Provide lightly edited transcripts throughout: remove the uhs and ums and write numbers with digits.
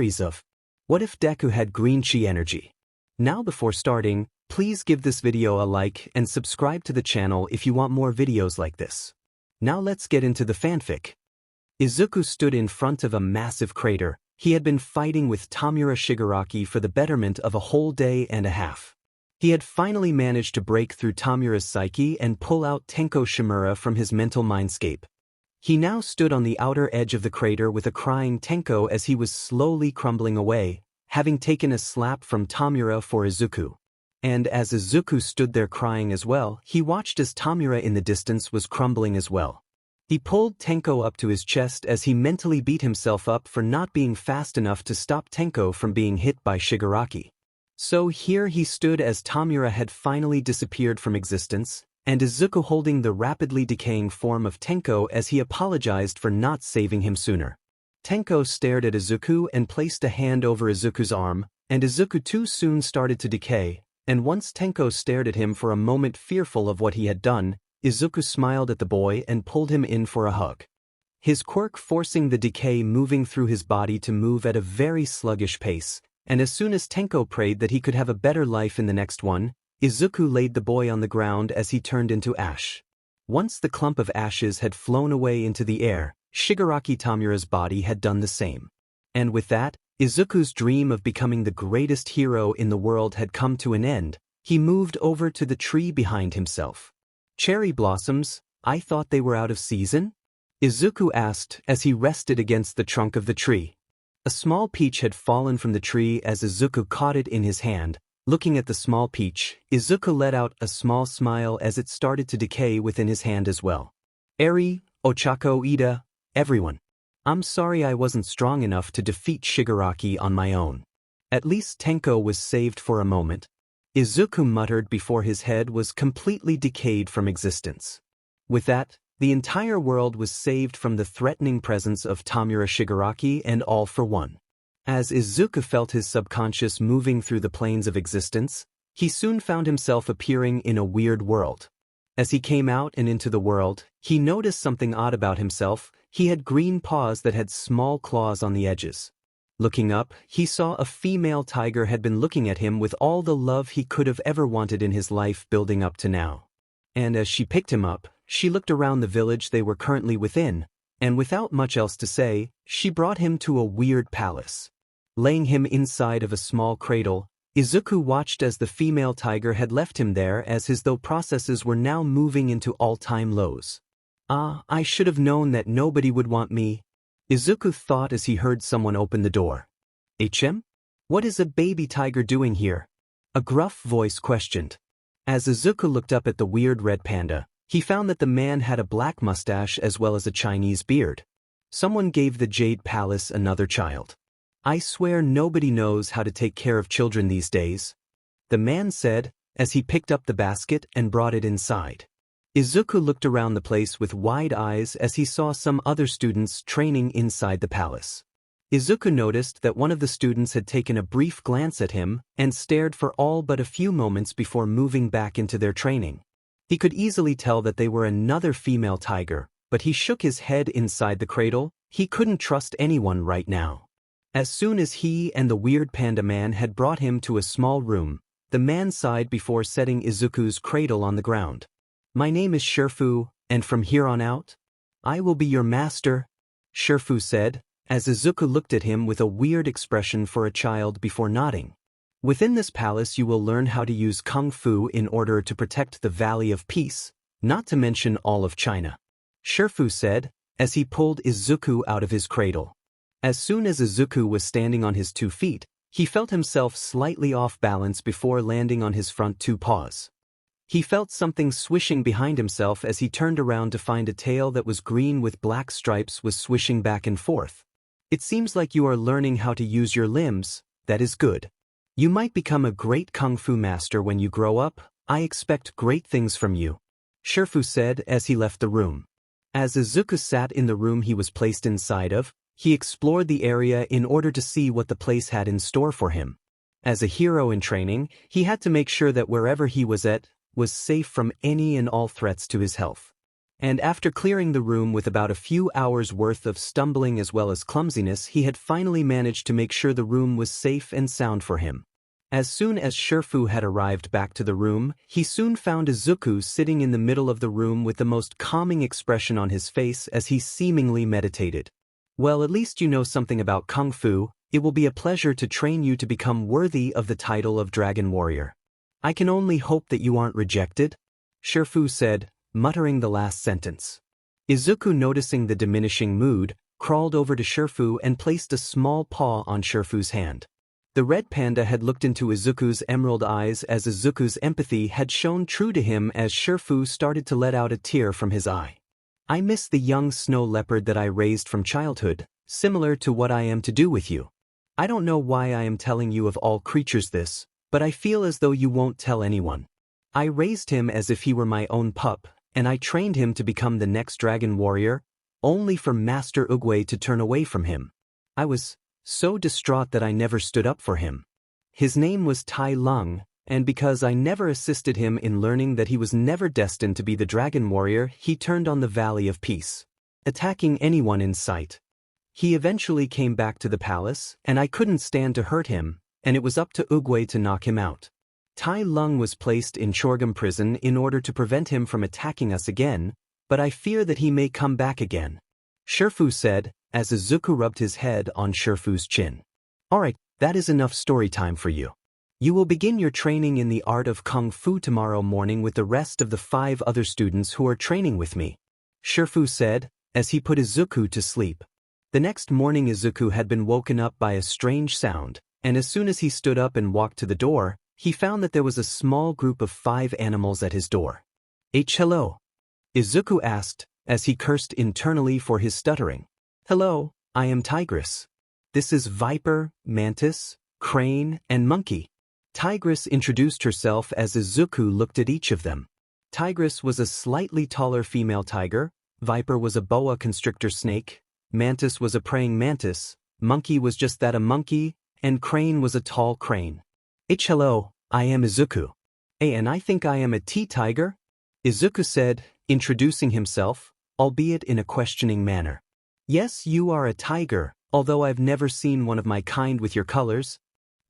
series of What if Deku had green chi energy? Now before starting, please give this video a like and subscribe to the channel if you want more videos like this. Now let's get into the fanfic. Izuku stood in front of a massive crater. He had been fighting with Tomura Shigaraki for the betterment of a whole day and a half. He had finally managed to break through Tomura's psyche and pull out Tenko Shimura from his mental mindscape. He now stood on the outer edge of the crater with a crying Tenko as he was slowly crumbling away, having taken a slap from Tomura for Izuku. And as Izuku stood there crying as well, he watched as Tomura in the distance was crumbling as well. He pulled Tenko up to his chest as he mentally beat himself up for not being fast enough to stop Tenko from being hit by Shigaraki. So here he stood as Tomura had finally disappeared from existence, and Izuku holding the rapidly decaying form of Tenko as he apologized for not saving him sooner. Tenko stared at Izuku and placed a hand over Izuku's arm, and Izuku too soon started to decay, and once Tenko stared at him for a moment fearful of what he had done, Izuku smiled at the boy and pulled him in for a hug. His quirk forcing the decay moving through his body to move at a very sluggish pace, and as soon as Tenko prayed that he could have a better life in the next one, Izuku laid the boy on the ground as he turned into ash. Once the clump of ashes had flown away into the air, Shigaraki Tomura's body had done the same. And with that, Izuku's dream of becoming the greatest hero in the world had come to an end. He moved over to the tree behind himself. "Cherry blossoms, I thought they were out of season?" Izuku asked as he rested against the trunk of the tree. A small peach had fallen from the tree as Izuku caught it in his hand. Looking at the small peach, Izuku let out a small smile as it started to decay within his hand as well. "Eri, Ochako Ida, everyone. I'm sorry I wasn't strong enough to defeat Shigaraki on my own. At least Tenko was saved for a moment," Izuku muttered before his head was completely decayed from existence. With that, the entire world was saved from the threatening presence of Tomura Shigaraki and All for One. As Izuku felt his subconscious moving through the planes of existence, he soon found himself appearing in a weird world. As he came out and into the world, he noticed something odd about himself. He had green paws that had small claws on the edges. Looking up, he saw a female tiger had been looking at him with all the love he could have ever wanted in his life building up to now. And as she picked him up, she looked around the village they were currently within, and without much else to say, she brought him to a weird palace. Laying him inside of a small cradle, Izuku watched as the female tiger had left him there as though processes were now moving into all-time lows. I should have known that nobody would want me," Izuku thought as he heard someone open the door. "HM? What is a baby tiger doing here?" a gruff voice questioned. As Izuku looked up at the weird red panda, he found that the man had a black mustache as well as a Chinese beard. Someone gave the Jade Palace another child. "I swear nobody knows how to take care of children these days," the man said, as he picked up the basket and brought it inside. Izuku looked around the place with wide eyes as he saw some other students training inside the palace. Izuku noticed that one of the students had taken a brief glance at him and stared for all but a few moments before moving back into their training. He could easily tell that they were another female tiger, but he shook his head inside the cradle. He couldn't trust anyone right now. As soon as he and the weird panda man had brought him to a small room, the man sighed before setting Izuku's cradle on the ground. "My name is Shifu, and from here on out, I will be your master," Shifu said, as Izuku looked at him with a weird expression for a child before nodding. "Within this palace you will learn how to use Kung Fu in order to protect the Valley of Peace, not to mention all of China," Shifu said, as he pulled Izuku out of his cradle. As soon as Izuku was standing on his 2 feet, he felt himself slightly off balance before landing on his front 2 paws. He felt something swishing behind himself as he turned around to find a tail that was green with black stripes was swishing back and forth. "It seems like you are learning how to use your limbs. That is good. You might become a great Kung Fu master when you grow up. I expect great things from you," Shifu said as he left the room. As Izuku sat in the room he was placed inside of, he explored the area in order to see what the place had in store for him. As a hero in training, he had to make sure that wherever he was at was safe from any and all threats to his health. And after clearing the room with about a few hours worth of stumbling as well as clumsiness, he had finally managed to make sure the room was safe and sound for him. As soon as Shifu had arrived back to the room, he soon found Izuku sitting in the middle of the room with the most calming expression on his face as he seemingly meditated. Well, at least you know something about Kung Fu. It will be a pleasure to train you to become worthy of the title of Dragon Warrior. I can only hope that you aren't rejected, Shifu said, muttering the last sentence. Izuku, noticing the diminishing mood, crawled over to Shifu and placed a small paw on Shifu's hand. The red panda had looked into Izuku's emerald eyes as Izuku's empathy had shown true to him as Shifu started to let out a tear from his eye. I miss the young snow leopard that I raised from childhood, similar to what I am to do with you. I don't know why I am telling you of all creatures this, but I feel as though you won't tell anyone. I raised him as if he were my own pup, and I trained him to become the next Dragon Warrior, only for Master Oogway to turn away from him. I was so distraught that I never stood up for him. His name was Tai Lung, and because I never assisted him in learning that he was never destined to be the Dragon Warrior, he turned on the Valley of Peace, attacking anyone in sight. He eventually came back to the palace, and I couldn't stand to hurt him, and it was up to Oogway to knock him out. Tai Lung was placed in Chorgum prison in order to prevent him from attacking us again, but I fear that he may come back again, Shifu said, as Izuku rubbed his head on Shifu's chin. Alright, that is enough story time for you. You will begin your training in the art of Kung Fu tomorrow morning with the rest of the 5 other students who are training with me, Shifu said, as he put Izuku to sleep. The next morning Izuku had been woken up by a strange sound, and as soon as he stood up and walked to the door, he found that there was a small group of 5 animals at his door. Hello? Izuku asked, as he cursed internally for his stuttering. Hello, I am Tigress. This is Viper, Mantis, Crane, and Monkey. Tigress introduced herself as Izuku looked at each of them. Tigress was a slightly taller female tiger, Viper was a boa constrictor snake, Mantis was a praying mantis, Monkey was just that, a monkey, and Crane was a tall crane. Hello, I am Izuku. And I think I am a T-tiger? Izuku said, introducing himself, albeit in a questioning manner. Yes, you are a tiger, although I've never seen one of my kind with your colors,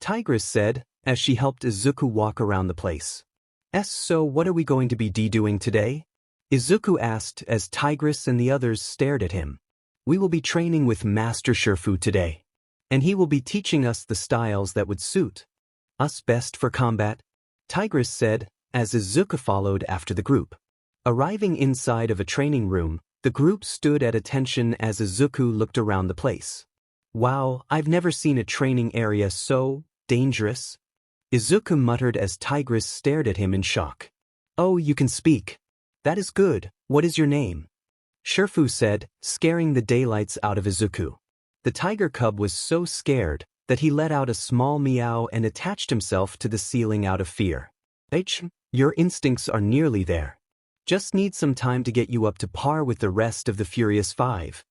Tigress said, as she helped Izuku walk around the place. So what are we going to be doing today? Izuku asked as Tigress and the others stared at him. We will be training with Master Shifu today, and he will be teaching us the styles that would suit us best for combat, Tigress said, as Izuku followed after the group. Arriving inside of a training room, the group stood at attention as Izuku looked around the place. Wow, I've never seen a training area so dangerous, Izuku muttered as Tigress stared at him in shock. Oh, you can speak. That is good. What is your name? Shifu said, scaring the daylights out of Izuku. The tiger cub was so scared that he let out a small meow and attached himself to the ceiling out of fear. Your instincts are nearly there. Just need some time to get you up to par with the rest of the Furious 5,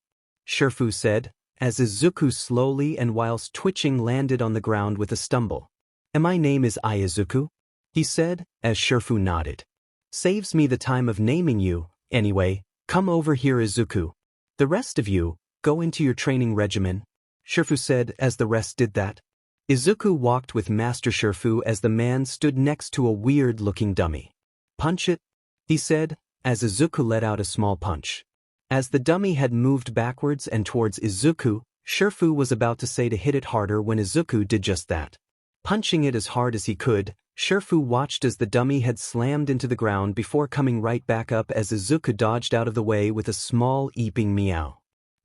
Shifu said, as Izuku slowly and whilst twitching landed on the ground with a stumble. My name is Izuku, he said, as Shifu nodded. Saves me the time of naming you, anyway. Come over here, Izuku. The rest of you, go into your training regimen, Shifu said as the rest did that. Izuku walked with Master Shifu as the man stood next to a weird-looking dummy. Punch it, he said, as Izuku let out a small punch. As the dummy had moved backwards and towards Izuku, Shifu was about to say to hit it harder when Izuku did just that. Punching it as hard as he could, Shifu watched as the dummy had slammed into the ground before coming right back up as Izuku dodged out of the way with a small eeping meow.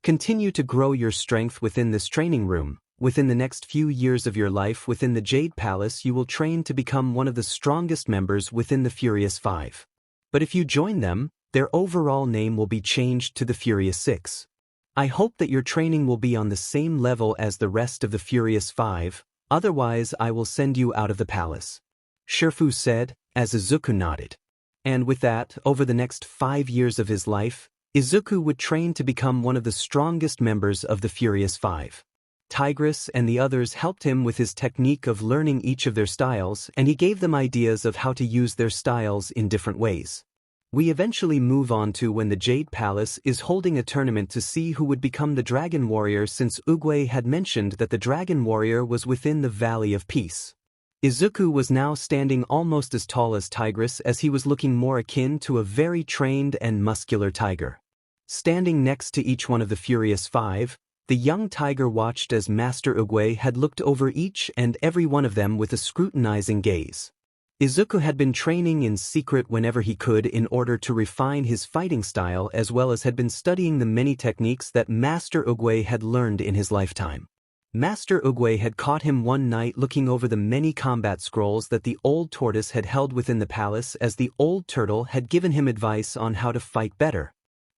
Continue to grow your strength within this training room. Within the next few years of your life within the Jade Palace, you will train to become one of the strongest members within the Furious 5. But if you join them, their overall name will be changed to the Furious 6. I hope that your training will be on the same level as the rest of the Furious 5, otherwise I will send you out of the palace, Shifu said, as Izuku nodded. And with that, over the next 5 years of his life, Izuku would train to become one of the strongest members of the Furious 5. Tigress and the others helped him with his technique of learning each of their styles, and he gave them ideas of how to use their styles in different ways. We eventually move on to when the Jade Palace is holding a tournament to see who would become the Dragon Warrior, since Uguay had mentioned that the Dragon Warrior was within the Valley of Peace. Izuku was now standing almost as tall as Tigress, as he was looking more akin to a very trained and muscular tiger. Standing next to each one of the Furious Five, the young tiger watched as Master Uguay had looked over each and every one of them with a scrutinizing gaze. Izuku had been training in secret whenever he could in order to refine his fighting style, as well as had been studying the many techniques that Master Uguay had learned in his lifetime. Master Uguay had caught him one night looking over the many combat scrolls that the old tortoise had held within the palace, as the old turtle had given him advice on how to fight better.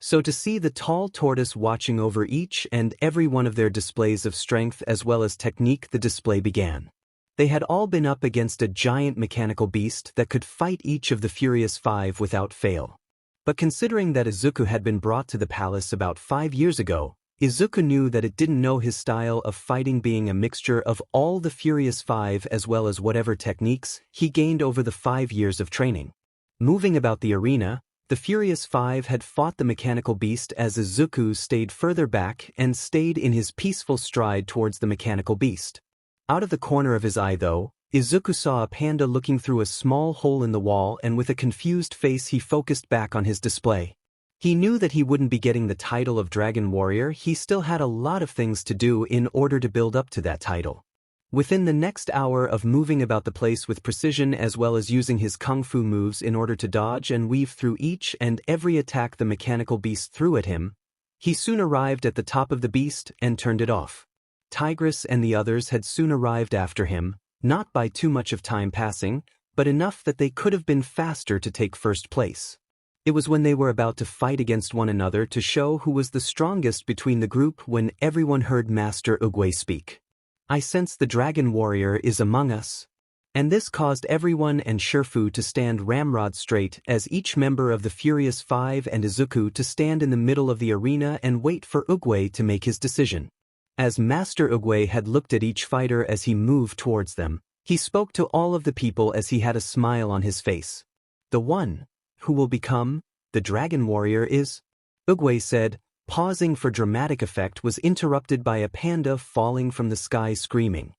So to see the tall tortoise watching over each and every one of their displays of strength as well as technique, the display began. They had all been up against a giant mechanical beast that could fight each of the Furious Five without fail. But considering that Izuku had been brought to the palace about 5 years ago, Izuku knew that it didn't know his style of fighting being a mixture of all the Furious Five as well as whatever techniques he gained over the 5 years of training. Moving about the arena, the Furious Five had fought the mechanical beast as Izuku stayed further back and stayed in his peaceful stride towards the mechanical beast. Out of the corner of his eye, though, Izuku saw a panda looking through a small hole in the wall, and with a confused face he focused back on his display. He knew that he wouldn't be getting the title of Dragon Warrior. He still had a lot of things to do in order to build up to that title. Within the next hour of moving about the place with precision as well as using his kung fu moves in order to dodge and weave through each and every attack the mechanical beast threw at him, he soon arrived at the top of the beast and turned it off. Tigress and the others had soon arrived after him, not by too much of time passing, but enough that they could have been faster to take first place. It was when they were about to fight against one another to show who was the strongest between the group when everyone heard Master Uguay speak. "I sense the Dragon Warrior is among us." And this caused everyone and Shifu to stand ramrod straight, as each member of the Furious Five and Izuku to stand in the middle of the arena and wait for Uguay to make his decision. As Master Uguay had looked at each fighter as he moved towards them, he spoke to all of the people as he had a smile on his face. "The one who will become the Dragon Warrior is..." Uguay said, pausing for dramatic effect, was interrupted by a panda falling from the sky screaming.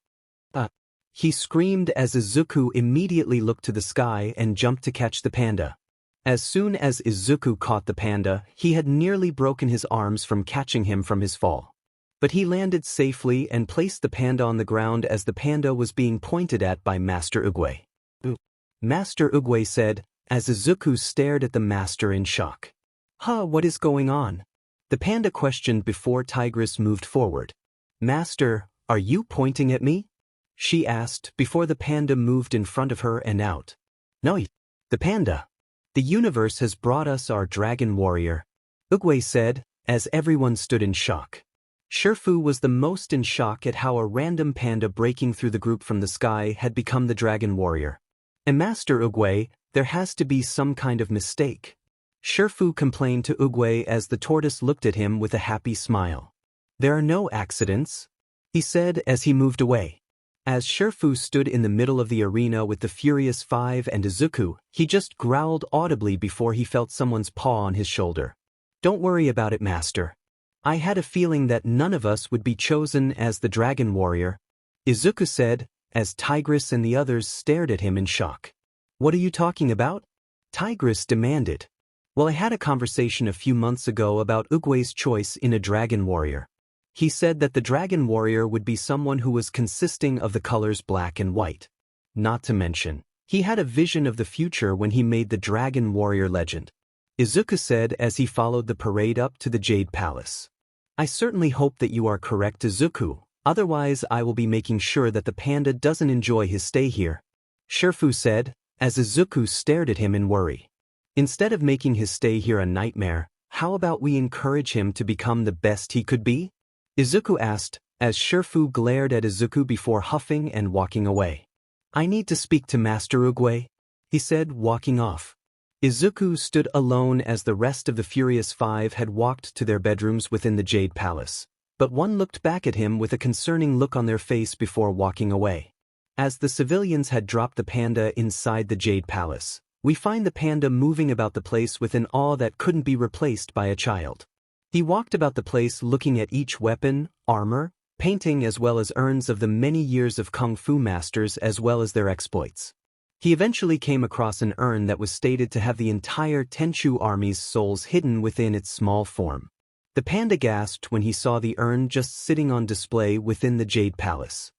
He screamed as Izuku immediately looked to the sky and jumped to catch the panda. As soon as Izuku caught the panda, he had nearly broken his arms from catching him from his fall. But he landed safely and placed the panda on the ground as the panda was being pointed at by Master Uguay. Master Uguay said, as Izuku stared at the master in shock. What is going on?" The panda questioned before Tigress moved forward. "Master, are you pointing at me?" she asked before the panda moved in front of her and out. "No, the panda. The universe has brought us our Dragon Warrior," Uguay said, as everyone stood in shock. Shifu was the most in shock at how a random panda breaking through the group from the sky had become the Dragon Warrior. "And Master Uguay, there has to be some kind of mistake," Shifu complained to Uguay as the tortoise looked at him with a happy smile. "There are no accidents," he said as he moved away. As Shifu stood in the middle of the arena with the Furious Five and Izuku, he just growled audibly before he felt someone's paw on his shoulder. "Don't worry about it, Master. I had a feeling that none of us would be chosen as the Dragon Warrior," Izuku said, as Tigress and the others stared at him in shock. "What are you talking about?" Tigress demanded. "Well, I had a conversation a few months ago about Uguay's choice in a Dragon Warrior. He said that the Dragon Warrior would be someone who was consisting of the colors black and white. Not to mention, he had a vision of the future when he made the Dragon Warrior legend," Izuku said as he followed the parade up to the Jade Palace. "I certainly hope that you are correct, Izuku, otherwise I will be making sure that the panda doesn't enjoy his stay here," Shifu said, as Izuku stared at him in worry. "Instead of making his stay here a nightmare, how about we encourage him to become the best he could be?" Izuku asked, as Shifu glared at Izuku before huffing and walking away. "I need to speak to Master Uguay," he said, walking off. Izuku stood alone as the rest of the Furious Five had walked to their bedrooms within the Jade Palace, but one looked back at him with a concerning look on their face before walking away. As the civilians had dropped the panda inside the Jade Palace, We find the panda moving about the place with an awe that couldn't be replaced by a child. He walked about the place looking at each weapon, armor, painting as well as urns of the many years of kung fu masters as well as their exploits. He eventually came across an urn that was stated to have the entire Tenchu army's souls hidden within its small form. The panda gasped when he saw the urn just sitting on display within the Jade Palace,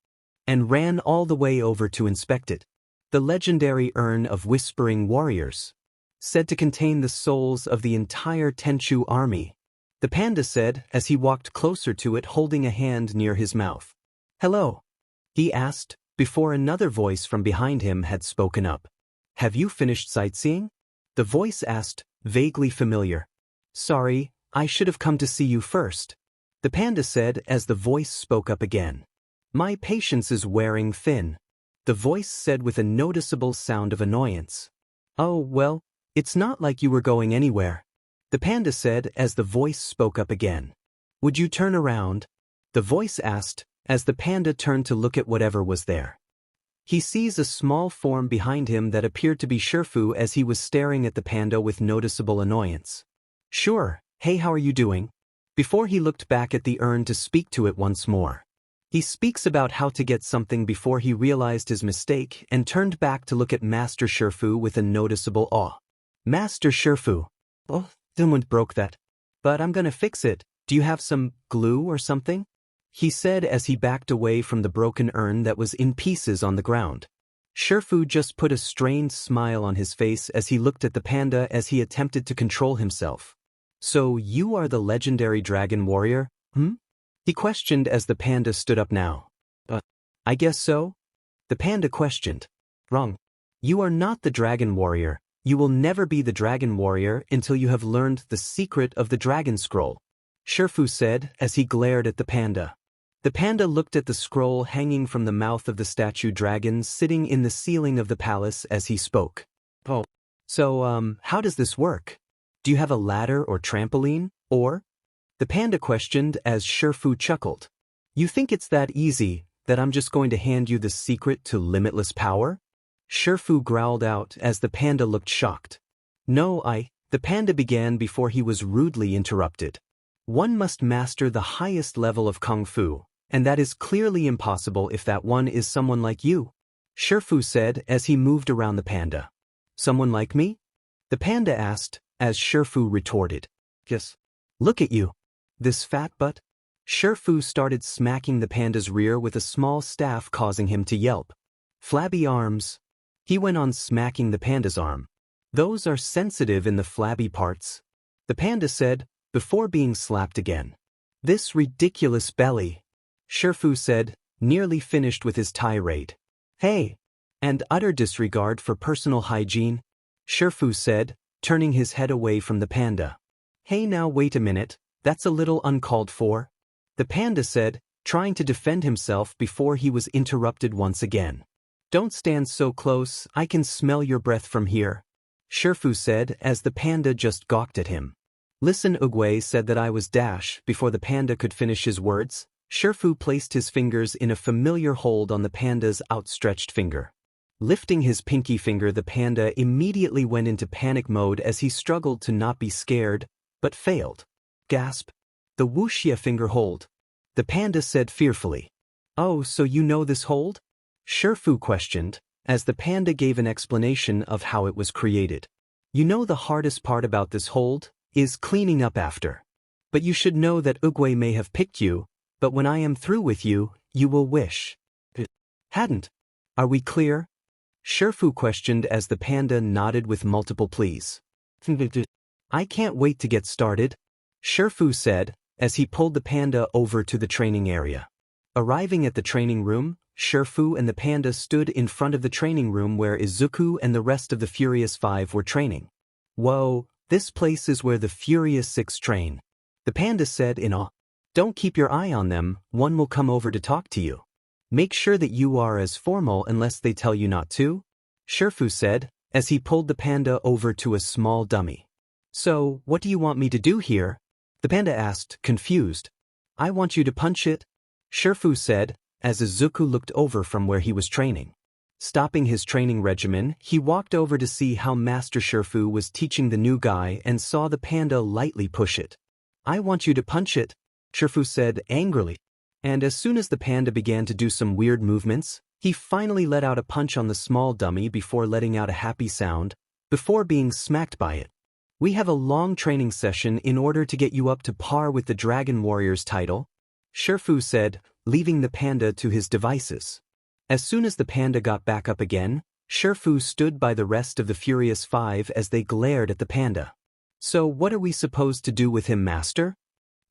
and ran all the way over to inspect it. The legendary urn of Whispering Warriors, said to contain the souls of the entire Tenchu army. The panda said as he walked closer to it holding a hand near his mouth. "Hello?" he asked, before another voice from behind him had spoken up. "Have you finished sightseeing?" The voice asked, vaguely familiar. "Sorry, I should have come to see you first," the panda said as the voice spoke up again. "My patience is wearing thin," the voice said with a noticeable sound of annoyance. "Oh, well, it's not like you were going anywhere," the panda said as the voice spoke up again. "Would you turn around?" the voice asked as the panda turned to look at whatever was there. He sees a small form behind him that appeared to be Shifu as he was staring at the panda with noticeable annoyance. "Sure, hey, how are you doing?" Before he looked back at the urn to speak to it once more. He speaks about how to get something before he realized his mistake and turned back to look at Master Shifu with a noticeable awe. "Master Shifu. Oh, someone broke that. But I'm gonna fix it. Do you have some glue or something?" he said as he backed away from the broken urn that was in pieces on the ground. Shifu just put a strained smile on his face as he looked at the panda as he attempted to control himself. "So you are the legendary dragon warrior, he questioned as the panda stood up now. I guess so?" the panda questioned. "Wrong. You are not the dragon warrior. You will never be the dragon warrior until you have learned the secret of the dragon scroll," Shifu said as he glared at the panda. The panda looked at the scroll hanging from the mouth of the statue dragon sitting in the ceiling of the palace as he spoke. "Oh. So, how does this work? Do you have a ladder or trampoline, or?" the panda questioned as Shifu chuckled. "You think it's that easy, that I'm just going to hand you the secret to limitless power?" Shifu growled out as the panda looked shocked. "No, the panda began before he was rudely interrupted. "One must master the highest level of kung fu, and that is clearly impossible if that one is someone like you," Shifu said as he moved around the panda. "Someone like me?" the panda asked as Shifu retorted. "Yes. Look at you. This fat butt?" Shifu started smacking the panda's rear with a small staff causing him to yelp. "Flabby arms." He went on smacking the panda's arm. "Those are sensitive in the flabby parts," the panda said, before being slapped again. "This ridiculous belly," Shifu said, nearly finished with his tirade. "Hey!" And utter disregard for personal hygiene, Shifu said, turning his head away from the panda. "Hey, now wait a minute, that's a little uncalled for," the panda said, trying to defend himself before he was interrupted once again. "Don't stand so close, I can smell your breath from here," Shifu said as the panda just gawked at him. "Listen, Ugwe said that I was dash." Before the panda could finish his words, Shifu placed his fingers in a familiar hold on the panda's outstretched finger. Lifting his pinky finger, the panda immediately went into panic mode as he struggled to not be scared, but failed. Gasp. "The wuxia finger hold," the panda said fearfully. "Oh, so you know this hold?" Shifu questioned, as the panda gave an explanation of how it was created. "You know the hardest part about this hold is cleaning up after. But you should know that Ugwe may have picked you, but when I am through with you, you will wish it hadn't. Are we clear?" Shifu questioned as the panda nodded with multiple pleas. "I can't wait to get started," Shifu said, as he pulled the panda over to the training area. Arriving at the training room, Shifu and the panda stood in front of the training room where Izuku and the rest of the Furious Five were training. "Whoa, this place is where the Furious Six train," the panda said in awe. "Don't keep your eye on them, one will come over to talk to you. Make sure that you are as formal unless they tell you not to," Shifu said, as he pulled the panda over to a small dummy. "So, what do you want me to do here?" the panda asked, confused. "I want you to punch it," Shifu said, as Izuku looked over from where he was training. Stopping his training regimen, he walked over to see how Master Shifu was teaching the new guy and saw the panda lightly push it. "I want you to punch it," Shifu said angrily. And as soon as the panda began to do some weird movements, he finally let out a punch on the small dummy before letting out a happy sound, before being smacked by it. "We have a long training session in order to get you up to par with the Dragon Warrior's title," Shifu said, leaving the panda to his devices. As soon as the panda got back up again, Shifu stood by the rest of the Furious Five as they glared at the panda. "So what are we supposed to do with him, Master?"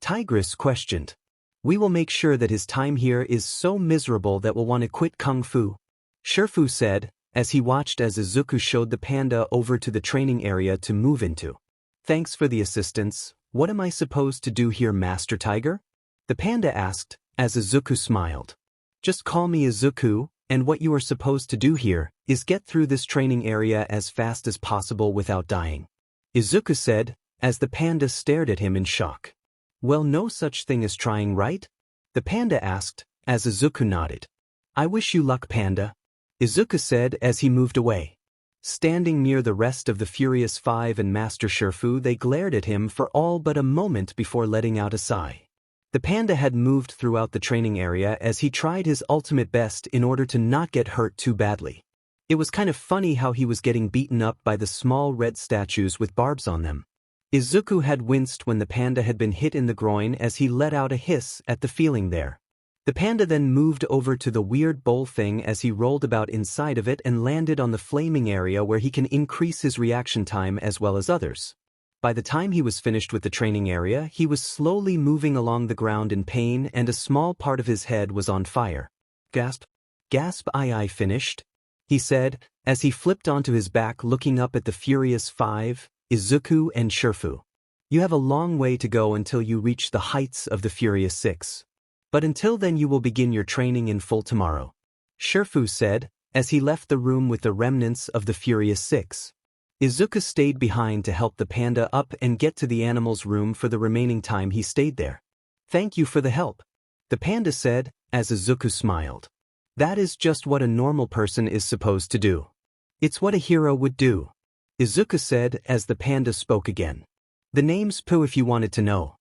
Tigress questioned. "We will make sure that his time here is so miserable that we'll want to quit Kung Fu," Shifu said, as he watched as Izuku showed the panda over to the training area to move into. "Thanks for the assistance. What am I supposed to do here, Master Tiger?" the panda asked, as Izuku smiled. "Just call me Izuku, and what you are supposed to do here is get through this training area as fast as possible without dying," Izuku said, as the panda stared at him in shock. "Well, no such thing as trying, right?" the panda asked, as Izuku nodded. "I wish you luck, panda," Izuku said as he moved away. Standing near the rest of the Furious Five and Master Shifu, they glared at him for all but a moment before letting out a sigh. The panda had moved throughout the training area as he tried his ultimate best in order to not get hurt too badly. It was kind of funny how he was getting beaten up by the small red statues with barbs on them. Izuku had winced when the panda had been hit in the groin as he let out a hiss at the feeling there. The panda then moved over to the weird bowl thing as he rolled about inside of it and landed on the flaming area where he can increase his reaction time as well as others. By the time he was finished with the training area, he was slowly moving along the ground in pain and a small part of his head was on fire. "Gasp. Gasp, I finished," he said, as he flipped onto his back looking up at the Furious Five, Izuku and Shifu. "You have a long way to go until you reach the heights of the Furious Six. But until then you will begin your training in full tomorrow," Shifu said, as he left the room with the remnants of the Furious Six. Izuku stayed behind to help the panda up and get to the animal's room for the remaining time he stayed there. "Thank you for the help," the panda said, as Izuku smiled. "That is just what a normal person is supposed to do. It's what a hero would do," Izuku said as the panda spoke again. "The name's Pooh if you wanted to know.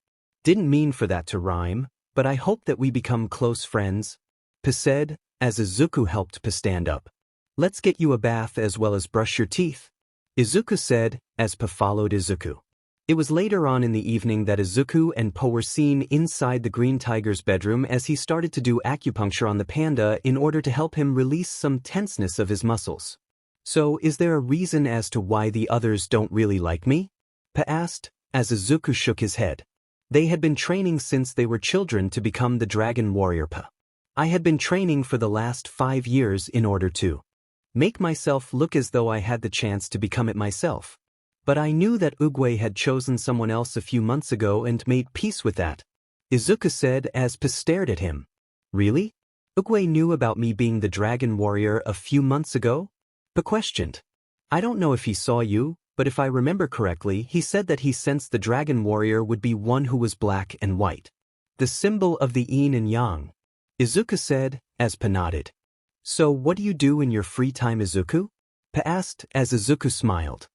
Didn't mean for that to rhyme, but I hope that we become close friends," Pooh said, as Izuku helped Pooh stand up. "Let's get you a bath as well as brush your teeth," Izuku said, as Pooh followed Izuku. It was later on in the evening that Izuku and Pooh were seen inside the Green Tiger's bedroom as he started to do acupuncture on the panda in order to help him release some tenseness of his muscles. "So, is there a reason as to why the others don't really like me?" Pooh asked, as Izuku shook his head. They had been training since they were children to become the Dragon Warrior. Pooh. "I had been training for the last 5 years in order to make myself look as though I had the chance to become it myself. But I knew that Oogway had chosen someone else a few months ago and made peace with that," Izuku said as Pooh stared at him. "Really? Oogway knew about me being the Dragon Warrior a few months ago?" Pooh questioned. "I don't know if he saw you, but if I remember correctly, he said that he sensed the Dragon Warrior would be one who was black and white. The symbol of the yin and yang," Izuku said, as Pooh nodded. "So what do you do in your free time, Izuku?" Pooh asked as Izuku smiled.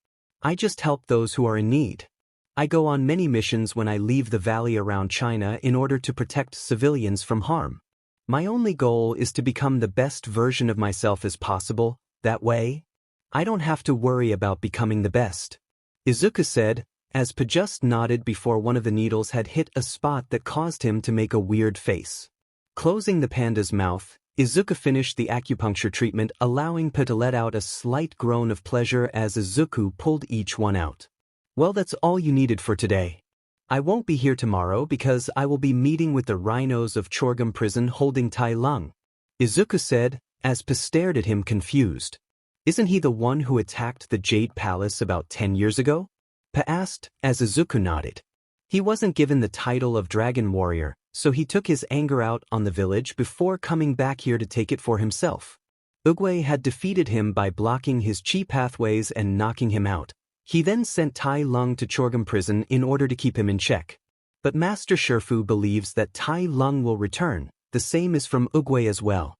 "I just help those who are in need. I go on many missions when I leave the valley around China in order to protect civilians from harm. My only goal is to become the best version of myself as possible, that way I don't have to worry about becoming the best," Izuku said, as Pooh just nodded before one of the needles had hit a spot that caused him to make a weird face. Closing the panda's mouth, Izuku finished the acupuncture treatment, allowing Pooh to let out a slight groan of pleasure as Izuku pulled each one out. "Well, that's all you needed for today. I won't be here tomorrow because I will be meeting with the rhinos of Chorgum Prison holding Tai Lung," Izuku said, as Pooh stared at him confused. "Isn't he the one who attacked the Jade Palace about 10 years ago?" Pooh asked, as Izuku nodded. "He wasn't given the title of Dragon Warrior, so he took his anger out on the village before coming back here to take it for himself. Oogway had defeated him by blocking his chi pathways and knocking him out. He then sent Tai Lung to Chorgum Prison in order to keep him in check. But Master Shifu believes that Tai Lung will return, the same is from Oogway as well,"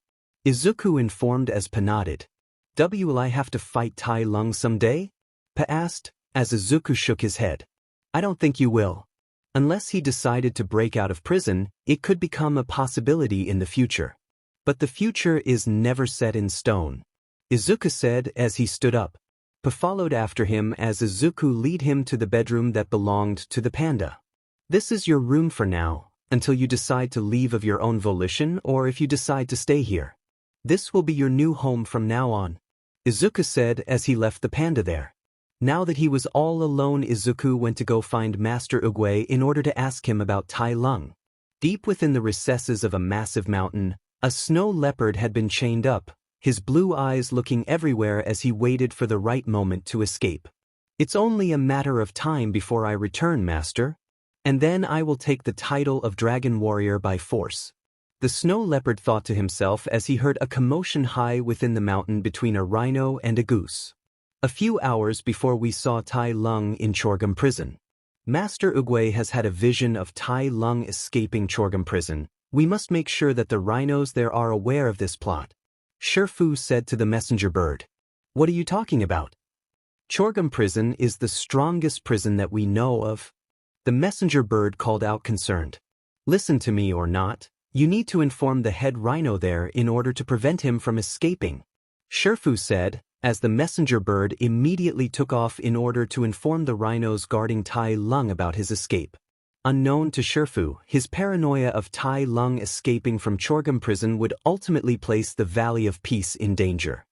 Izuku informed as Pooh nodded. Will I have to fight Tai Lung someday? Pa asked, as Izuku shook his head. I don't think you will. Unless he decided to break out of prison, it could become a possibility in the future. But the future is never set in stone, Izuku said as he stood up. Pa followed after him as Izuku led him to the bedroom that belonged to the panda. This is your room for now, until you decide to leave of your own volition or if you decide to stay here. This will be your new home from now on, Izuku said as he left the panda there. Now that he was all alone, Izuku went to go find Master Oogway in order to ask him about Tai Lung. Deep within the recesses of a massive mountain, a snow leopard had been chained up, his blue eyes looking everywhere as he waited for the right moment to escape. It's only a matter of time before I return, Master. And then I will take the title of Dragon Warrior by force. The snow leopard thought to himself as he heard a commotion high within the mountain between a rhino and a goose. A few hours before we saw Tai Lung in Chorgum prison. Master Oogway has had a vision of Tai Lung escaping Chorgum prison. We must make sure that the rhinos there are aware of this plot. Shifu said to the messenger bird. What are you talking about? Chorgum prison is the strongest prison that we know of. The messenger bird called out concerned. Listen to me or not, you need to inform the head rhino there in order to prevent him from escaping. Shifu said, as the messenger bird immediately took off in order to inform the rhinos guarding Tai Lung about his escape. Unknown to Shifu, his paranoia of Tai Lung escaping from Chorgum prison would ultimately place the Valley of Peace in danger.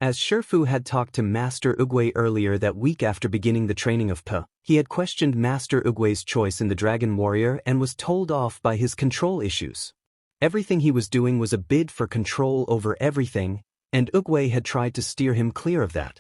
As Shifu had talked to Master Oogway earlier that week after beginning the training of Pa, he had questioned Master Oogway's choice in the Dragon Warrior and was told off by his control issues. Everything he was doing was a bid for control over everything, and Oogway had tried to steer him clear of that.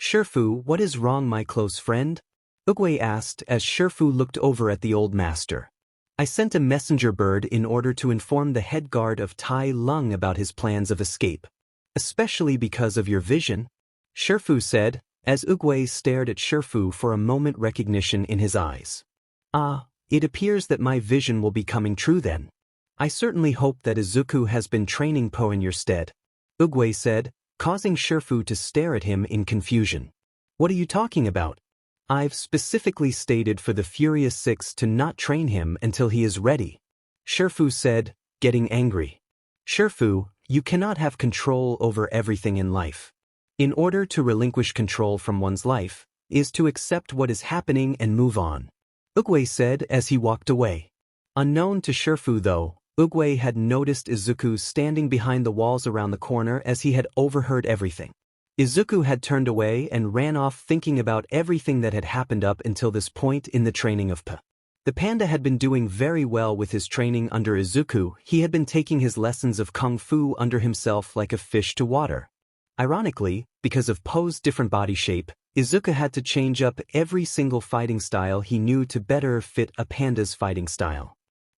Shifu, what is wrong, my close friend? Oogway asked as Shifu looked over at the old master. I sent a messenger bird in order to inform the head guard of Tai Lung about his plans of escape. Especially because of your vision, Shifu said, as Oogway stared at Shifu for a moment, recognition in his eyes. Ah, it appears that my vision will be coming true then. I certainly hope that Izuku has been training Po in your stead, Oogway said, causing Shifu to stare at him in confusion. What are you talking about? I've specifically stated for the Furious Six to not train him until he is ready, Shifu said, getting angry. Shifu, you cannot have control over everything in life. In order to relinquish control from one's life, is to accept what is happening and move on, Oogway said as he walked away. Unknown to Shifu though, Oogway had noticed Izuku standing behind the walls around the corner as he had overheard everything. Izuku had turned away and ran off thinking about everything that had happened up until this point in the training of Pa. The panda had been doing very well with his training under Izuku. He had been taking his lessons of kung fu under himself like a fish to water. Ironically, because of Po's different body shape, Izuku had to change up every single fighting style he knew to better fit a panda's fighting style.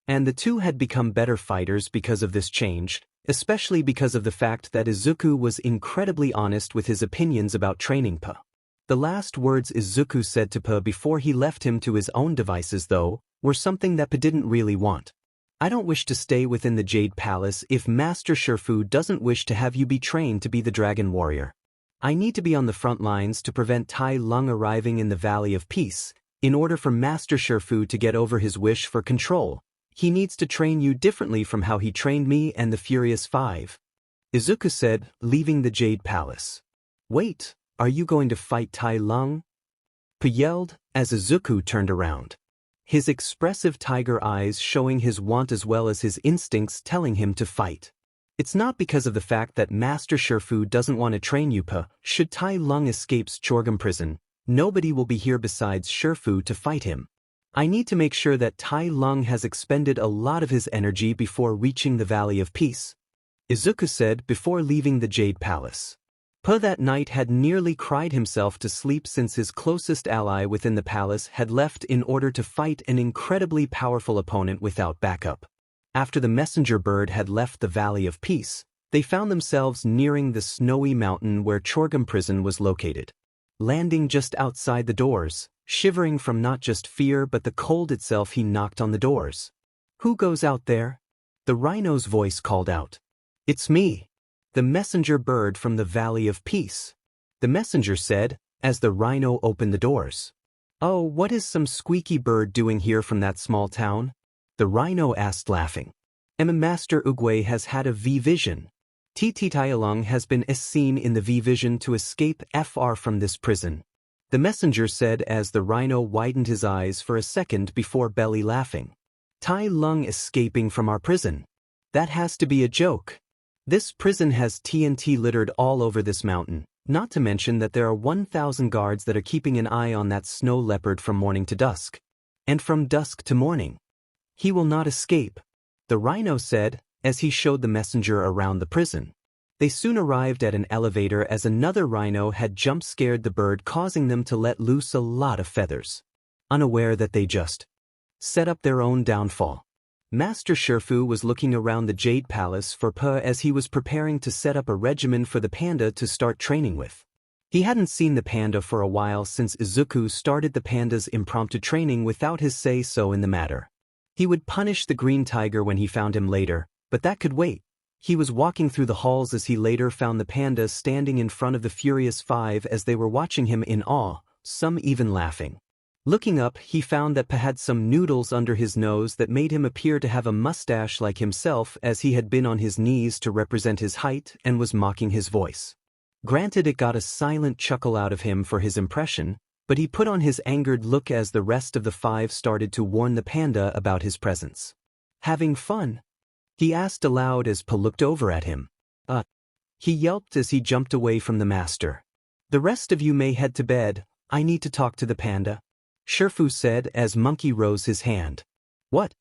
And the two had become better fighters because of this change, especially because of the fact that Izuku was incredibly honest with his opinions about training Pa. The last words Izuku said to Pa before he left him to his own devices though, were something that Pa didn't really want. I don't wish to stay within the Jade Palace if Master Shifu doesn't wish to have you be trained to be the Dragon Warrior. I need to be on the front lines to prevent Tai Lung arriving in the Valley of Peace. In order for Master Shifu to get over his wish for control, he needs to train you differently from how he trained me and the Furious Five, Izuku said, leaving the Jade Palace. Wait, are you going to fight Tai Lung? Pa yelled as Izuku turned around. His expressive tiger eyes showing his want as well as his instincts telling him to fight. It's not because of the fact that Master Shifu doesn't want to train you, Pa. Should Tai Lung escapes Chorgum prison, nobody will be here besides Shifu to fight him. I need to make sure that Tai Lung has expended a lot of his energy before reaching the Valley of Peace, Izuku said before leaving the Jade Palace. Pa that night had nearly cried himself to sleep since his closest ally within the palace had left in order to fight an incredibly powerful opponent without backup. After the messenger bird had left the Valley of Peace, they found themselves nearing the snowy mountain where Chorgum prison was located. Landing just outside the doors, shivering from not just fear but the cold itself, he knocked on the doors. Who goes out there? The rhino's voice called out. It's me. the messenger bird from the Valley of Peace. The messenger said, as the rhino opened the doors. Oh, what is some squeaky bird doing here from that small town? The rhino asked, laughing. Master Uguay has had a V-vision. Tailung has been seen in the V-vision to escape FR from this prison. The messenger said as the rhino widened his eyes for a second before belly laughing. Tai Lung escaping from our prison. That has to be a joke. This prison has TNT littered all over this mountain, not to mention that there are 1,000 guards that are keeping an eye on that snow leopard from morning to dusk. And from dusk to morning. He will not escape, the rhino said, as he showed the messenger around the prison. They soon arrived at an elevator as another rhino had jump-scared the bird, causing them to let loose a lot of feathers. Unaware that they just set up their own downfall. Master Shifu was looking around the Jade Palace for Po as he was preparing to set up a regimen for the panda to start training with. He hadn't seen the panda for a while since Izuku started the panda's impromptu training without his say-so in the matter. He would punish the green tiger when he found him later, but that could wait. He was walking through the halls as he later found the panda standing in front of the Furious Five as they were watching him in awe, some even laughing. Looking up, he found that Pa had some noodles under his nose that made him appear to have a mustache like himself, as he had been on his knees to represent his height and was mocking his voice. Granted, it got a silent chuckle out of him for his impression, but he put on his angered look as the rest of the five started to warn the panda about his presence. Having fun? He asked aloud as Pa looked over at him. He yelped as he jumped away from the master. The rest of you may head to bed, I need to talk to the panda. Shifu said as Monkey rose his hand. What?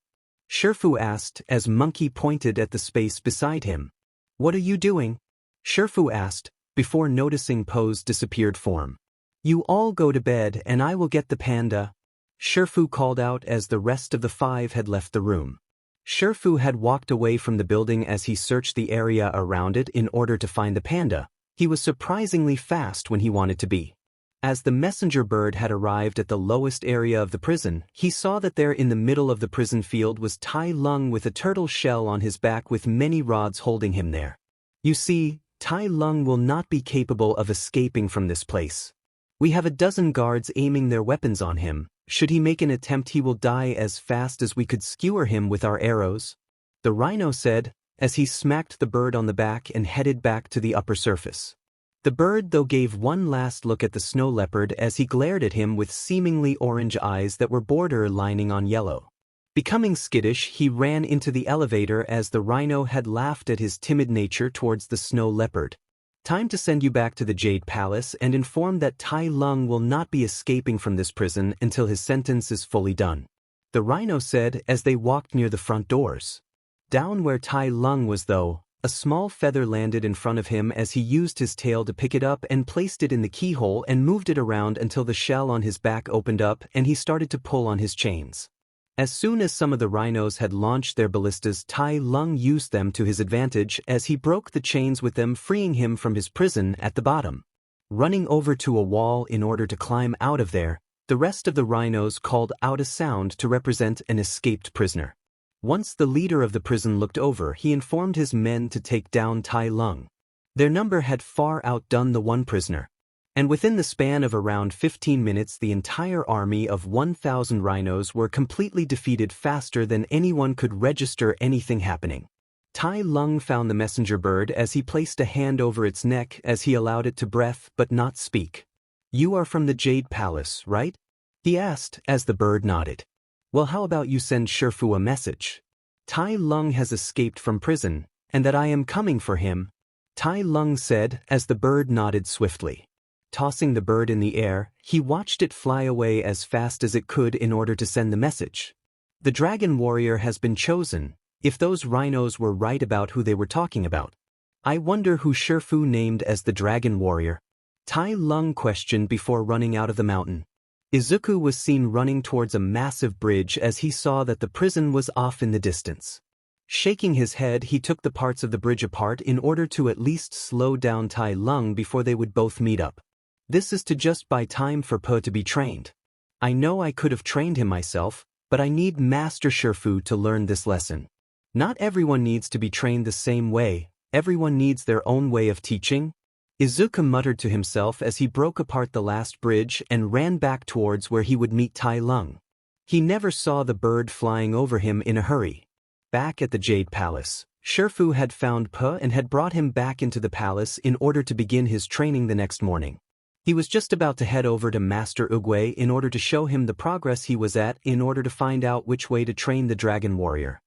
Shifu asked as Monkey pointed at the space beside him. What are you doing? Shifu asked, before noticing Po's disappeared form. You all go to bed and I will get the panda. Shifu called out as the rest of the five had left the room. Shifu had walked away from the building as he searched the area around it in order to find the panda. He was surprisingly fast when he wanted to be. As the messenger bird had arrived at the lowest area of the prison, he saw that there in the middle of the prison field was Tai Lung with a turtle shell on his back with many rods holding him there. You see, Tai Lung will not be capable of escaping from this place. We have a dozen guards aiming their weapons on him. Should he make an attempt, he will die as fast as we could skewer him with our arrows. The rhino said, as he smacked the bird on the back and headed back to the upper surface. The bird though gave one last look at the snow leopard as he glared at him with seemingly orange eyes that were borderlining on yellow. Becoming skittish, he ran into the elevator as the rhino had laughed at his timid nature towards the snow leopard. Time to send you back to the Jade Palace and inform that Tai Lung will not be escaping from this prison until his sentence is fully done. The rhino said as they walked near the front doors. Down where Tai Lung was though, a small feather landed in front of him as he used his tail to pick it up and placed it in the keyhole and moved it around until the shell on his back opened up and he started to pull on his chains. As soon as some of the rhinos had launched their ballistas, Tai Lung used them to his advantage as he broke the chains with them, freeing him from his prison at the bottom. Running over to a wall in order to climb out of there, the rest of the rhinos called out a sound to represent an escaped prisoner. Once the leader of the prison looked over, he informed his men to take down Tai Lung. Their number had far outdone the one prisoner. And within the span of around 15 minutes the entire army of 1,000 rhinos were completely defeated faster than anyone could register anything happening. Tai Lung found the messenger bird as he placed a hand over its neck as he allowed it to breathe but not speak. You are from the Jade Palace, right? He asked as the bird nodded. Well, how about you send Shifu a message? Tai Lung has escaped from prison, and that I am coming for him. Tai Lung said as the bird nodded swiftly. Tossing the bird in the air, he watched it fly away as fast as it could in order to send the message. The dragon warrior has been chosen, if those rhinos were right about who they were talking about. I wonder who Shifu named as the dragon warrior. Tai Lung questioned before running out of the mountain. Izuku was seen running towards a massive bridge as he saw that the prison was off in the distance. Shaking his head, he took the parts of the bridge apart in order to at least slow down Tai Lung before they would both meet up. This is to just buy time for Po to be trained. I know I could have trained him myself, but I need Master Shifu to learn this lesson. Not everyone needs to be trained the same way, Everyone needs their own way of teaching? Izuku muttered to himself as he broke apart the last bridge and ran back towards where he would meet Tai Lung. He never saw the bird flying over him in a hurry. Back at the Jade Palace, Shifu had found Po and had brought him back into the palace in order to begin his training the next morning. He was just about to head over to Master Oogway in order to show him the progress he was at in order to find out which way to train the Dragon Warrior.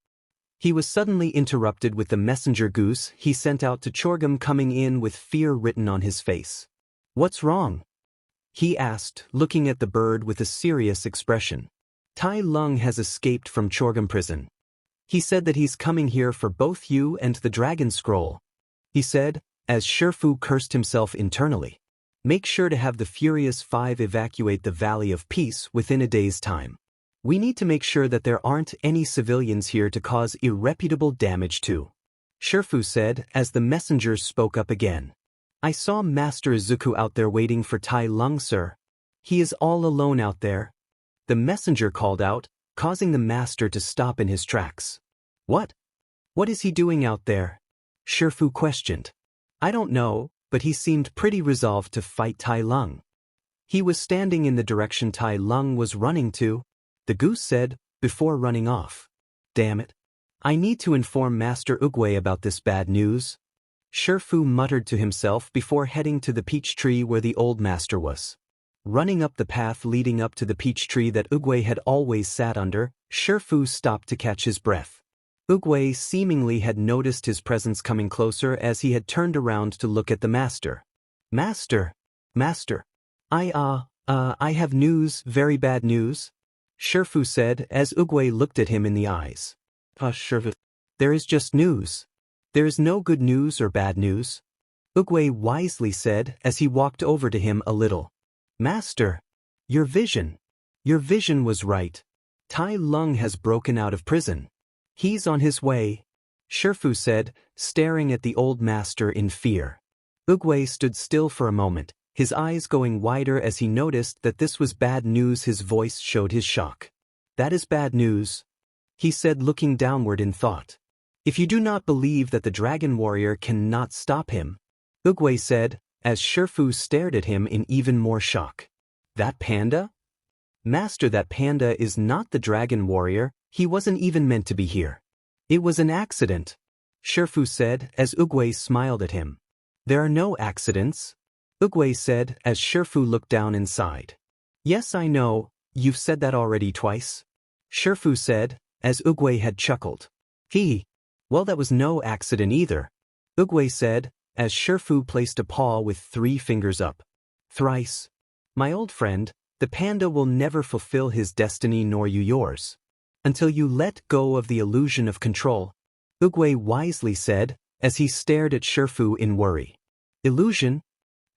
He was suddenly interrupted with the messenger goose he sent out to Chorgum coming in with fear written on his face. "What's wrong?" he asked, looking at the bird with a serious expression. "Tai Lung has escaped from Chorgum prison. He said that he's coming here for both you and the Dragon Scroll," he said, as Shifu cursed himself internally. "Make sure to have the Furious Five evacuate the Valley of Peace within a day's time. We need to make sure that there aren't any civilians here to cause irreparable damage to," Shifu said as the messengers spoke up again. "I saw Master Izuku out there waiting for Tai Lung, sir. He is all alone out there," the messenger called out, causing the master to stop in his tracks. "What? What is he doing out there?" Shifu questioned. "I don't know, but he seemed pretty resolved to fight Tai Lung. He was standing in the direction Tai Lung was running to," the goose said, before running off. "Damn it. I need to inform Master Oogway about this bad news," Shifu muttered to himself before heading to the peach tree where the old master was. Running up the path leading up to the peach tree that Oogway had always sat under, Shifu stopped to catch his breath. Oogway seemingly had noticed his presence coming closer as he had turned around to look at the master. Master, I have news, very bad news," Shifu said as Oogway looked at him in the eyes. Shifu. "There is just news. There is no good news or bad news," Oogway wisely said as he walked over to him a little. "Master, your vision was right. Tai Lung has broken out of prison. He's on his way," Shifu said, staring at the old master in fear. Oogway stood still for a moment, his eyes going wider as he noticed that this was bad news. His voice showed his shock. "That is bad news," he said, looking downward in thought. "If you do not believe that the Dragon Warrior cannot stop him," Oogway said, as Shifu stared at him in even more shock. "That panda? Master, that panda is not the Dragon Warrior. He wasn't even meant to be here. It was an accident," Shifu said as Oogway smiled at him. "There are no accidents," Oogway said as Shifu looked down inside. "Yes, I know, you've said that already twice," Shifu said, as Oogway had chuckled. Well, that was no accident either," Oogway said, as Shifu placed a paw with 3 fingers up. "Thrice. My old friend, the panda will never fulfill his destiny nor you yours. Until you let go of the illusion of control," Oogway wisely said, as he stared at Shifu in worry. "Illusion?"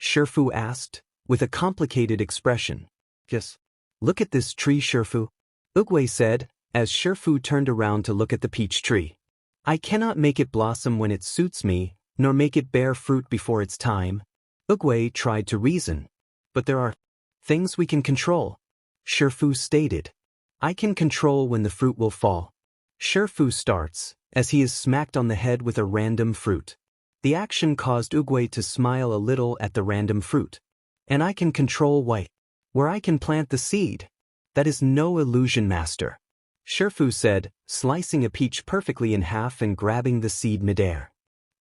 Shifu asked, with a complicated expression. "Yes. Look at this tree, Shifu," Oogway said, as Shifu turned around to look at the peach tree. "I cannot make it blossom when it suits me, nor make it bear fruit before its time," Oogway tried to reason. "But there are things we can control," Shifu stated. "I can control when the fruit will fall." Shifu starts, as he is smacked on the head with a random fruit. The action caused Oogway to smile a little at the random fruit. "And I can control where I can plant the seed. That is no illusion, master," Shifu said, slicing a peach perfectly in half and grabbing the seed midair.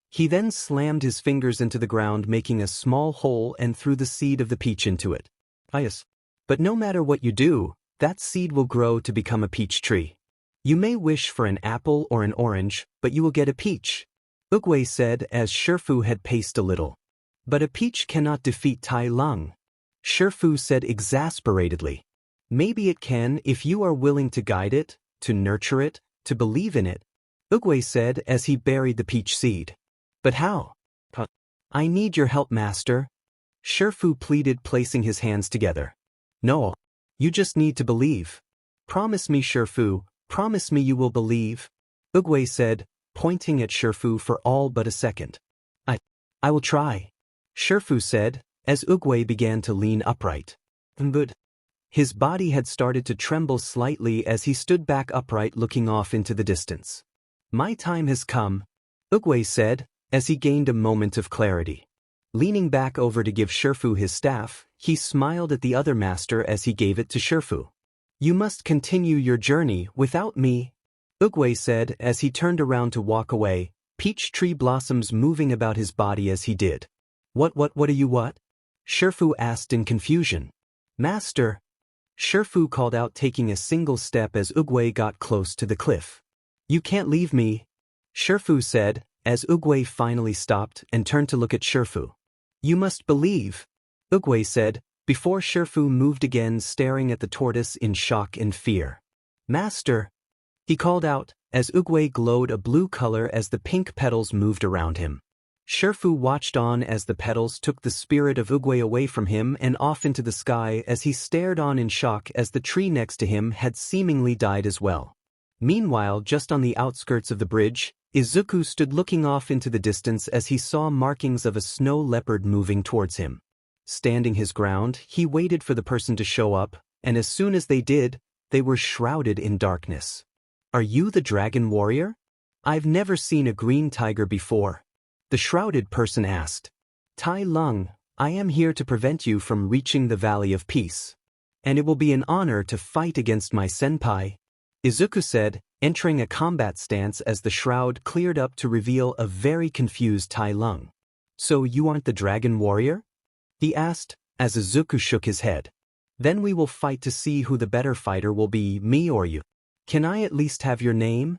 He then slammed his fingers into the ground, making a small hole, and threw the seed of the peach into it. "Yes. But no matter what you do, that seed will grow to become a peach tree. You may wish for an apple or an orange, but you will get a peach," Oogway said as Shifu had paced a little. "But a peach cannot defeat Tai Lung," Shifu said exasperatedly. "Maybe it can if you are willing to guide it, to nurture it, to believe in it," Oogway said as he buried the peach seed. "But how?" "I need your help, master," Shifu pleaded, placing his hands together. "No. You just need to believe. Promise me, Shifu, promise me you will believe," Oogway said, pointing at Shifu for all but a second. I will try," Shifu said, as Oogway began to lean upright. But his body had started to tremble slightly as he stood back upright, looking off into the distance. "My time has come," Oogway said, as he gained a moment of clarity. Leaning back over to give Shifu his staff, he smiled at the other master as he gave it to Shifu. "You must continue your journey without me," Uguay said as he turned around to walk away, peach tree blossoms moving about his body as he did. What are you what?" Shifu asked in confusion. "Master," Shifu called out, taking a single step as Uguay got close to the cliff. "You can't leave me," Shifu said, as Uguay finally stopped and turned to look at Shifu. "You must believe," Uguay said, before Shifu moved again, staring at the tortoise in shock and fear. "Master," he called out, as Uguay glowed a blue color as the pink petals moved around him. Shifu watched on as the petals took the spirit of Uguay away from him and off into the sky as he stared on in shock as the tree next to him had seemingly died as well. Meanwhile, just on the outskirts of the bridge, Izuku stood looking off into the distance as he saw markings of a snow leopard moving towards him. Standing his ground, he waited for the person to show up, and as soon as they did, they were shrouded in darkness. "Are you the dragon warrior? I've never seen a green tiger before," the shrouded person asked. "Tai Lung, I am here to prevent you from reaching the Valley of Peace. And it will be an honor to fight against my senpai," Izuku said, entering a combat stance as the shroud cleared up to reveal a very confused Tai Lung. "So you aren't the dragon warrior?" he asked, as Izuku shook his head. "Then we will fight to see who the better fighter will be, me or you. Can I at least have your name?"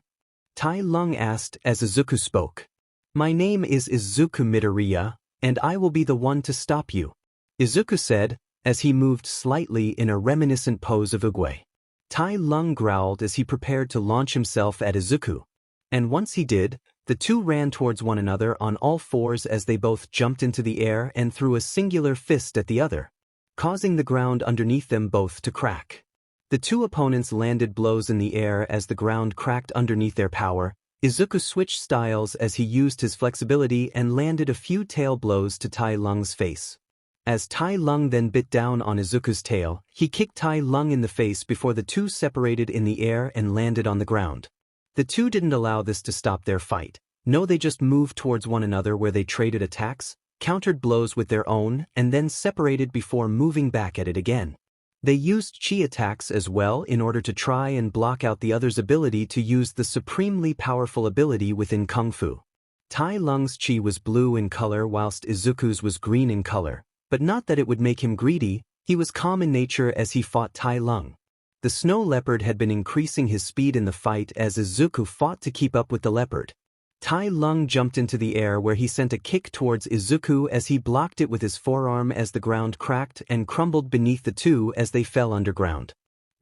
Tai Lung asked as Izuku spoke. "My name is Izuku Midoriya, and I will be the one to stop you," Izuku said, as he moved slightly in a reminiscent pose of Uguay. Tai Lung growled as he prepared to launch himself at Izuku. And once he did, the two ran towards one another on all fours as they both jumped into the air and threw a singular fist at the other, causing the ground underneath them both to crack. The two opponents landed blows in the air as the ground cracked underneath their power. Izuku switched styles as he used his flexibility and landed a few tail blows to Tai Lung's face. As Tai Lung then bit down on Izuku's tail, he kicked Tai Lung in the face before the two separated in the air and landed on the ground. The two didn't allow this to stop their fight. No, they just moved towards one another where they traded attacks, countered blows with their own, and then separated before moving back at it again. They used chi attacks as well in order to try and block out the other's ability to use the supremely powerful ability within Kung Fu. Tai Lung's chi was blue in color whilst Izuku's was green in color, but not that it would make him greedy. He was calm in nature as he fought Tai Lung. The snow leopard had been increasing his speed in the fight as Izuku fought to keep up with the leopard. Tai Lung jumped into the air where he sent a kick towards Izuku as he blocked it with his forearm as the ground cracked and crumbled beneath the two as they fell underground.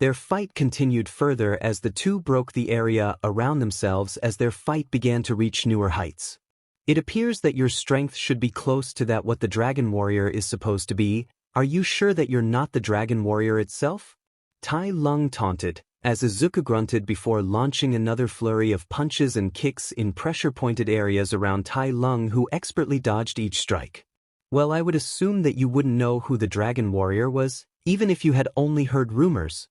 Their fight continued further as the two broke the area around themselves as their fight began to reach newer heights. "It appears that your strength should be close to that what the dragon warrior is supposed to be. Are you sure that you're not the dragon warrior itself?" Tai Lung taunted, as Izuku grunted before launching another flurry of punches and kicks in pressure-pointed areas around Tai Lung, who expertly dodged each strike. "Well, I would assume that you wouldn't know who the dragon warrior was, even if you had only heard rumors,"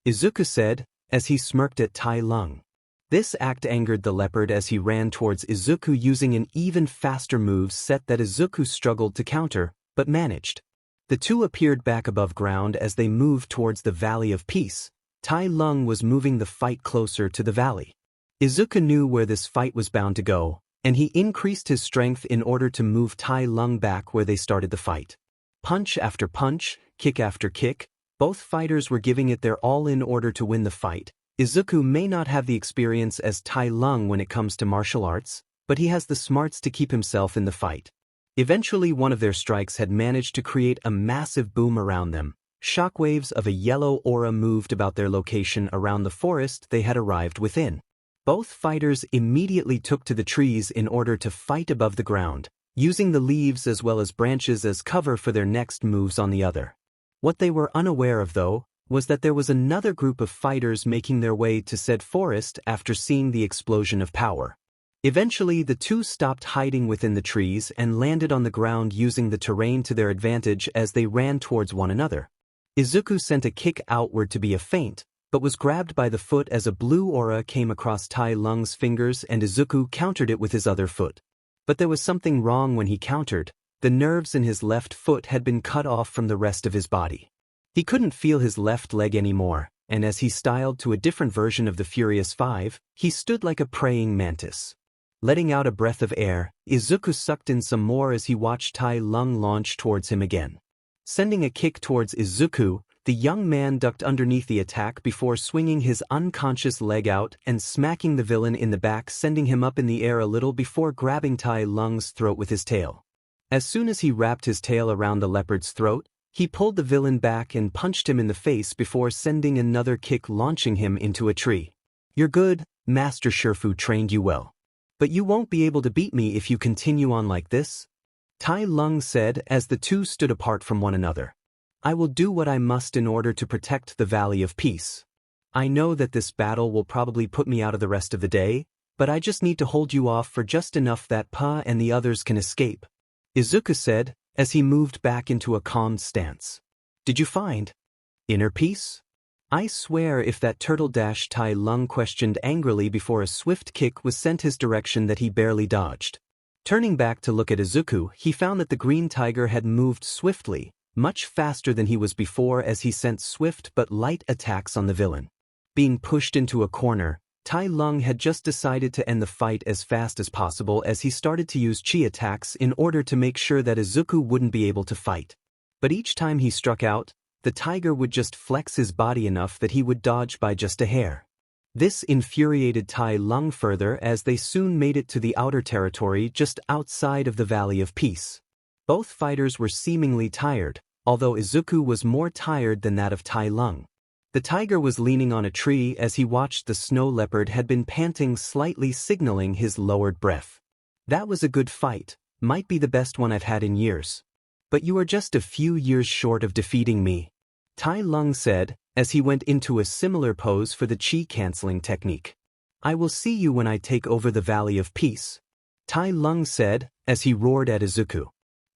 Izuku said, as he smirked at Tai Lung. This act angered the leopard as he ran towards Izuku using an even faster move set that Izuku struggled to counter, but managed. The two appeared back above ground as they moved towards the Valley of Peace. Tai Lung was moving the fight closer to the valley. Izuku knew where this fight was bound to go, and he increased his strength in order to move Tai Lung back where they started the fight. Punch after punch, kick after kick, both fighters were giving it their all in order to win the fight. Izuku may not have the experience as Tai Lung when it comes to martial arts, but he has the smarts to keep himself in the fight. Eventually, one of their strikes had managed to create a massive boom around them. Shockwaves of a yellow aura moved about their location around the forest they had arrived within. Both fighters immediately took to the trees in order to fight above the ground, using the leaves as well as branches as cover for their next moves on the other. What they were unaware of, though, was that there was another group of fighters making their way to said forest after seeing the explosion of power. Eventually, the two stopped hiding within the trees and landed on the ground using the terrain to their advantage as they ran towards one another. Izuku sent a kick outward to be a feint, but was grabbed by the foot as a blue aura came across Tai Lung's fingers and Izuku countered it with his other foot. But there was something wrong when he countered. The nerves in his left foot had been cut off from the rest of his body. He couldn't feel his left leg anymore, and as he styled to a different version of the Furious Five, he stood like a praying mantis. Letting out a breath of air, Izuku sucked in some more as he watched Tai Lung launch towards him again. Sending a kick towards Izuku, the young man ducked underneath the attack before swinging his unconscious leg out and smacking the villain in the back, sending him up in the air a little before grabbing Tai Lung's throat with his tail. As soon as he wrapped his tail around the leopard's throat, he pulled the villain back and punched him in the face before sending another kick, launching him into a tree. "You're good, Master Shifu trained you well. But you won't be able to beat me if you continue on like this," Tai Lung said as the two stood apart from one another. "I will do what I must in order to protect the Valley of Peace. I know that this battle will probably put me out of the rest of the day, but I just need to hold you off for just enough that Pa and the others can escape," Izuku said as he moved back into a calmed stance. "Did you find inner peace?" "I swear if that turtle," Tai Lung questioned angrily before a swift kick was sent his direction that he barely dodged. Turning back to look at Izuku, he found that the green tiger had moved swiftly, much faster than he was before, as he sent swift but light attacks on the villain. Being pushed into a corner, Tai Lung had just decided to end the fight as fast as possible as he started to use chi attacks in order to make sure that Izuku wouldn't be able to fight. But each time he struck out, the tiger would just flex his body enough that he would dodge by just a hair. This infuriated Tai Lung further as they soon made it to the outer territory just outside of the Valley of Peace. Both fighters were seemingly tired, although Izuku was more tired than that of Tai Lung. The tiger was leaning on a tree as he watched the snow leopard had been panting slightly, signaling his lowered breath. "That was a good fight, might be the best one I've had in years. But you are just a few years short of defeating me," Tai Lung said as he went into a similar pose for the chi-canceling technique. "I will see you when I take over the Valley of Peace," Tai Lung said as he roared at Izuku.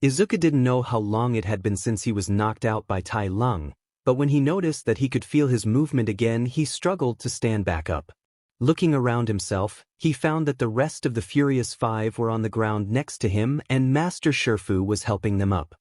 Izuku didn't know how long it had been since he was knocked out by Tai Lung, but when he noticed that he could feel his movement again, he struggled to stand back up. Looking around himself, he found that the rest of the Furious Five were on the ground next to him and Master Shifu was helping them up.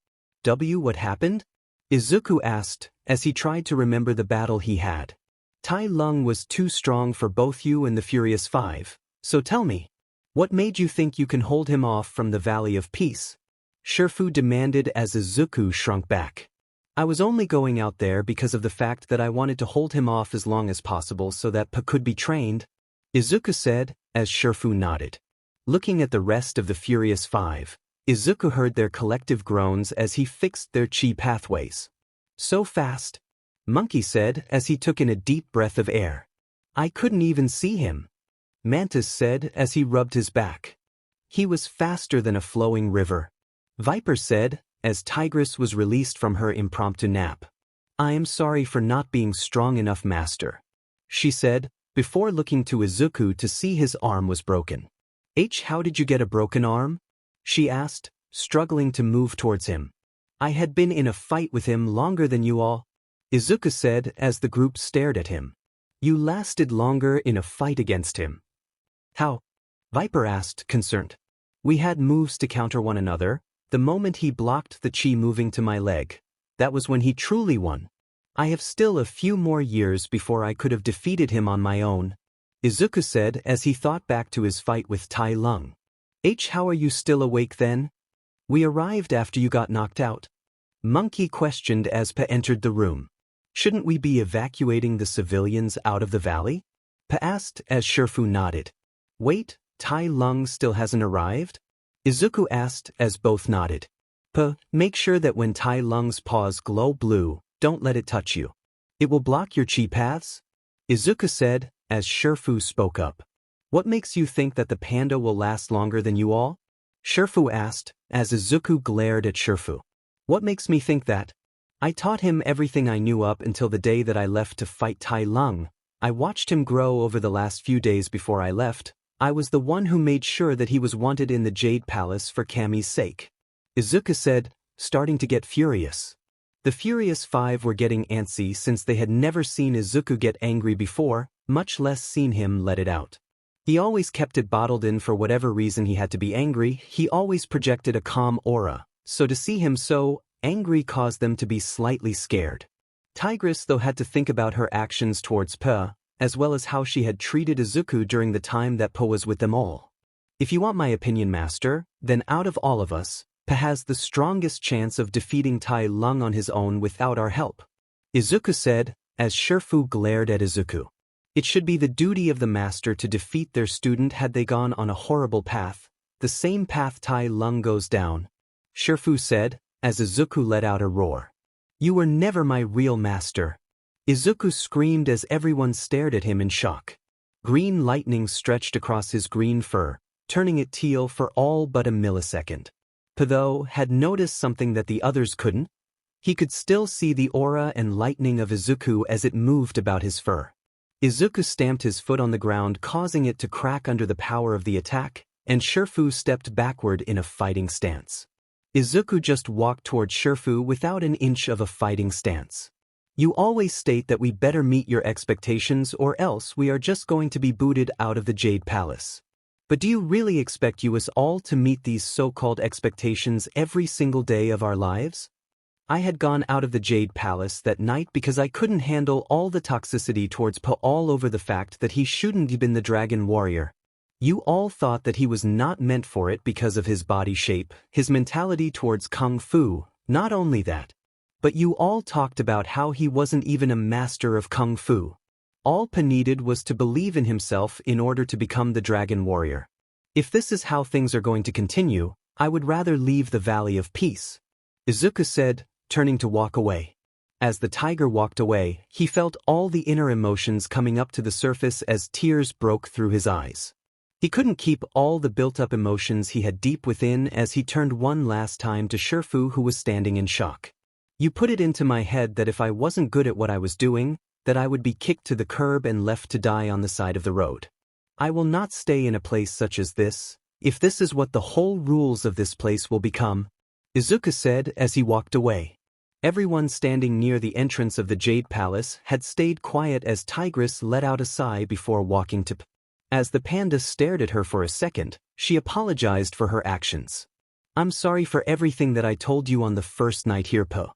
What happened?" Izuku asked as he tried to remember the battle he had. "Tai Lung was too strong for both you and the Furious Five, so tell me, what made you think you can hold him off from the Valley of Peace?" Shifu demanded as Izuku shrunk back. "I was only going out there because of the fact that I wanted to hold him off as long as possible so that Pa could be trained," Izuku said as Shifu nodded. Looking at the rest of the Furious Five, Izuku heard their collective groans as he fixed their chi pathways. "So fast," Monkey said as he took in a deep breath of air. "I couldn't even see him," Mantis said as he rubbed his back. "He was faster than a flowing river," Viper said as Tigress was released from her impromptu nap. "I am sorry for not being strong enough, Master," she said, before looking to Izuku to see his arm was broken. How did you get a broken arm?" she asked, struggling to move towards him. "I had been in a fight with him longer than you all," Izuku said as the group stared at him. "You lasted longer in a fight against him." "How?" Viper asked, concerned. "We had moves to counter one another. The moment he blocked the chi moving to my leg, that was when he truly won. I have still a few more years before I could have defeated him on my own," Izuku said as he thought back to his fight with Tai Lung. How are you still awake then?" "We arrived after you got knocked out," Monkey questioned as Pa entered the room. "Shouldn't we be evacuating the civilians out of the valley?" Pa asked as Shifu nodded. "Wait, Tai Lung still hasn't arrived?" Izuku asked as both nodded. "Pa, make sure that when Tai Lung's paws glow blue, don't let it touch you. It will block your chi paths," Izuku said as Shifu spoke up. "What makes you think that the panda will last longer than you all?" Shifu asked as Izuku glared at Shifu. "What makes me think that? I taught him everything I knew up until the day that I left to fight Tai Lung. I watched him grow over the last few days before I left. I was the one who made sure that he was wanted in the Jade Palace for Kami's sake," Izuku said, starting to get furious. The Furious Five were getting antsy since they had never seen Izuku get angry before, much less seen him let it out. He always kept it bottled in for whatever reason he had to be angry. He always projected a calm aura, so to see him so angry caused them to be slightly scared. Tigress though had to think about her actions towards Pa, as well as how she had treated Izuku during the time that Pa was with them all. If you want my opinion, Master, then out of all of us, Pa has the strongest chance of defeating Tai Lung on his own without our help, Izuku said, as Shifu glared at Izuku. It should be the duty of the master to defeat their student had they gone on a horrible path, the same path Tai Lung goes down, Shifu said, as Izuku let out a roar. You were never my real master. Izuku screamed as everyone stared at him in shock. Green lightning stretched across his green fur, turning it teal for all but a millisecond. Pa, though, had noticed something that the others couldn't. He could still see the aura and lightning of Izuku as it moved about his fur. Izuku stamped his foot on the ground, causing it to crack under the power of the attack, and Shifu stepped backward in a fighting stance. Izuku just walked toward Shifu without an inch of a fighting stance. You always state that we better meet your expectations or else we are just going to be booted out of the Jade Palace. But do you really expect us all to meet these so-called expectations every single day of our lives? I had gone out of the Jade Palace that night because I couldn't handle all the toxicity towards Pa, all over the fact that he shouldn't have been the Dragon Warrior. You all thought that he was not meant for it because of his body shape, his mentality towards Kung Fu, not only that. But you all talked about how he wasn't even a master of Kung Fu. All Pa needed was to believe in himself in order to become the Dragon Warrior. If this is how things are going to continue, I would rather leave the Valley of Peace, Izuku said, turning to walk away. As the tiger walked away, he felt all the inner emotions coming up to the surface as tears broke through his eyes. He couldn't keep all the built-up emotions he had deep within as he turned one last time to Shifu, who was standing in shock. You put it into my head that if I wasn't good at what I was doing, that I would be kicked to the curb and left to die on the side of the road. I will not stay in a place such as this, if this is what the whole rules of this place will become, Izuku said as he walked away. Everyone standing near the entrance of the Jade Palace had stayed quiet as Tigress let out a sigh before walking to Pa. As the panda stared at her for a second, she apologized for her actions. I'm sorry for everything that I told you on the first night here, Pa.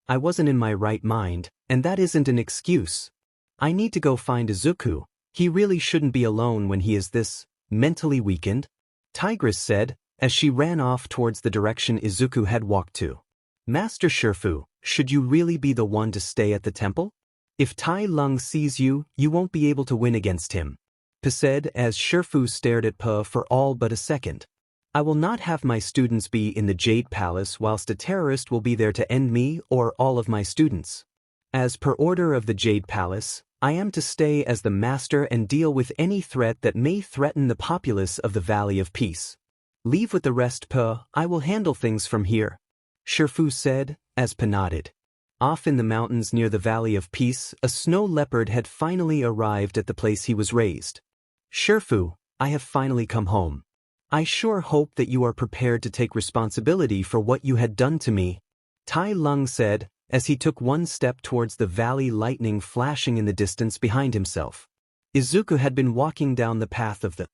I wasn't in my right mind, and that isn't an excuse. I need to go find Izuku. He really shouldn't be alone when he is this mentally weakened, Tigress said, as she ran off towards the direction Izuku had walked to. Master Shifu, should you really be the one to stay at the temple? If Tai Lung sees you, you won't be able to win against him, Pa said as Shifu stared at Pa for all but a second. I will not have my students be in the Jade Palace whilst a terrorist will be there to end me or all of my students. As per order of the Jade Palace, I am to stay as the master and deal with any threat that may threaten the populace of the Valley of Peace. Leave with the rest, Pa. I will handle things from here, Shifu said, as Pa nodded. Off in the mountains near the Valley of Peace, a snow leopard had finally arrived at the place he was raised. Shifu, I have finally come home. I sure hope that you are prepared to take responsibility for what you had done to me, Tai Lung said, as he took one step towards the valley, lightning flashing in the distance behind himself. Izuku had been walking down the path of the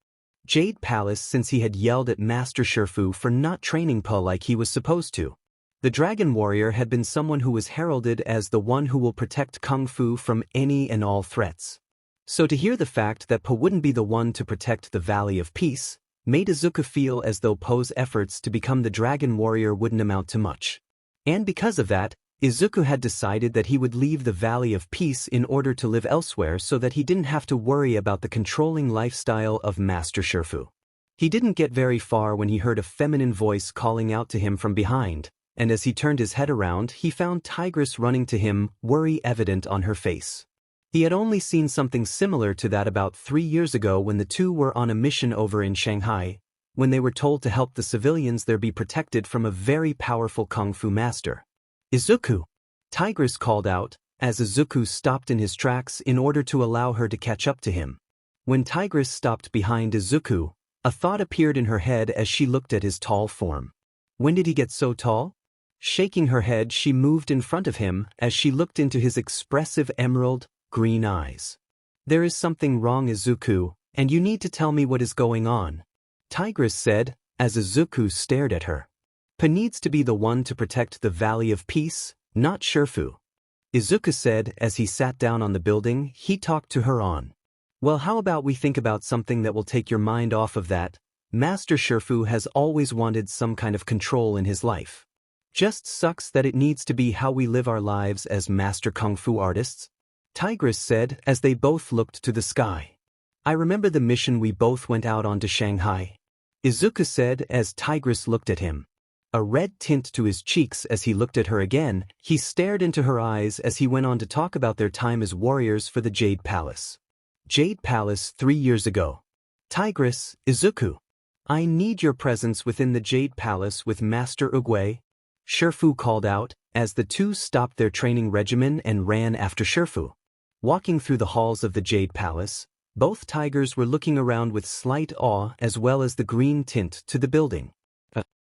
Jade Palace since he had yelled at Master Shifu for not training Pa like he was supposed to. The Dragon Warrior had been someone who was heralded as the one who will protect Kung Fu from any and all threats. So to hear the fact that Pa wouldn't be the one to protect the Valley of Peace made Izuku feel as though Pa's efforts to become the Dragon Warrior wouldn't amount to much. And because of that, Izuku had decided that he would leave the Valley of Peace in order to live elsewhere so that he didn't have to worry about the controlling lifestyle of Master Shifu. He didn't get very far when he heard a feminine voice calling out to him from behind, and as he turned his head around, he found Tigress running to him, worry evident on her face. He had only seen something similar to that about 3 years ago when the two were on a mission over in Shanghai, when they were told to help the civilians there be protected from a very powerful Kung Fu master. Izuku! Tigress called out, as Izuku stopped in his tracks in order to allow her to catch up to him. When Tigress stopped behind Izuku, a thought appeared in her head as she looked at his tall form. When did he get so tall? Shaking her head, she moved in front of him as she looked into his expressive emerald green eyes. There is something wrong, Izuku, And you need to tell me what is going on. Tigress said, as Izuku stared at her. Pa needs to be the one to protect the Valley of Peace, not Shifu. Izuku said as he sat down on the building he talked to her on. Well, how about we think about something that will take your mind off of that? Master Shifu has always wanted some kind of control in his life. Just sucks that it needs to be how we live our lives as master kung fu artists. Tigress said as they both looked to the sky. I remember the mission we both went out on to Shanghai. Izuku said as Tigress looked at him. A red tint to his cheeks as he looked at her again, he stared into her eyes as he went on to talk about their time as warriors for the Jade Palace. Jade Palace 3 years ago. Tigress, Izuku. I need your presence within the Jade Palace with Master Oogway. Shifu called out, as the two stopped their training regimen and ran after Shifu. Walking through the halls of the Jade Palace, both tigers were looking around with slight awe as well as the green tint to the building.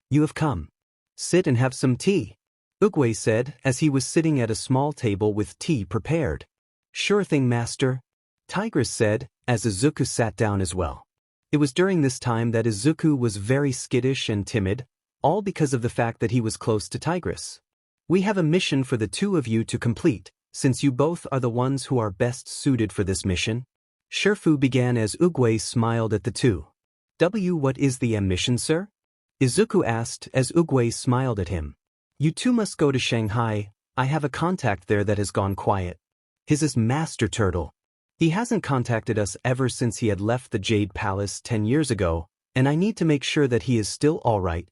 You have come. Sit and have some tea, Oogway said as he was sitting at a small table with tea prepared. Sure thing, master, Tigress said, as Izuku sat down as well. It was during this time that Izuku was very skittish and timid, all because of the fact that he was close to Tigress. We have a mission for the two of you to complete, since you both are the ones who are best suited for this mission. Shifu began as Oogway smiled at the two. What is the mission, sir? Izuku asked as Oogway smiled at him. You two must go to Shanghai. I have a contact there that has gone quiet. His is Master Turtle. He hasn't contacted us ever since he had left the Jade Palace 10 years ago, and I need to make sure that he is still alright,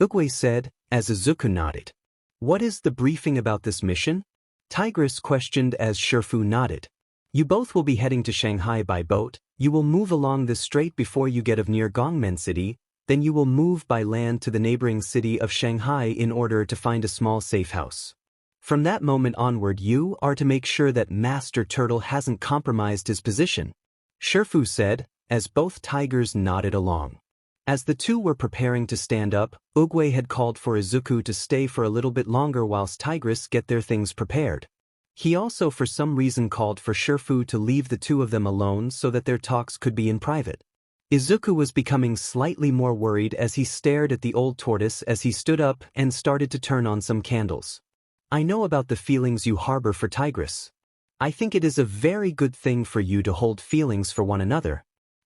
Oogway said, as Izuku nodded. What is the briefing about this mission? Tigress questioned as Shifu nodded. You both will be heading to Shanghai by boat. You will move along this strait before you get of near Gongmen City, then you will move by land to the neighboring city of Shanghai in order to find a small safe house. From that moment onward you are to make sure that Master Turtle hasn't compromised his position, Shifu said, as both tigers nodded along. As the two were preparing to stand up, Oogway had called for Izuku to stay for a little bit longer whilst Tigress get their things prepared. He also for some reason called for Shifu to leave the two of them alone so that their talks could be in private. Izuku was becoming slightly more worried as he stared at the old tortoise as he stood up and started to turn on some candles. I know about the feelings you harbor for Tigress. I think it is a very good thing for you to hold feelings for one another,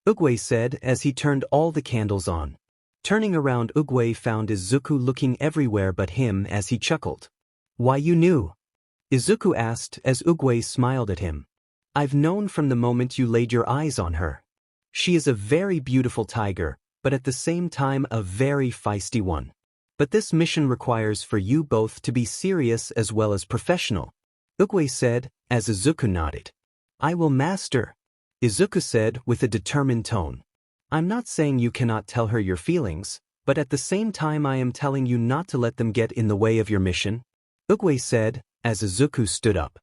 Oogway said as he turned all the candles on. Turning around, Oogway found Izuku looking everywhere but him as he chuckled. Why, you knew? Izuku asked as Oogway smiled at him. I've known from the moment you laid your eyes on her. She is a very beautiful tiger, but at the same time a very feisty one. But this mission requires for you both to be serious as well as professional, Oogway said, as Izuku nodded. I will master, Izuku said with a determined tone. I'm not saying you cannot tell her your feelings, but at the same time I am telling you not to let them get in the way of your mission, Oogway said, as Izuku stood up.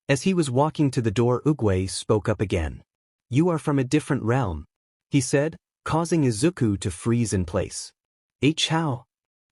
As he was walking to the door, Oogway spoke up again. You are from a different realm, he said, causing Izuku to freeze in place. How?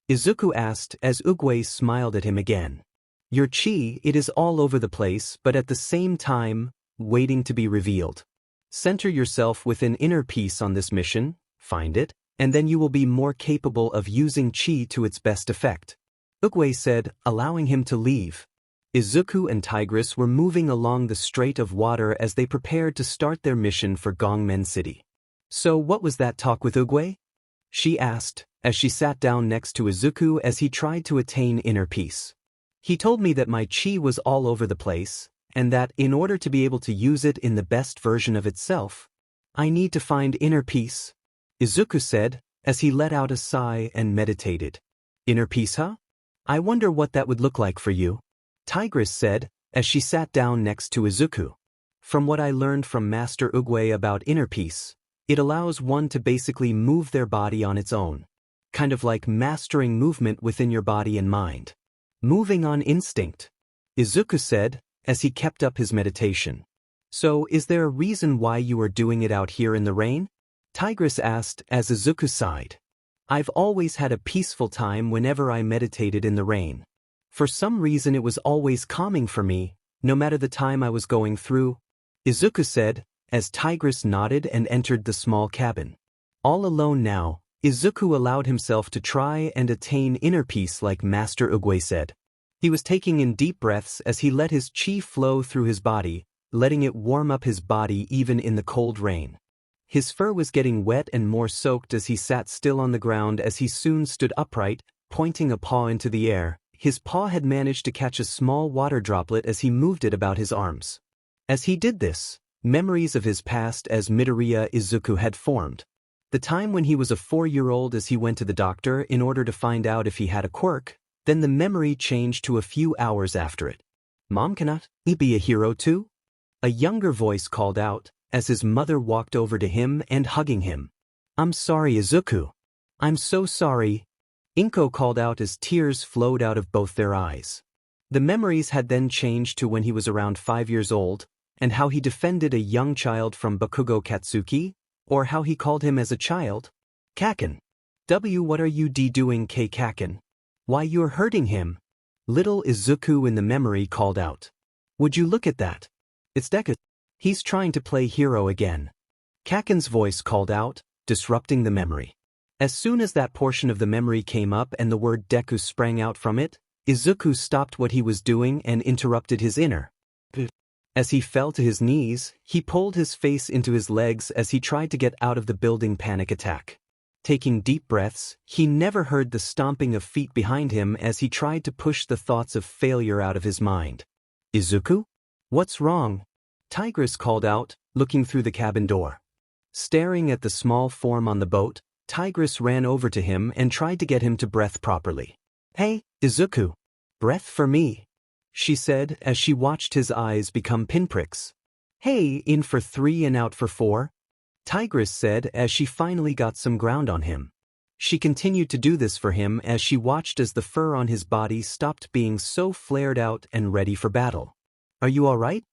Izuku asked as Oogway smiled at him again. Your chi, it is all over the place but at the same time, waiting to be revealed. Center yourself within inner peace on this mission, find it, and then you will be more capable of using chi to its best effect, Oogway said, allowing him to leave. Izuku and Tigress were moving along the Strait of Water as they prepared to start their mission for Gongmen City. So what was that talk with Oogway? She asked, as she sat down next to Izuku as he tried to attain inner peace. He told me that my chi was all over the place, and that in order to be able to use it in the best version of itself, I need to find inner peace, Izuku said, as he let out a sigh and meditated. Inner peace, huh? I wonder what that would look like for you, Tigress said, as she sat down next to Izuku. From what I learned from Master Oogway about inner peace, it allows one to basically move their body on its own. Kind of like mastering movement within your body and mind. Moving on instinct, Izuku said, as he kept up his meditation. So, is there a reason why you are doing it out here in the rain? Tigress asked as Izuku sighed. I've always had a peaceful time whenever I meditated in the rain. For some reason it was always calming for me, no matter the time I was going through, Izuku said, as Tigress nodded and entered the small cabin. All alone now, Izuku allowed himself to try and attain inner peace like Master Oogway said. He was taking in deep breaths as he let his chi flow through his body, letting it warm up his body even in the cold rain. His fur was getting wet and more soaked as he sat still on the ground as he soon stood upright, pointing a paw into the air. His paw had managed to catch a small water droplet as he moved it about his arms. As he did this, memories of his past as Midoriya Izuku had formed. The time when he was a 4-year-old as he went to the doctor in order to find out if he had a quirk, then the memory changed to a few hours after it. "Mom, cannot he be a hero too?" A younger voice called out, as his mother walked over to him and hugging him. "I'm sorry, Izuku. I'm so sorry." Inko called out as tears flowed out of both their eyes. The memories had then changed to when he was around 5 years old, and how he defended a young child from Bakugo Katsuki, or how he called him as a child. "Kaken. What are you doing, Kaken? Why you're hurting him?" Little Izuku in the memory called out. "Would you look at that? It's Deku. He's trying to play hero again." Kaken's voice called out, disrupting the memory. As soon as that portion of the memory came up and the word Deku sprang out from it, Izuku stopped what he was doing and interrupted his inner. As he fell to his knees, he pulled his face into his legs as he tried to get out of the building panic attack. Taking deep breaths, he never heard the stomping of feet behind him as he tried to push the thoughts of failure out of his mind. "Izuku? What's wrong?" Tigress called out, looking through the cabin door. Staring at the small form on the boat, Tigress ran over to him and tried to get him to breathe properly. "Hey, Izuku. Breath for me," she said as she watched his eyes become pinpricks. "Hey, in for 3 and out for 4. Tigress said as she finally got some ground on him. She continued to do this for him as she watched as the fur on his body stopped being so flared out and ready for battle. "Are you all right?"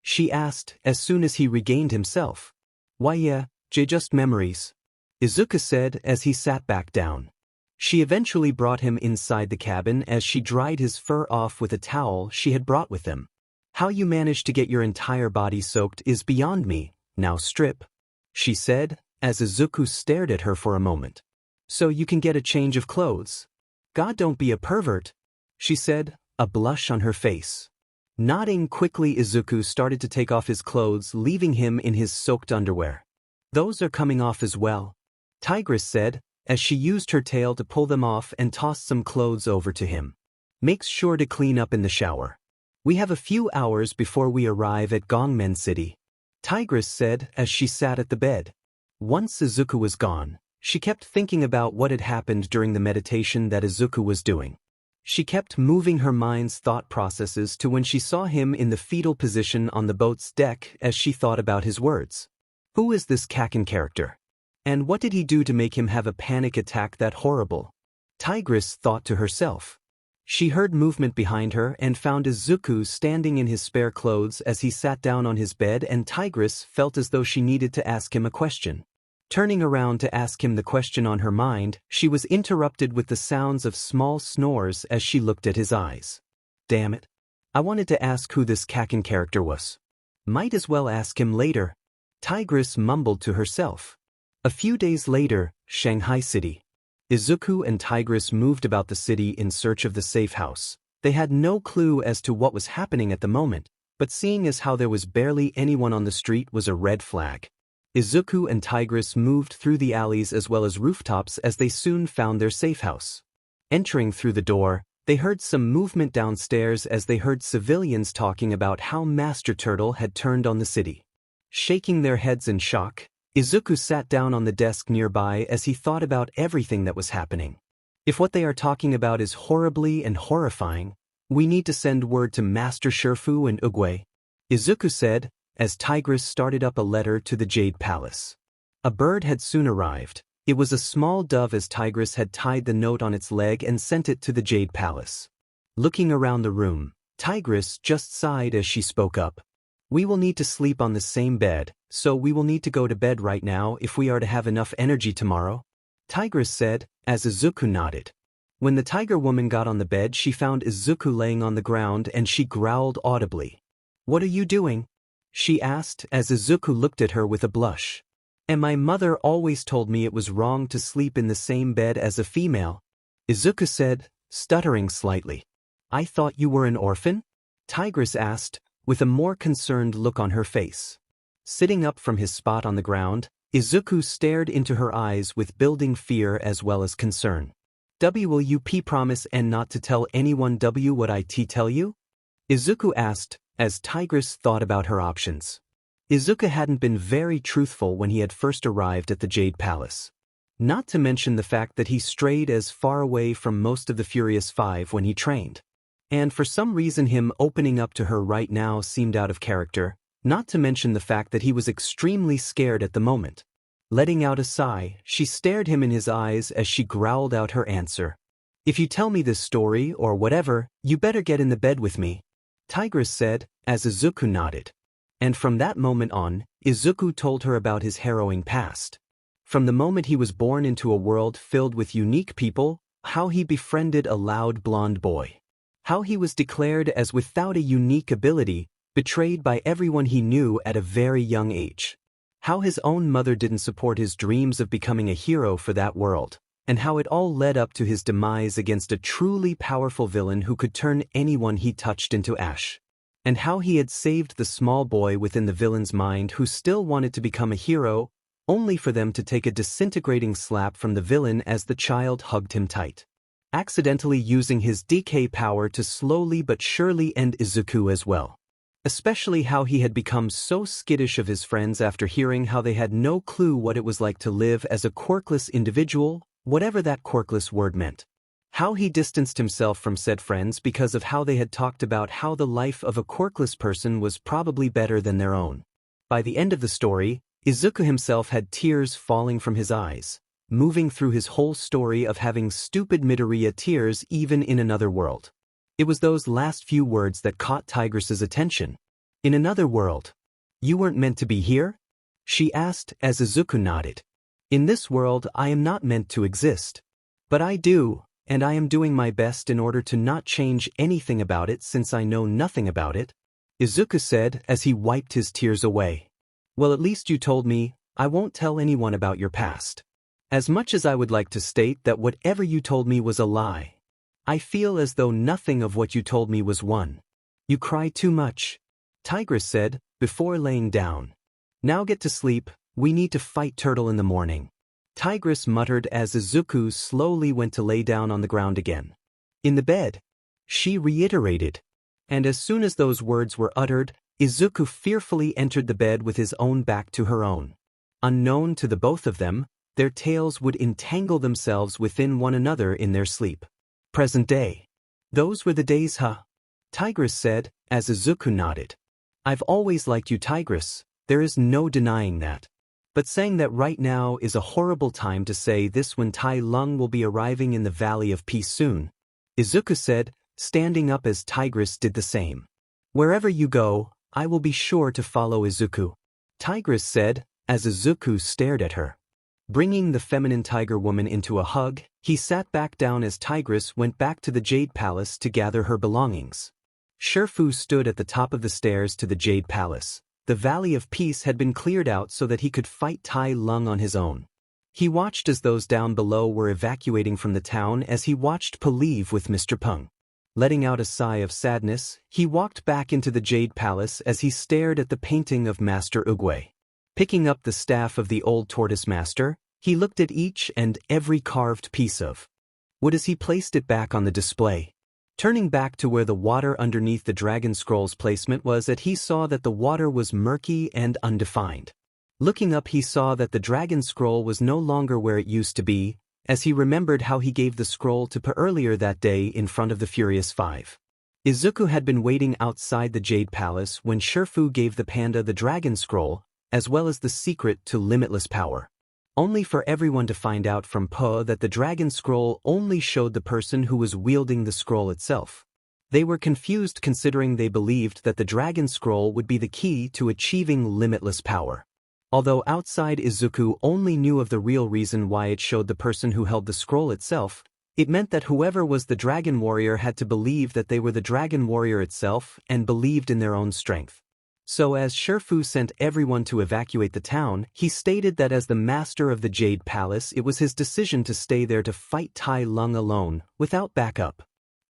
she asked as soon as he regained himself. "Why yeah, just memories," Izuku said as he sat back down. She eventually brought him inside the cabin as she dried his fur off with a towel she had brought with them. "How you managed to get your entire body soaked is beyond me, now strip," she said, as Izuku stared at her for a moment. "So you can get a change of clothes. God, don't be a pervert," she said, a blush on her face. Nodding quickly, Izuku started to take off his clothes, leaving him in his soaked underwear. "Those are coming off as well," Tigress said, as she used her tail to pull them off and tossed some clothes over to him. "Makes sure to clean up in the shower. We have a few hours before we arrive at Gongmen City," Tigress said as she sat at the bed. Once Izuku was gone, she kept thinking about what had happened during the meditation that Izuku was doing. She kept moving her mind's thought processes to when she saw him in the fetal position on the boat's deck as she thought about his words. Who is this Kaken character? And what did he do to make him have a panic attack that horrible? Tigress thought to herself. She heard movement behind her and found Izuku standing in his spare clothes as he sat down on his bed, and Tigress felt as though she needed to ask him a question. Turning around to ask him the question on her mind, she was interrupted with the sounds of small snores as she looked at his eyes. "Damn it. I wanted to ask who this Kaken character was. Might as well ask him later," Tigress mumbled to herself. A few days later, Shanghai City. Izuku and Tigress moved about the city in search of the safe house. They had no clue as to what was happening at the moment, but seeing as how there was barely anyone on the street was a red flag. Izuku and Tigress moved through the alleys as well as rooftops as they soon found their safe house. Entering through the door, they heard some movement downstairs as they heard civilians talking about how Master Turtle had turned on the city. Shaking their heads in shock, Izuku sat down on the desk nearby as he thought about everything that was happening. If what they are talking about is horribly and horrifying, we need to send word to Master Shifu and Oogway, Izuku said, as Tigress started up a letter to the Jade Palace. A bird had soon arrived. It was a small dove as Tigress had tied the note on its leg and sent it to the Jade Palace. Looking around the room, Tigress just sighed as she spoke up. "We will need to sleep on the same bed, so we will need to go to bed right now if we are to have enough energy tomorrow," Tigress said, as Izuku nodded. When the tiger woman got on the bed, she found Izuku laying on the ground and she growled audibly. "What are you doing?" she asked as Izuku looked at her with a blush. And my mother always told me it was wrong to sleep in the same bed as a female, Izuku said, stuttering slightly. I thought you were an orphan? Tigress asked, with a more concerned look on her face. Sitting up from his spot on the ground, Izuku stared into her eyes with building fear as well as concern. Will you promise and not to tell anyone what I tell you? Izuku asked, as Tigress thought about her options. Izuku hadn't been very truthful when he had first arrived at the Jade Palace. Not to mention the fact that he strayed as far away from most of the Furious Five when he trained. And for some reason him opening up to her right now seemed out of character, not to mention the fact that he was extremely scared at the moment. Letting out a sigh, she stared him in his eyes as she growled out her answer. If you tell me this story or whatever, you better get in the bed with me, Tigress said, as Izuku nodded. And from that moment on, Izuku told her about his harrowing past. From the moment he was born into a world filled with unique people, how he befriended a loud blonde boy. How he was declared as without a unique ability, betrayed by everyone he knew at a very young age. How his own mother didn't support his dreams of becoming a hero for that world, and how it all led up to his demise against a truly powerful villain who could turn anyone he touched into ash. And how he had saved the small boy within the villain's mind who still wanted to become a hero, only for them to take a disintegrating slap from the villain as the child hugged him tight. Accidentally using his decay power to slowly but surely end Izuku as well. Especially how he had become so skittish of his friends after hearing how they had no clue what it was like to live as a quirkless individual, whatever that quirkless word meant. How he distanced himself from said friends because of how they had talked about how the life of a quirkless person was probably better than their own. By the end of the story, Izuku himself had tears falling from his eyes, moving through his whole story of having stupid Midoriya tears even in another world. It was those last few words that caught Tigress's attention. In another world. You weren't meant to be here? She asked as Izuku nodded. In this world I am not meant to exist. But I do, and I am doing my best in order to not change anything about it since I know nothing about it, Izuku said as he wiped his tears away. Well, at least you told me. I won't tell anyone about your past. As much as I would like to state that whatever you told me was a lie, I feel as though nothing of what you told me was one. You cry too much, Tigress said, before laying down. Now get to sleep, we need to fight Turtle in the morning, Tigress muttered as Izuku slowly went to lay down on the ground again. In the bed, she reiterated. And as soon as those words were uttered, Izuku fearfully entered the bed with his own back to her own. Unknown to the both of them, their tails would entangle themselves within one another in their sleep. Present day. Those were the days, huh? Tigress said, as Izuku nodded. I've always liked you, Tigress, there is no denying that. But saying that right now is a horrible time to say this when Tai Lung will be arriving in the Valley of Peace soon, Izuku said, standing up as Tigress did the same. Wherever you go, I will be sure to follow Izuku, Tigress said, as Izuku stared at her. Bringing the feminine tiger woman into a hug, he sat back down as Tigress went back to the Jade Palace to gather her belongings. Shifu stood at the top of the stairs to the Jade Palace. The Valley of Peace had been cleared out so that he could fight Tai Lung on his own. He watched as those down below were evacuating from the town as he watched Pa leave with Mr. Peng. Letting out a sigh of sadness, he walked back into the Jade Palace as he stared at the painting of Master Oogway. Picking up the staff of the old tortoise master, he looked at each and every carved piece of wood as he placed it back on the display. Turning back to where the water underneath the dragon scroll's placement was, that he saw that the water was murky and undefined. Looking up, he saw that the dragon scroll was no longer where it used to be, as he remembered how he gave the scroll to Pa earlier that day in front of the Furious Five. Izuku had been waiting outside the Jade Palace when Shifu gave the panda the dragon scroll, as well as the secret to limitless power. Only for everyone to find out from Pa that the dragon scroll only showed the person who was wielding the scroll itself. They were confused considering they believed that the dragon scroll would be the key to achieving limitless power. Although outside Izuku only knew of the real reason why it showed the person who held the scroll itself, it meant that whoever was the dragon warrior had to believe that they were the dragon warrior itself and believed in their own strength. So as Shifu sent everyone to evacuate the town, he stated that as the master of the Jade Palace, it was his decision to stay there to fight Tai Lung alone, without backup.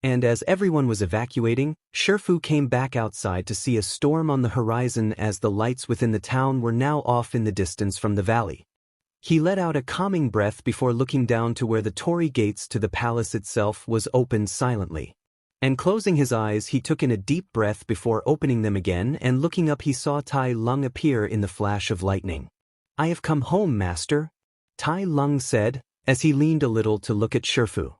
And as everyone was evacuating, Shifu came back outside to see a storm on the horizon as the lights within the town were now off in the distance from the valley. He let out a calming breath before looking down to where the torii gates to the palace itself was opened silently. And closing his eyes, he took in a deep breath before opening them again, and looking up he saw Tai Lung appear in the flash of lightning. "I have come home, master," Tai Lung said, as he leaned a little to look at Shifu.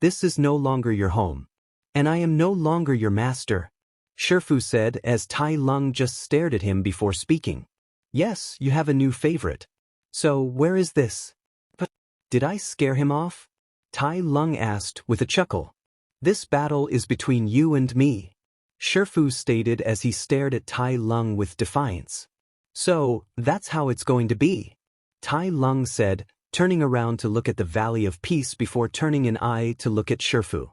"This is no longer your home. And I am no longer your master," Shifu said as Tai Lung just stared at him before speaking. "Yes, you have a new favorite. So, where is this?" "But did I scare him off?" Tai Lung asked with a chuckle. "This battle is between you and me," Shifu stated as he stared at Tai Lung with defiance. "So, that's how it's going to be," Tai Lung said, turning around to look at the Valley of Peace before turning an eye to look at Shifu.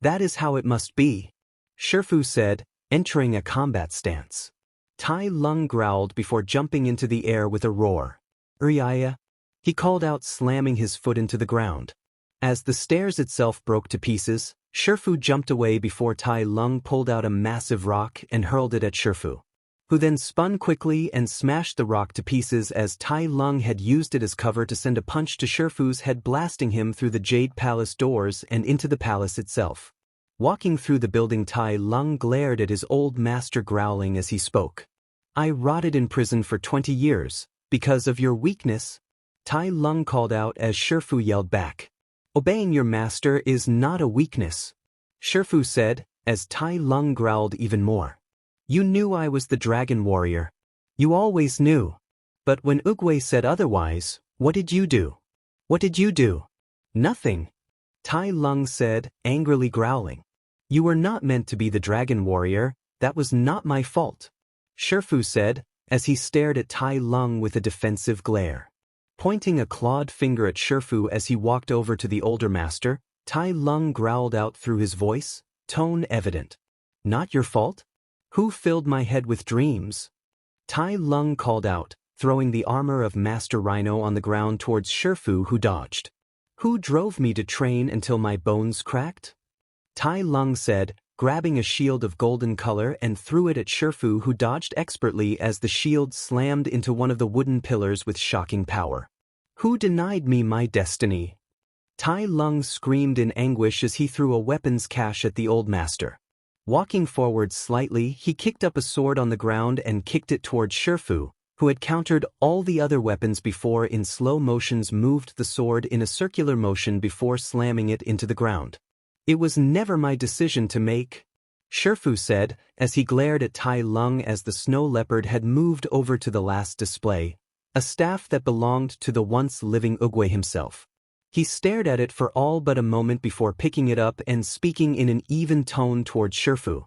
"That is how it must be," Shifu said, entering a combat stance. Tai Lung growled before jumping into the air with a roar. "Uriaya," he called out, slamming his foot into the ground. As the stairs itself broke to pieces, Shifu jumped away before Tai Lung pulled out a massive rock and hurled it at Shifu, who then spun quickly and smashed the rock to pieces as Tai Lung had used it as cover to send a punch to Shifu's head, blasting him through the Jade Palace doors and into the palace itself. Walking through the building, Tai Lung glared at his old master, growling as he spoke. "I rotted in prison for 20 years, because of your weakness," Tai Lung called out as Shifu yelled back. "Obeying your master is not a weakness," Shifu said, as Tai Lung growled even more. "You knew I was the Dragon Warrior. You always knew. But when Oogway said otherwise, what did you do?" "What did you do?" "Nothing," Tai Lung said, angrily growling. "You were not meant to be the Dragon Warrior, that was not my fault," Shifu said, as he stared at Tai Lung with a defensive glare. Pointing a clawed finger at Shifu as he walked over to the older master, Tai Lung growled out through his voice, tone evident. "Not your fault? Who filled my head with dreams?" Tai Lung called out, throwing the armor of Master Rhino on the ground towards Shifu, who dodged. "Who drove me to train until my bones cracked?" Tai Lung said, grabbing a shield of golden color and threw it at Shifu, who dodged expertly as the shield slammed into one of the wooden pillars with shocking power. "Who denied me my destiny?" Tai Lung screamed in anguish as he threw a weapons cache at the old master. Walking forward slightly, he kicked up a sword on the ground and kicked it towards Shifu, who had countered all the other weapons before. In slow motions, moved the sword in a circular motion before slamming it into the ground. "It was never my decision to make," Shifu said, as he glared at Tai Lung as the snow leopard had moved over to the last display, a staff that belonged to the once living Oogway himself. He stared at it for all but a moment before picking it up and speaking in an even tone towards Shifu.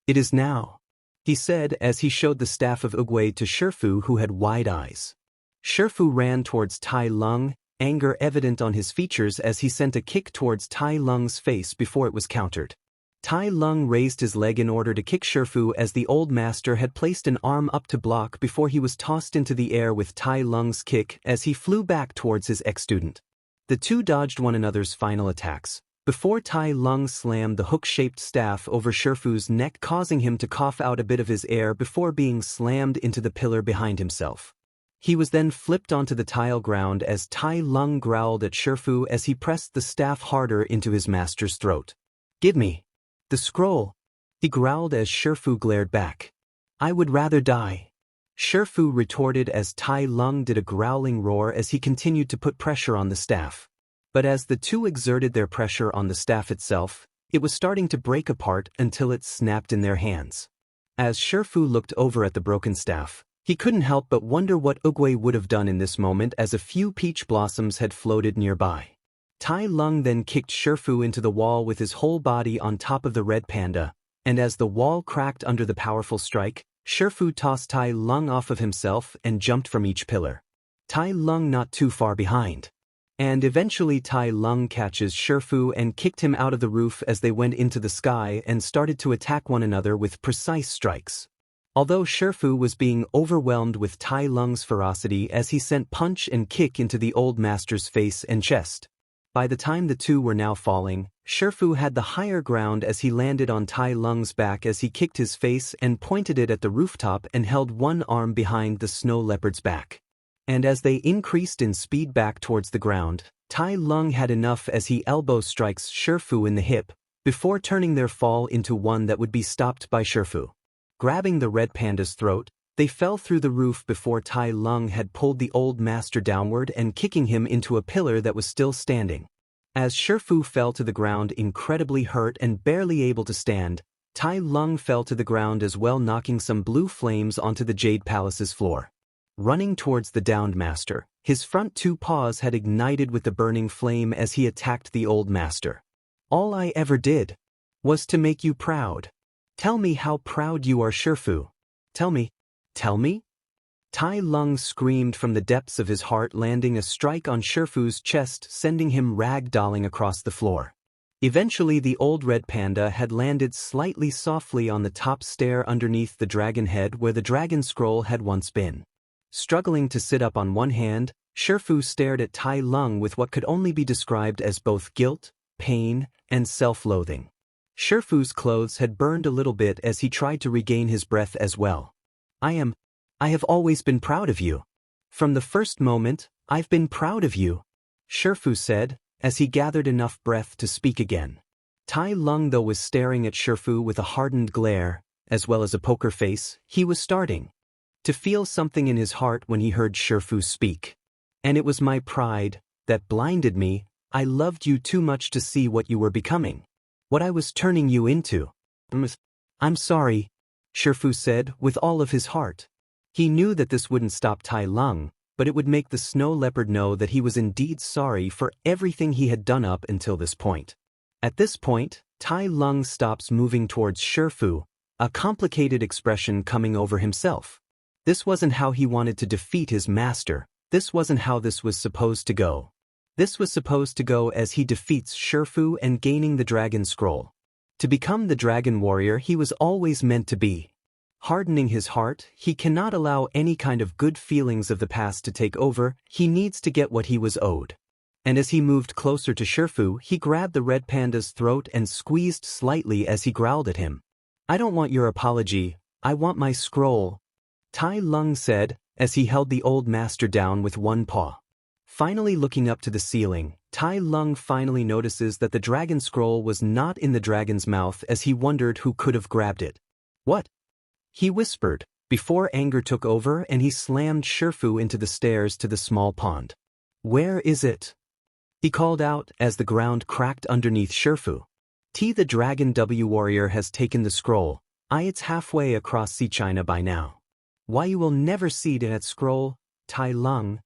"It is now," he said as he showed the staff of Oogway to Shifu, who had wide eyes. Shifu ran towards Tai Lung, anger evident on his features as he sent a kick towards Tai Lung's face before it was countered. Tai Lung raised his leg in order to kick Shifu as the old master had placed an arm up to block before he was tossed into the air with Tai Lung's kick as he flew back towards his ex-student. The two dodged one another's final attacks, before Tai Lung slammed the hook-shaped staff over Shifu's neck, causing him to cough out a bit of his air before being slammed into the pillar behind himself. He was then flipped onto the tile ground as Tai Lung growled at Shifu as he pressed the staff harder into his master's throat. "Give me the scroll," he growled as Shifu glared back. "I would rather die," Shifu retorted as Tai Lung did a growling roar as he continued to put pressure on the staff. But as the two exerted their pressure on the staff itself, it was starting to break apart until it snapped in their hands. As Shifu looked over at the broken staff, he couldn't help but wonder what Oogway would have done in this moment, as a few peach blossoms had floated nearby. Tai Lung then kicked Shifu into the wall with his whole body on top of the red panda, and as the wall cracked under the powerful strike, Shifu tossed Tai Lung off of himself and jumped from each pillar. Tai Lung not too far behind. And eventually Tai Lung catches Shifu and kicked him out of the roof as they went into the sky and started to attack one another with precise strikes. Although Shifu was being overwhelmed with Tai Lung's ferocity as he sent punch and kick into the old master's face and chest. By the time the two were now falling, Shifu had the higher ground as he landed on Tai Lung's back as he kicked his face and pointed it at the rooftop and held one arm behind the snow leopard's back. And as they increased in speed back towards the ground, Tai Lung had enough as he elbow strikes Shifu in the hip, before turning their fall into one that would be stopped by Shifu. Grabbing the red panda's throat, they fell through the roof before Tai Lung had pulled the old master downward and kicking him into a pillar that was still standing. As Shifu fell to the ground incredibly hurt and barely able to stand, Tai Lung fell to the ground as well, knocking some blue flames onto the Jade Palace's floor. Running towards the downed master, his front two paws had ignited with the burning flame as he attacked the old master. "All I ever did was to make you proud. Tell me how proud you are, Shifu. Tell me. Tell me?" Tai Lung screamed from the depths of his heart, landing a strike on Shifu's chest, sending him ragdolling across the floor. Eventually the old red panda had landed slightly softly on the top stair underneath the dragon head where the dragon scroll had once been. Struggling to sit up on one hand, Shifu stared at Tai Lung with what could only be described as both guilt, pain, and self-loathing. Shifu's clothes had burned a little bit as he tried to regain his breath as well. I have always been proud of you. From the first moment, I've been proud of you," Shifu said, as he gathered enough breath to speak again. Tai Lung though was staring at Shifu with a hardened glare, as well as a poker face. He was starting to feel something in his heart when he heard Shifu speak. "And it was my pride that blinded me. I loved you too much to see what you were becoming. What I was turning you into. I'm sorry," Shifu said with all of his heart. He knew that this wouldn't stop Tai Lung, but it would make the snow leopard know that he was indeed sorry for everything he had done up until this point. At this point, Tai Lung stops moving towards Shifu, a complicated expression coming over himself. This wasn't how he wanted to defeat his master. This wasn't how this was supposed to go. This was supposed to go as he defeats Shifu and gaining the dragon scroll. To become the dragon warrior he was always meant to be. Hardening his heart, he cannot allow any kind of good feelings of the past to take over. He needs to get what he was owed. And as he moved closer to Shifu, he grabbed the red panda's throat and squeezed slightly as he growled at him. "I don't want your apology, I want my scroll," Tai Lung said, as he held the old master down with one paw. Finally looking up to the ceiling, Tai Lung finally notices that the dragon scroll was not in the dragon's mouth as he wondered who could have grabbed it. "What?" he whispered, before anger took over and he slammed Shifu into the stairs to the small pond. "Where is it?" he called out as the ground cracked underneath Shifu. The Dragon W warrior has taken the scroll. It's halfway across Sea China by now. "Why you will never see that scroll, Tai Lung,"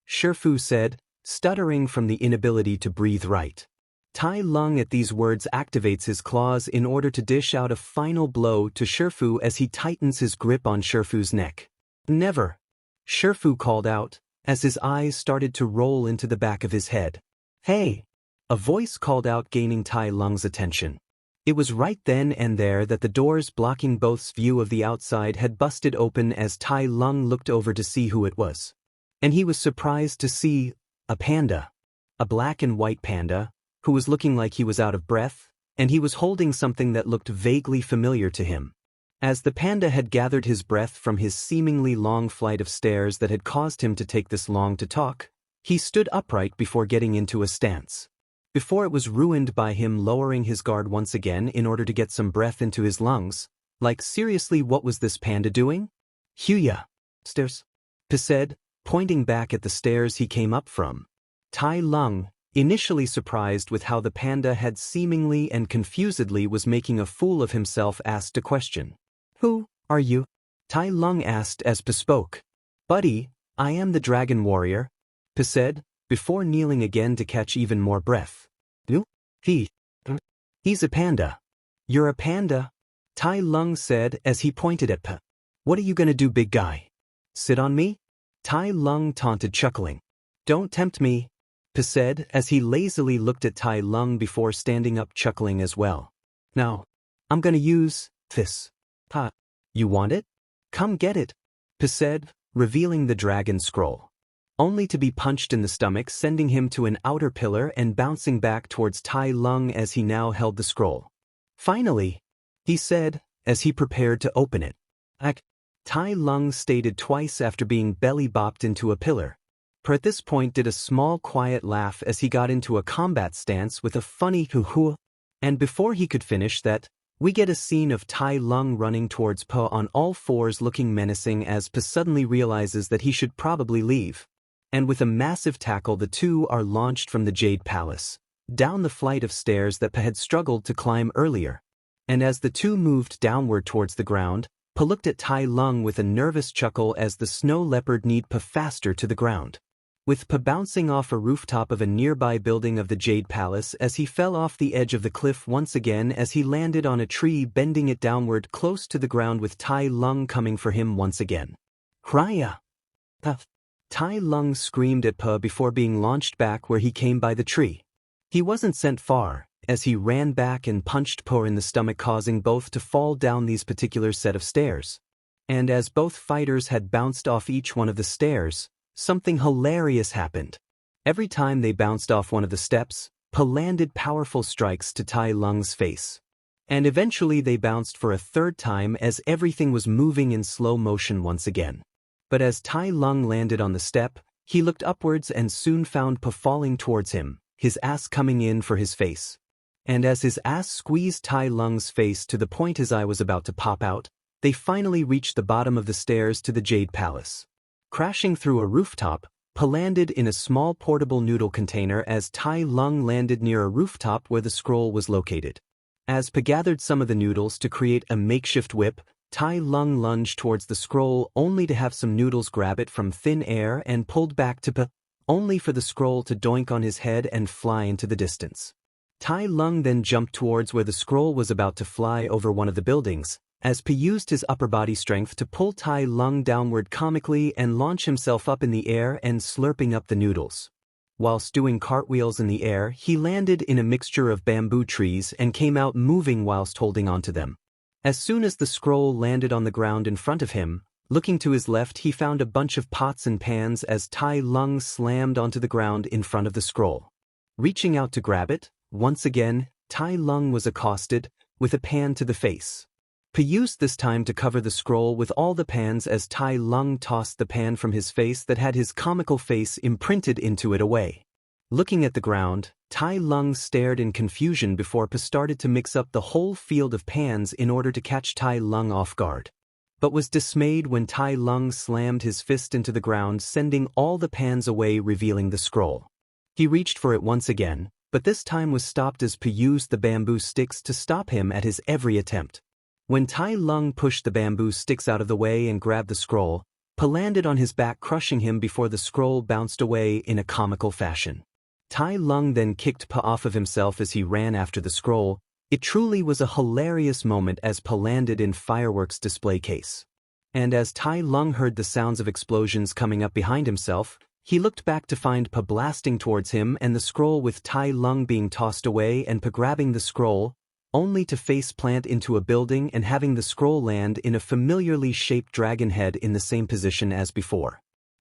Shifu said, stuttering from the inability to breathe right. Tai Lung at these words activates his claws in order to dish out a final blow to Shifu as he tightens his grip on Shifu's neck. "Never," Shifu called out, as his eyes started to roll into the back of his head. "Hey!" a voice called out, gaining Tai Lung's attention. It was right then and there that the doors blocking both's view of the outside had busted open as Tai Lung looked over to see who it was. And he was surprised to see a panda. A black and white panda, who was looking like he was out of breath, and he was holding something that looked vaguely familiar to him. As the panda had gathered his breath from his seemingly long flight of stairs that had caused him to take this long to talk, he stood upright before getting into a stance. Before it was ruined by him lowering his guard once again in order to get some breath into his lungs. Like seriously, what was this panda doing? "Huya. Stairs," he said, pointing back at the stairs he came up from. Tai Lung, initially surprised with how the panda had seemingly and confusedly was making a fool of himself, asked a question. "Who are you?" Tai Lung asked as P spoke. "Buddy, I am the dragon warrior," P said, before kneeling again to catch even more breath. "You? He's a panda." "You're a panda," Tai Lung said as he pointed at P. "What are you gonna do, big guy? Sit on me?" Tai Lung taunted, chuckling. "Don't tempt me," P said as he lazily looked at Tai Lung before standing up, chuckling as well. "Now, I'm gonna use this. Ha. You want it?" "Come get it," Pa said, revealing the dragon scroll. Only to be punched in the stomach, sending him to an outer pillar and bouncing back towards Tai Lung as he now held the scroll. "Finally," he said, as he prepared to open it. Tai Lung stated twice after being belly-bopped into a pillar. Pa at this point did a small quiet laugh as he got into a combat stance with a funny hoo-hoo, and before he could finish that, we get a scene of Tai Lung running towards Pa on all fours looking menacing as Pa suddenly realizes that he should probably leave. And with a massive tackle the two are launched from the Jade Palace, down the flight of stairs that Pa had struggled to climb earlier. And as the two moved downward towards the ground, Pa looked at Tai Lung with a nervous chuckle as the snow leopard kneed Pa faster to the ground. With Pa bouncing off a rooftop of a nearby building of the Jade Palace as he fell off the edge of the cliff once again as he landed on a tree bending it downward close to the ground with Tai Lung coming for him once again. "Krya!" Tai Lung screamed at Pa before being launched back where he came by the tree. He wasn't sent far, as he ran back and punched Pa in the stomach, causing both to fall down these particular set of stairs. And as both fighters had bounced off each one of the stairs, something hilarious happened. Every time they bounced off one of the steps, Pa landed powerful strikes to Tai Lung's face. And eventually they bounced for a third time as everything was moving in slow motion once again. But as Tai Lung landed on the step, he looked upwards and soon found Pa falling towards him, his ass coming in for his face. And as his ass squeezed Tai Lung's face to the point his eye was about to pop out, they finally reached the bottom of the stairs to the Jade Palace. Crashing through a rooftop, Pa landed in a small portable noodle container as Tai Lung landed near a rooftop where the scroll was located. As Pa gathered some of the noodles to create a makeshift whip, Tai Lung lunged towards the scroll only to have some noodles grab it from thin air and pulled back to Pa, only for the scroll to doink on his head and fly into the distance. Tai Lung then jumped towards where the scroll was about to fly over one of the buildings, as Pa used his upper body strength to pull Tai Lung downward comically and launch himself up in the air and slurping up the noodles. Whilst doing cartwheels in the air, he landed in a mixture of bamboo trees and came out moving whilst holding onto them. As soon as the scroll landed on the ground in front of him, looking to his left he found a bunch of pots and pans as Tai Lung slammed onto the ground in front of the scroll. Reaching out to grab it, once again, Tai Lung was accosted, with a pan to the face. Pa used this time to cover the scroll with all the pans as Tai Lung tossed the pan from his face that had his comical face imprinted into it away. Looking at the ground, Tai Lung stared in confusion before Pa started to mix up the whole field of pans in order to catch Tai Lung off guard, but was dismayed when Tai Lung slammed his fist into the ground, sending all the pans away, revealing the scroll. He reached for it once again, but this time was stopped as Pa used the bamboo sticks to stop him at his every attempt. When Tai Lung pushed the bamboo sticks out of the way and grabbed the scroll, Pa landed on his back, crushing him before the scroll bounced away in a comical fashion. Tai Lung then kicked Pa off of himself as he ran after the scroll. It truly was a hilarious moment as Pa landed in fireworks display case. And as Tai Lung heard the sounds of explosions coming up behind himself, he looked back to find Pa blasting towards him and the scroll with Tai Lung being tossed away and Pa grabbing the scroll, only to face plant into a building and having the scroll land in a familiarly shaped dragon head in the same position as before.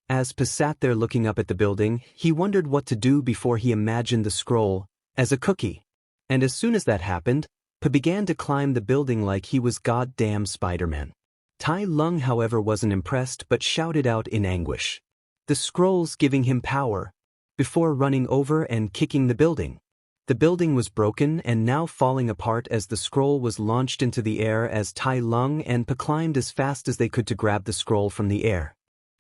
As Pa sat there looking up at the building, he wondered what to do before he imagined the scroll as a cookie. And as soon as that happened, Pa began to climb the building like he was goddamn Spider-Man. Tai Lung, however, wasn't impressed but shouted out in anguish, "The scroll's giving him power," before running over and kicking the building. The building was broken and now falling apart as the scroll was launched into the air as Tai Lung and Pa climbed as fast as they could to grab the scroll from the air.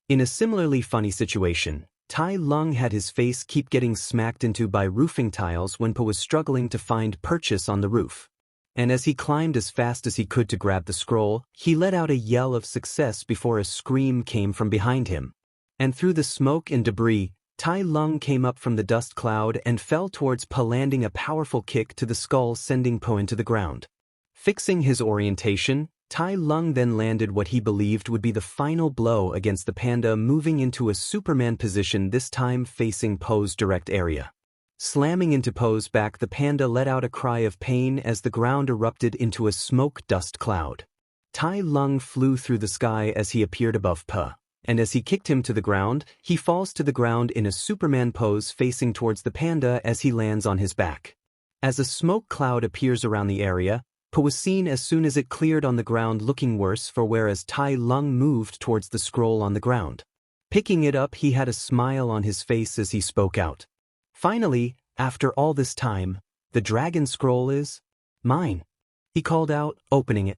In a similarly funny situation, Tai Lung had his face keep getting smacked into by roofing tiles when Pa was struggling to find purchase on the roof. And as he climbed as fast as he could to grab the scroll, he let out a yell of success before a scream came from behind him. And through the smoke and debris, Tai Lung came up from the dust cloud and fell towards Pa, landing a powerful kick to the skull, sending Pa into the ground. Fixing his orientation, Tai Lung then landed what he believed would be the final blow against the panda, moving into a Superman position, this time facing Po's direct area. Slamming into Po's back, the panda let out a cry of pain as the ground erupted into a smoke dust cloud. Tai Lung flew through the sky as he appeared above Pa, and as he kicked him to the ground, he falls to the ground in a Superman pose facing towards the panda as he lands on his back. As a smoke cloud appears around the area, Pa was seen as soon as it cleared on the ground, looking worse for wear as Tai Lung moved towards the scroll on the ground. Picking it up, he had a smile on his face as he spoke out. Finally, after all this time, the dragon scroll is mine, he called out, opening it.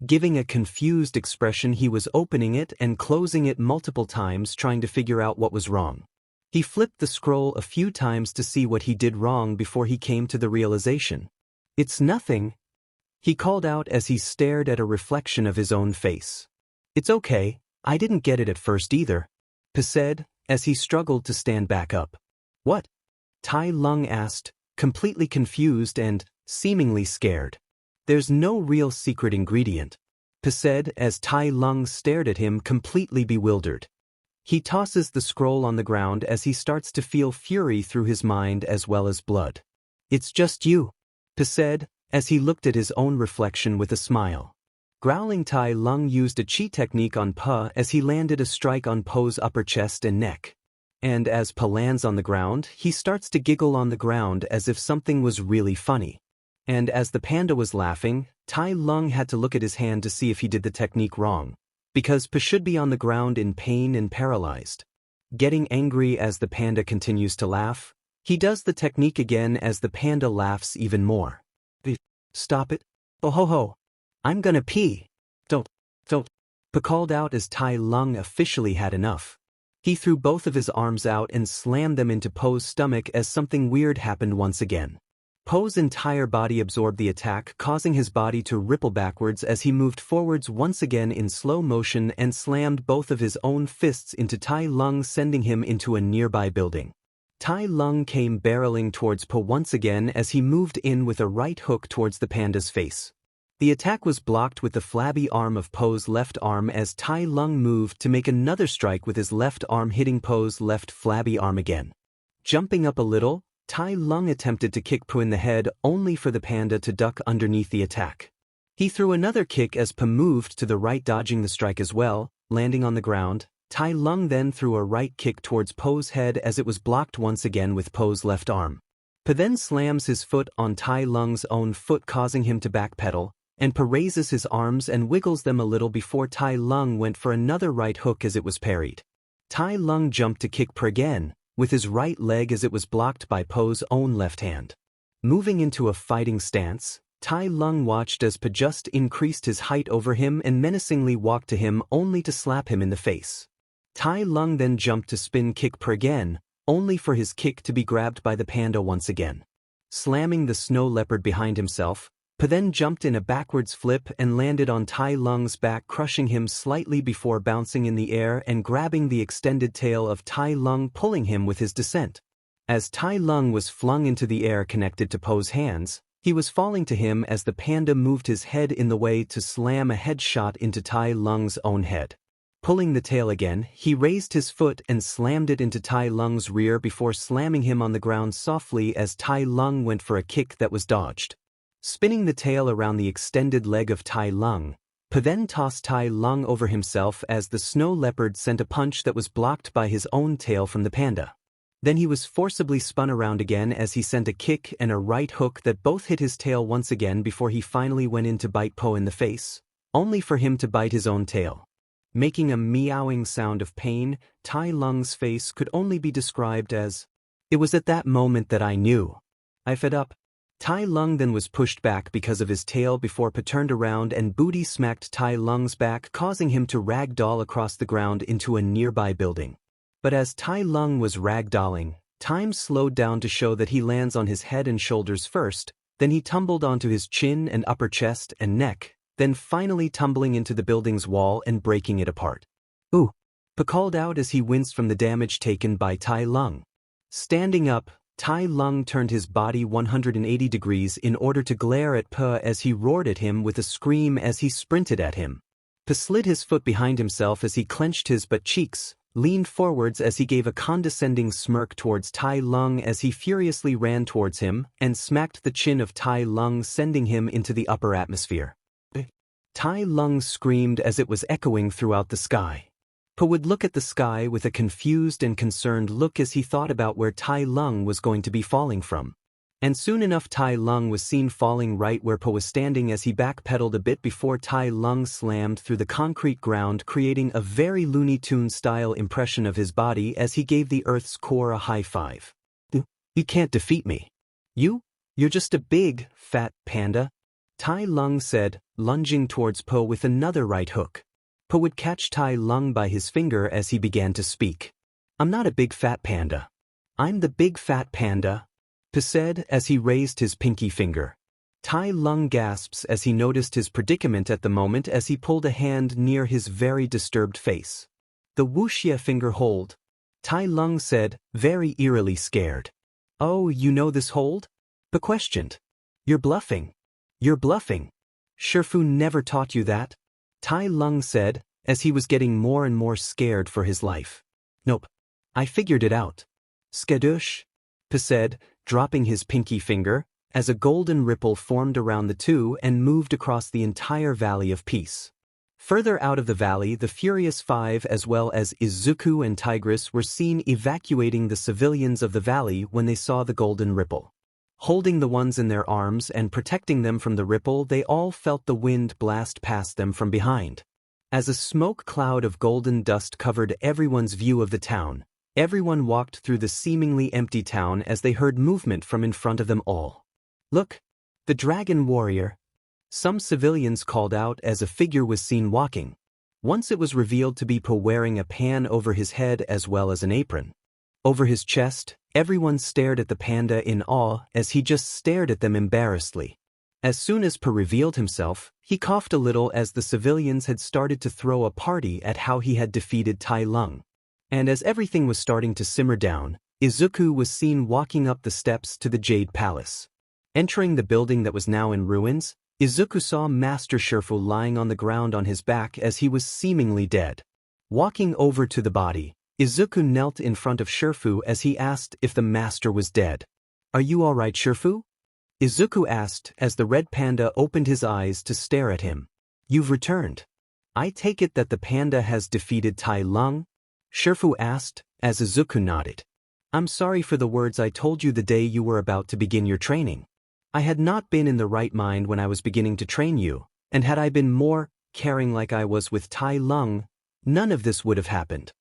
Giving a confused expression, he was opening it and closing it multiple times, trying to figure out what was wrong. He flipped the scroll a few times to see what he did wrong before he came to the realization. It's nothing, he called out as he stared at a reflection of his own face. It's okay, I didn't get it at first either, Pa said, as he struggled to stand back up. What? Tai Lung asked, completely confused and seemingly scared. There's no real secret ingredient, Pa said as Tai Lung stared at him, completely bewildered. He tosses the scroll on the ground as he starts to feel fury through his mind as well as blood. It's just you, Pa said, as he looked at his own reflection with a smile. Growling, Tai Lung used a chi technique on Pa as he landed a strike on Po's upper chest and neck. And as Pa lands on the ground, he starts to giggle on the ground as if something was really funny. And as the panda was laughing, Tai Lung had to look at his hand to see if he did the technique wrong, because Pa should be on the ground in pain and paralyzed. Getting angry as the panda continues to laugh, he does the technique again as the panda laughs even more. Stop it. Oh ho ho. I'm gonna pee. Don't. Pa called out as Tai Lung officially had enough. He threw both of his arms out and slammed them into Po's stomach as something weird happened once again. Po's entire body absorbed the attack, causing his body to ripple backwards as he moved forwards once again in slow motion and slammed both of his own fists into Tai Lung, sending him into a nearby building. Tai Lung came barreling towards Po once again as he moved in with a right hook towards the panda's face. The attack was blocked with the flabby arm of Po's left arm as Tai Lung moved to make another strike with his left arm, hitting Po's left flabby arm again. Jumping up a little, Tai Lung attempted to kick Po in the head, only for the panda to duck underneath the attack. He threw another kick as Po moved to the right, dodging the strike as well, landing on the ground. Tai Lung then threw a right kick towards Po's head as it was blocked once again with Po's left arm. Po then slams his foot on Tai Lung's own foot, causing him to backpedal, and Po raises his arms and wiggles them a little before Tai Lung went for another right hook as it was parried. Tai Lung jumped to kick Po again, with his right leg as it was blocked by Po's own left hand. Moving into a fighting stance, Tai Lung watched as Po just increased his height over him and menacingly walked to him, only to slap him in the face. Tai Lung then jumped to spin kick Po again, only for his kick to be grabbed by the panda once again. Slamming the snow leopard behind himself, Po then jumped in a backwards flip and landed on Tai Lung's back, crushing him slightly before bouncing in the air and grabbing the extended tail of Tai Lung, pulling him with his descent. As Tai Lung was flung into the air connected to Po's hands, he was falling to him as the panda moved his head in the way to slam a headshot into Tai Lung's own head. Pulling the tail again, he raised his foot and slammed it into Tai Lung's rear before slamming him on the ground softly as Tai Lung went for a kick that was dodged. Spinning the tail around the extended leg of Tai Lung, Po then tossed Tai Lung over himself as the snow leopard sent a punch that was blocked by his own tail from the panda. Then he was forcibly spun around again as he sent a kick and a right hook that both hit his tail once again before he finally went in to bite Po in the face, only for him to bite his own tail. Making a meowing sound of pain, Tai Lung's face could only be described as, "It was at that moment that I knew. I fed up." Tai Lung then was pushed back because of his tail before Po turned around and booty smacked Tai Lung's back, causing him to ragdoll across the ground into a nearby building. But as Tai Lung was ragdolling, time slowed down to show that he lands on his head and shoulders first, then he tumbled onto his chin and upper chest and neck, then finally tumbling into the building's wall and breaking it apart. "Ooh," Po called out as he winced from the damage taken by Tai Lung. Standing up, Tai Lung turned his body 180 degrees in order to glare at Po as he roared at him with a scream as he sprinted at him. Po slid his foot behind himself as he clenched his butt cheeks, leaned forwards as he gave a condescending smirk towards Tai Lung as he furiously ran towards him and smacked the chin of Tai Lung, sending him into the upper atmosphere. Tai Lung screamed as it was echoing throughout the sky. Po would look at the sky with a confused and concerned look as he thought about where Tai Lung was going to be falling from. And soon enough Tai Lung was seen falling right where Po was standing as he backpedaled a bit before Tai Lung slammed through the concrete ground, creating a very Looney Tunes-style impression of his body as he gave the Earth's core a high five. You can't defeat me. You're just a big, fat panda, Tai Lung said, lunging towards Po with another right hook. Po would catch Tai Lung by his finger as he began to speak. I'm not a big fat panda. I'm the big fat panda, Po said as he raised his pinky finger. Tai Lung gasps as he noticed his predicament at the moment as he pulled a hand near his very disturbed face. The wuxia finger hold, Tai Lung said, very eerily scared. Oh, you know this hold? Po questioned. You're bluffing. You're bluffing. Shifu never taught you that? Tai Lung said, as he was getting more and more scared for his life. Nope. I figured it out. Skadoosh, Po said, dropping his pinky finger, as a golden ripple formed around the two and moved across the entire Valley of Peace. Further out of the valley, the Furious Five as well as Izuku and Tigress were seen evacuating the civilians of the valley when they saw the golden ripple. Holding the ones in their arms and protecting them from the ripple, they all felt the wind blast past them from behind. As a smoke cloud of golden dust covered everyone's view of the town, everyone walked through the seemingly empty town as they heard movement from in front of them all. Look! The Dragon Warrior! Some civilians called out as a figure was seen walking. Once it was revealed to be Po wearing a pan over his head as well as an apron. Over his chest, everyone stared at the panda in awe as he just stared at them embarrassedly. As soon as Po revealed himself, he coughed a little as the civilians had started to throw a party at how he had defeated Tai Lung. And as everything was starting to simmer down, Izuku was seen walking up the steps to the Jade Palace. Entering the building that was now in ruins, Izuku saw Master Shifu lying on the ground on his back as he was seemingly dead. Walking over to the body, Izuku knelt in front of Shifu as he asked if the master was dead. Are you all right, Shifu? Izuku asked as the red panda opened his eyes to stare at him. You've returned. I take it that the panda has defeated Tai Lung? Shifu asked as Izuku nodded. I'm sorry for the words I told you the day you were about to begin your training. I had not been in the right mind when I was beginning to train you, and had I been more caring like I was with Tai Lung, none of this would have happened.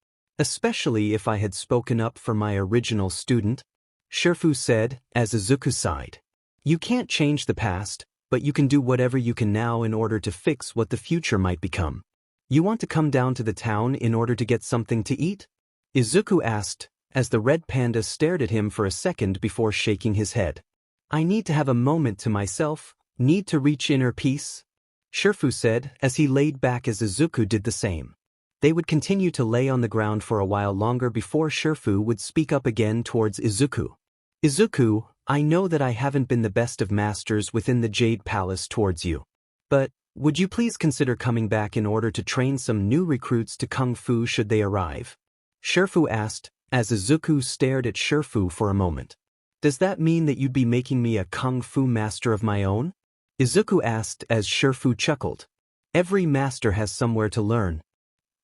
Especially if I had spoken up for my original student, Shifu said as Izuku sighed. You can't change the past, but you can do whatever you can now in order to fix what the future might become. You want to come down to the town in order to get something to eat? Izuku asked, as the red panda stared at him for a second before shaking his head. I need to have a moment to myself, need to reach inner peace, Shifu said as he laid back as Izuku did the same. They would continue to lay on the ground for a while longer before Shifu would speak up again towards Izuku. Izuku, I know that I haven't been the best of masters within the Jade Palace towards you. But, would you please consider coming back in order to train some new recruits to Kung Fu should they arrive? Shifu asked, as Izuku stared at Shifu for a moment. Does that mean that you'd be making me a Kung Fu master of my own? Izuku asked as Shifu chuckled. Every master has somewhere to learn,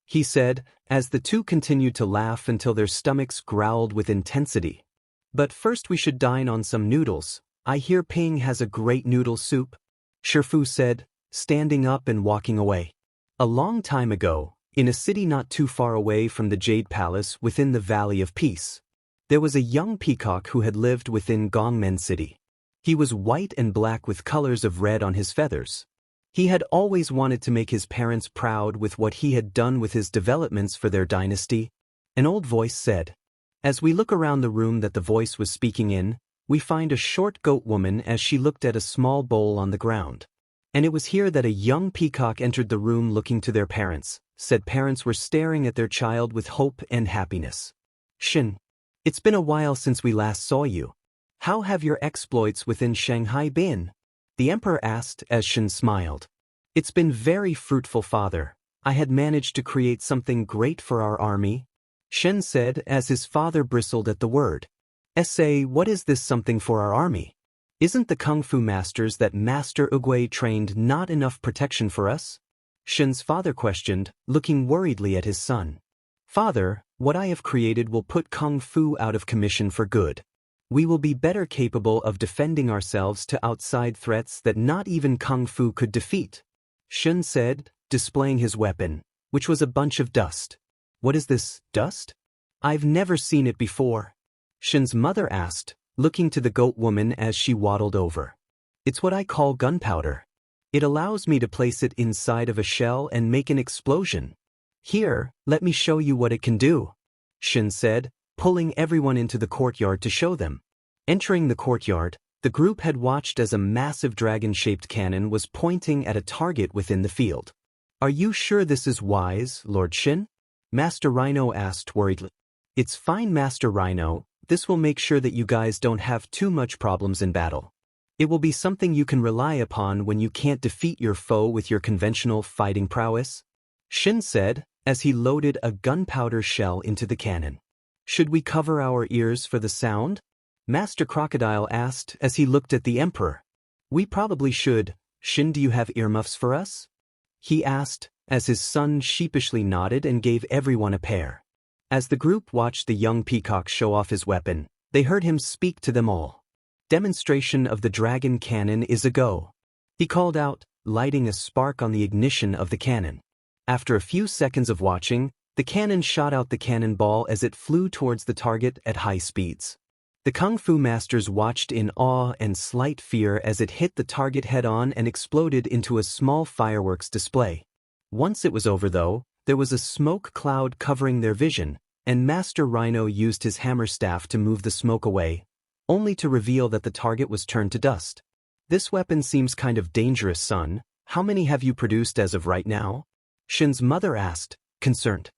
he said, as the two continued to laugh until their stomachs growled with intensity. But first we should dine on some noodles. I hear Ping has a great noodle soup, Shifu said, standing up and walking away. A long time ago, in a city not too far away from the Jade Palace within the Valley of Peace, there was a young peacock who had lived within Gongmen City. He was white and black with colors of red on his feathers. He had always wanted to make his parents proud with what he had done with his developments for their dynasty. An old voice said. As we look around the room that the voice was speaking in, we find a short goat woman as she looked at a small bowl on the ground. And it was here that a young peacock entered the room looking to their parents. Said parents were staring at their child with hope and happiness. Shin, it's been a while since we last saw you. How have your exploits within Shanghai been? The emperor asked as Shin smiled. It's been very fruitful, father. I had managed to create something great for our army, Shen said as his father bristled at the word. What is this something for our army? Isn't the Kung Fu masters that Master Oogway trained not enough protection for us? Shin's father questioned, looking worriedly at his son. Father, what I have created will put Kung Fu out of commission for good. We will be better capable of defending ourselves to outside threats that not even Kung Fu could defeat. Shin said, displaying his weapon, which was a bunch of dust. What is this, dust? I've never seen it before. Shin's mother asked, looking to the goat woman as she waddled over. It's what I call gunpowder. It allows me to place it inside of a shell and make an explosion. Here, let me show you what it can do, Shin said, pulling everyone into the courtyard to show them. Entering the courtyard, the group had watched as a massive dragon-shaped cannon was pointing at a target within the field. Are you sure this is wise, Lord Shin? Master Rhino asked worriedly. It's fine, Master Rhino. This will make sure that you guys don't have too much problems in battle. It will be something you can rely upon when you can't defeat your foe with your conventional fighting prowess, Shin said, as he loaded a gunpowder shell into the cannon. Should we cover our ears for the sound? Master Crocodile asked as he looked at the Emperor. We probably should. Shin, do you have earmuffs for us? He asked, as his son sheepishly nodded and gave everyone a pair. As the group watched the young peacock show off his weapon, they heard him speak to them all. Demonstration of the dragon cannon is a go, he called out, lighting a spark on the ignition of the cannon. After a few seconds of watching, the cannon shot out the cannonball as it flew towards the target at high speeds. The Kung Fu masters watched in awe and slight fear as it hit the target head-on and exploded into a small fireworks display. Once it was over though, there was a smoke cloud covering their vision, and Master Rhino used his hammer staff to move the smoke away, only to reveal that the target was turned to dust. This weapon seems kind of dangerous, son. How many have you produced as of right now? Shin's mother asked, concerned.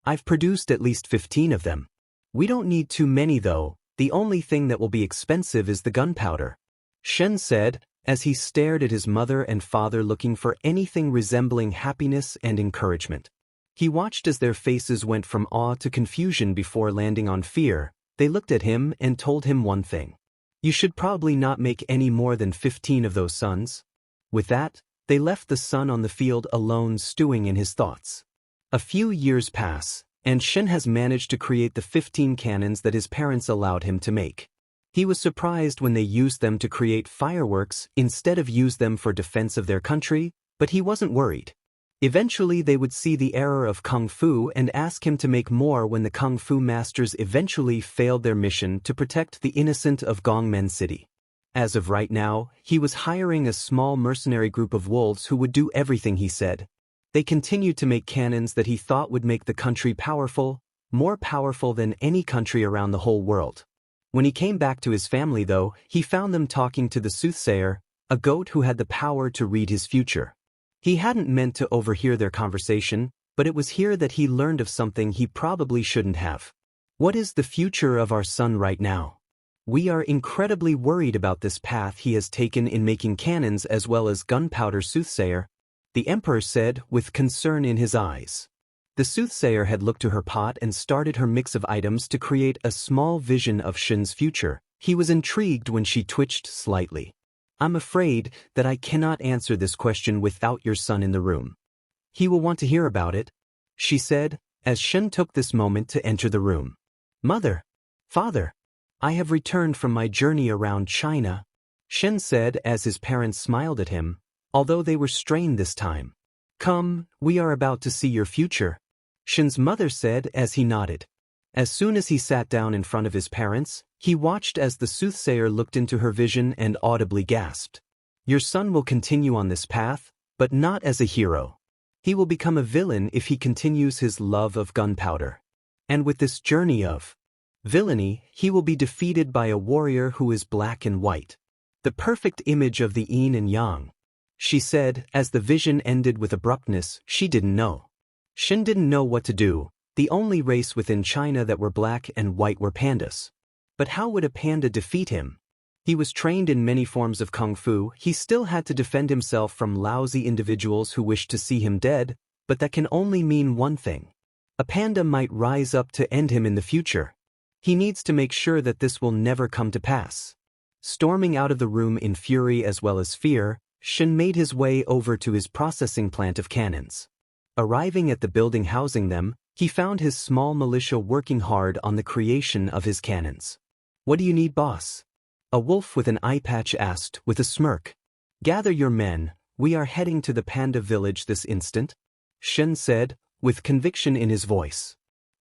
I've produced at least 15 of them. We don't need too many though. The only thing that will be expensive is the gunpowder, Shin said, as he stared at his mother and father looking for anything resembling happiness and encouragement. He watched as their faces went from awe to confusion before landing on fear. They looked at him and told him one thing. You should probably not make any more than 15 of those, sons. With that, they left the son on the field alone stewing in his thoughts. A few years pass, and Shin has managed to create the 15 cannons that his parents allowed him to make. He was surprised when they used them to create fireworks instead of use them for defense of their country, but he wasn't worried. Eventually they would see the error of Kung Fu and ask him to make more when the Kung Fu masters eventually failed their mission to protect the innocent of Gongmen City. As of right now, he was hiring a small mercenary group of wolves who would do everything he said. They continued to make cannons that he thought would make the country powerful, more powerful than any country around the whole world. When he came back to his family though, he found them talking to the soothsayer, a goat who had the power to read his future. He hadn't meant to overhear their conversation, but it was here that he learned of something he probably shouldn't have. What is the future of our son right now? We are incredibly worried about this path he has taken in making cannons as well as gunpowder, soothsayer, the Emperor said with concern in his eyes. The soothsayer had looked to her pot and started her mix of items to create a small vision of Shin's future. He was intrigued when she twitched slightly. I'm afraid that I cannot answer this question without your son in the room. He will want to hear about it, she said, as Shin took this moment to enter the room. Mother, father, I have returned from my journey around China, Shin said as his parents smiled at him, although they were strained this time. Come, we are about to see your future, Shin's mother said as he nodded. As soon as he sat down in front of his parents, he watched as the soothsayer looked into her vision and audibly gasped. Your son will continue on this path, but not as a hero. He will become a villain if he continues his love of gunpowder. And with this journey of villainy, he will be defeated by a warrior who is black and white. The perfect image of the yin and yang, she said as the vision ended with abruptness. She didn't know. Shin didn't know what to do. The only race within China that were black and white were pandas. But how would a panda defeat him? He was trained in many forms of Kung Fu. He still had to defend himself from lousy individuals who wished to see him dead, but that can only mean one thing. A panda might rise up to end him in the future. He needs to make sure that this will never come to pass. Storming out of the room in fury as well as fear, Shin made his way over to his processing plant of cannons. Arriving at the building housing them, he found his small militia working hard on the creation of his cannons. "What do you need, boss?" A wolf with an eye patch asked with a smirk. "Gather your men, we are heading to the panda village this instant," Shin said, with conviction in his voice.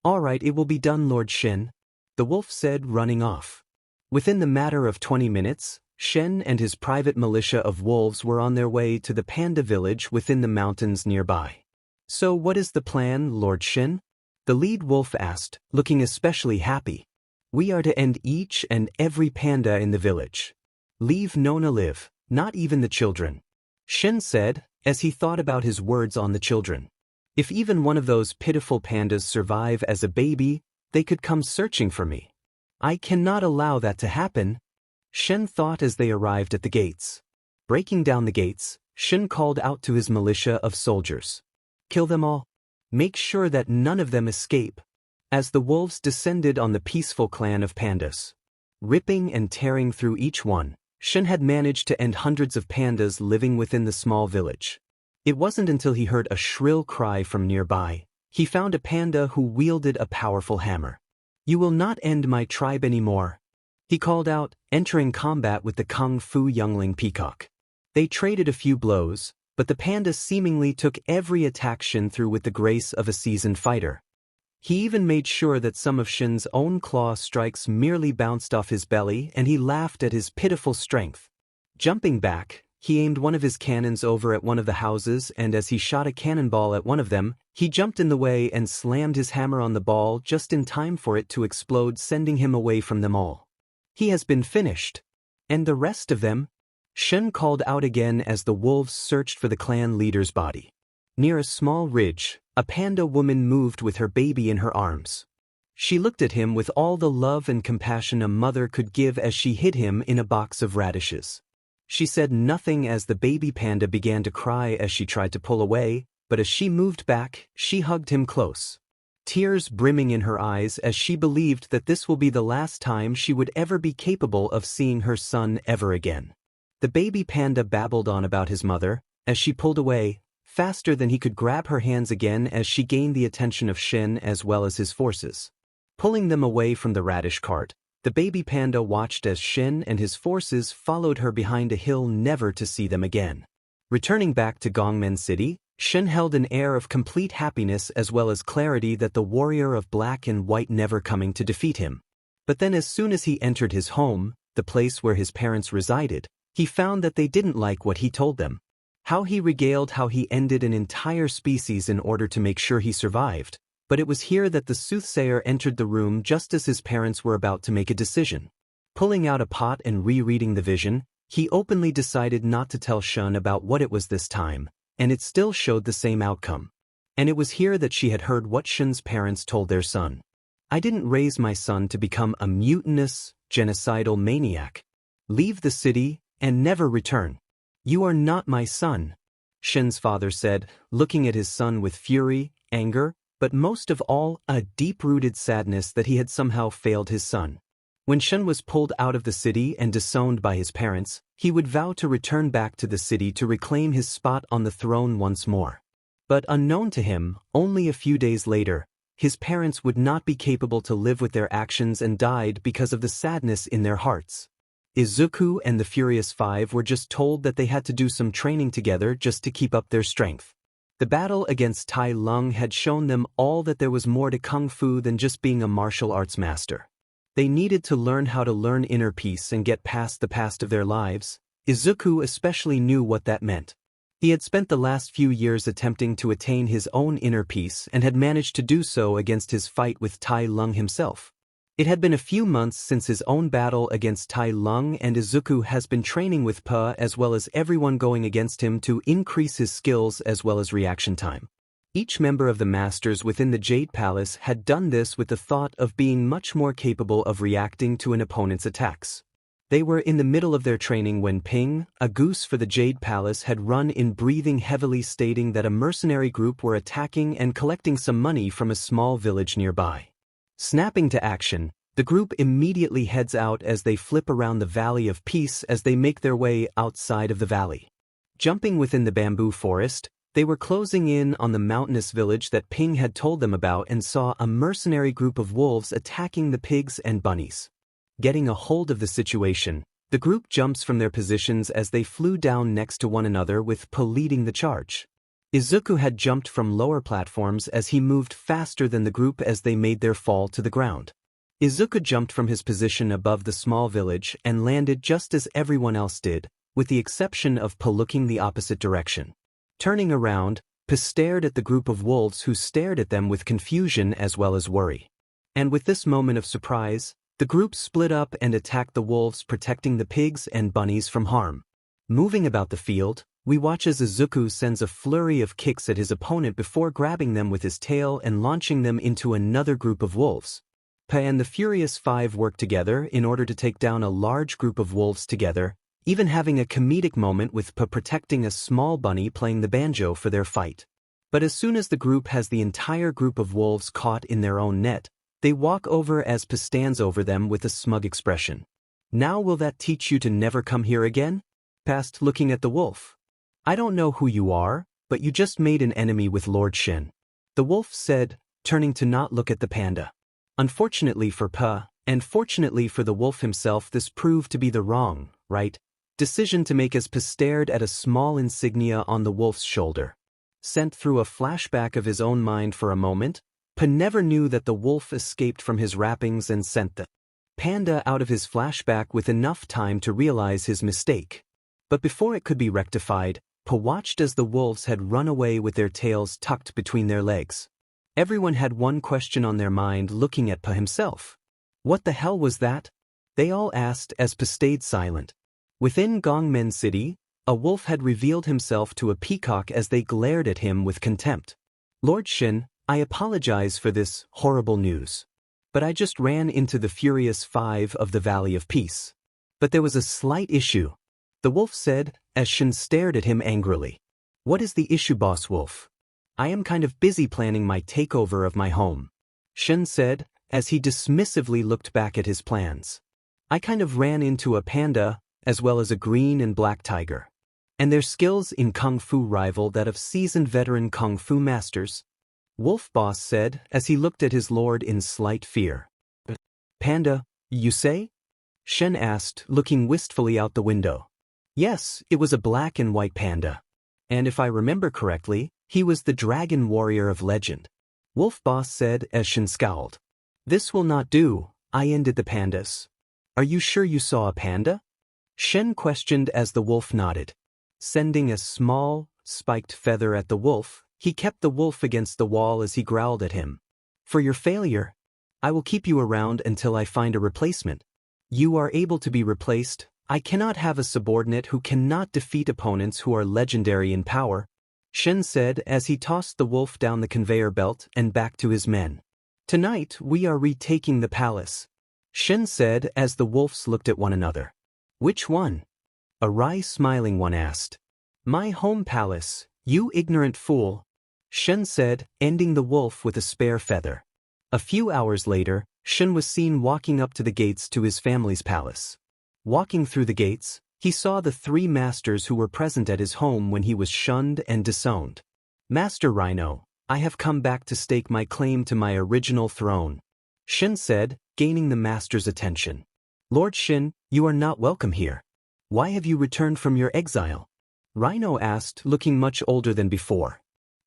"All right, it will be done, Lord Shin," the wolf said, running off. Within the matter of 20 minutes, Shen and his private militia of wolves were on their way to the panda village within the mountains nearby. "So what is the plan, Lord Shin?" the lead wolf asked, looking especially happy. "We are to end each and every panda in the village. Leave none alive, not even the children," Shin said, as he thought about his words on the children. "If even one of those pitiful pandas survive as a baby, they could come searching for me. I cannot allow that to happen," Shen thought as they arrived at the gates. Breaking down the gates, Shen called out to his militia of soldiers. "Kill them all. Make sure that none of them escape." As the wolves descended on the peaceful clan of pandas, ripping and tearing through each one, Shen had managed to end hundreds of pandas living within the small village. It wasn't until he heard a shrill cry from nearby, he found a panda who wielded a powerful hammer. "You will not end my tribe anymore," he called out, entering combat with the Kung Fu youngling peacock. They traded a few blows, but the panda seemingly took every attack Shin threw with the grace of a seasoned fighter. He even made sure that some of Shin's own claw strikes merely bounced off his belly, and he laughed at his pitiful strength. Jumping back, he aimed one of his cannons over at one of the houses, and as he shot a cannonball at one of them, he jumped in the way and slammed his hammer on the ball just in time for it to explode, sending him away from them all. "He has been finished. And the rest of them?" Shen called out again as the wolves searched for the clan leader's body. Near a small ridge, a panda woman moved with her baby in her arms. She looked at him with all the love and compassion a mother could give as she hid him in a box of radishes. She said nothing as the baby panda began to cry as she tried to pull away, but as she moved back, she hugged him close. Tears brimming in her eyes as she believed that this will be the last time she would ever be capable of seeing her son ever again. The baby panda babbled on about his mother, as she pulled away, faster than he could grab her hands again as she gained the attention of Shin as well as his forces. Pulling them away from the radish cart, the baby panda watched as Shin and his forces followed her behind a hill, never to see them again. Returning back to Gongmen City, Shin held an air of complete happiness as well as clarity that the warrior of black and white never coming to defeat him. But then as soon as he entered his home, the place where his parents resided, he found that they didn't like what he told them. How he regaled how he ended an entire species in order to make sure he survived, but it was here that the soothsayer entered the room just as his parents were about to make a decision. Pulling out a pot and rereading the vision, he openly decided not to tell Shun about what it was this time, and it still showed the same outcome. And it was here that she had heard what Shun's parents told their son. "I didn't raise my son to become a mutinous, genocidal maniac. Leave the city and never return. You are not my son," Shin's father said, looking at his son with fury, anger, but most of all, a deep-rooted sadness that he had somehow failed his son. When Shin was pulled out of the city and disowned by his parents, he would vow to return back to the city to reclaim his spot on the throne once more. But unknown to him, only a few days later, his parents would not be capable to live with their actions and died because of the sadness in their hearts. Izuku and the Furious Five were just told that they had to do some training together just to keep up their strength. The battle against Tai Lung had shown them all that there was more to Kung Fu than just being a martial arts master. They needed to learn how to learn inner peace and get past the past of their lives. Izuku especially knew what that meant. He had spent the last few years attempting to attain his own inner peace and had managed to do so against his fight with Tai Lung himself. It had been a few months since his own battle against Tai Lung, and Izuku has been training with Pa as well as everyone going against him to increase his skills as well as reaction time. Each member of the masters within the Jade Palace had done this with the thought of being much more capable of reacting to an opponent's attacks. They were in the middle of their training when Ping, a goose for the Jade Palace, had run in, breathing heavily, stating that a mercenary group were attacking and collecting some money from a small village nearby. Snapping to action, the group immediately heads out as they flip around the Valley of Peace as they make their way outside of the valley. Jumping within the bamboo forest, they were closing in on the mountainous village that Ping had told them about and saw a mercenary group of wolves attacking the pigs and bunnies. Getting a hold of the situation, the group jumps from their positions as they flew down next to one another with Po leading the charge. Izuku had jumped from lower platforms as he moved faster than the group as they made their fall to the ground. Izuku jumped from his position above the small village and landed just as everyone else did, with the exception of Po looking the opposite direction. Turning around, Po stared at the group of wolves who stared at them with confusion as well as worry. And with this moment of surprise, the group split up and attacked the wolves, protecting the pigs and bunnies from harm. Moving about the field, we watch as Izuku sends a flurry of kicks at his opponent before grabbing them with his tail and launching them into another group of wolves. Po and the Furious Five work together in order to take down a large group of wolves together, even having a comedic moment with Po protecting a small bunny playing the banjo for their fight. But as soon as the group has the entire group of wolves caught in their own net, they walk over as Po stands over them with a smug expression. "Now will that teach you to never come here again?" Past looking at the wolf. "I don't know who you are, but you just made an enemy with Lord Shin," the wolf said, turning to not look at the panda. Unfortunately for Po, and fortunately for the wolf himself, this proved to be the wrong, right, decision to make as Po stared at a small insignia on the wolf's shoulder. Sent through a flashback of his own mind for a moment, Po never knew that the wolf escaped from his wrappings and sent the panda out of his flashback with enough time to realize his mistake. But before it could be rectified, Po watched as the wolves had run away with their tails tucked between their legs. Everyone had one question on their mind, looking at Po himself. What the hell was that? They all asked as Po stayed silent. Within Gongmen City, a wolf had revealed himself to a peacock as they glared at him with contempt. "Lord Shin, I apologize for this horrible news. But I just ran into the Furious Five of the Valley of Peace. But there was a slight issue," the wolf said, as Shin stared at him angrily. "What is the issue, boss wolf?" "I am kind of busy planning my takeover of my home," Shin said, as he dismissively looked back at his plans. "I kind of ran into a panda, as well as a green and black tiger. And their skills in Kung Fu rival that of seasoned veteran Kung Fu masters," Wolf Boss said as he looked at his lord in slight fear. "Panda, you say?" Shen asked, looking wistfully out the window. "Yes, it was a black and white panda. And if I remember correctly, he was the dragon warrior of legend," Wolf Boss said as Shen scowled. "This will not do," I ended the pandas. "Are you sure you saw a panda?" Shen questioned as the wolf nodded. Sending a small, spiked feather at the wolf, he kept the wolf against the wall as he growled at him. "For your failure, I will keep you around until I find a replacement. You are able to be replaced. I cannot have a subordinate who cannot defeat opponents who are legendary in power," Shen said as he tossed the wolf down the conveyor belt and back to his men. "Tonight we are retaking the palace," Shen said as the wolves looked at one another. "Which one?" a wry smiling one asked. "My home palace, you ignorant fool," Shen said, ending the wolf with a spare feather. A few hours later, Shen was seen walking up to the gates to his family's palace. Walking through the gates, he saw the three masters who were present at his home when he was shunned and disowned. "Master Rhino, I have come back to stake my claim to my original throne," Shen said, gaining the master's attention. "Lord Shin, you are not welcome here. Why have you returned from your exile?" Rhino asked, looking much older than before.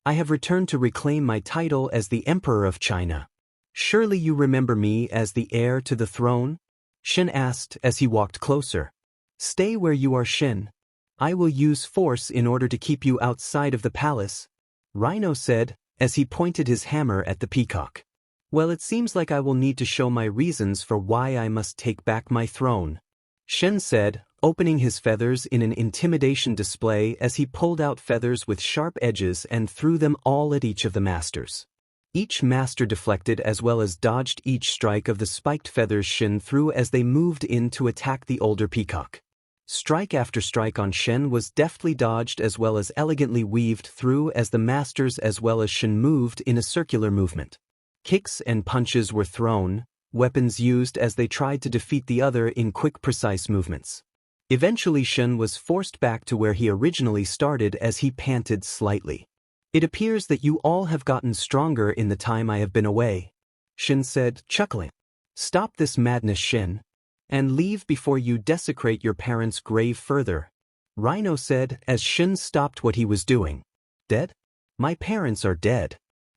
"I have returned to reclaim my title as the Emperor of China. Surely you remember me as the heir to the throne?" Shin asked as he walked closer. "Stay where you are, Shin. I will use force in order to keep you outside of the palace," Rhino said as he pointed his hammer at the peacock. "Well, it seems like I will need to show my reasons for why I must take back my throne," Shen said, opening his feathers in an intimidation display as he pulled out feathers with sharp edges and threw them all at each of the masters. Each master deflected as well as dodged each strike of the spiked feathers Shen threw as they moved in to attack the older peacock. Strike after strike on Shen was deftly dodged as well as elegantly weaved through as the masters as well as Shen moved in a circular movement. Kicks and punches were thrown, weapons used as they tried to defeat the other in quick, precise movements. Eventually Shin was forced back to where he originally started as he panted slightly. It appears that you all have gotten stronger in the time I have been away, Shin said, chuckling. Stop this madness, Shin, and leave before you desecrate your parents' grave further, Rhino said as Shin stopped what he was doing. Dead? My parents are dead.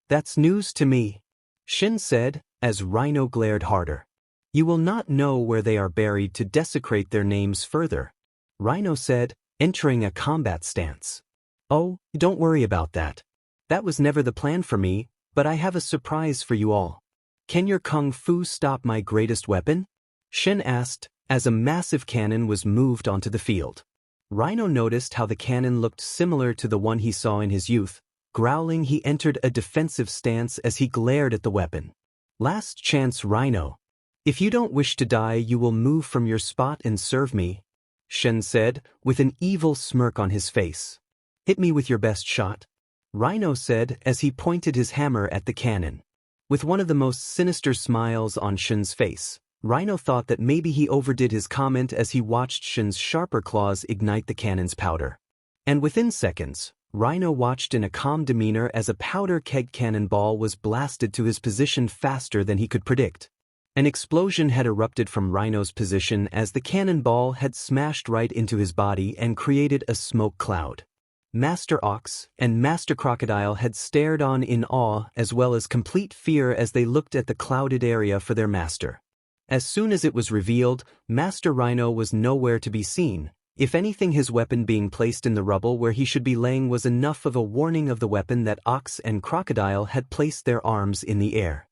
That's news to me, Shin said as Rhino glared harder. You will not know where they are buried to desecrate their names further, Rhino said, entering a combat stance. Oh, don't worry about that. That was never the plan for me, but I have a surprise for you all. Can your kung fu stop my greatest weapon? Shin asked, as a massive cannon was moved onto the field. Rhino noticed how the cannon looked similar to the one he saw in his youth. Growling, he entered a defensive stance as he glared at the weapon. Last chance, Rhino. If you don't wish to die, you will move from your spot and serve me, Shin said, with an evil smirk on his face. Hit me with your best shot, Rhino said as he pointed his hammer at the cannon. With one of the most sinister smiles on Shin's face, Rhino thought that maybe he overdid his comment as he watched Shin's sharper claws ignite the cannon's powder. And within seconds, Rhino watched in a calm demeanor as a powder keg cannonball was blasted to his position faster than he could predict. An explosion had erupted from Rhino's position as the cannonball had smashed right into his body and created a smoke cloud. Master Ox and Master Crocodile had stared on in awe as well as complete fear as they looked at the clouded area for their master. As soon as it was revealed, Master Rhino was nowhere to be seen. If anything, his weapon being placed in the rubble where he should be laying was enough of a warning of the weapon that Ox and Crocodile had placed their arms in the air.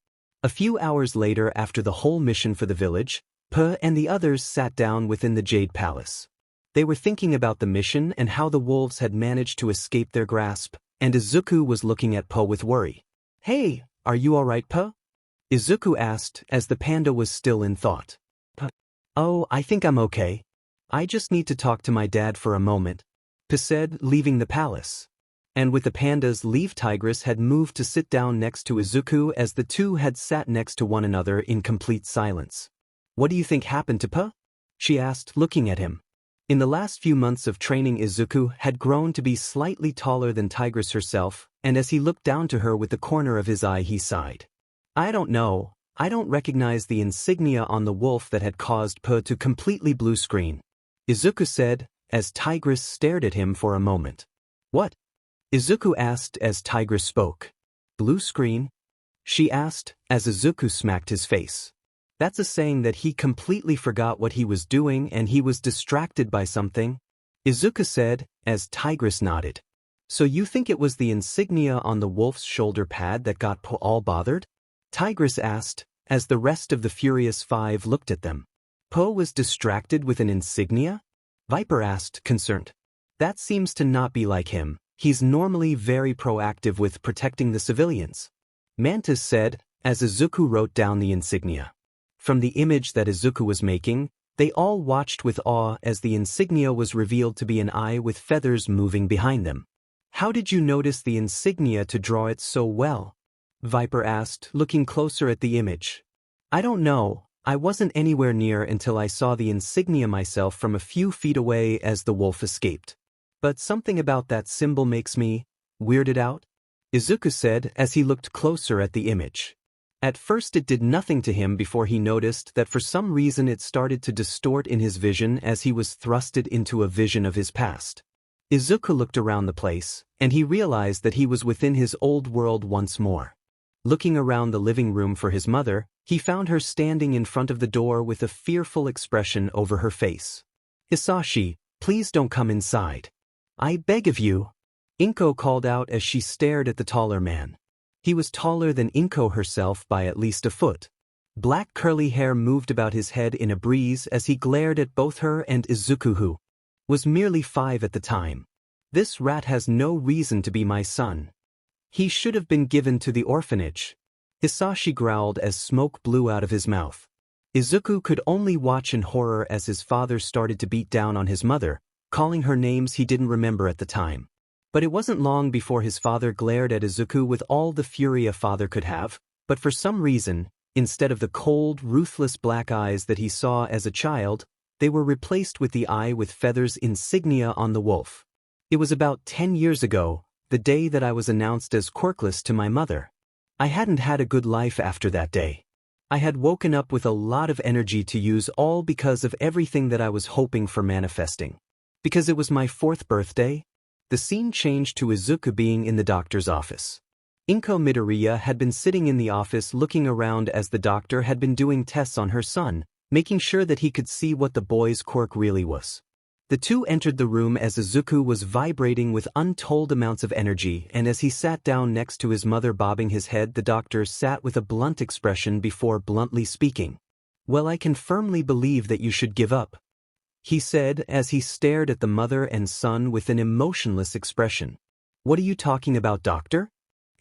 A few hours later, after the whole mission for the village, Pe and the others sat down within the Jade Palace. They were thinking about the mission and how the wolves had managed to escape their grasp, and Izuku was looking at Pe with worry. Hey, are you alright, Pe? Izuku asked as the panda was still in thought. Oh, I think I'm okay. I just need to talk to my dad for a moment, Pe said, leaving the palace. And with the pandas leave, Tigress had moved to sit down next to Izuku as the two had sat next to one another in complete silence. What do you think happened to Pe? She asked, looking at him. In the last few months of training, Izuku had grown to be slightly taller than Tigress herself, and as he looked down to her with the corner of his eye, he sighed. I don't know. I don't recognize the insignia on the wolf that had caused Pe to completely blue screen, Izuku said, as Tigress stared at him for a moment. What? Izuku asked as Tigress spoke. Blue screen? She asked, as Izuku smacked his face. That's a saying that he completely forgot what he was doing and he was distracted by something, Izuku said, as Tigress nodded. So you think it was the insignia on the wolf's shoulder pad that got Pe all bothered? Tigress asked, as the rest of the Furious Five looked at them. Pe was distracted with an insignia? Viper asked, concerned. That seems to not be like him. He's normally very proactive with protecting the civilians, Mantis said, as Izuku wrote down the insignia. From the image that Izuku was making, they all watched with awe as the insignia was revealed to be an eye with feathers moving behind them. How did you notice the insignia to draw it so well? Viper asked, looking closer at the image. I don't know. I wasn't anywhere near until I saw the insignia myself from a few feet away as the wolf escaped. But something about that symbol makes me weirded out, Izuku said as he looked closer at the image. At first it did nothing to him before he noticed that for some reason it started to distort in his vision as he was thrusted into a vision of his past. Izuku looked around the place, and he realized that he was within his old world once more. Looking around the living room for his mother, he found her standing in front of the door with a fearful expression over her face. Hisashi, please don't come inside. I beg of you, Inko called out as she stared at the taller man. He was taller than Inko herself by at least a foot. Black curly hair moved about his head in a breeze as he glared at both her and Izuku, who was merely 5 at the time. This rat has no reason to be my son. He should have been given to the orphanage. Hisashi growled as smoke blew out of his mouth. Izuku could only watch in horror as his father started to beat down on his mother, calling her names he didn't remember at the time. But it wasn't long before his father glared at Izuku with all the fury a father could have, but for some reason, instead of the cold, ruthless black eyes that he saw as a child, They were replaced with the eye with feathers insignia on the wolf. It was about 10 years ago, the day that I was announced as quirkless to my mother. I hadn't had a good life after that day. I had woken up with a lot of energy to use, all because of everything that I was hoping for manifesting. Because it was my 4th birthday. The scene changed to Izuku being in the doctor's office. Izuku Midoriya had been sitting in the office looking around as the doctor had been doing tests on her son, making sure that he could see what the boy's quirk really was. The two entered the room as Izuku was vibrating with untold amounts of energy, and as he sat down next to his mother bobbing his head, the doctor sat with a blunt expression before bluntly speaking. "Well, I can firmly believe that you should give up," he said as he stared at the mother and son with an emotionless expression. "What are you talking about, doctor?"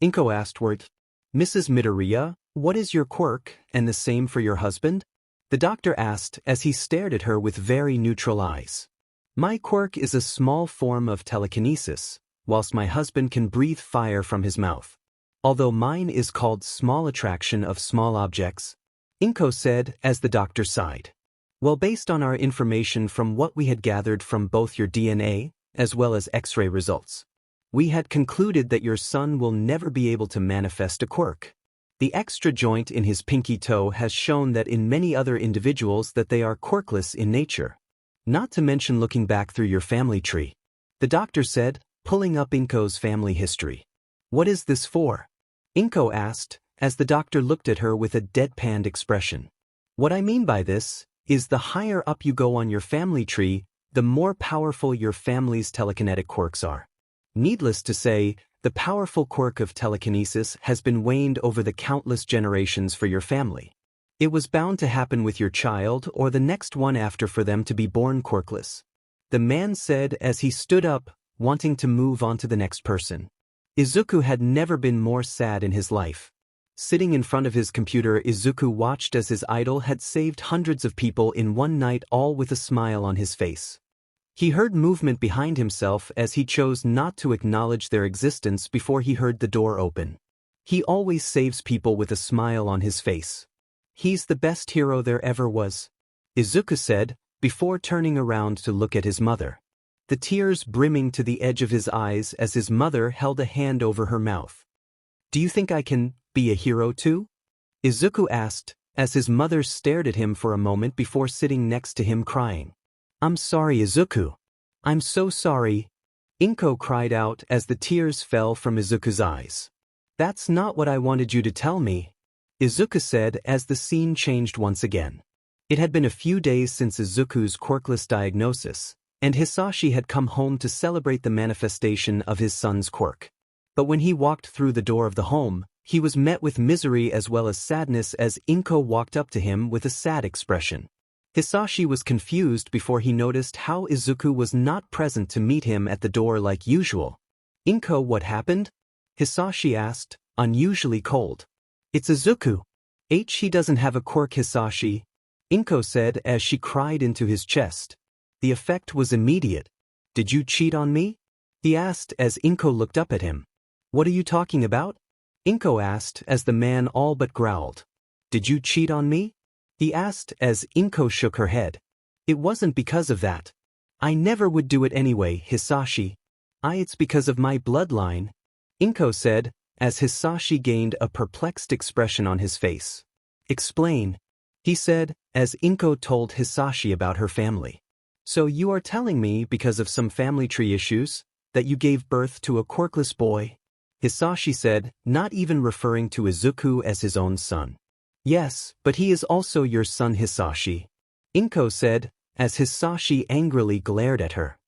Izuku asked. "Mrs. Midoriya, what is your quirk, and the same for your husband?" the doctor asked as he stared at her with very neutral eyes. "My quirk is a small form of telekinesis, whilst my husband can breathe fire from his mouth. Although mine is called small attraction of small objects," Izuku said as the doctor sighed. "Well, based on our information from what we had gathered from both your DNA, as well as X-ray results, we had concluded that your son will never be able to manifest a quirk. The extra joint in his pinky toe has shown that in many other individuals that they are quirkless in nature. Not to mention looking back through your family tree," the doctor said, pulling up Izuku's family history. "What is this for?" Izuku asked, as the doctor looked at her with a deadpanned expression. "What I mean by this is the higher up you go on your family tree, the more powerful your family's telekinetic quirks are. Needless to say, the powerful quirk of telekinesis has been waned over the countless generations for your family. It was bound to happen with your child or the next one after for them to be born quirkless," the man said as he stood up, wanting to move on to the next person. Izuku had never been more sad in his life. Sitting in front of his computer, Izuku watched as his idol had saved hundreds of people in one night, all with a smile on his face. He heard movement behind himself as he chose not to acknowledge their existence before he heard the door open. He always saves people with a smile on his face. "He's the best hero there ever was," Izuku said, before turning around to look at his mother, the tears brimming to the edge of his eyes as his mother held a hand over her mouth. "Do you think I can be a hero too?" Izuku asked, as his mother stared at him for a moment before sitting next to him crying. "I'm sorry, Izuku. I'm so sorry," Izuku cried out as the tears fell from Izuku's eyes. "That's not what I wanted you to tell me," Izuku said as the scene changed once again. It had been a few days since Izuku's quirkless diagnosis, and Hisashi had come home to celebrate the manifestation of his son's quirk. But when he walked through the door of the home, he was met with misery as well as sadness as Izuku walked up to him with a sad expression. Hisashi was confused before he noticed how Izuku was not present to meet him at the door like usual. "Izuku, what happened?" Hisashi asked, unusually cold. "It's Izuku. He doesn't have a quirk, Hisashi," Izuku said as she cried into his chest. The effect was immediate. "Did you cheat on me?" he asked as Izuku looked up at him. "What are you talking about?" Izuku asked as the man all but growled. "Did you cheat on me?" he asked as Izuku shook her head. "It wasn't because of that. I never would do it anyway, Hisashi. It's because of my bloodline," Izuku said, as Hisashi gained a perplexed expression on his face. "Explain," he said, as Izuku told Hisashi about her family. "So you are telling me because of some family tree issues, that you gave birth to a quirkless boy?" Hisashi said, not even referring to Izuku as his own son. "Yes, but he is also your son, Hisashi," Izuku said, as Hisashi angrily glared at her.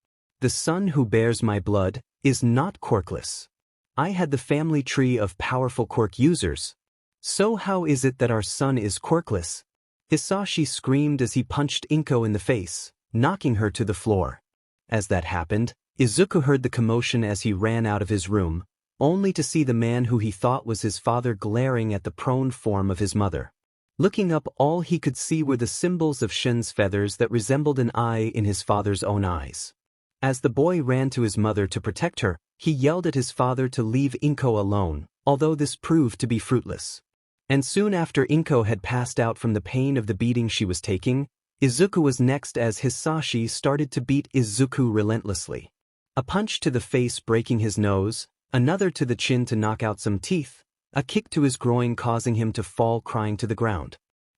"The son who bears my blood is not quirkless. I had the family tree of powerful quirk users. So how is it that our son is quirkless?" Hisashi screamed as he punched Izuku in the face, knocking her to the floor. As that happened, Izuku heard the commotion as he ran out of his room, only to see the man who he thought was his father glaring at the prone form of his mother. Looking up, all he could see were the symbols of Shin's feathers that resembled an eye in his father's own eyes. As the boy ran to his mother to protect her, he yelled at his father to leave Izuku alone, although this proved to be fruitless. And soon after Izuku had passed out from the pain of the beating she was taking, Izuku was next as Hisashi started to beat Izuku relentlessly. A punch to the face breaking his nose, another to the chin to knock out some teeth, a kick to his groin causing him to fall crying to the ground.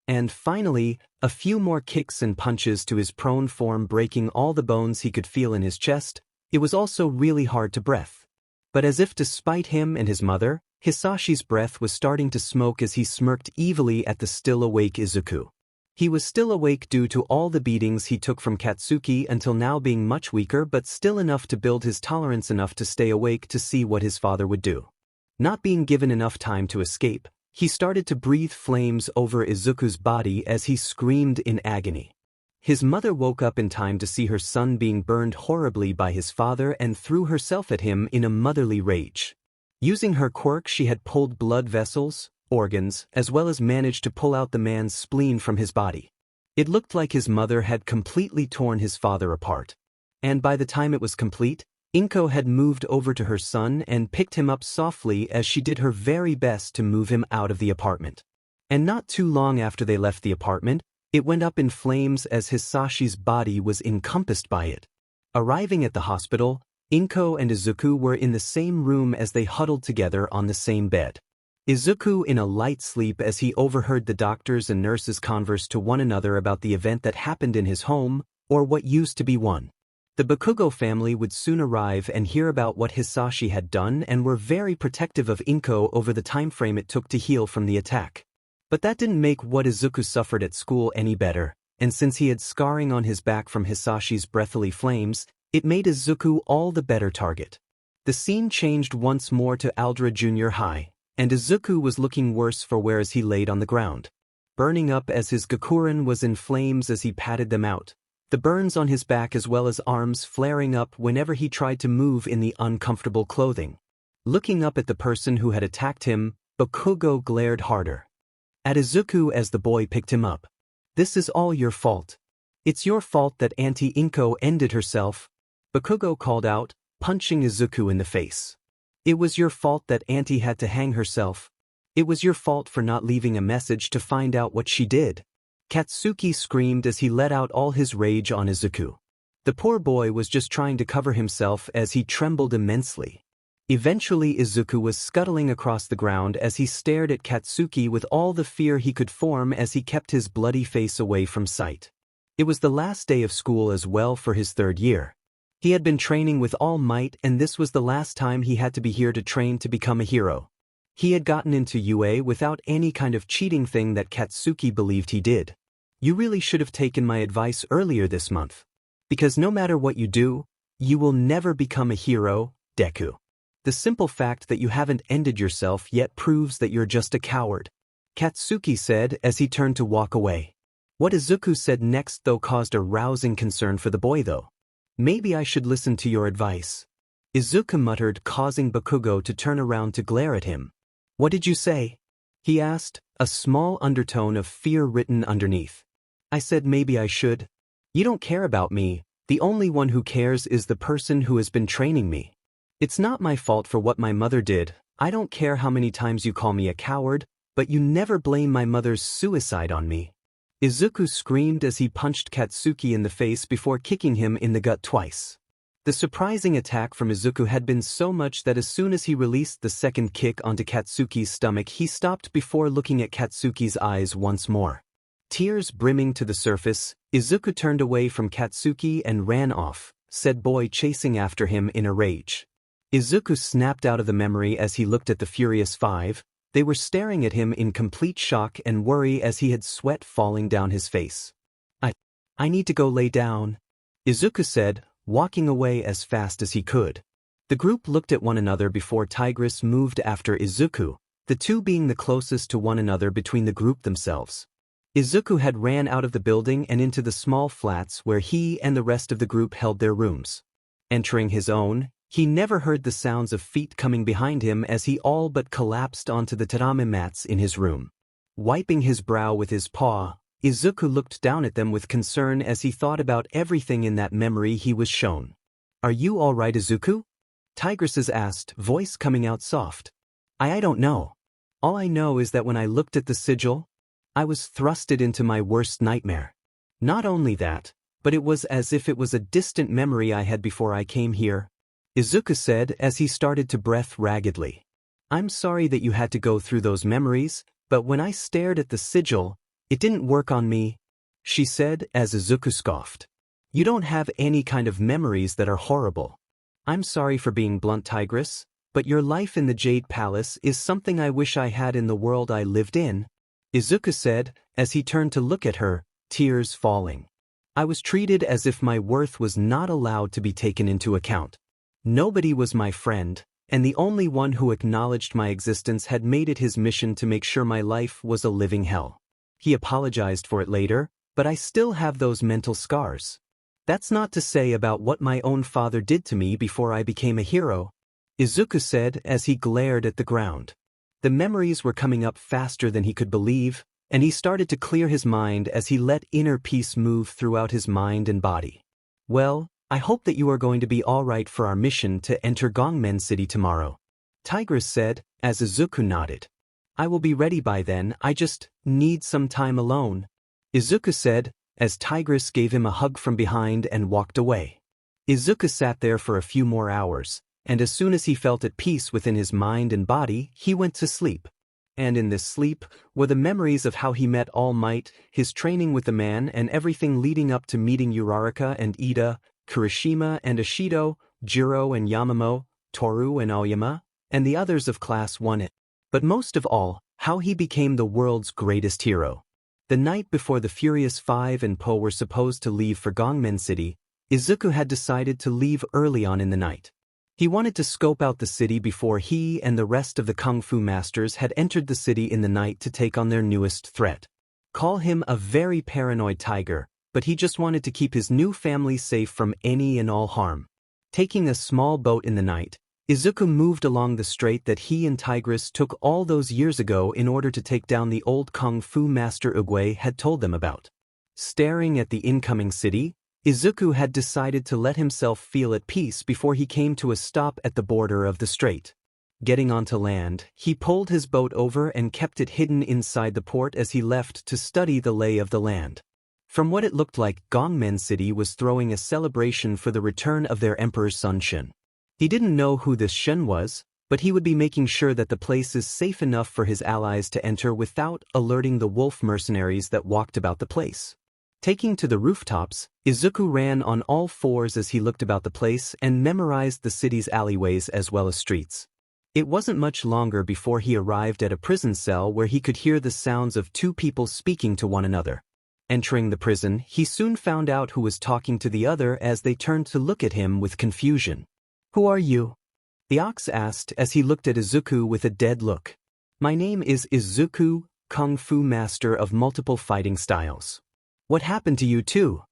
And finally, a few more kicks and punches to his prone form breaking all the bones he could feel in his chest. It was also really hard to breathe. But as if despite him and his mother, Hisashi's breath was starting to smoke as he smirked evilly at the still-awake Izuku. He was still awake due to all the beatings he took from Katsuki until now being much weaker but still enough to build his tolerance enough to stay awake to see what his father would do. Not being given enough time to escape, he started to breathe flames over Izuku's body as he screamed in agony. His mother woke up in time to see her son being burned horribly by his father and threw herself at him in a motherly rage. Using her quirk, she had pulled blood vessels, organs, as well as managed to pull out the man's spleen from his body. It looked like his mother had completely torn his father apart. And by the time it was complete, Inko had moved over to her son and picked him up softly as she did her very best to move him out of the apartment. And not too long after they left the apartment, it went up in flames as Hisashi's body was encompassed by it. Arriving at the hospital, Inko and Izuku were in the same room as they huddled together on the same bed. Izuku in a light sleep as he overheard the doctors and nurses converse to one another about the event that happened in his home, or what used to be one. The Bakugo family would soon arrive and hear about what Hisashi had done and were very protective of Inko over the time frame it took to heal from the attack. But that didn't make what Izuku suffered at school any better, and since he had scarring on his back from Hisashi's breathly flames, it made Izuku all the better target. The scene changed once more to Aldra Junior High, and Izuku was looking worse for wear as he laid on the ground. Burning up as his Gakuren was in flames as he patted them out. The burns on his back as well as arms flaring up whenever he tried to move in the uncomfortable clothing. Looking up at the person who had attacked him, Bakugo glared harder at Izuku as the boy picked him up. "This is all your fault. It's your fault that Auntie Inko ended herself," Bakugo called out, punching Izuku in the face. "It was your fault that Auntie had to hang herself. It was your fault for not leaving a message to find out what she did." Katsuki screamed as he let out all his rage on Izuku. The poor boy was just trying to cover himself as he trembled immensely. Eventually Izuku was scuttling across the ground as he stared at Katsuki with all the fear he could form as he kept his bloody face away from sight. It was the last day of school as well for his third year. He had been training with all might and this was the last time he had to be here to train to become a hero. He had gotten into UA without any kind of cheating thing that Katsuki believed he did. "You really should have taken my advice earlier this month. Because no matter what you do, you will never become a hero, Deku. The simple fact that you haven't ended yourself yet proves that you're just a coward," Katsuki said as he turned to walk away. What Izuku said next though caused a rousing concern for the boy though. "Maybe I should listen to your advice," Izuku muttered, causing Bakugo to turn around to glare at him. "What did you say?" he asked, a small undertone of fear written underneath. "I said maybe I should. You don't care about me, the only one who cares is the person who has been training me. It's not my fault for what my mother did. I don't care how many times you call me a coward, but you never blame my mother's suicide on me." Izuku screamed as he punched Katsuki in the face before kicking him in the gut twice. The surprising attack from Izuku had been so much that as soon as he released the second kick onto Katsuki's stomach he stopped before looking at Katsuki's eyes once more. Tears brimming to the surface, Izuku turned away from Katsuki and ran off, said boy chasing after him in a rage. Izuku snapped out of the memory as he looked at the furious five. They were staring at him in complete shock and worry as he had sweat falling down his face. I need to go lay down," Izuku said, walking away as fast as he could. The group looked at one another before Tigress moved after Izuku, the two being the closest to one another between the group themselves. Izuku had ran out of the building and into the small flats where he and the rest of the group held their rooms. Entering his own, he never heard the sounds of feet coming behind him as he all but collapsed onto the tatami mats in his room. Wiping his brow with his paw, Izuku looked down at them with concern as he thought about everything in that memory he was shown. "Are you all right, Izuku?" Tigress asked, voice coming out soft. I don't know. All I know is that when I looked at the sigil, I was thrusted into my worst nightmare. Not only that, but it was as if it was a distant memory I had before I came here, Izuku said as he started to breath raggedly. I'm sorry that you had to go through those memories, but when I stared at the sigil, it didn't work on me, she said as Izuku scoffed. You don't have any kind of memories that are horrible. I'm sorry for being blunt, Tigress, but your life in the Jade Palace is something I wish I had in the world I lived in, Izuku said as he turned to look at her, tears falling. I was treated as if my worth was not allowed to be taken into account. Nobody was my friend, and the only one who acknowledged my existence had made it his mission to make sure my life was a living hell. He apologized for it later, but I still have those mental scars. That's not to say about what my own father did to me before I became a hero, Izuku said as he glared at the ground. The memories were coming up faster than he could believe, and he started to clear his mind as he let inner peace move throughout his mind and body. Well, I hope that you are going to be all right for our mission to enter Gongmen City tomorrow, Tigress said as Izuku nodded. I will be ready by then, I just need some time alone, Izuku said as Tigress gave him a hug from behind and walked away. Izuku sat there for a few more hours, and as soon as he felt at peace within his mind and body, he went to sleep. And in this sleep were the memories of how he met All Might, his training with the man, and everything leading up to meeting Uraraka and Ida, Kirishima and Ashido, Jiro and Yamamo, Toru and Aoyama, and the others of Class 1. But most of all, how he became the world's greatest hero. The night before the Furious Five and Po were supposed to leave for Gongmen City, Izuku had decided to leave early on in the night. He wanted to scope out the city before he and the rest of the Kung Fu masters had entered the city in the night to take on their newest threat. Call him a very paranoid tiger, but he just wanted to keep his new family safe from any and all harm. Taking a small boat in the night, Izuku moved along the strait that he and Tigress took all those years ago in order to take down the old Kung Fu master Oogway had told them about. Staring at the incoming city, Izuku had decided to let himself feel at peace before he came to a stop at the border of the strait. Getting onto land, he pulled his boat over and kept it hidden inside the port as he left to study the lay of the land. From what it looked like, Gongmen City was throwing a celebration for the return of their emperor's son Shen. He didn't know who this Shen was, but he would be making sure that the place is safe enough for his allies to enter without alerting the wolf mercenaries that walked about the place. Taking to the rooftops, Izuku ran on all fours as he looked about the place and memorized the city's alleyways as well as streets. It wasn't much longer before he arrived at a prison cell where he could hear the sounds of two people speaking to one another. Entering the prison, he soon found out who was talking to the other as they turned to look at him with confusion. Who are you? The ox asked as he looked at Izuku with a dead look. My name is Izuku, Kung Fu master of multiple fighting styles. What happened to you too?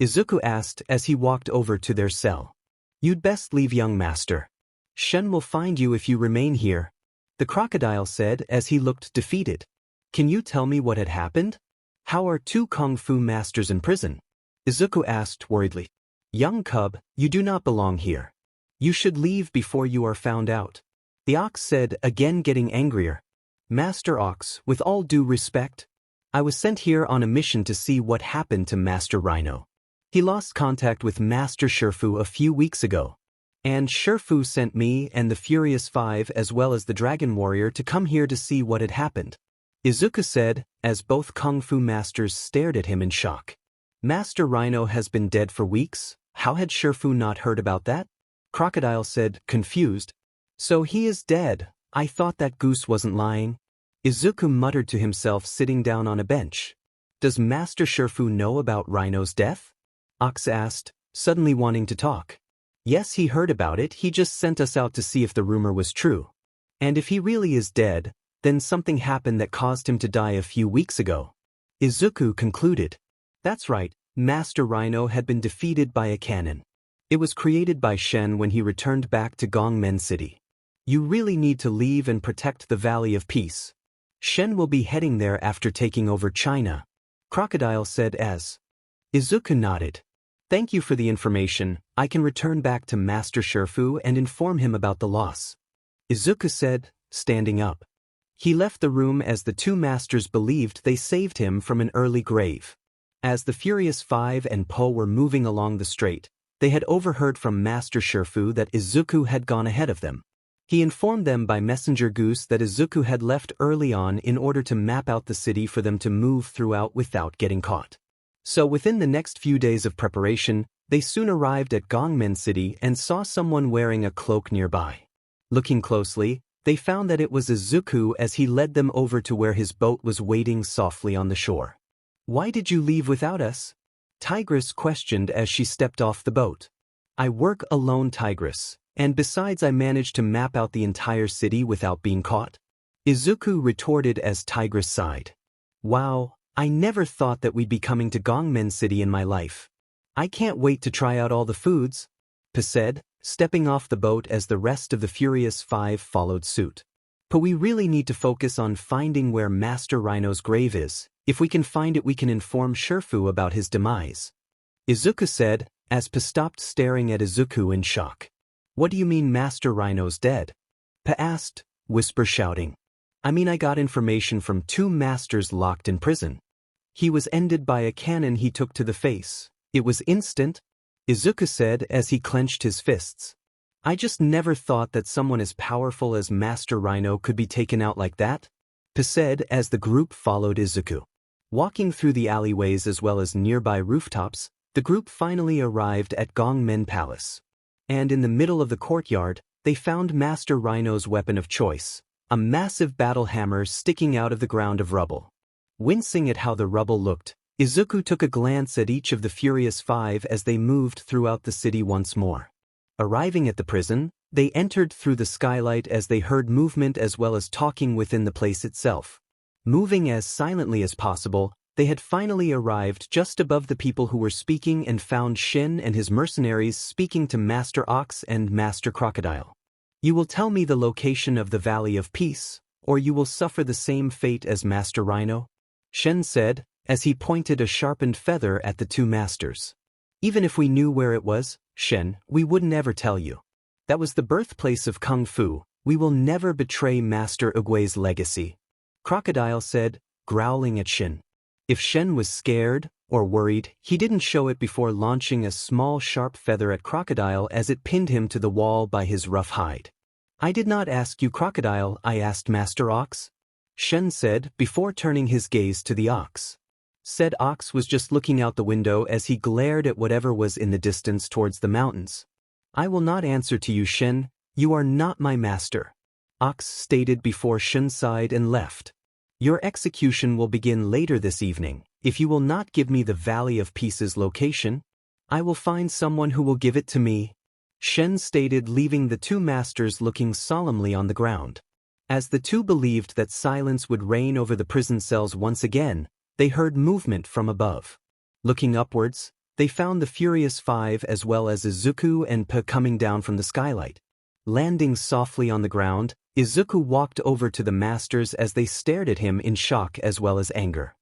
Izuku asked as he walked over to their cell. You'd best leave, young master. Shen will find you if you remain here, the crocodile said as he looked defeated. Can you tell me what had happened? How are two Kung Fu masters in prison? Izuku asked worriedly. Young cub, you do not belong here. You should leave before you are found out, the ox said, again getting angrier. Master Ox, with all due respect, I was sent here on a mission to see what happened to Master Rhino. He lost contact with Master Shifu a few weeks ago. And Shifu sent me and the Furious Five as well as the Dragon Warrior to come here to see what had happened, Izuku said, as both Kung Fu masters stared at him in shock. Master Rhino has been dead for weeks, how had Shifu not heard about that? Crocodile said, confused. So he is dead, I thought that goose wasn't lying. Izuku muttered to himself sitting down on a bench. Does Master Shifu know about Rhino's death? Ox asked, suddenly wanting to talk. Yes, he heard about it, he just sent us out to see if the rumor was true. And if he really is dead, then something happened that caused him to die a few weeks ago. Izuku concluded. That's right, Master Rhino had been defeated by a cannon. It was created by Shen when he returned back to Gongmen City. You really need to leave and protect the Valley of Peace. Shen will be heading there after taking over China, Crocodile said as. Izuku nodded. Thank you for the information, I can return back to Master Shifu and inform him about the loss, Izuku said, standing up. He left the room as the two masters believed they saved him from an early grave. As the Furious Five and Po were moving along the strait, they had overheard from Master Shifu that Izuku had gone ahead of them. He informed them by Messenger Goose that Izuku had left early on in order to map out the city for them to move throughout without getting caught. So within the next few days of preparation, they soon arrived at Gongmen City and saw someone wearing a cloak nearby. Looking closely, they found that it was Izuku as he led them over to where his boat was waiting softly on the shore. "Why did you leave without us?" Tigress questioned as she stepped off the boat. "I work alone, Tigress, and besides I managed to map out the entire city without being caught," Izuku retorted as Tigress sighed. "Wow, I never thought that we'd be coming to Gongmen City in my life. I can't wait to try out all the foods," Pa said, stepping off the boat as the rest of the Furious Five followed suit. "But we really need to focus on finding where Master Rhino's grave is. If we can find it we can inform Shifu about his demise," Izuku said, as Pa stopped staring at Izuku in shock. "What do you mean Master Rhino's dead?" Pa asked, whisper shouting. "I mean I got information from 2 masters locked in prison. He was ended by a cannon he took to the face. It was instant," Izuku said as he clenched his fists. "I just never thought that someone as powerful as Master Rhino could be taken out like that," Pa said as the group followed Izuku. Walking through the alleyways as well as nearby rooftops, the group finally arrived at Gongmen Palace. And in the middle of the courtyard, they found Master Rhino's weapon of choice, a massive battle hammer sticking out of the ground of rubble. Wincing at how the rubble looked, Izuku took a glance at each of the Furious Five as they moved throughout the city once more. Arriving at the prison, they entered through the skylight as they heard movement as well as talking within the place itself. Moving as silently as possible, they had finally arrived just above the people who were speaking and found Shin and his mercenaries speaking to Master Ox and Master Crocodile. "You will tell me the location of the Valley of Peace, or you will suffer the same fate as Master Rhino," Shen said, as he pointed a sharpened feather at the 2 masters. "Even if we knew where it was, Shen, we wouldn't ever tell you. That was the birthplace of Kung Fu. We will never betray Master Uguay's legacy," Crocodile said, growling at Shen. If Shen was scared or worried, he didn't show it before launching a small sharp feather at Crocodile as it pinned him to the wall by his rough hide. "I did not ask you, Crocodile, I asked Master Ox," Shen said before turning his gaze to the ox. Said ox was just looking out the window as he glared at whatever was in the distance towards the mountains. "I will not answer to you, Shen. You are not my master," Ox stated before Shen sighed and left. "Your execution will begin later this evening. If you will not give me the Valley of Peace's location, I will find someone who will give it to me," Shen stated, leaving the 2 masters looking solemnly on the ground. As the 2 believed that silence would reign over the prison cells once again, they heard movement from above. Looking upwards, they found the Furious Five as well as Izuku and Pa coming down from the skylight. Landing softly on the ground, Izuku walked over to the masters as they stared at him in shock as well as anger.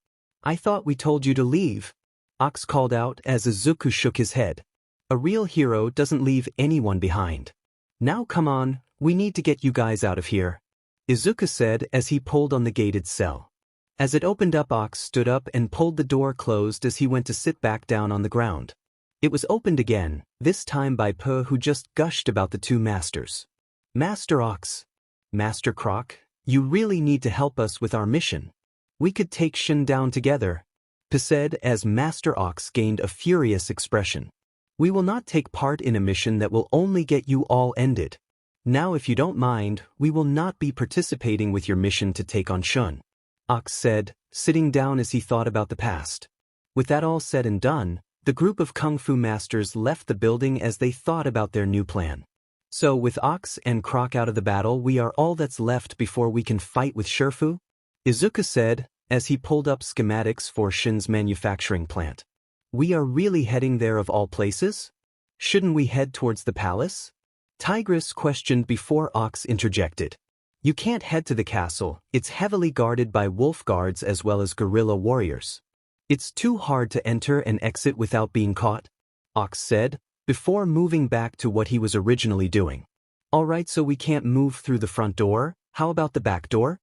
"I thought we told you to leave," Ox called out as Izuku shook his head. "A real hero doesn't leave anyone behind. Now come on, we need to get you guys out of here," Izuku said as he pulled on the gated cell. As it opened up, Ox stood up and pulled the door closed as he went to sit back down on the ground. It was opened again, this time by Pa, who just gushed about the 2 masters. "Master Ox, Master Croc, you really need to help us with our mission. We could take Shin down together," Pa said as Master Ox gained a furious expression. "We will not take part in a mission that will only get you all ended. Now if you don't mind, we will not be participating with your mission to take on Shun," Ox said, sitting down as he thought about the past. With that all said and done, the group of Kung Fu masters left the building as they thought about their new plan. "So with Ox and Croc out of the battle, we are all that's left before we can fight with Shifu?" Izuku said, as he pulled up schematics for Shin's manufacturing plant. "We are really heading there of all places? Shouldn't we head towards the palace?" Tigress questioned before Ox interjected. "You can't head to the castle, it's heavily guarded by wolf guards as well as guerrilla warriors. It's too hard to enter and exit without being caught," Ox said, before moving back to what he was originally doing. "Alright, so we can't move through the front door, how about the back door?"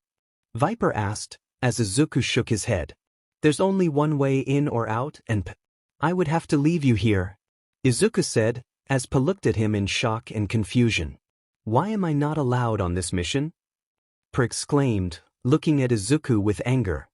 Viper asked, as Izuku shook his head. There's only one way in or out, and I would have to leave you here, Izuku said, as Pa looked at him in shock and confusion. Why am I not allowed on this mission? Pa exclaimed, looking at Izuku with anger.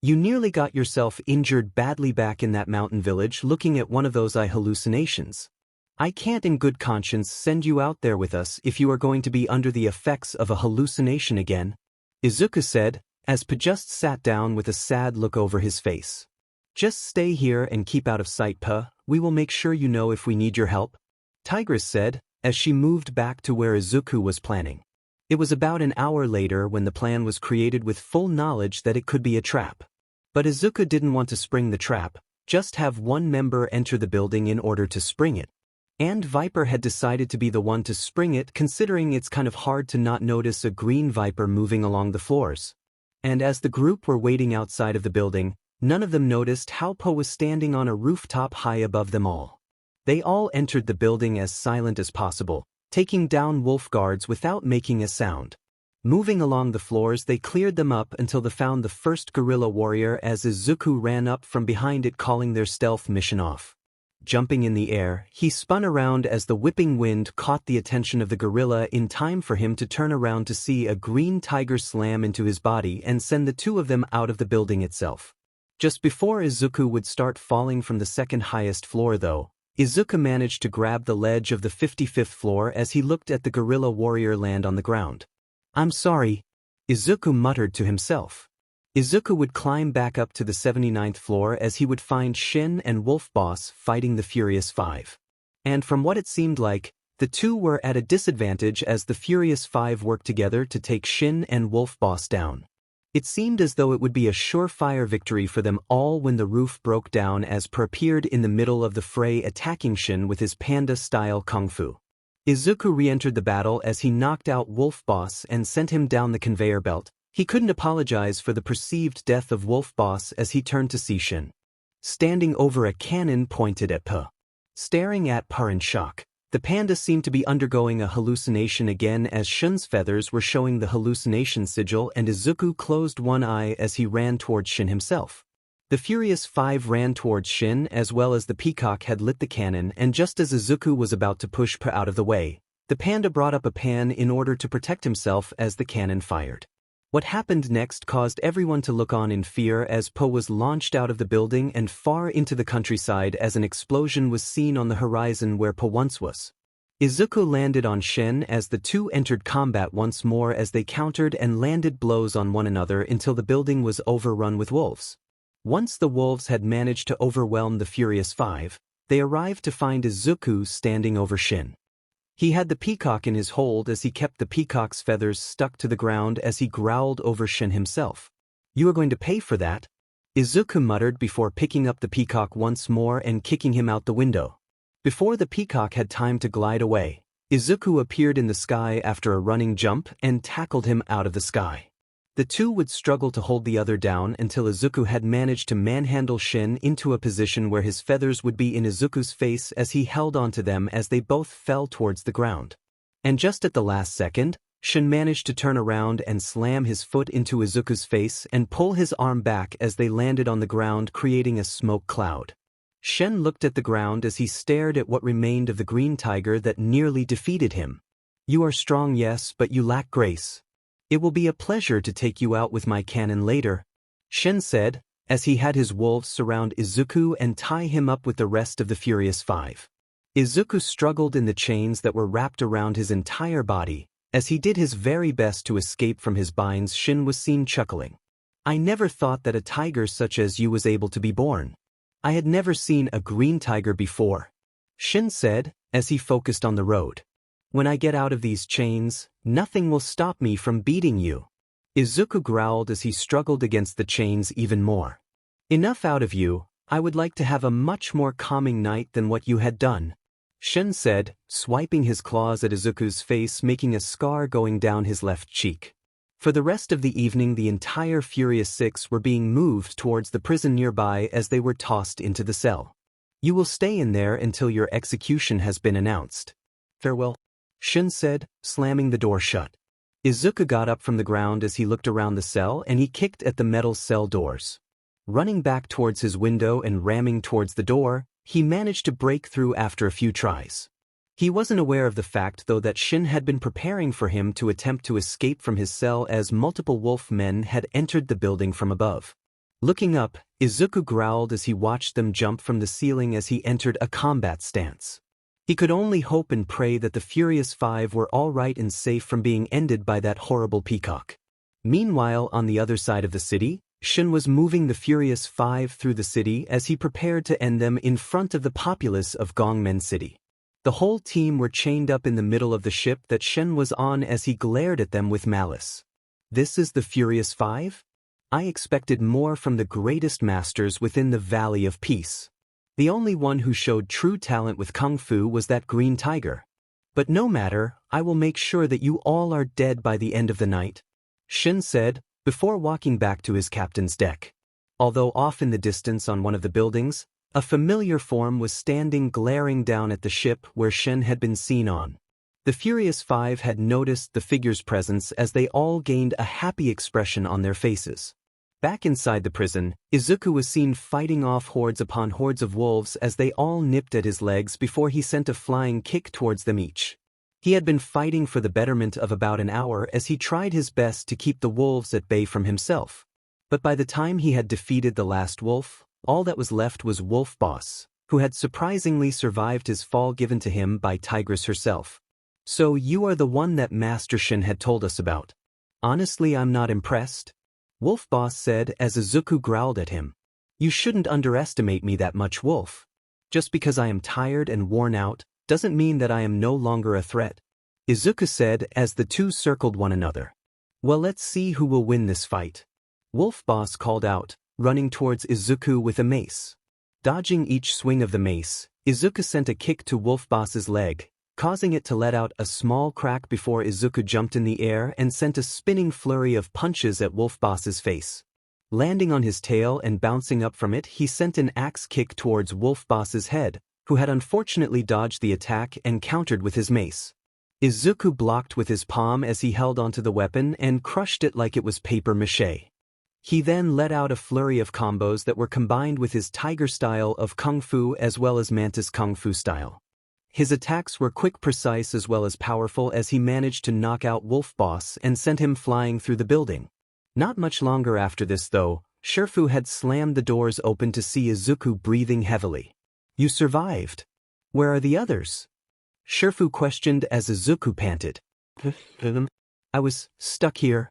You nearly got yourself injured badly back in that mountain village looking at one of those eye hallucinations. I can't in good conscience send you out there with us if you are going to be under the effects of a hallucination again, Izuku said, as Pa just sat down with a sad look over his face. Just stay here and keep out of sight, Pa. We will make sure you know if we need your help, Tigress said, as she moved back to where Izuku was planning. It was about an hour later when the plan was created with full knowledge that it could be a trap. But Izuku didn't want to spring the trap, just have one member enter the building in order to spring it. And Viper had decided to be the one to spring it, considering it's kind of hard to not notice a green Viper moving along the floors. And as the group were waiting outside of the building, none of them noticed how Po was standing on a rooftop high above them all. They all entered the building as silent as possible, taking down wolf guards without making a sound. Moving along the floors, they cleared them up until they found the first gorilla warrior as Izuku ran up from behind it, calling their stealth mission off. Jumping in the air, he spun around as the whipping wind caught the attention of the gorilla in time for him to turn around to see a green tiger slam into his body and send the two of them out of the building itself. Just before Izuku would start falling from the second highest floor though, Izuku managed to grab the ledge of the 55th floor as he looked at the gorilla warrior land on the ground. I'm sorry, Izuku muttered to himself. Izuku would climb back up to the 79th floor as he would find Shin and Wolf Boss fighting the Furious Five. And from what it seemed like, the two were at a disadvantage as the Furious Five worked together to take Shin and Wolf Boss down. It seemed as though it would be a surefire victory for them all when the roof broke down as Per appeared in the middle of the fray, attacking Shin with his panda-style kung fu. Izuku re-entered the battle as he knocked out Wolf Boss and sent him down the conveyor belt. He couldn't apologize for the perceived death of Wolf Boss as he turned to see Shin, standing over a cannon pointed at Pa. Staring at Pa in shock, the panda seemed to be undergoing a hallucination again as Shin's feathers were showing the hallucination sigil, and Izuku closed one eye as he ran towards Shin himself. The Furious Five ran towards Shin as well as the peacock had lit the cannon, and just as Izuku was about to push Pa out of the way, the panda brought up a pan in order to protect himself as the cannon fired. What happened next caused everyone to look on in fear as Pa was launched out of the building and far into the countryside as an explosion was seen on the horizon where Pa once was. Izuku landed on Shin as the two entered combat once more as they countered and landed blows on one another until the building was overrun with wolves. Once the wolves had managed to overwhelm the Furious Five, they arrived to find Izuku standing over Shin. He had the peacock in his hold as he kept the peacock's feathers stuck to the ground as he growled over Shin himself. You are going to pay for that, Izuku muttered before picking up the peacock once more and kicking him out the window. Before the peacock had time to glide away, Izuku appeared in the sky after a running jump and tackled him out of the sky. The two would struggle to hold the other down until Izuku had managed to manhandle Shin into a position where his feathers would be in Izuku's face as he held onto them as they both fell towards the ground. And just at the last second, Shin managed to turn around and slam his foot into Izuku's face and pull his arm back as they landed on the ground, creating a smoke cloud. Shin looked at the ground as he stared at what remained of the green tiger that nearly defeated him. You are strong, yes, but you lack grace. It will be a pleasure to take you out with my cannon later, Shin said, as he had his wolves surround Izuku and tie him up with the rest of the Furious Five. Izuku struggled in the chains that were wrapped around his entire body. As he did his very best to escape from his binds, Shin was seen chuckling. I never thought that a tiger such as you was able to be born. I had never seen a green tiger before, Shin said, as he focused on the road. When I get out of these chains, nothing will stop me from beating you. Izuku growled as he struggled against the chains even more. Enough out of you, I would like to have a much more calming night than what you had done, Shin said, swiping his claws at Izuku's face, making a scar going down his left cheek. For the rest of the evening, the entire Furious Six were being moved towards the prison nearby as they were tossed into the cell. You will stay in there until your execution has been announced. Farewell, Shin said, slamming the door shut. Izuku got up from the ground as he looked around the cell and he kicked at the metal cell doors. Running back towards his window and ramming towards the door, he managed to break through after a few tries. He wasn't aware of the fact though that Shin had been preparing for him to attempt to escape from his cell as multiple wolf men had entered the building from above. Looking up, Izuku growled as he watched them jump from the ceiling as he entered a combat stance. He could only hope and pray that the Furious Five were all right and safe from being ended by that horrible peacock. Meanwhile, on the other side of the city, Shin was moving the Furious Five through the city as he prepared to end them in front of the populace of Gongmen City. The whole team were chained up in the middle of the ship that Shin was on as he glared at them with malice. This is the Furious Five? I expected more from the greatest masters within the Valley of Peace. The only one who showed true talent with Kung Fu was that green tiger. But no matter, I will make sure that you all are dead by the end of the night, Shin said, before walking back to his captain's deck. Although off in the distance on one of the buildings, a familiar form was standing glaring down at the ship where Shin had been seen on. The Furious Five had noticed the figure's presence as they all gained a happy expression on their faces. Back inside the prison, Izuku was seen fighting off hordes upon hordes of wolves as they all nipped at his legs before he sent a flying kick towards them each. He had been fighting for the betterment of about an hour as he tried his best to keep the wolves at bay from himself. But by the time he had defeated the last wolf, all that was left was Wolf Boss, who had surprisingly survived his fall given to him by Tigress herself. So you are the one that Master Shin had told us about. Honestly, I'm not impressed, Wolf Boss said as Izuku growled at him. You shouldn't underestimate me that much, Wolf. Just because I am tired and worn out, doesn't mean that I am no longer a threat, Izuku said as the two circled one another. Well, let's see who will win this fight, Wolf Boss called out, running towards Izuku with a mace. Dodging each swing of the mace, Izuku sent a kick to Wolf Boss's leg, causing it to let out a small crack before Izuku jumped in the air and sent a spinning flurry of punches at Wolf Boss's face. Landing on his tail and bouncing up from it, he sent an axe kick towards Wolf Boss's head, who had unfortunately dodged the attack and countered with his mace. Izuku blocked with his palm as he held onto the weapon and crushed it like it was paper mache. He then let out a flurry of combos that were combined with his tiger style of Kung Fu as well as Mantis Kung Fu style. His attacks were quick, precise as well as powerful as he managed to knock out Wolf Boss and sent him flying through the building. Not much longer after this though, Shifu had slammed the doors open to see Izuku breathing heavily. You survived. Where are the others? Shifu questioned as Izuku panted. I was stuck here,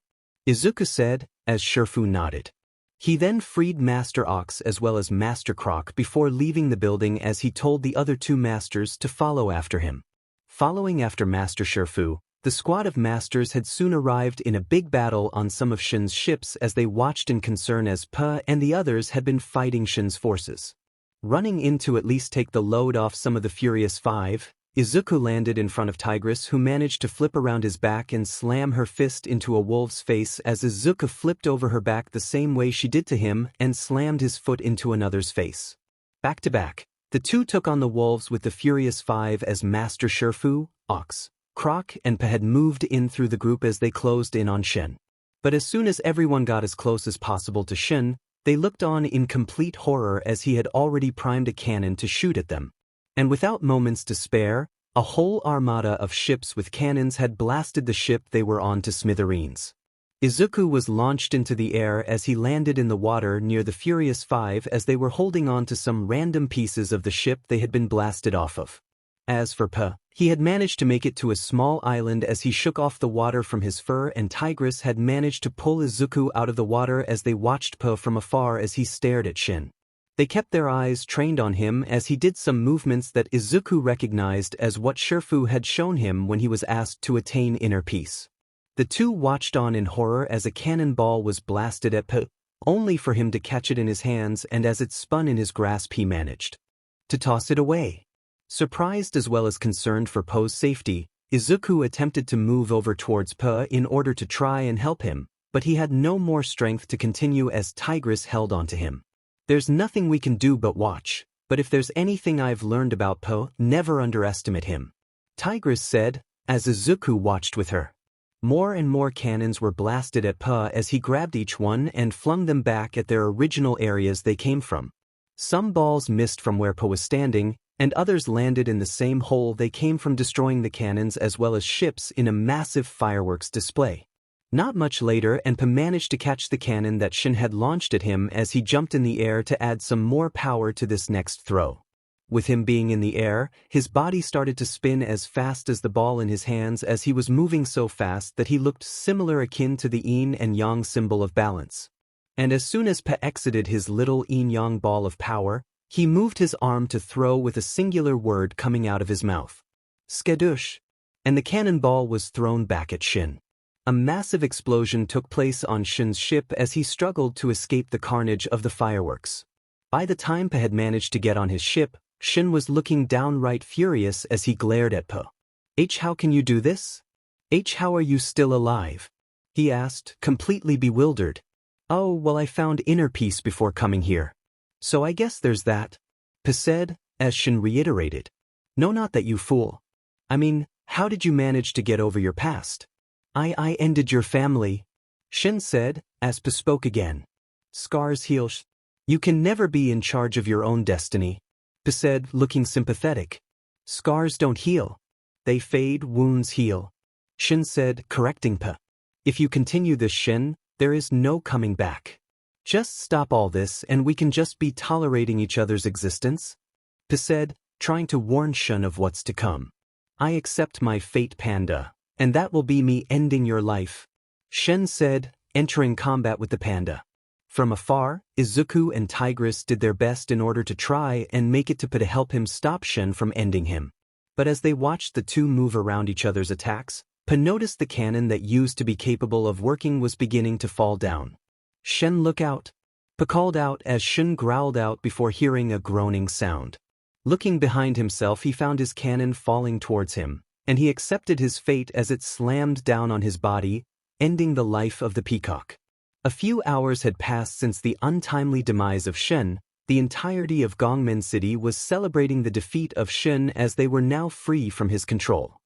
Izuku said as Shifu nodded. He then freed Master Ox as well as Master Croc before leaving the building as he told the other two masters to follow after him. Following after Master Shifu, the squad of masters had soon arrived in a big battle on some of Shin's ships as they watched in concern as Pa and the others had been fighting Shin's forces. Running in to at least take the load off some of the Furious Five, Izuku landed in front of Tigress, who managed to flip around his back and slam her fist into a wolf's face as Izuku flipped over her back the same way she did to him and slammed his foot into another's face. Back to back, the two took on the wolves with the Furious Five as Master Shifu, Ox, Croc and Pa had moved in through the group as they closed in on Shin. But as soon as everyone got as close as possible to Shin, they looked on in complete horror as he had already primed a cannon to shoot at them. And without moments to spare, a whole armada of ships with cannons had blasted the ship they were on to smithereens. Izuku was launched into the air as he landed in the water near the Furious Five as they were holding on to some random pieces of the ship they had been blasted off of. As for Pa, he had managed to make it to a small island as he shook off the water from his fur, and Tigress had managed to pull Izuku out of the water as they watched Pa from afar as he stared at Shin. They kept their eyes trained on him as he did some movements that Izuku recognized as what Shifu had shown him when he was asked to attain inner peace. The two watched on in horror as a cannonball was blasted at Pa, only for him to catch it in his hands, and as it spun in his grasp he managed to toss it away. Surprised as well as concerned for Po's safety, Izuku attempted to move over towards Pa in order to try and help him, but he had no more strength to continue as Tigress held onto him. There's nothing we can do but watch, but if there's anything I've learned about Po, never underestimate him, Tigress said, as Izuku watched with her. More and more cannons were blasted at Pa as he grabbed each one and flung them back at their original areas they came from. Some balls missed from where Pa was standing, and others landed in the same hole they came from, destroying the cannons as well as ships in a massive fireworks display. Not much later, and Pa managed to catch the cannon that Shin had launched at him as he jumped in the air to add some more power to this next throw. With him being in the air, his body started to spin as fast as the ball in his hands as he was moving so fast that he looked similar, akin to the yin and yang symbol of balance. And as soon as Pa exited his little yin-yang ball of power, he moved his arm to throw with a singular word coming out of his mouth. Skadoosh! And the cannonball was thrown back at Shin. A massive explosion took place on Shin's ship as he struggled to escape the carnage of the fireworks. By the time Pa had managed to get on his ship, Shin was looking downright furious as he glared at Pa. How can you do this? How are you still alive? He asked, completely bewildered. Oh, well, I found inner peace before coming here. So I guess there's that, Pa said, as Shin reiterated. No, not that, you fool. I mean, how did you manage to get over your past? I ended your family, Shin said, as Pa spoke again. Scars heal. You can never be in charge of your own destiny, Pa said, looking sympathetic. Scars don't heal. They fade, wounds heal, Shin said, correcting Pa. If you continue this, Shin, there is no coming back. Just stop all this and we can just be tolerating each other's existence, Pa said, trying to warn Shin of what's to come. I accept my fate, Panda, and that will be me ending your life, Shin said, entering combat with the panda. From afar, Izuku and Tigress did their best in order to try and make it to Pa to help him stop Shin from ending him. But as they watched the two move around each other's attacks, Pa noticed the cannon that used to be capable of working was beginning to fall down. Shin, look out, Pa called out as Shin growled out before hearing a groaning sound. Looking behind himself, he found his cannon falling towards him, and he accepted his fate as it slammed down on his body, ending the life of the peacock. A few hours had passed since the untimely demise of Shin. The entirety of Gongmen City was celebrating the defeat of Shin as they were now free from his control.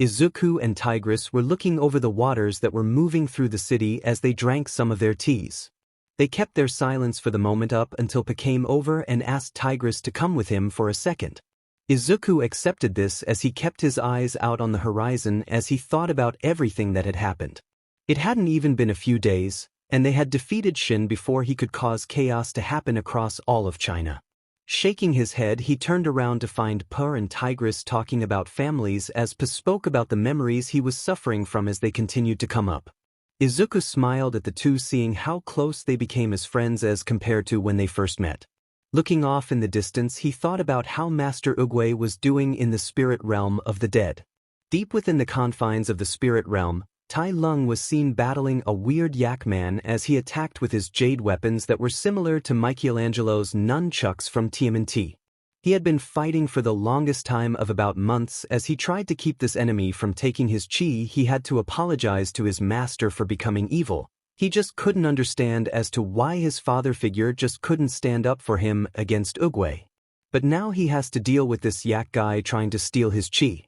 Izuku and Tigress were looking over the waters that were moving through the city as they drank some of their teas. They kept their silence for the moment up until Pa came over and asked Tigress to come with him for a second. Izuku accepted this as he kept his eyes out on the horizon as he thought about everything that had happened. It hadn't even been a few days, and they had defeated Shin before he could cause chaos to happen across all of China. Shaking his head, he turned around to find Pa and Tigress talking about families as Pa spoke about the memories he was suffering from as they continued to come up. Izuku smiled at the two, seeing how close they became as friends as compared to when they first met. Looking off in the distance, he thought about how Master Oogway was doing in the spirit realm of the dead. Deep within the confines of the spirit realm, Tai Lung was seen battling a weird yak man as he attacked with his jade weapons that were similar to Michelangelo's nunchucks from TMNT. He had been fighting for the longest time of about months as he tried to keep this enemy from taking his chi. He had to apologize to his master for becoming evil. He just couldn't understand as to why his father figure just couldn't stand up for him against Oogway. But now he has to deal with this yak guy trying to steal his chi.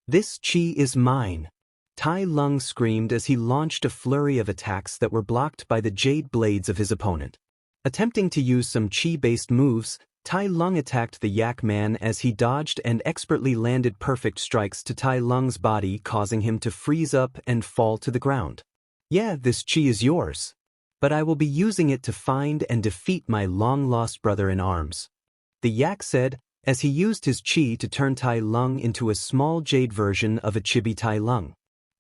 This chi is mine, Tai Lung screamed as he launched a flurry of attacks that were blocked by the jade blades of his opponent. Attempting to use some chi-based moves, Tai Lung attacked the yak man as he dodged and expertly landed perfect strikes to Tai Lung's body, causing him to freeze up and fall to the ground. Yeah, this chi is yours. But I will be using it to find and defeat my long-lost brother in arms, the yak said, as he used his chi to turn Tai Lung into a small jade version of a chibi Tai Lung.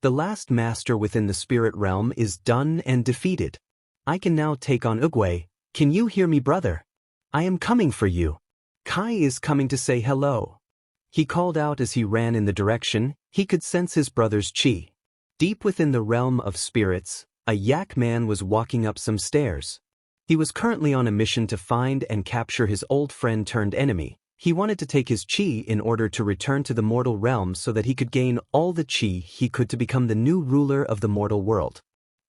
The last master within the spirit realm is done and defeated. I can now take on Oogway. Can you hear me, brother? I am coming for you. Kai is coming to say hello, he called out as he ran in the direction. He could sense his brother's chi. Deep within the realm of spirits, a yak man was walking up some stairs. He was currently on a mission to find and capture his old friend turned enemy. He wanted to take his chi in order to return to the mortal realm so that he could gain all the chi he could to become the new ruler of the mortal world.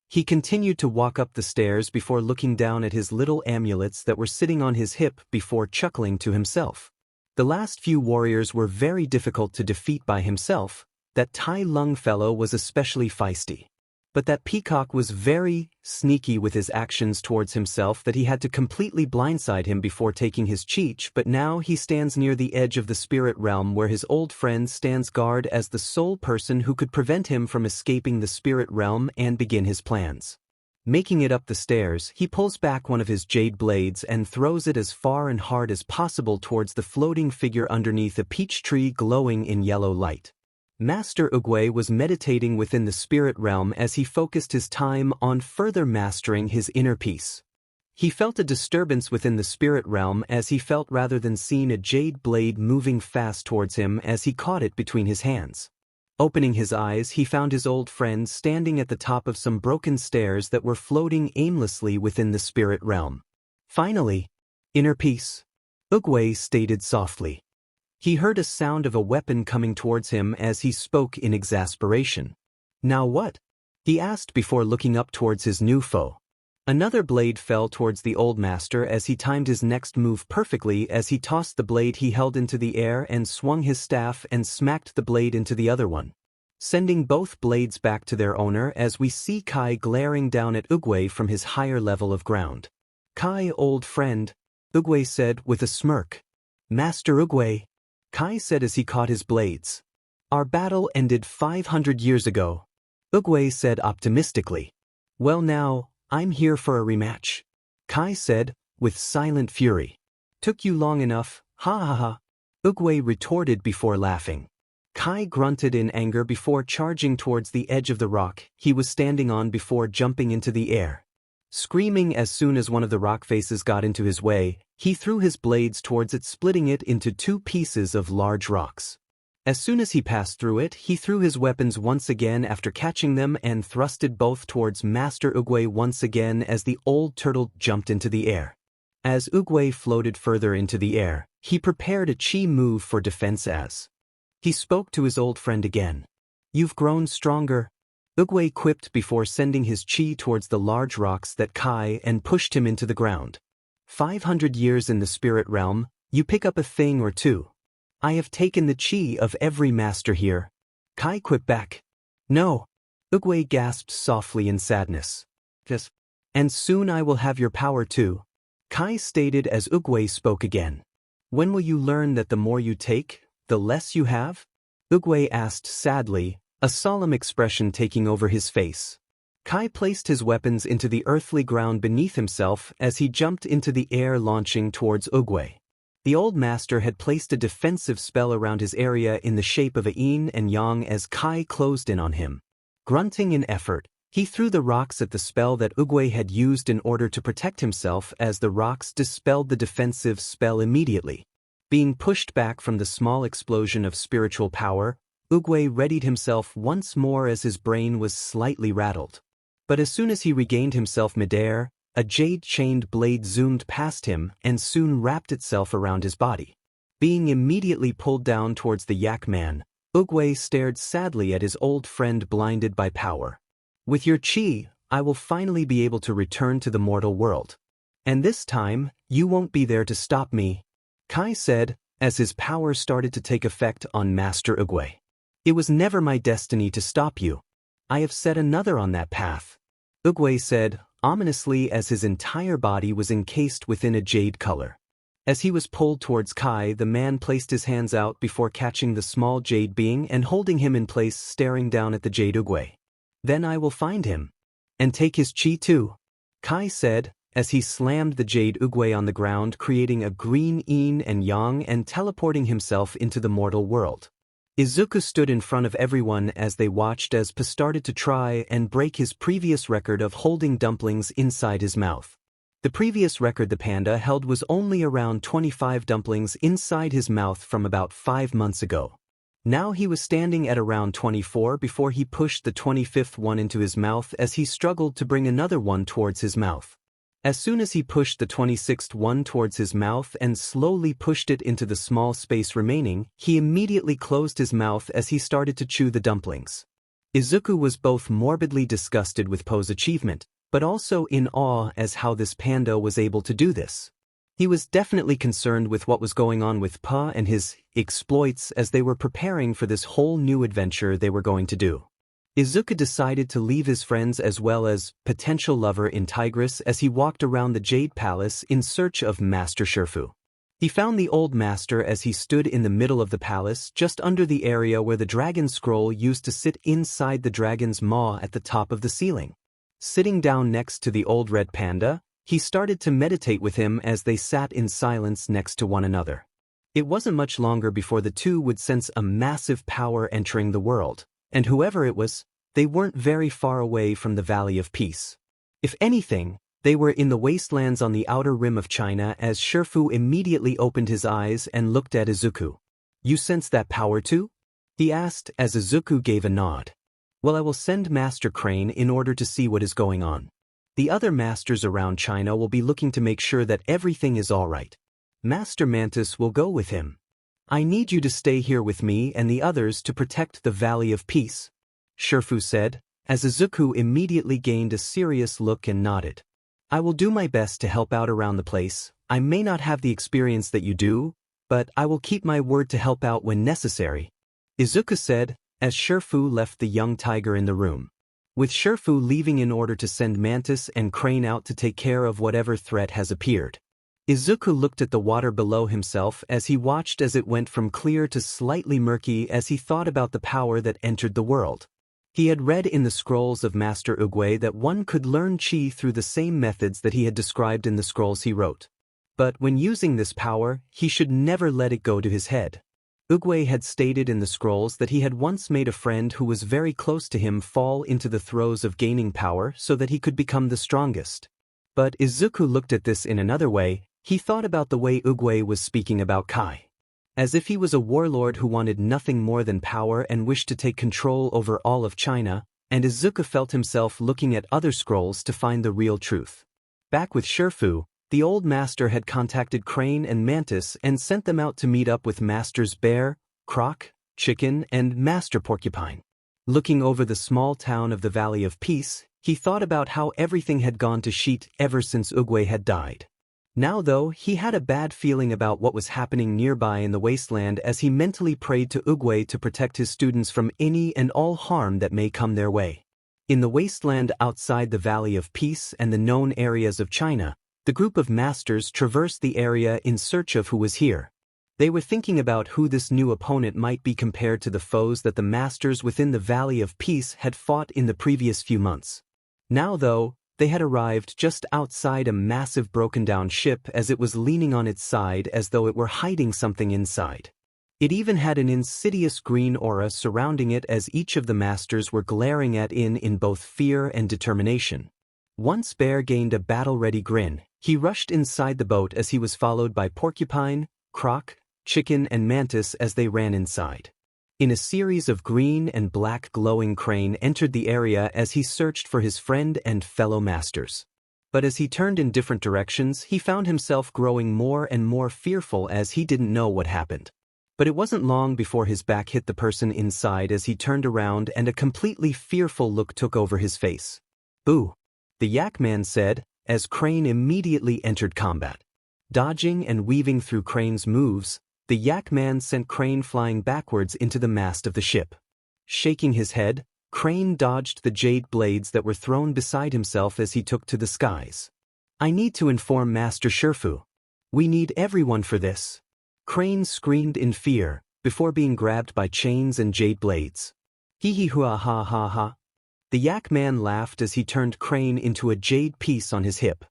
He continued to walk up the stairs before looking down at his little amulets that were sitting on his hip before chuckling to himself. The last few warriors were very difficult to defeat by himself. That Tai Lung fellow was especially feisty. but that peacock was very sneaky with his actions towards himself that he had to completely blindside him before taking his cheech, but now he stands near the edge of the spirit realm where his old friend stands guard as the sole person who could prevent him from escaping the spirit realm and begin his plans. Making it up the stairs, he pulls back one of his jade blades and throws it as far and hard as possible towards the floating figure underneath a peach tree glowing in yellow light. Master Oogway was meditating within the spirit realm as he focused his time on further mastering his inner peace. He felt a disturbance within the spirit realm as he felt rather than seen a jade blade moving fast towards him as he caught it between his hands. Opening his eyes, he found his old friend standing at the top of some broken stairs that were floating aimlessly within the spirit realm. Finally, inner peace, Oogway stated softly. He heard a sound of a weapon coming towards him as he spoke in exasperation. Now what? He asked before looking up towards his new foe. Another blade fell towards the old master as he timed his next move perfectly as he tossed the blade he held into the air and swung his staff and smacked the blade into the other one, sending both blades back to their owner as we see Kai glaring down at Oogway from his higher level of ground. Kai, old friend, Oogway said with a smirk. Master Oogway, Kai said as he caught his blades. Our battle ended 500 years ago, Oogway said optimistically. Well now, I'm here for a rematch, Kai said, with silent fury. Took you long enough, ha ha ha, Oogway retorted before laughing. Kai grunted in anger before charging towards the edge of the rock he was standing on before jumping into the air. Screaming as soon as one of the rock faces got into his way, he threw his blades towards it, splitting it into two pieces of large rocks. As soon as he passed through it, he threw his weapons once again after catching them and thrusted both towards Master Oogway once again as the old turtle jumped into the air. As Oogway floated further into the air, he prepared a chi move for defense as he spoke to his old friend again. You've grown stronger, Oogway quipped before sending his chi towards the large rocks that Kai and pushed him into the ground. 500 years in the spirit realm, you pick up a thing or two. I have taken the chi of every master here, Kai quipped back. No, Oogway gasped softly in sadness. Yes. And soon I will have your power too, Kai stated as Oogway spoke again. When will you learn that the more you take, the less you have? Oogway asked sadly, a solemn expression taking over his face. Kai placed his weapons into the earthly ground beneath himself as he jumped into the air, launching towards Oogway. The old master had placed a defensive spell around his area in the shape of a yin and yang as Kai closed in on him. Grunting in effort, he threw the rocks at the spell that Oogway had used in order to protect himself as the rocks dispelled the defensive spell immediately. Being pushed back from the small explosion of spiritual power, Oogway readied himself once more as his brain was slightly rattled. But as soon as he regained himself midair, a jade-chained blade zoomed past him and soon wrapped itself around his body. Being immediately pulled down towards the yak man, Oogway stared sadly at his old friend blinded by power. With your chi, I will finally be able to return to the mortal world. And this time, you won't be there to stop me, Kai said, as his power started to take effect on Master Oogway. It was never my destiny to stop you. I have set another on that path, Oogway said, ominously as his entire body was encased within a jade color. As he was pulled towards Kai, the man placed his hands out before catching the small jade being and holding him in place, staring down at the jade Oogway. Then I will find him. And take his chi too, Kai said, as he slammed the jade Oogway on the ground, creating a green yin and yang and teleporting himself into the mortal world. Izuku stood in front of everyone as they watched as Pa started to try and break his previous record of holding dumplings inside his mouth. The previous record the panda held was only around 25 dumplings inside his mouth from about 5 months ago. Now he was standing at around 24 before he pushed the 25th one into his mouth as he struggled to bring another one towards his mouth. As soon as he pushed the 26th one towards his mouth and slowly pushed it into the small space remaining, he immediately closed his mouth as he started to chew the dumplings. Izuku was both morbidly disgusted with Po's achievement, but also in awe as how this panda was able to do this. He was definitely concerned with what was going on with Pa and his exploits as they were preparing for this whole new adventure they were going to do. Izuku decided to leave his friends as well as potential lover in Tigris as he walked around the Jade Palace in search of Master Shifu. He found the old master as he stood in the middle of the palace just under the area where the dragon scroll used to sit inside the dragon's maw at the top of the ceiling. Sitting down next to the old red panda, he started to meditate with him as they sat in silence next to one another. It wasn't much longer before the two would sense a massive power entering the world, and whoever it was, they weren't very far away from the Valley of Peace. If anything, they were in the wastelands on the outer rim of China as Shifu immediately opened his eyes and looked at Izuku. "You sense that power too?" he asked as Izuku gave a nod. "Well, I will send Master Crane in order to see what is going on. The other masters around China will be looking to make sure that everything is all right. Master Mantis will go with him. I need you to stay here with me and the others to protect the Valley of Peace," Shifu said, as Izuku immediately gained a serious look and nodded. "I will do my best to help out around the place. I may not have the experience that you do, but I will keep my word to help out when necessary," Izuku said, as Shifu left the young tiger in the room. With Shifu leaving in order to send Mantis and Crane out to take care of whatever threat has appeared, Izuku looked at the water below himself as he watched as it went from clear to slightly murky as he thought about the power that entered the world. He had read in the scrolls of Master Oogway that one could learn chi through the same methods that he had described in the scrolls he wrote. But when using this power, he should never let it go to his head. Oogway had stated in the scrolls that he had once made a friend who was very close to him fall into the throes of gaining power so that he could become the strongest. But Izuku looked at this in another way. He thought about the way Oogway was speaking about Kai. As if he was a warlord who wanted nothing more than power and wished to take control over all of China, and Izuku felt himself looking at other scrolls to find the real truth. Back with Shifu, the old master had contacted Crane and Mantis and sent them out to meet up with Masters Bear, Croc, Chicken, and Master Porcupine. Looking over the small town of the Valley of Peace, he thought about how everything had gone to shit ever since Oogway had died. Now though, he had a bad feeling about what was happening nearby in the wasteland as he mentally prayed to Oogway to protect his students from any and all harm that may come their way. In the wasteland outside the Valley of Peace and the known areas of China, the group of masters traversed the area in search of who was here. They were thinking about who this new opponent might be compared to the foes that the masters within the Valley of Peace had fought in the previous few months. Now though, they had arrived just outside a massive broken-down ship as it was leaning on its side as though it were hiding something inside. It even had an insidious green aura surrounding it as each of the masters were glaring at it in both fear and determination. Once Bear gained a battle-ready grin, he rushed inside the boat as he was followed by Porcupine, Croc, Chicken, and Mantis as they ran inside. In a series of green and black glowing, Crane entered the area as he searched for his friend and fellow masters. But as he turned in different directions, he found himself growing more and more fearful as he didn't know what happened. But it wasn't long before his back hit the person inside as he turned around and a completely fearful look took over his face. "Boo," the Yak Man said, as Crane immediately entered combat. Dodging and weaving through Crane's moves, the Yak Man sent Crane flying backwards into the mast of the ship. Shaking his head, Crane dodged the jade blades that were thrown beside himself as he took to the skies. "I need to inform Master Shifu. We need everyone for this," Crane screamed in fear, before being grabbed by chains and jade blades. "Hee hee hua ha ha ha." The Yak Man laughed as he turned Crane into a jade piece on his hip.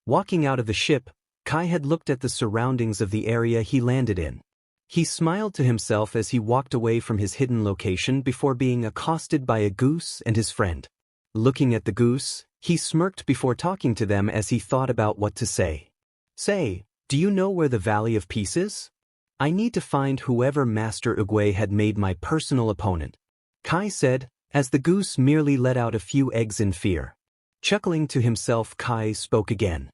Walking out of the ship, Kai had looked at the surroundings of the area he landed in. He smiled to himself as he walked away from his hidden location before being accosted by a goose and his friend. Looking at the goose, he smirked before talking to them as he thought about what to say. "Say, do you know where the Valley of Peace is? I need to find whoever Master Oogway had made my personal opponent," Kai said, as the goose merely let out a few eggs in fear. Chuckling to himself, Kai spoke again.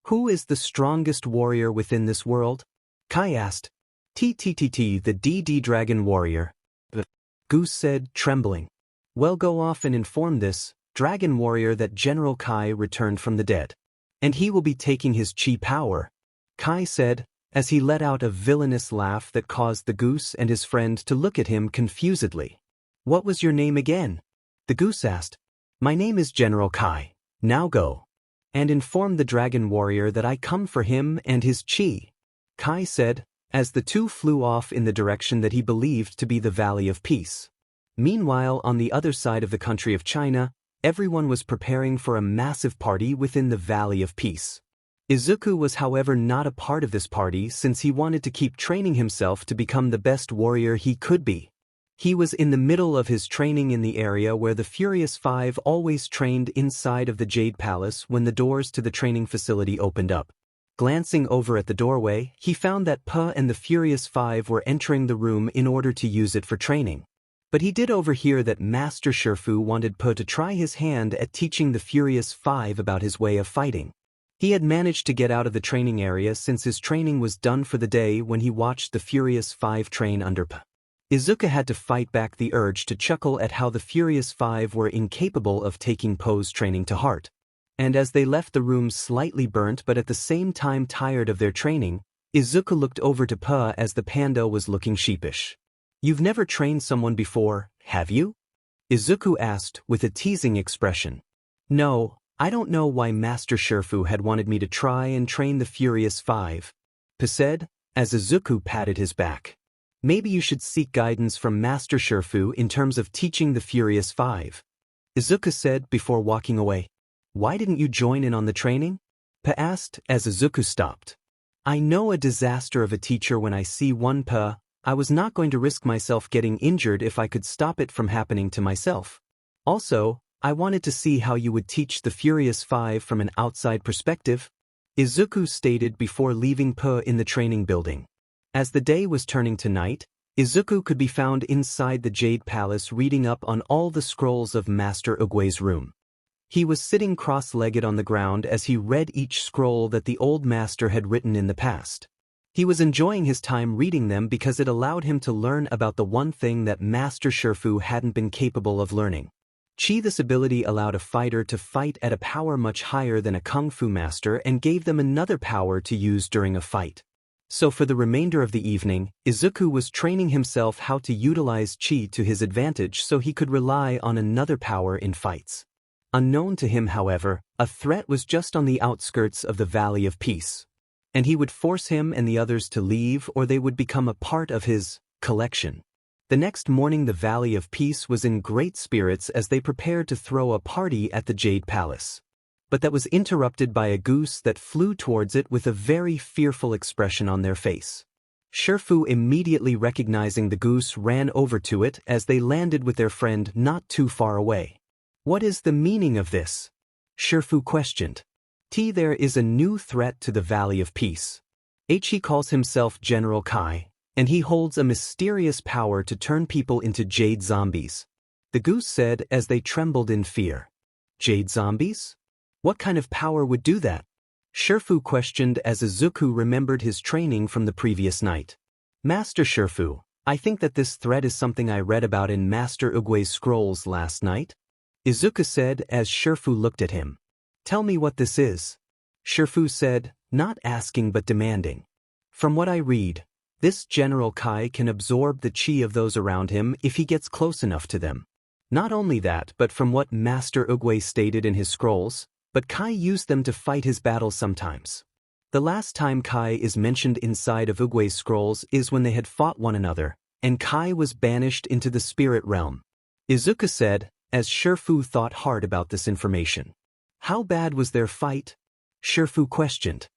"Who is the strongest warrior within this world?" Kai asked. "TTTT, the DD Dragon Warrior," the goose said, trembling. "Well, go off and inform this Dragon Warrior that General Kai returned from the dead. And he will be taking his chi power," Kai said, as he let out a villainous laugh that caused the goose and his friend to look at him confusedly. "What was your name again?" The goose asked, "My name is General Kai. Now go and inform the dragon warrior that I come for him and his chi." Kai said, as the two flew off in the direction that he believed to be the Valley of Peace. Meanwhile, on the other side of the country of China, everyone was preparing for a massive party within the Valley of Peace. Izuku was, however, not a part of this party since he wanted to keep training himself to become the best warrior he could be. He was in the middle of his training in the area where the Furious Five always trained inside of the Jade Palace when the doors to the training facility opened up. Glancing over at the doorway, he found that Pa and the Furious Five were entering the room in order to use it for training. But he did overhear that Master Shifu wanted Pa to try his hand at teaching the Furious Five about his way of fighting. He had managed to get out of the training area since his training was done for the day when he watched the Furious Five train under Pa. Izuku had to fight back the urge to chuckle at how the Furious Five were incapable of taking Po's training to heart. And as they left the room slightly burnt but at the same time tired of their training, Izuku looked over to Pa as the panda was looking sheepish. "You've never trained someone before, have you?" Izuku asked with a teasing expression. "No, I don't know why Master Shifu had wanted me to try and train the Furious Five," Pa said, as Izuku patted his back. "Maybe you should seek guidance from Master Shifu in terms of teaching the Furious Five," Izuku said before walking away. "Why didn't you join in on the training?" Pa asked as Izuku stopped. "I know a disaster of a teacher when I see one, Pa. I was not going to risk myself getting injured if I could stop it from happening to myself. Also, I wanted to see how you would teach the Furious Five from an outside perspective," Izuku stated before leaving Pa in the training building. As the day was turning to night, Izuku could be found inside the Jade Palace reading up on all the scrolls of Master Uguay's room. He was sitting cross-legged on the ground as he read each scroll that the old master had written in the past. He was enjoying his time reading them because it allowed him to learn about the one thing that Master Shifu hadn't been capable of learning. Chi. This ability allowed a fighter to fight at a power much higher than a kung fu master and gave them another power to use during a fight. So for the remainder of the evening, Izuku was training himself how to utilize Chi to his advantage so he could rely on another power in fights. Unknown to him, however, a threat was just on the outskirts of the Valley of Peace. And he would force him and the others to leave or they would become a part of his collection. The next morning the Valley of Peace was in great spirits as they prepared to throw a party at the Jade Palace. But that was interrupted by a goose that flew towards it with a very fearful expression on their face. Shifu, immediately recognizing the goose, ran over to it as they landed with their friend not too far away. "What is the meaning of this?" Shifu questioned. "There is a new threat to the Valley of Peace. He calls himself General Kai, and he holds a mysterious power to turn people into jade zombies," the goose said as they trembled in fear. "Jade zombies? What kind of power would do that?" Shifu questioned as Izuku remembered his training from the previous night. "Master Shifu, I think that this threat is something I read about in Master Uguay's scrolls last night," Izuku said as Shifu looked at him. "Tell me what this is," Shifu said, not asking but demanding. "From what I read, this General Kai can absorb the chi of those around him if he gets close enough to them. Not only that, but from what Master Uguay stated in his scrolls, but Kai used them to fight his battles sometimes. The last time Kai is mentioned inside of Uguay's scrolls is when they had fought one another, and Kai was banished into the spirit realm," Izuku said, as Shifu thought hard about this information. "How bad was their fight?" Shifu questioned.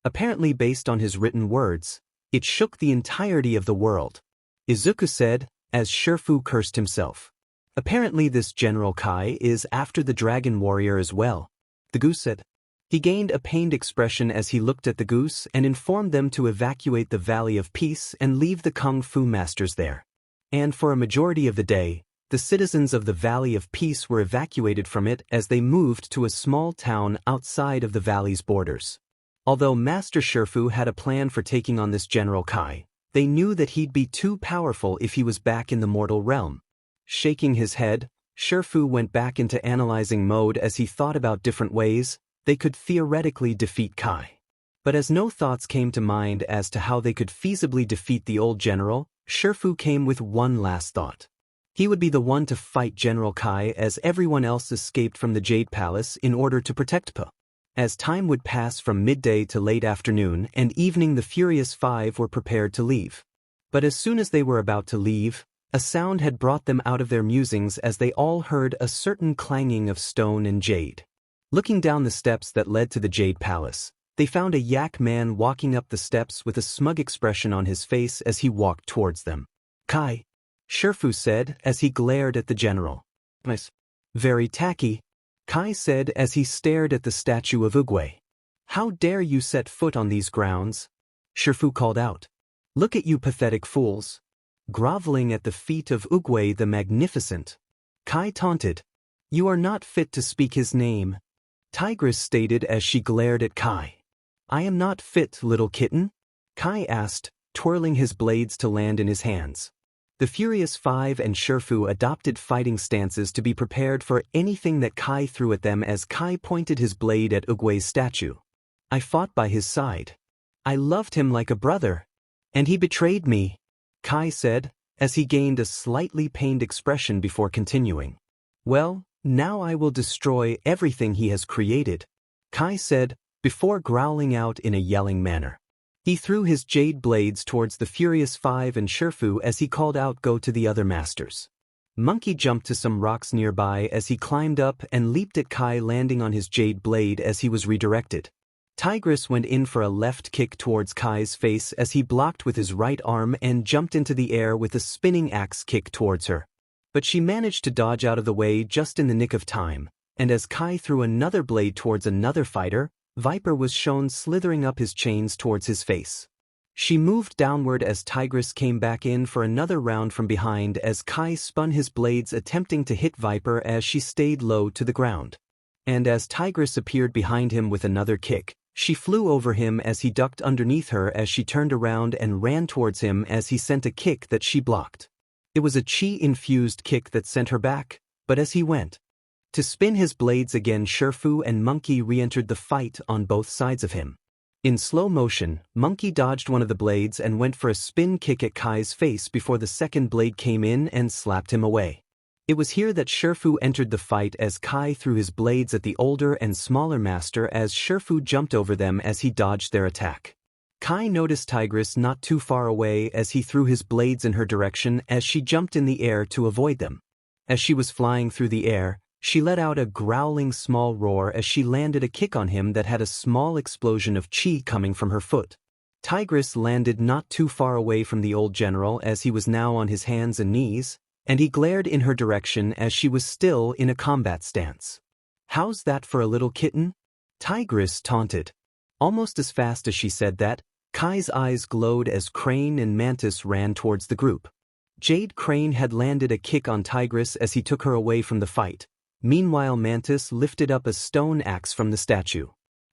"Apparently, based on his written words, it shook the entirety of the world," Izuku said, as Shifu cursed himself. "Apparently this General Kai is after the Dragon Warrior as well," the goose said. He gained a pained expression as he looked at the goose and informed them to evacuate the Valley of Peace and leave the Kung Fu masters there. And for a majority of the day, the citizens of the Valley of Peace were evacuated from it as they moved to a small town outside of the valley's borders. Although Master Shifu had a plan for taking on this General Kai, they knew that he'd be too powerful if he was back in the mortal realm. Shaking his head, Shifu went back into analyzing mode as he thought about different ways they could theoretically defeat Kai. But as no thoughts came to mind as to how they could feasibly defeat the old general, Shifu came with one last thought. He would be the one to fight General Kai as everyone else escaped from the Jade Palace in order to protect Pa. As time would pass from midday to late afternoon and evening, the Furious Five were prepared to leave. But as soon as they were about to leave, a sound had brought them out of their musings as they all heard a certain clanging of stone and jade. Looking down the steps that led to the Jade Palace, they found a yak man walking up the steps with a smug expression on his face as he walked towards them. "Kai," Shifu said as he glared at the general. "Nice. Very tacky," Kai said as he stared at the statue of Oogway. "How dare you set foot on these grounds?" Shifu called out. "Look at you pathetic fools. Groveling at the feet of Oogway the Magnificent." Kai taunted. "You are not fit to speak his name," Tigress stated as she glared at Kai. "I am not fit, little kitten?" Kai asked, twirling his blades to land in his hands. The Furious Five and Shifu adopted fighting stances to be prepared for anything that Kai threw at them as Kai pointed his blade at Oogway's statue. "I fought by his side. I loved him like a brother. And he betrayed me," Kai said, as he gained a slightly pained expression before continuing. "Well, now I will destroy everything he has created," Kai said, before growling out in a yelling manner. He threw his jade blades towards the Furious Five and Shifu as he called out, "Go to the other masters." Monkey jumped to some rocks nearby as he climbed up and leaped at Kai, landing on his jade blade as he was redirected. Tigress went in for a left kick towards Kai's face as he blocked with his right arm and jumped into the air with a spinning axe kick towards her. But she managed to dodge out of the way just in the nick of time, and as Kai threw another blade towards another fighter, Viper was shown slithering up his chains towards his face. She moved downward as Tigress came back in for another round from behind as Kai spun his blades attempting to hit Viper as she stayed low to the ground. And as Tigress appeared behind him with another kick, she flew over him as he ducked underneath her as she turned around and ran towards him as he sent a kick that she blocked. It was a chi-infused kick that sent her back, but as he went to spin his blades again, Shifu and Monkey re-entered the fight on both sides of him. In slow motion, Monkey dodged one of the blades and went for a spin kick at Kai's face before the second blade came in and slapped him away. It was here that Shifu entered the fight as Kai threw his blades at the older and smaller master as Shifu jumped over them as he dodged their attack. Kai noticed Tigress not too far away as he threw his blades in her direction as she jumped in the air to avoid them. As she was flying through the air, she let out a growling small roar as she landed a kick on him that had a small explosion of chi coming from her foot. Tigress landed not too far away from the old general as he was now on his hands and knees, and he glared in her direction as she was still in a combat stance. "How's that for a little kitten?" Tigress taunted. Almost as fast as she said that, Kai's eyes glowed as Crane and Mantis ran towards the group. Jade Crane had landed a kick on Tigress as he took her away from the fight. Meanwhile, Mantis lifted up a stone axe from the statue.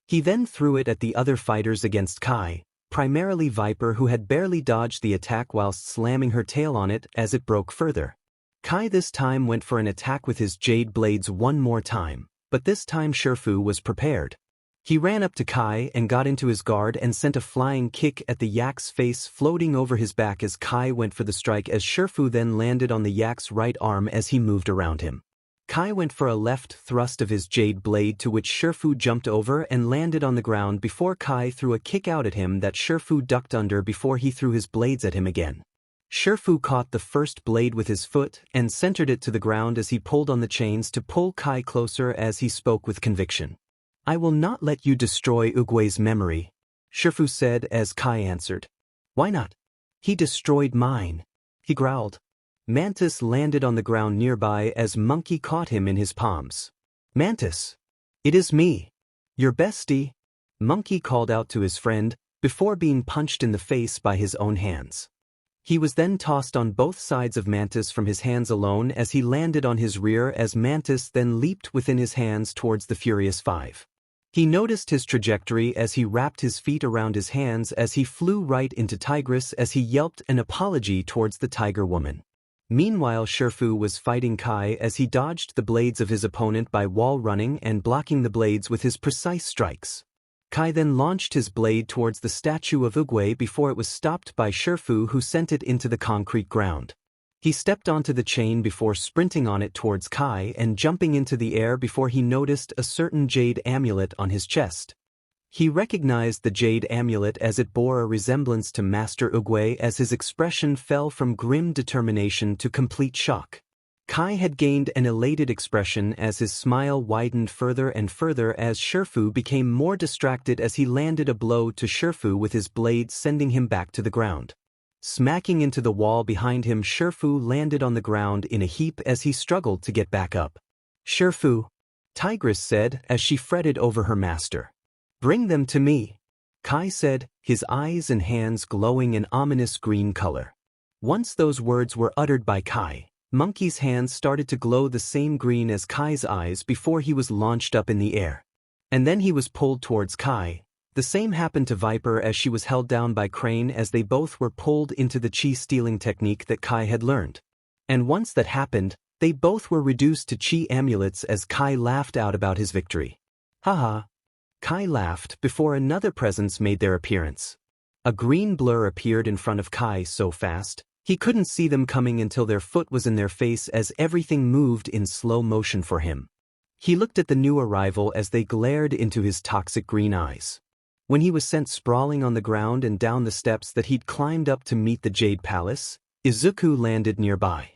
He then threw it at the other fighters against Kai, primarily Viper, who had barely dodged the attack whilst slamming her tail on it as it broke further. Kai this time went for an attack with his jade blades one more time, but this time Shifu was prepared. He ran up to Kai and got into his guard and sent a flying kick at the yak's face, floating over his back as Kai went for the strike as Shifu then landed on the yak's right arm as he moved around him. Kai went for a left thrust of his jade blade to which Shifu jumped over and landed on the ground before Kai threw a kick out at him that Shifu ducked under before he threw his blades at him again. Shifu caught the first blade with his foot and centered it to the ground as he pulled on the chains to pull Kai closer as he spoke with conviction. "I will not let you destroy Oogway's memory," Shifu said as Kai answered. "Why not? He destroyed mine," he growled. Mantis landed on the ground nearby as Monkey caught him in his palms. "Mantis! It is me, your bestie," Monkey called out to his friend, before being punched in the face by his own hands. He was then tossed on both sides of Mantis from his hands alone as he landed on his rear as Mantis then leaped within his hands towards the Furious Five. He noticed his trajectory as he wrapped his feet around his hands as he flew right into Tigress as he yelped an apology towards the Tiger Woman. Meanwhile, Shifu was fighting Kai as he dodged the blades of his opponent by wall running and blocking the blades with his precise strikes. Kai then launched his blade towards the statue of Oogway before it was stopped by Shifu, who sent it into the concrete ground. He stepped onto the chain before sprinting on it towards Kai and jumping into the air before he noticed a certain jade amulet on his chest. He recognized the jade amulet as it bore a resemblance to Master Oogway as his expression fell from grim determination to complete shock. Kai had gained an elated expression as his smile widened further and further as Shifu became more distracted as he landed a blow to Shifu with his blade, sending him back to the ground. Smacking into the wall behind him, Shifu landed on the ground in a heap as he struggled to get back up. "Shifu," Tigress said as she fretted over her master. "Bring them to me," Kai said, his eyes and hands glowing an ominous green color. Once those words were uttered by Kai, Monkey's hands started to glow the same green as Kai's eyes before he was launched up in the air. And then he was pulled towards Kai. The same happened to Viper as she was held down by Crane as they both were pulled into the chi stealing technique that Kai had learned. And once that happened, they both were reduced to chi amulets as Kai laughed out about his victory. Haha. Kai laughed before another presence made their appearance. A green blur appeared in front of Kai so fast, he couldn't see them coming until their foot was in their face as everything moved in slow motion for him. He looked at the new arrival as they glared into his toxic green eyes. When he was sent sprawling on the ground and down the steps that he'd climbed up to meet the Jade Palace, Izuku landed nearby.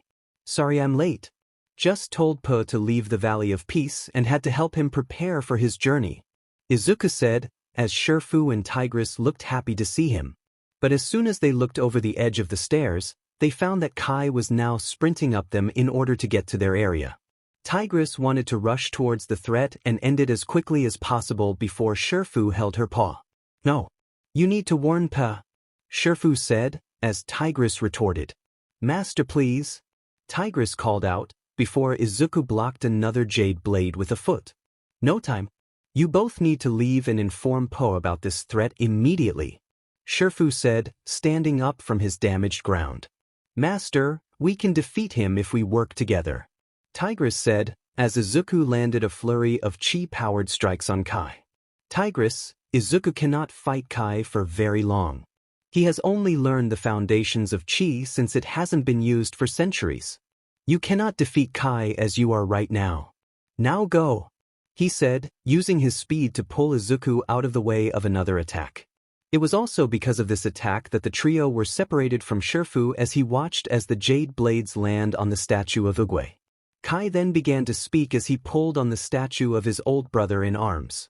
"Sorry I'm late. Just told Po to leave the Valley of Peace and had to help him prepare for his journey," Izuku said, as Shifu and Tigress looked happy to see him. But as soon as they looked over the edge of the stairs, they found that Kai was now sprinting up them in order to get to their area. Tigress wanted to rush towards the threat and end it as quickly as possible before Shifu held her paw. "No. You need to warn Pa," Shifu said, as Tigress retorted. "Master, please," Tigress called out, before Izuku blocked another jade blade with a foot. "No time. You both need to leave and inform Po about this threat immediately," Shifu said, standing up from his damaged ground. "Master, we can defeat him if we work together," Tigress said, as Izuku landed a flurry of chi-powered strikes on Kai. "Tigress, Izuku cannot fight Kai for very long. He has only learned the foundations of chi since it hasn't been used for centuries. You cannot defeat Kai as you are right now. Now go," he said, using his speed to pull Izuku out of the way of another attack. It was also because of this attack that the trio were separated from Shifu as he watched as the jade blades land on the statue of Oogway. Kai then began to speak as he pulled on the statue of his old brother in arms.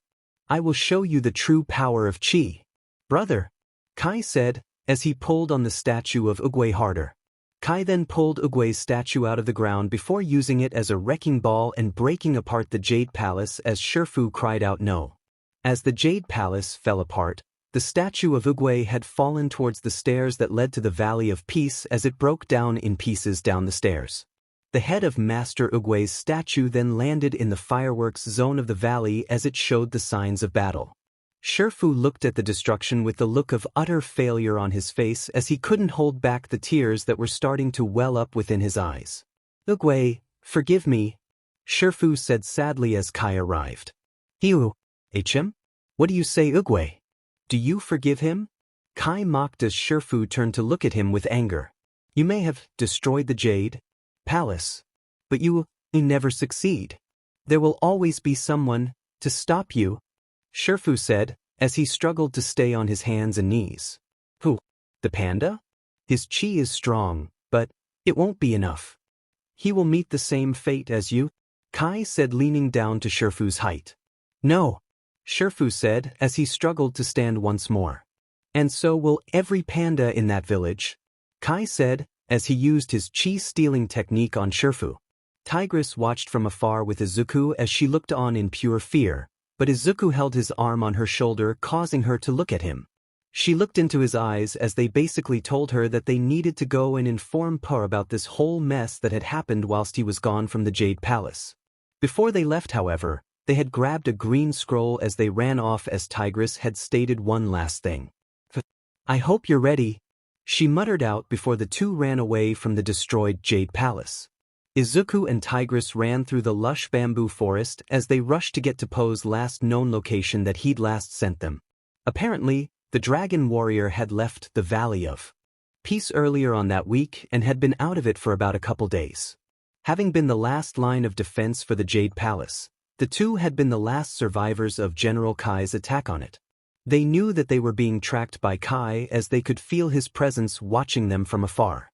"I will show you the true power of chi." "Brother," Kai said, as he pulled on the statue of Oogway harder. Kai then pulled Oogway's statue out of the ground before using it as a wrecking ball and breaking apart the Jade Palace as Shifu cried out no. As the Jade Palace fell apart, the statue of Oogway had fallen towards the stairs that led to the Valley of Peace as it broke down in pieces down the stairs. The head of Master Oogway's statue then landed in the fireworks zone of the valley as it showed the signs of battle. Shifu looked at the destruction with the look of utter failure on his face as he couldn't hold back the tears that were starting to well up within his eyes. "Oogway, forgive me," Shifu said sadly as Kai arrived. "Hiu, HM? What do you say, Oogway? Do you forgive him?" Kai mocked as Shifu turned to look at him with anger. "You may have destroyed the Jade Palace, but you never succeed. There will always be someone to stop you," Shifu said, as he struggled to stay on his hands and knees. "Who? The panda? His chi is strong, but it won't be enough. He will meet the same fate as you," Kai said, leaning down to Shifu's height. "No," Shifu said as he struggled to stand once more. "And so will every panda in that village," Kai said, as he used his chi-stealing technique on Shifu. Tigress watched from afar with Izuku as she looked on in pure fear, but Izuku held his arm on her shoulder, causing her to look at him. She looked into his eyes as they basically told her that they needed to go and inform Po about this whole mess that had happened whilst he was gone from the Jade Palace. Before they left, however, they had grabbed a green scroll as they ran off as Tigress had stated one last thing. "I hope you're ready," she muttered out before the two ran away from the destroyed Jade Palace. Izuku and Tigress ran through the lush bamboo forest as they rushed to get to Po's last known location that he'd last sent them. Apparently, the Dragon Warrior had left the Valley of peace earlier on that week and had been out of it for about a couple days. Having been the last line of defense for the Jade Palace, the two had been the last survivors of General Kai's attack on it. They knew that they were being tracked by Kai as they could feel his presence watching them from afar.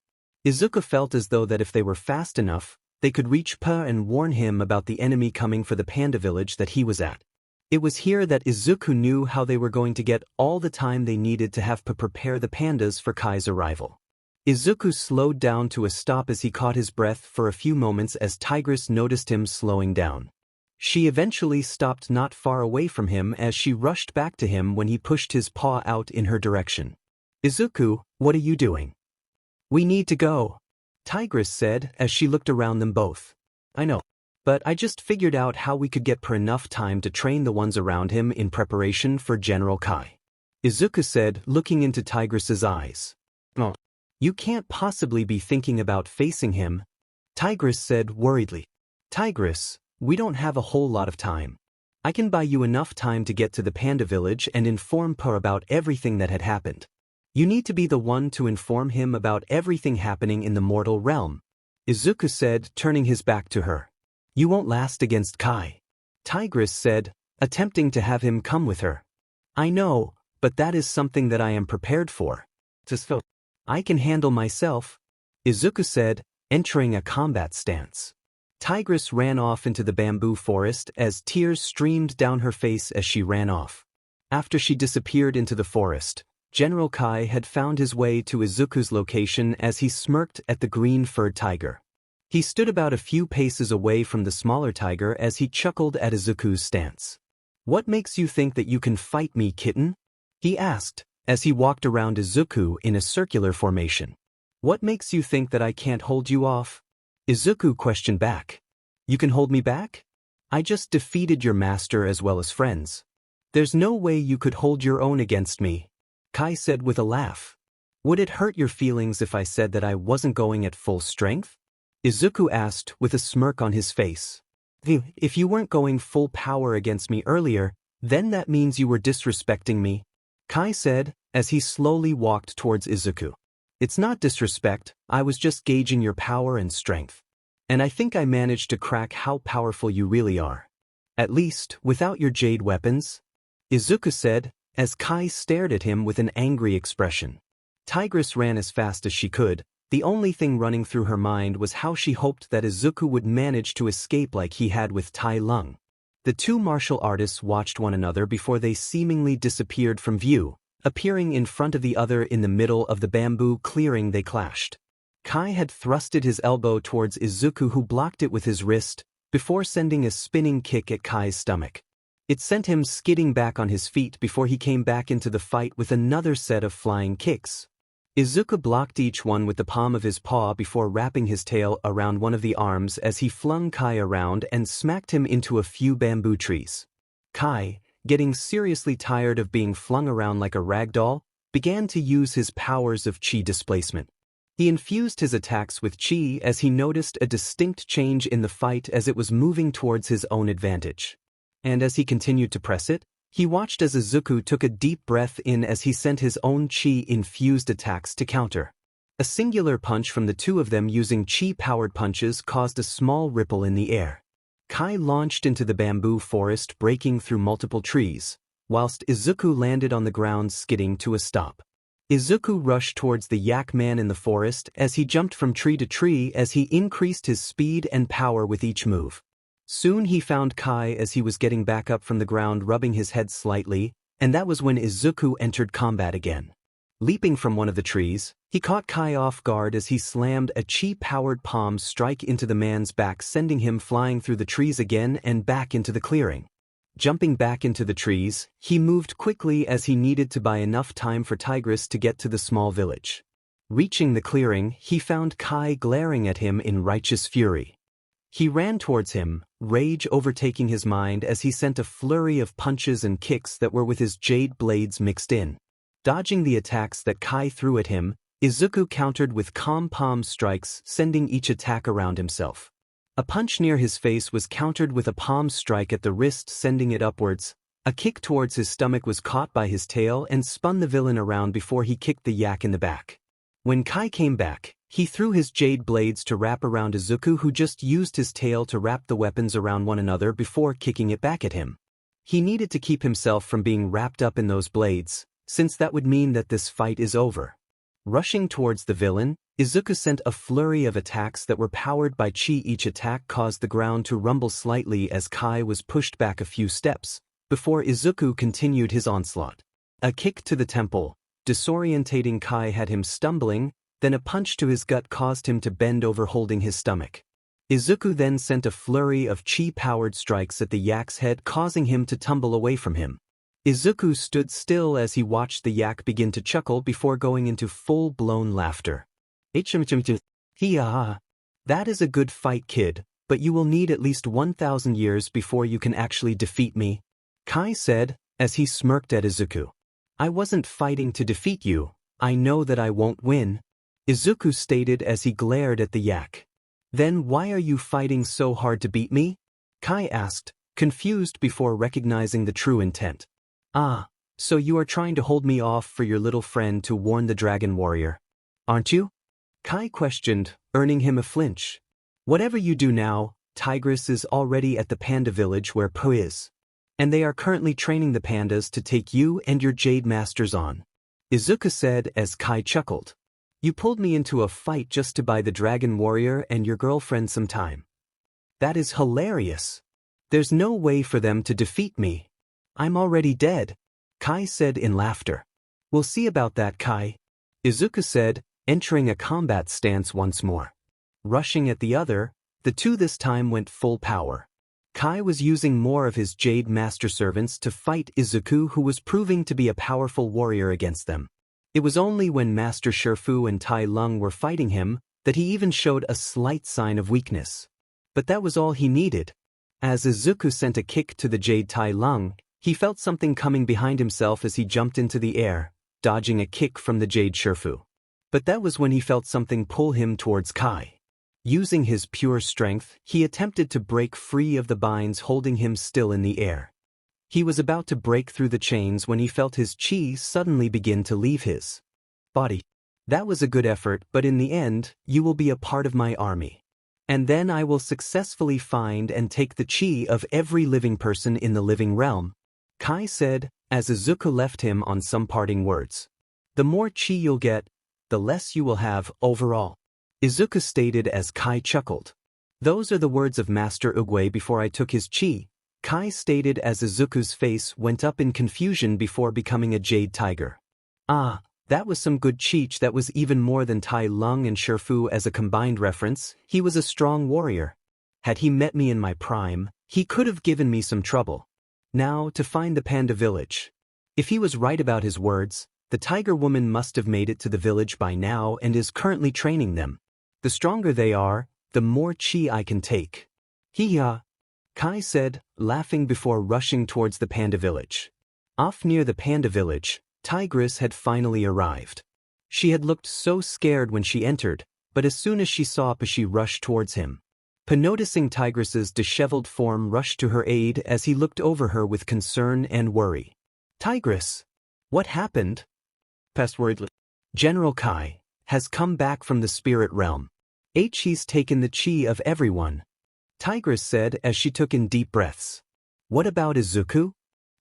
Izuku felt as though that if they were fast enough, they could reach Pa and warn him about the enemy coming for the panda village that he was at. It was here that Izuku knew how they were going to get all the time they needed to have Pa prepare the pandas for Kai's arrival. Izuku slowed down to a stop as he caught his breath for a few moments as Tigress noticed him slowing down. She eventually stopped not far away from him as she rushed back to him when he pushed his paw out in her direction. "Izuku, what are you doing?" "We need to go," Tigress said as she looked around them both. "I know. But I just figured out how we could get Per enough time to train the ones around him in preparation for General Kai," Izuku said, looking into Tigress's eyes. "Oh, you can't possibly be thinking about facing him," Tigress said worriedly. "Tigress, we don't have a whole lot of time. I can buy you enough time to get to the panda village and inform Per about everything that had happened. You need to be the one to inform him about everything happening in the mortal realm," Izuku said, turning his back to her. "You won't last against Kai," Tigress said, attempting to have him come with her. "I know, but that is something that I am prepared for. So, I can handle myself," Izuku said, entering a combat stance. Tigress ran off into the bamboo forest as tears streamed down her face as she ran off. After she disappeared into the forest, General Kai had found his way to Izuku's location as he smirked at the green-furred tiger. He stood about a few paces away from the smaller tiger as he chuckled at Izuku's stance. "What makes you think that you can fight me, kitten?" he asked, as he walked around Izuku in a circular formation. "What makes you think that I can't hold you off?" Izuku questioned back. "You can hold me back? I just defeated your master as well as friends. There's no way you could hold your own against me," Kai said with a laugh. "Would it hurt your feelings if I said that I wasn't going at full strength?" Izuku asked with a smirk on his face. "If you weren't going full power against me earlier, then that means you were disrespecting me," Kai said, as he slowly walked towards Izuku. "It's not disrespect, I was just gauging your power and strength. And I think I managed to crack how powerful you really are. At least, without your jade weapons," Izuku said, as Kai stared at him with an angry expression. Tigress ran as fast as she could. The only thing running through her mind was how she hoped that Izuku would manage to escape like he had with Tai Lung. The two martial artists watched one another before they seemingly disappeared from view. Appearing in front of the other in the middle of the bamboo clearing they clashed. Kai had thrusted his elbow towards Izuku, who blocked it with his wrist, before sending a spinning kick at Kai's stomach. It sent him skidding back on his feet before he came back into the fight with another set of flying kicks. Izuku blocked each one with the palm of his paw before wrapping his tail around one of the arms as he flung Kai around and smacked him into a few bamboo trees. Kai, getting seriously tired of being flung around like a rag doll, began to use his powers of chi displacement. He infused his attacks with chi as he noticed a distinct change in the fight as it was moving towards his own advantage. And as he continued to press it, he watched as Izuku took a deep breath in as he sent his own chi-infused attacks to counter. A singular punch from the two of them using chi-powered punches caused a small ripple in the air. Kai launched into the bamboo forest, breaking through multiple trees, whilst Izuku landed on the ground skidding to a stop. Izuku rushed towards the yak man in the forest as he jumped from tree to tree as he increased his speed and power with each move. Soon he found Kai as he was getting back up from the ground, rubbing his head slightly, and that was when Izuku entered combat again. Leaping from one of the trees, he caught Kai off guard as he slammed a chi-powered palm strike into the man's back, sending him flying through the trees again and back into the clearing. Jumping back into the trees, he moved quickly as he needed to buy enough time for Tigress to get to the small village. Reaching the clearing, he found Kai glaring at him in righteous fury. He ran towards him, rage overtaking his mind as he sent a flurry of punches and kicks that were with his jade blades mixed in. Dodging the attacks that Kai threw at him, Izuku countered with calm palm strikes, sending each attack around himself. A punch near his face was countered with a palm strike at the wrist, sending it upwards. A kick towards his stomach was caught by his tail and spun the villain around before he kicked the yak in the back. When Kai came back, he threw his jade blades to wrap around Izuku, who just used his tail to wrap the weapons around one another before kicking it back at him. He needed to keep himself from being wrapped up in those blades, since that would mean that this fight is over. Rushing towards the villain, Izuku sent a flurry of attacks that were powered by chi. Each attack caused the ground to rumble slightly as Kai was pushed back a few steps, before Izuku continued his onslaught. A kick to the temple, disorientating Kai, had him stumbling, then a punch to his gut caused him to bend over, holding his stomach. Izuku then sent a flurry of chi-powered strikes at the yak's head, causing him to tumble away from him. Izuku stood still as he watched the yak begin to chuckle before going into full-blown laughter. Hee-ah. That is a good fight, kid, but you will need at least 1,000 years before you can actually defeat me, Kai said, as he smirked at Izuku. I wasn't fighting to defeat you, I know that I won't win, Izuku stated as he glared at the yak. Then why are you fighting so hard to beat me? Kai asked, confused before recognizing the true intent. Ah, so you are trying to hold me off for your little friend to warn the dragon warrior, aren't you? Kai questioned, earning him a flinch. Whatever you do now, Tigress is already at the panda village where Po is. And they are currently training the pandas to take you and your Jade Masters on, Izuku said as Kai chuckled. You pulled me into a fight just to buy the dragon warrior and your girlfriend some time. That is hilarious. There's no way for them to defeat me. I'm already dead, Kai said in laughter. We'll see about that, Kai, Izuku said, entering a combat stance once more. Rushing at the other, the two this time went full power. Kai was using more of his Jade Master servants to fight Izuku, who was proving to be a powerful warrior against them. It was only when Master Shifu and Tai Lung were fighting him that he even showed a slight sign of weakness. But that was all he needed. As Izuku sent a kick to the Jade Tai Lung, he felt something coming behind himself as he jumped into the air, dodging a kick from the Jade Shifu. But that was when he felt something pull him towards Kai. Using his pure strength, he attempted to break free of the binds holding him still in the air. He was about to break through the chains when he felt his chi suddenly begin to leave his body. That was a good effort, but in the end, you will be a part of my army. And then I will successfully find and take the chi of every living person in the living realm, Kai said, as Izuku left him on some parting words. The more chi you'll get, the less you will have overall, Izuku stated as Kai chuckled. Those are the words of Master Oogway before I took his chi, Kai stated as Izuku's face went up in confusion before becoming a jade tiger. Ah, that was some good cheech. That was even more than Tai Lung and Shifu as a combined reference. He was a strong warrior. Had he met me in my prime, he could have given me some trouble. Now, to find the panda village. If he was right about his words, the tiger woman must have made it to the village by now and is currently training them. The stronger they are, the more chi I can take. Hee-ha, Kai said, laughing before rushing towards the panda village. Off near the panda village, Tigress had finally arrived. She had looked so scared when she entered, but as soon as she saw Pa, she rushed towards him. Pa, noticing Tigress's disheveled form, rushed to her aid as he looked over her with concern and worry. Tigress, what happened? Password. General Kai has come back from the spirit realm. He's taken the chi of everyone, Tigress said as she took in deep breaths. What about Izuku?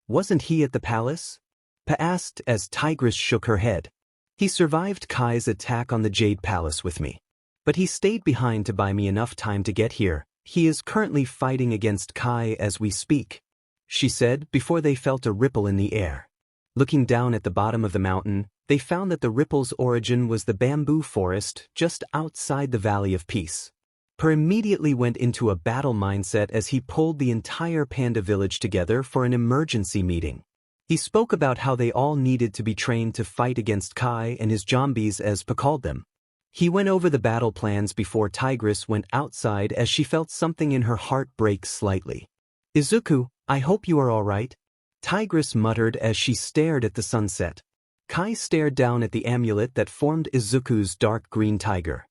Wasn't he at the palace? Pa asked as Tigress shook her head. He survived Kai's attack on the Jade Palace with me. But he stayed behind to buy me enough time to get here. He is currently fighting against Kai as we speak, she said before they felt a ripple in the air. Looking down at the bottom of the mountain, they found that the ripple's origin was the bamboo forest just outside the Valley of Peace. Pa immediately went into a battle mindset as he pulled the entire panda village together for an emergency meeting. He spoke about how they all needed to be trained to fight against Kai and his zombies, as Pa called them. He went over the battle plans before Tigress went outside as she felt something in her heart break slightly. Izuku, I hope you are all right, Tigress muttered as she stared at the sunset. Kai stared down at the amulet that formed Izuku's dark green tiger.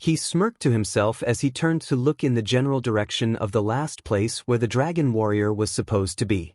He smirked to himself as he turned to look in the general direction of the last place where the dragon warrior was supposed to be.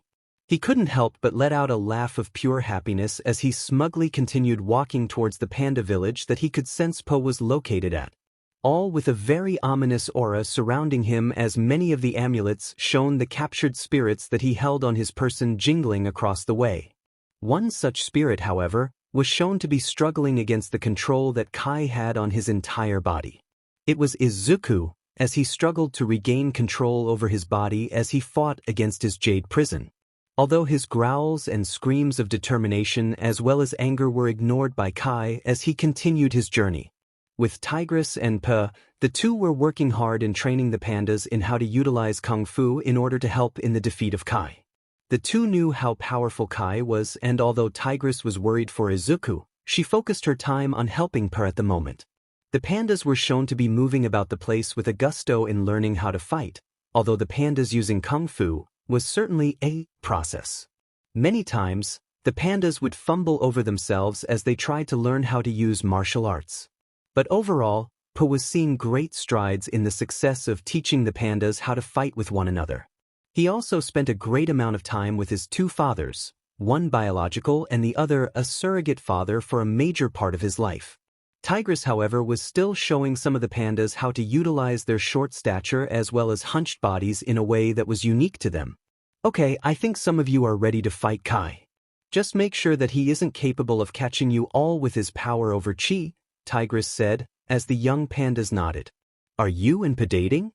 He couldn't help but let out a laugh of pure happiness as he smugly continued walking towards the panda village that he could sense Po was located at. All with a very ominous aura surrounding him as many of the amulets shone the captured spirits that he held on his person jingling across the way. One such spirit, however, was shown to be struggling against the control that Kai had on his entire body. It was Izuku, as he struggled to regain control over his body as he fought against his jade prison. Although his growls and screams of determination as well as anger were ignored by Kai as he continued his journey. With Tigress and Pe, the two were working hard in training the pandas in how to utilize Kung Fu in order to help in the defeat of Kai. The two knew how powerful Kai was, and although Tigress was worried for Izuku, she focused her time on helping Pe at the moment. The pandas were shown to be moving about the place with a gusto in learning how to fight, although the pandas using Kung Fu was certainly a process. Many times, the pandas would fumble over themselves as they tried to learn how to use martial arts. But overall, Po was seeing great strides in the success of teaching the pandas how to fight with one another. He also spent a great amount of time with his two fathers, one biological and the other a surrogate father, for a major part of his life. Tigress, however, was still showing some of the pandas how to utilize their short stature as well as hunched bodies in a way that was unique to them. Okay, I think some of you are ready to fight Kai. Just make sure that he isn't capable of catching you all with his power over chi, Tigress said, as the young pandas nodded. Are you and Po dating?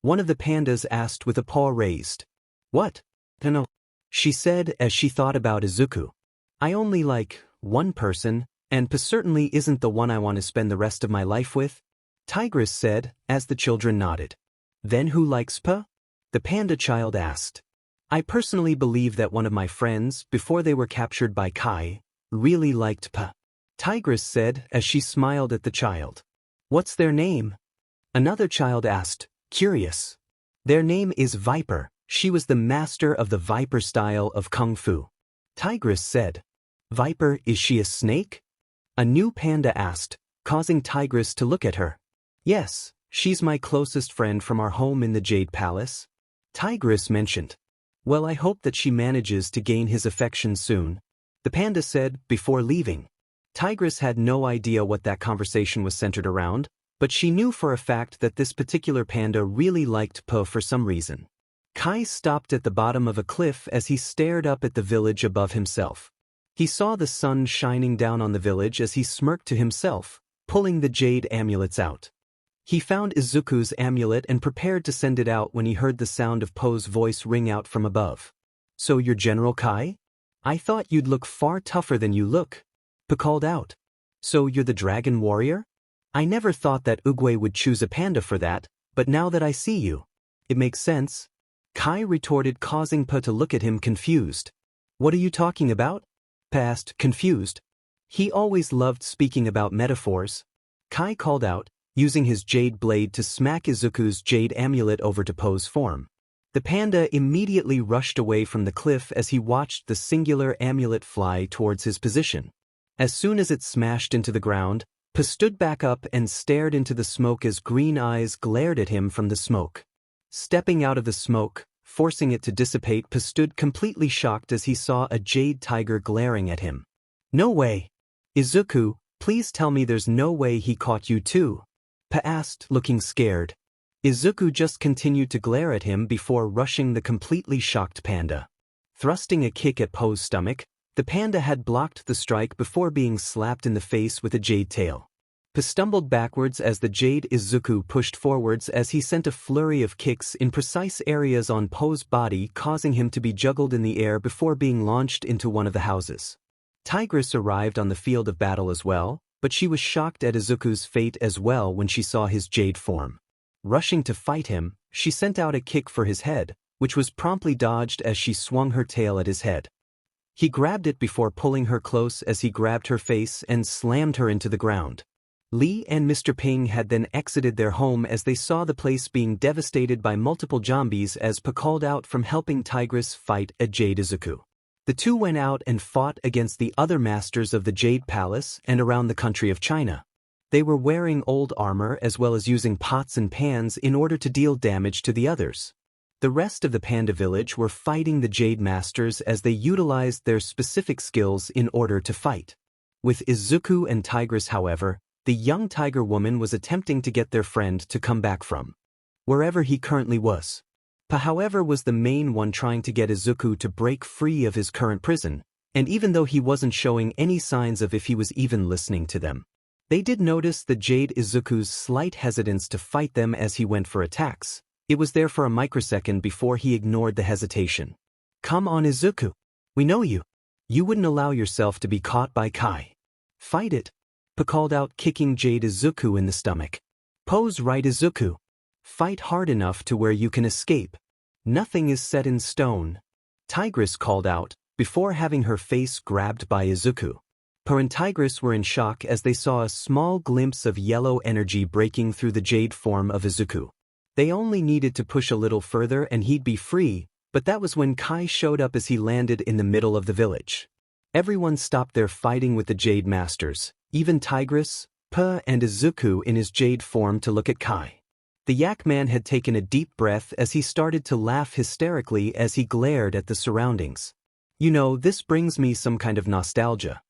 One of the pandas asked with a paw raised. What? No, she said as she thought about Izuku. I only like one person, and Po certainly isn't the one I want to spend the rest of my life with, Tigress said as the children nodded. Then who likes Po? The panda child asked. I personally believe that one of my friends, before they were captured by Kai, really liked Po, Tigress said as she smiled at the child. What's their name? Another child asked, curious. Their name is Viper. She was the master of the Viper style of Kung Fu. Tigress said. Viper, is she a snake? A new panda asked, causing Tigress to look at her. Yes, she's my closest friend from our home in the Jade Palace, Tigress mentioned. Well, I hope that she manages to gain his affection soon, the panda said before leaving. Tigress had no idea what that conversation was centered around, but she knew for a fact that this particular panda really liked Po for some reason. Kai stopped at the bottom of a cliff as he stared up at the village above himself. He saw the sun shining down on the village as he smirked to himself, pulling the jade amulets out. He found Izuku's amulet and prepared to send it out when he heard the sound of Po's voice ring out from above. So you're General Kai? I thought you'd look far tougher than you look, Po called out. So you're the dragon warrior? I never thought that Oogway would choose a panda for that, but now that I see you, it makes sense, Kai retorted, causing Po to look at him confused. What are you talking about? Po asked, confused. He always loved speaking about metaphors, Kai called out, using his jade blade to smack Izuku's jade amulet over to Po's form. The panda immediately rushed away from the cliff as he watched the singular amulet fly towards his position. As soon as it smashed into the ground, Po stood back up and stared into the smoke as green eyes glared at him from the smoke. Stepping out of the smoke, forcing it to dissipate, Po stood completely shocked as he saw a jade tiger glaring at him. No way! Izuku, please tell me there's no way he caught you too, Po asked, looking scared. Izuku just continued to glare at him before rushing the completely shocked panda. Thrusting a kick at Po's stomach, the panda had blocked the strike before being slapped in the face with a jade tail. Po stumbled backwards as the jade Izuku pushed forwards as he sent a flurry of kicks in precise areas on Po's body, causing him to be juggled in the air before being launched into one of the houses. Tigress arrived on the field of battle as well, but she was shocked at Izuku's fate as well when she saw his jade form. Rushing to fight him, she sent out a kick for his head, which was promptly dodged as she swung her tail at his head. He grabbed it before pulling her close as he grabbed her face and slammed her into the ground. Lee and Mr. Ping had then exited their home as they saw the place being devastated by multiple zombies as Po called out from helping Tigress fight a Jade Izuku. The two went out and fought against the other masters of the Jade Palace and around the country of China. They were wearing old armor as well as using pots and pans in order to deal damage to the others. The rest of the panda village were fighting the Jade Masters as they utilized their specific skills in order to fight. With Izuku and Tigress, however, the young tiger woman was attempting to get their friend to come back from wherever he currently was. Pa, however, was the main one trying to get Izuku to break free of his current prison, and even though he wasn't showing any signs of if he was even listening to them, they did notice the Jade Izuku's slight hesitance to fight them as he went for attacks. It was there for a microsecond before he ignored the hesitation. Come on, Izuku. We know you. You wouldn't allow yourself to be caught by Kai. Fight it. Pa called out, kicking Jade Izuku in the stomach. Pose right, Izuku. Fight hard enough to where you can escape. Nothing is set in stone. Tigress called out, before having her face grabbed by Izuku. Pa and Tigress were in shock as they saw a small glimpse of yellow energy breaking through the jade form of Izuku. They only needed to push a little further and he'd be free, but that was when Kai showed up as he landed in the middle of the village. Everyone stopped their fighting with the Jade Masters, even Tigress, Pa, and Izuku in his jade form to look at Kai. The Yak Man had taken a deep breath as he started to laugh hysterically as he glared at the surroundings. You know, this brings me some kind of nostalgia.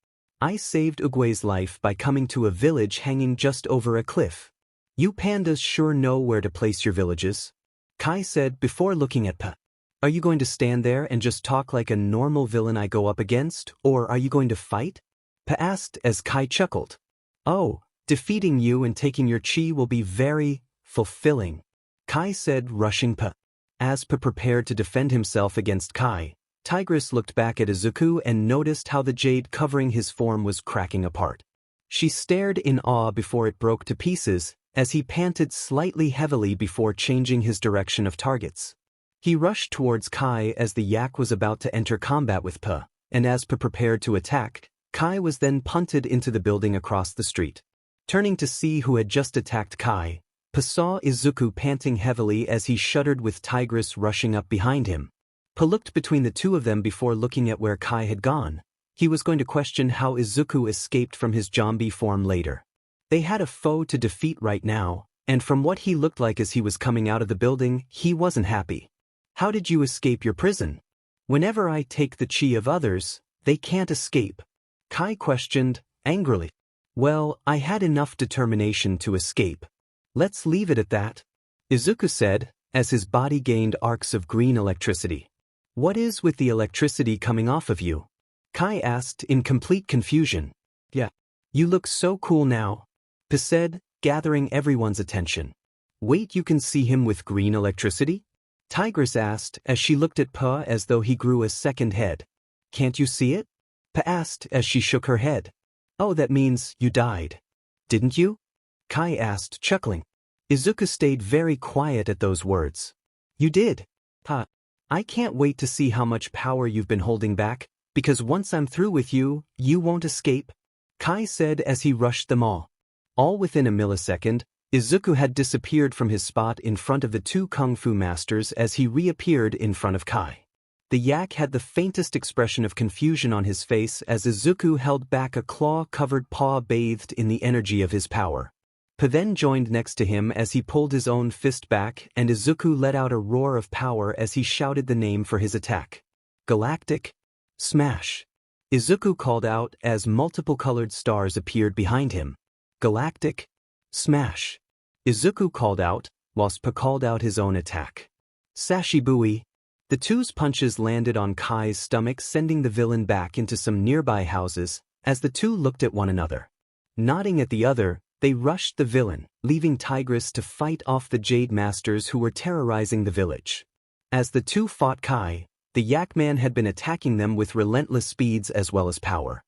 I saved Uguay's life by coming to a village hanging just over a cliff. You pandas sure know where to place your villages, Kai said before looking at Pa. Are you going to stand there and just talk like a normal villain I go up against, or are you going to fight? Pa asked as Kai chuckled. Oh, defeating you and taking your chi will be very fulfilling, Kai said, rushing Pa. As Pa prepared to defend himself against Kai, Tigress looked back at Izuku and noticed how the jade covering his form was cracking apart. She stared in awe before it broke to pieces, as he panted slightly heavily before changing his direction of targets. He rushed towards Kai as the yak was about to enter combat with Pa, and as Pa prepared to attack, Kai was then punted into the building across the street. Turning to see who had just attacked Kai, Pa saw Izuku panting heavily as he shuddered with Tigress rushing up behind him. Pa looked between the two of them before looking at where Kai had gone. He was going to question how Izuku escaped from his zombie form later. They had a foe to defeat right now, and from what he looked like as he was coming out of the building, he wasn't happy. How did you escape your prison? Whenever I take the chi of others, they can't escape, Kai questioned, angrily. Well, I had enough determination to escape. Let's leave it at that, Izuku said, as his body gained arcs of green electricity. What is with the electricity coming off of you? Kai asked in complete confusion. Yeah. You look so cool now, Pa said, gathering everyone's attention. Wait, you can see him with green electricity? Tigress asked as she looked at Pa as though he grew a second head. Can't you see it? Pa asked as she shook her head. Oh, that means you died. Didn't you? Kai asked, chuckling. Izuku stayed very quiet at those words. You did. Pa. I can't wait to see how much power you've been holding back, because once I'm through with you, you won't escape, Kai said as he rushed them all. All within a millisecond, Izuku had disappeared from his spot in front of the two kung fu masters as he reappeared in front of Kai. The yak had the faintest expression of confusion on his face as Izuku held back a claw-covered paw bathed in the energy of his power. Pa then joined next to him as he pulled his own fist back, and Izuku let out a roar of power as he shouted the name for his attack. Galactic Smash. Izuku called out as multiple colored stars appeared behind him. Galactic Smash. Izuku called out, whilst Pa called out his own attack. Sashibui. The two's punches landed on Kai's stomach, sending the villain back into some nearby houses, as the two looked at one another. Nodding at the other, they rushed the villain, leaving Tigress to fight off the Jade Masters who were terrorizing the village. As the two fought Kai, the Yak Man had been attacking them with relentless speeds as well as power.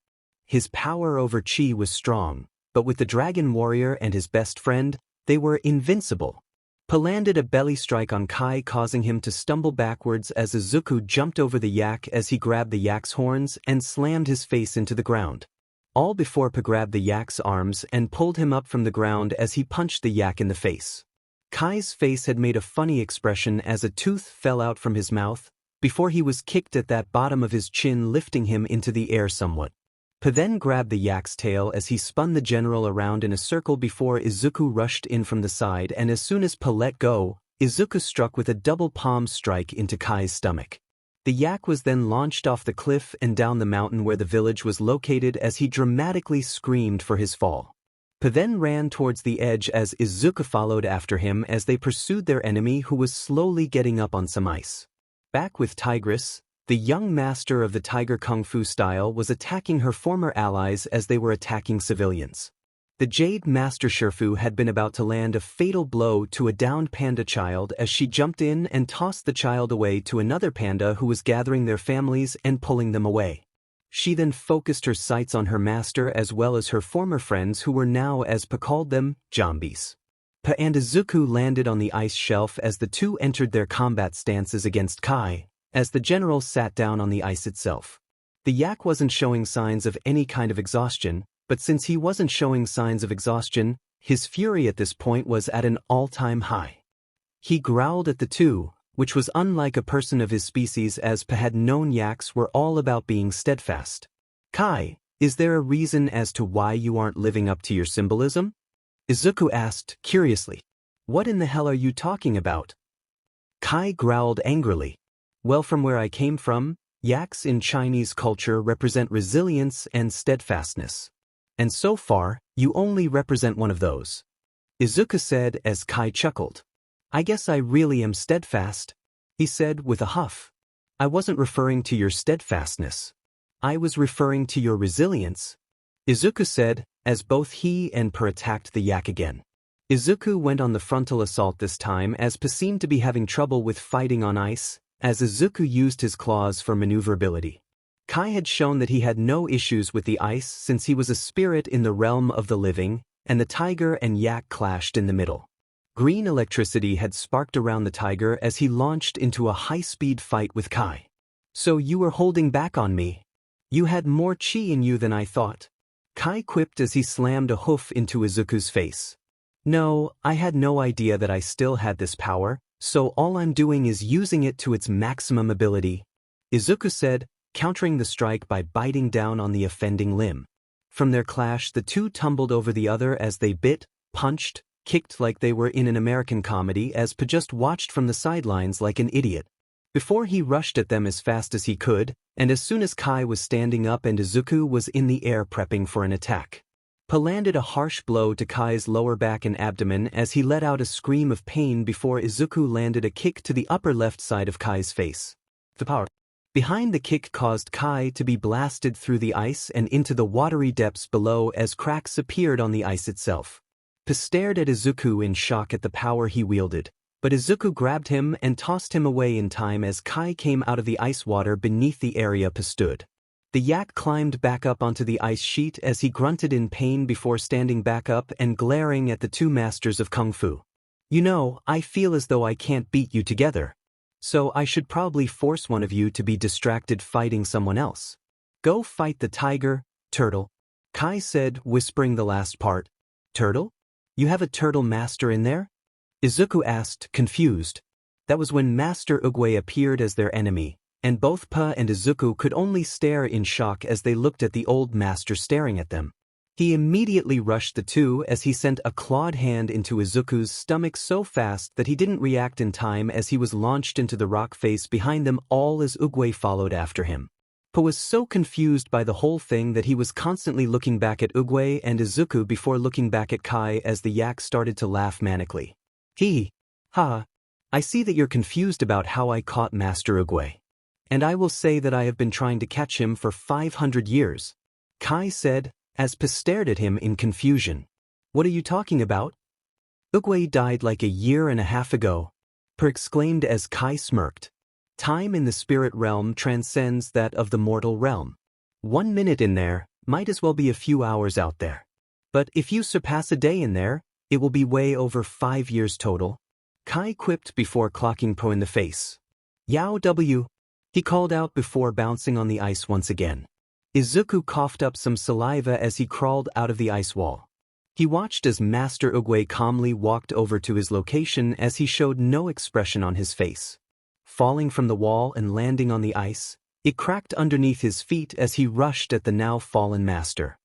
His power over chi was strong, but with the Dragon Warrior and his best friend, they were invincible. Pa landed a belly strike on Kai, causing him to stumble backwards as Izuku jumped over the yak as he grabbed the yak's horns and slammed his face into the ground. All before Pa grabbed the yak's arms and pulled him up from the ground as he punched the yak in the face. Kai's face had made a funny expression as a tooth fell out from his mouth, before he was kicked at that bottom of his chin, lifting him into the air somewhat. Pa then grabbed the yak's tail as he spun the general around in a circle before Izuku rushed in from the side, and as soon as Pa let go, Izuku struck with a double palm strike into Kai's stomach. The yak was then launched off the cliff and down the mountain where the village was located as he dramatically screamed for his fall. Pa then ran towards the edge as Izuku followed after him as they pursued their enemy who was slowly getting up on some ice. Back with Tigress, the young master of the Tiger Kung Fu style was attacking her former allies as they were attacking civilians. The Jade Master Shifu had been about to land a fatal blow to a downed panda child as she jumped in and tossed the child away to another panda who was gathering their families and pulling them away. She then focused her sights on her master as well as her former friends who were now, as Pa called them, zombies. Pa and Izuku landed on the ice shelf as the two entered their combat stances against Kai, as the general sat down on the ice itself. The yak wasn't showing signs of any kind of exhaustion, but since he wasn't showing signs of exhaustion, his fury at this point was at an all-time high. He growled at the two, which was unlike a person of his species as Pa had known yaks were all about being steadfast. Kai, is there a reason as to why you aren't living up to your symbolism? Izuku asked, curiously. What in the hell are you talking about? Kai growled angrily. Well, from where I came from, yaks in Chinese culture represent resilience and steadfastness. And so far, you only represent one of those. Izuku said as Kai chuckled. I guess I really am steadfast, he said with a huff. I wasn't referring to your steadfastness. I was referring to your resilience, Izuku said, as both he and Pa attacked the yak again. Izuku went on the frontal assault this time as Pa seemed to be having trouble with fighting on ice, as Izuku used his claws for maneuverability. Kai had shown that he had no issues with the ice since he was a spirit in the realm of the living, and the tiger and yak clashed in the middle. Green electricity had sparked around the tiger as he launched into a high-speed fight with Kai. So you were holding back on me. You had more chi in you than I thought. Kai quipped as he slammed a hoof into Izuku's face. No, I had no idea that I still had this power, so all I'm doing is using it to its maximum ability, Izuku said, countering the strike by biting down on the offending limb. From their clash, the two tumbled over the other as they bit, punched, kicked like they were in an American comedy as Pa just watched from the sidelines like an idiot. Before he rushed at them as fast as he could, and as soon as Kai was standing up and Izuku was in the air prepping for an attack. Pa landed a harsh blow to Kai's lower back and abdomen as he let out a scream of pain before Izuku landed a kick to the upper left side of Kai's face. The power behind the kick caused Kai to be blasted through the ice and into the watery depths below as cracks appeared on the ice itself. Pa stared at Izuku in shock at the power he wielded, but Izuku grabbed him and tossed him away in time as Kai came out of the ice water beneath the area Pa stood. The yak climbed back up onto the ice sheet as he grunted in pain before standing back up and glaring at the two masters of Kung Fu. You know, I feel as though I can't beat you together. So I should probably force one of you to be distracted fighting someone else. Go fight the tiger, turtle, Kai said, whispering the last part. Turtle? You have a turtle master in there? Izuku asked, confused. That was when Master Oogway appeared as their enemy, and both Pa and Izuku could only stare in shock as they looked at the old master staring at them. He immediately rushed the two as he sent a clawed hand into Izuku's stomach so fast that he didn't react in time as he was launched into the rock face behind them all as Oogway followed after him. Pa was so confused by the whole thing that he was constantly looking back at Oogway and Izuku before looking back at Kai as the yak started to laugh manically. Ha! I see that you're confused about how I caught Master Oogway. And I will say that I have been trying to catch him for 500 years, Kai said, as Pa stared at him in confusion. What are you talking about? Oogway died like a year and a half ago, Pa exclaimed as Kai smirked. Time in the spirit realm transcends that of the mortal realm. 1 minute in there might as well be a few hours out there. But if you surpass a day in there, it will be way over 5 years total, Kai quipped before clocking Pa in the face. Yao W, he called out before bouncing on the ice once again. Izuku coughed up some saliva as he crawled out of the ice wall. He watched as Master Oogway calmly walked over to his location as he showed no expression on his face. Falling from the wall and landing on the ice, it cracked underneath his feet as he rushed at the now fallen master.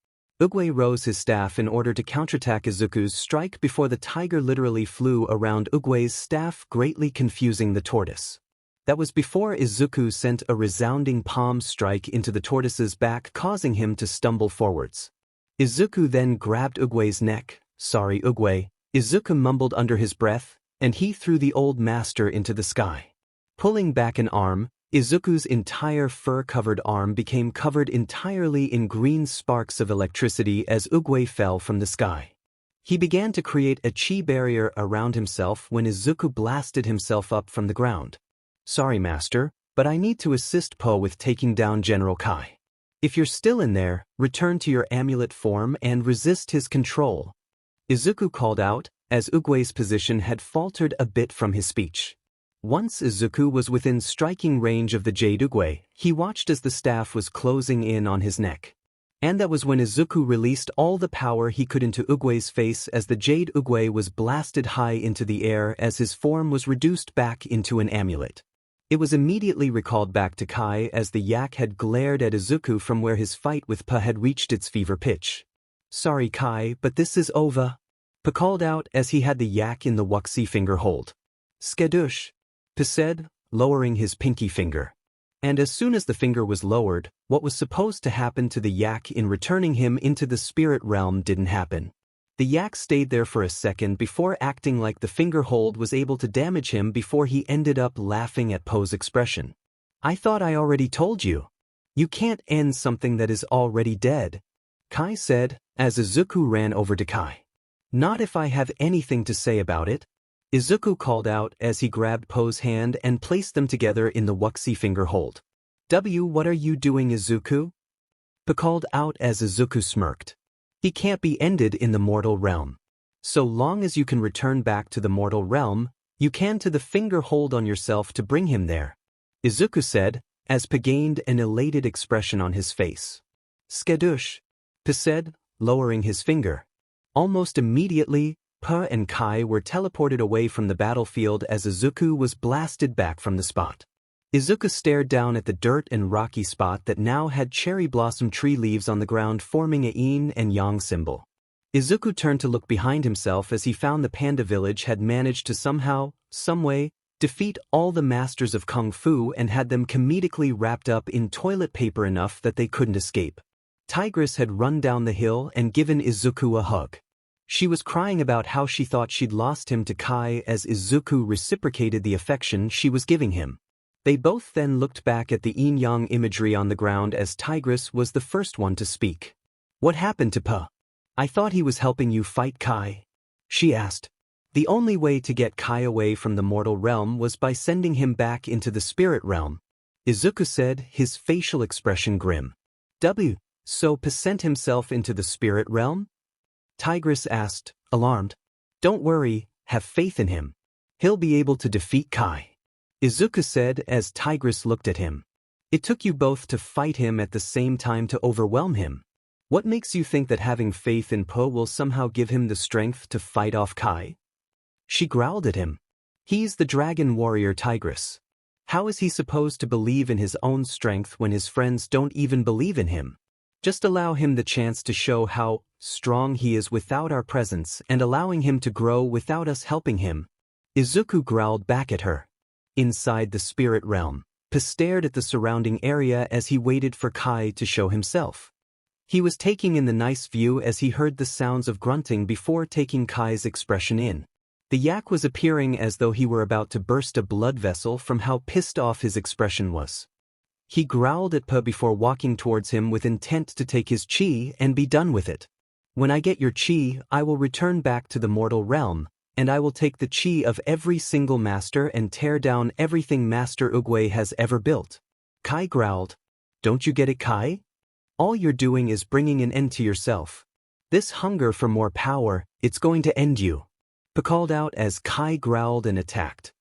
Uguay rose his staff in order to counterattack Izuku's strike before the tiger literally flew around Uguay's staff, greatly confusing the tortoise. That was before Izuku sent a resounding palm strike into the tortoise's back, causing him to stumble forwards. Izuku then grabbed Uguay's neck. "Sorry, Uguay," Izuku mumbled under his breath, and he threw the old master into the sky. Pulling back an arm, Izuku's entire fur-covered arm became covered entirely in green sparks of electricity as Uguay fell from the sky. He began to create a chi barrier around himself when Izuku blasted himself up from the ground. "Sorry, master, but I need to assist Po with taking down General Kai. If you're still in there, return to your amulet form and resist his control," Izuku called out, as Uguay's position had faltered a bit from his speech. Once Izuku was within striking range of the Jade Uguay, he watched as the staff was closing in on his neck. And that was when Izuku released all the power he could into Uguay's face as the Jade Uguay was blasted high into the air as his form was reduced back into an amulet. It was immediately recalled back to Kai as the yak had glared at Izuku from where his fight with Pa had reached its fever pitch. "Sorry, Kai, but this is over," Pa called out as he had the yak in the Wuxi finger hold. "Skadoosh," Pa said, lowering his pinky finger. And as soon as the finger was lowered, what was supposed to happen to the yak in returning him into the spirit realm didn't happen. The yak stayed there for a second before acting like the finger hold was able to damage him before he ended up laughing at Po's expression. "I thought I already told you. You can't end something that is already dead," Kai said, as Izuku ran over to Kai. "Not if I have anything to say about it," Izuku called out as he grabbed Po's hand and placed them together in the Wuxi finger hold. What are you doing, Izuku?" Pa called out as Izuku smirked. "He can't be ended in the mortal realm. So long as you can return back to the mortal realm, you can to the finger hold on yourself to bring him there," Izuku said, as Pa gained an elated expression on his face. "Skadoosh," Pa said, lowering his finger. Almost immediately, Pa and Kai were teleported away from the battlefield as Izuku was blasted back from the spot. Izuku stared down at the dirt and rocky spot that now had cherry blossom tree leaves on the ground forming a yin and yang symbol. Izuku turned to look behind himself as he found the panda village had managed to somehow, someway, defeat all the masters of kung fu and had them comedically wrapped up in toilet paper enough that they couldn't escape. Tigress had run down the hill and given Izuku a hug. She was crying about how she thought she'd lost him to Kai as Izuku reciprocated the affection she was giving him. They both then looked back at the yin-yang imagery on the ground as Tigress was the first one to speak. "What happened to Pa? I thought he was helping you fight Kai," she asked. "The only way to get Kai away from the mortal realm was by sending him back into the spirit realm," Izuku said, his facial expression grim. So Pa sent himself into the spirit realm?" Tigress asked, alarmed. "Don't worry, have faith in him. He'll be able to defeat Kai," Izuku said as Tigress looked at him. "It took you both to fight him at the same time to overwhelm him. What makes you think that having faith in Po will somehow give him the strength to fight off Kai?" She growled at him. "He's the dragon warrior, Tigress. How is he supposed to believe in his own strength when his friends don't even believe in him? Just allow him the chance to show how strong he is without our presence and allowing him to grow without us helping him," Izuku growled back at her. Inside the spirit realm, Pa stared at the surrounding area as he waited for Kai to show himself. He was taking in the nice view as he heard the sounds of grunting before taking Kai's expression in. The yak was appearing as though he were about to burst a blood vessel from how pissed off his expression was. He growled at Pa before walking towards him with intent to take his chi and be done with it. "When I get your chi, I will return back to the mortal realm, and I will take the chi of every single master and tear down everything Master Uguay has ever built," Kai growled. "Don't you get it, Kai? All you're doing is bringing an end to yourself. This hunger for more power, it's going to end you," Pa called out as Kai growled and attacked.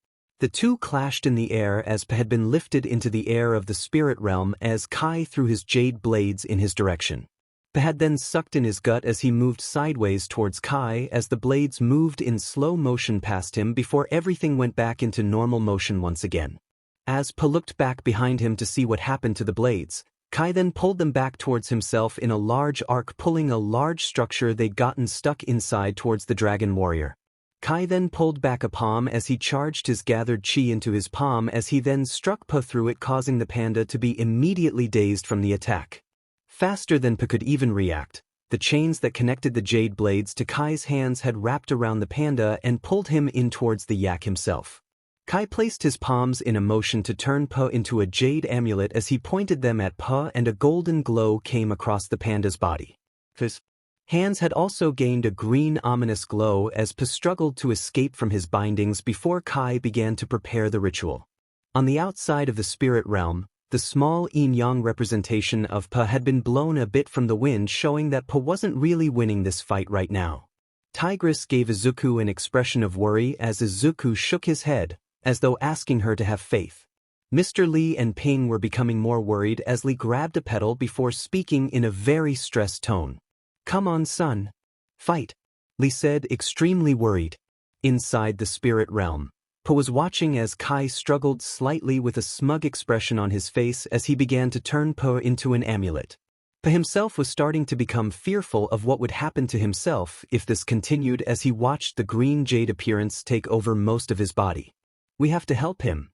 The two clashed in the air as Pa had been lifted into the air of the spirit realm as Kai threw his jade blades in his direction. Pa had then sucked in his gut as he moved sideways towards Kai as the blades moved in slow motion past him before everything went back into normal motion once again. As Pa looked back behind him to see what happened to the blades, Kai then pulled them back towards himself in a large arc, pulling a large structure they'd gotten stuck inside towards the dragon warrior. Kai then pulled back a palm as he charged his gathered chi into his palm as he then struck Pa through it, causing the panda to be immediately dazed from the attack. Faster than Pa could even react, the chains that connected the jade blades to Kai's hands had wrapped around the panda and pulled him in towards the yak himself. Kai placed his palms in a motion to turn Pa into a jade amulet as he pointed them at Pa, and a golden glow came across the panda's body. His hands had also gained a green ominous glow as Pa struggled to escape from his bindings before Kai began to prepare the ritual. On the outside of the spirit realm, the small yin-yang representation of Pa had been blown a bit from the wind, showing that Pa wasn't really winning this fight right now. Tigress gave Izuku an expression of worry as Izuku shook his head, as though asking her to have faith. Mr. Lee and Ping were becoming more worried as Lee grabbed a petal before speaking in a very stressed tone. "Come on, son. Fight," Lee said, extremely worried. Inside the spirit realm, Pa was watching as Kai struggled slightly with a smug expression on his face as he began to turn Pa into an amulet. Pa himself was starting to become fearful of what would happen to himself if this continued as he watched the green jade appearance take over most of his body. "We have to help him.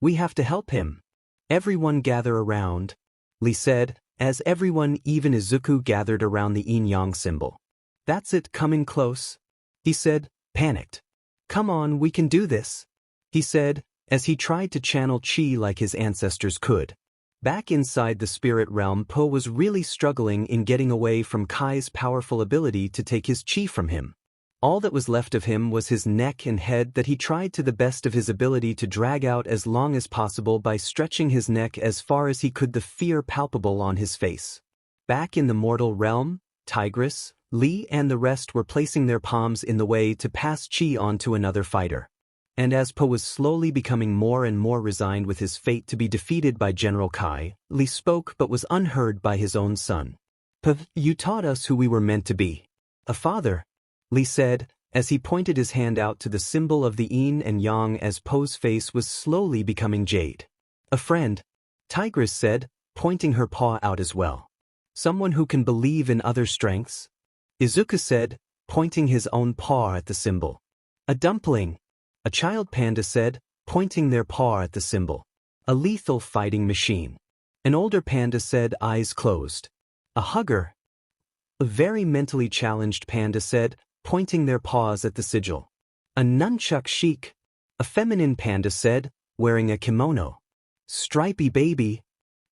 We have to help him. Everyone gather around," Lee said, as everyone, even Izuku, gathered around the yin-yang symbol. "That's it, coming close," he said, panicked. "Come on, we can do this," he said, as he tried to channel chi like his ancestors could. Back inside the spirit realm, Pa was really struggling in getting away from Kai's powerful ability to take his chi from him. All that was left of him was his neck and head that he tried to the best of his ability to drag out as long as possible by stretching his neck as far as he could, the fear palpable on his face. Back in the mortal realm, Tigress, Lee and the rest were placing their palms in the way to pass chi on to another fighter. And as Pa was slowly becoming more and more resigned with his fate to be defeated by General Kai, Lee spoke but was unheard by his own son. "Pa, you taught us who we were meant to be. A father," Lee said, as he pointed his hand out to the symbol of the yin and yang as Po's face was slowly becoming jade. "A friend," Tigress said, pointing her paw out as well. "Someone who can believe in other strengths," Izuku said, pointing his own paw at the symbol. "A dumpling," a child panda said, pointing their paw at the symbol. "A lethal fighting machine," an older panda said, eyes closed. "A hugger," a very mentally challenged panda said, pointing their paws at the sigil. "A nunchuck chic," a feminine panda said, wearing a kimono. "Stripey baby,"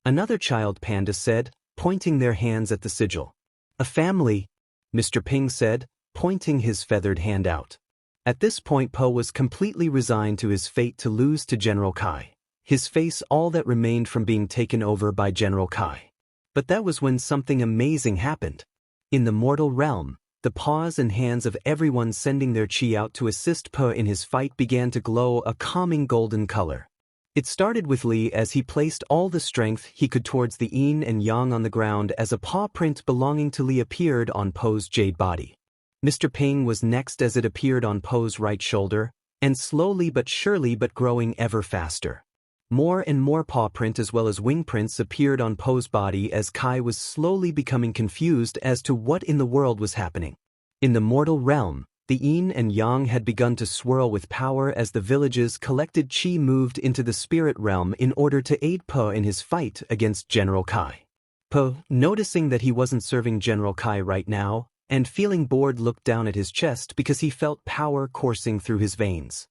another child panda said, pointing their hands at the sigil. "A family," Mr. Ping said, pointing his feathered hand out. At this point, Pa was completely resigned to his fate to lose to General Kai, his face all that remained from being taken over by General Kai. But that was when something amazing happened. In the mortal realm, the paws and hands of everyone sending their chi out to assist Pa in his fight began to glow a calming golden color. It started with Lee as he placed all the strength he could towards the yin and yang on the ground as a paw print belonging to Lee appeared on Po's jade body. Mr. Ping was next as it appeared on Po's right shoulder, and slowly but surely but growing ever faster. More and more paw print as well as wing prints appeared on Po's body as Kai was slowly becoming confused as to what in the world was happening. In the mortal realm, the yin and yang had begun to swirl with power as the village's collected chi moved into the spirit realm in order to aid Pa in his fight against General Kai. Pa, noticing that he wasn't serving General Kai right now, and feeling bored, looked down at his chest because he felt power coursing through his veins.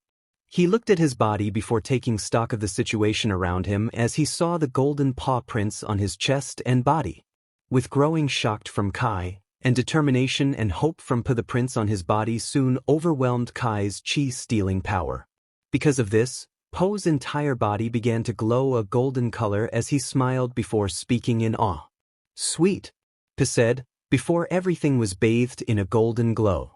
He looked at his body before taking stock of the situation around him as he saw the golden paw prints on his chest and body. With growing shock from Kai, and determination and hope from Pa, the prints on his body soon overwhelmed Kai's chi-stealing power. Because of this, Po's entire body began to glow a golden color as he smiled before speaking in awe. "Sweet," Pa said, before everything was bathed in a golden glow.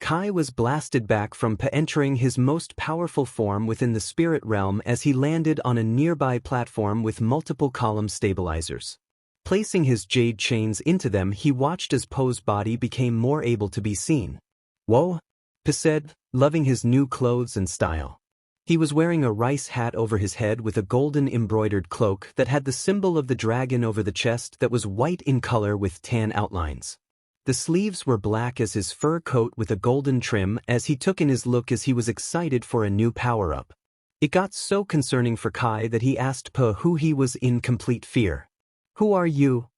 Kai was blasted back from Pa, entering his most powerful form within the spirit realm as he landed on a nearby platform with multiple column stabilizers. Placing his jade chains into them, he watched as Po's body became more able to be seen. "Whoa," Pa said, loving his new clothes and style. He was wearing a rice hat over his head with a golden embroidered cloak that had the symbol of the dragon over the chest that was white in color with tan outlines. The sleeves were black as his fur coat with a golden trim as he took in his look as he was excited for a new power-up. It got so concerning for Kai that he asked Pa who he was in complete fear. "Who are you?"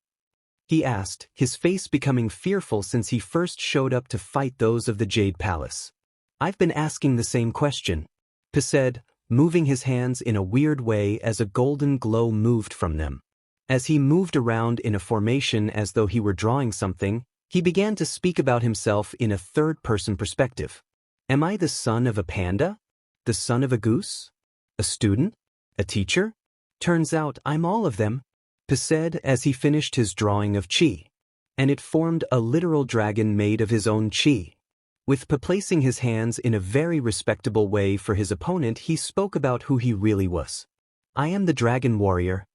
he asked, his face becoming fearful since he first showed up to fight those of the Jade Palace. "I've been asking the same question," Pa said, moving his hands in a weird way as a golden glow moved from them. As he moved around in a formation as though he were drawing something, he began to speak about himself in a third-person perspective. "Am I the son of a panda? The son of a goose? A student? A teacher? Turns out I'm all of them," Pa said as he finished his drawing of chi. And it formed a literal dragon made of his own chi. With Pa placing his hands in a very respectable way for his opponent, he spoke about who he really was. "I am the dragon warrior,"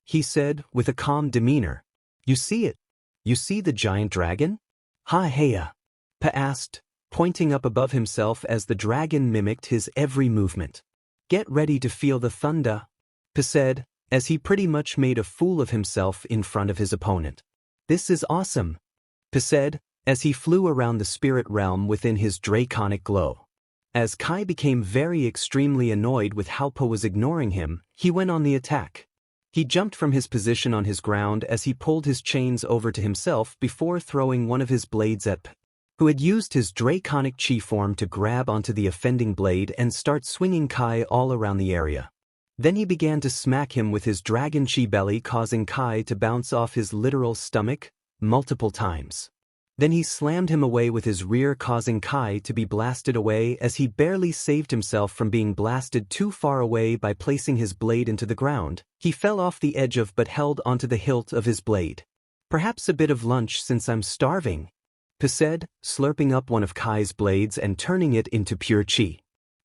he said with a calm demeanor. "You see it? You see the giant dragon?" "Ha heya," Pa asked, pointing up above himself as the dragon mimicked his every movement. "Get ready to feel the thunder," Pa said, as he pretty much made a fool of himself in front of his opponent. "This is awesome," Pa said, as he flew around the spirit realm within his draconic glow. As Kai became very extremely annoyed with how Pa was ignoring him, he went on the attack. He jumped from his position on his ground as he pulled his chains over to himself before throwing one of his blades at Pa, who had used his draconic chi form to grab onto the offending blade and start swinging Kai all around the area. Then he began to smack him with his dragon chi belly, causing Kai to bounce off his literal stomach multiple times. Then he slammed him away with his rear, causing Kai to be blasted away as he barely saved himself from being blasted too far away by placing his blade into the ground. He fell off the edge of but held onto the hilt of his blade. "Perhaps a bit of lunch since I'm starving," Pa said, slurping up one of Kai's blades and turning it into pure chi.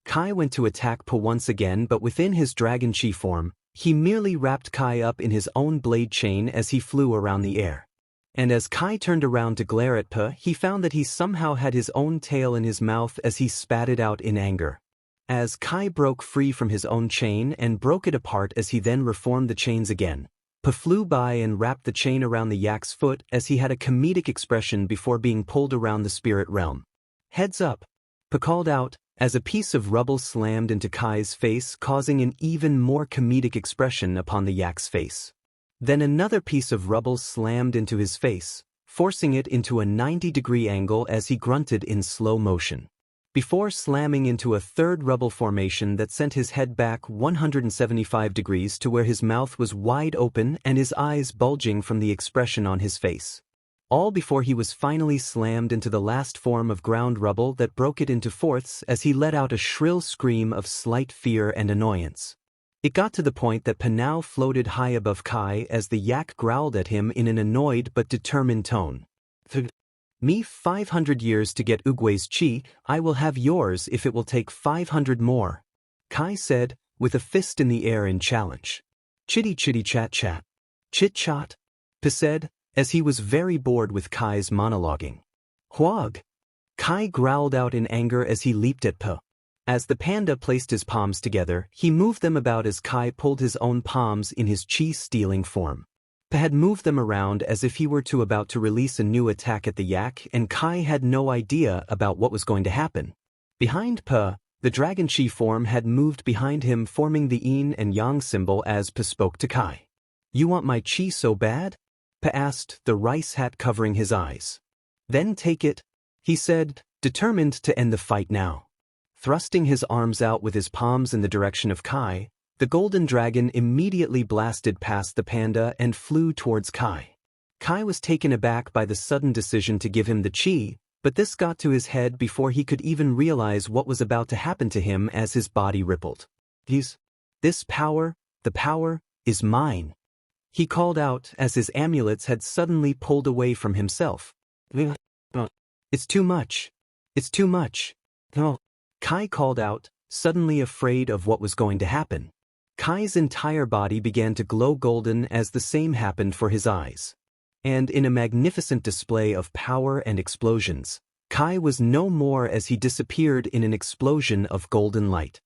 Kai went to attack Pa once again, but within his dragon chi form, he merely wrapped Kai up in his own blade chain as he flew around the air. And as Kai turned around to glare at Pa, he found that he somehow had his own tail in his mouth as he spat it out in anger. As Kai broke free from his own chain and broke it apart as he then reformed the chains again, Pa flew by and wrapped the chain around the yak's foot as he had a comedic expression before being pulled around the spirit realm. "Heads up," Pa called out, as a piece of rubble slammed into Kai's face, causing an even more comedic expression upon the yak's face. Then another piece of rubble slammed into his face, forcing it into a 90-degree angle as he grunted in slow motion, before slamming into a third rubble formation that sent his head back 175 degrees to where his mouth was wide open and his eyes bulging from the expression on his face. All before he was finally slammed into the last form of ground rubble that broke it into fourths as he let out a shrill scream of slight fear and annoyance. It got to the point that Pa now floated high above Kai as the yak growled at him in an annoyed but determined tone. "Me 500 years to get Uguay's chi, I will have yours if it will take 500 more," Kai said, with a fist in the air in challenge. "Chitty chitty chat chat. Chit chat," Pa said, as he was very bored with Kai's monologuing. "Huag," Kai growled out in anger as he leaped at Pa. As the panda placed his palms together, he moved them about as Kai pulled his own palms in his chi-stealing form. Pa had moved them around as if he were about to release a new attack at the yak, and Kai had no idea about what was going to happen. Behind Pa, the dragon chi form had moved behind him, forming the yin and yang symbol as Pa spoke to Kai. "You want my chi so bad?" Pa asked, the rice hat covering his eyes. "Then take it," he said, determined to end the fight now. Thrusting his arms out with his palms in the direction of Kai, the golden dragon immediately blasted past the panda and flew towards Kai. Kai was taken aback by the sudden decision to give him the chi, but this got to his head before he could even realize what was about to happen to him as his body rippled. This power, the power, is mine," he called out as his amulets had suddenly pulled away from himself. "It's too much. It's too much." Kai called out, suddenly afraid of what was going to happen. Kai's entire body began to glow golden as the same happened for his eyes. And in a magnificent display of power and explosions, Kai was no more as he disappeared in an explosion of golden light.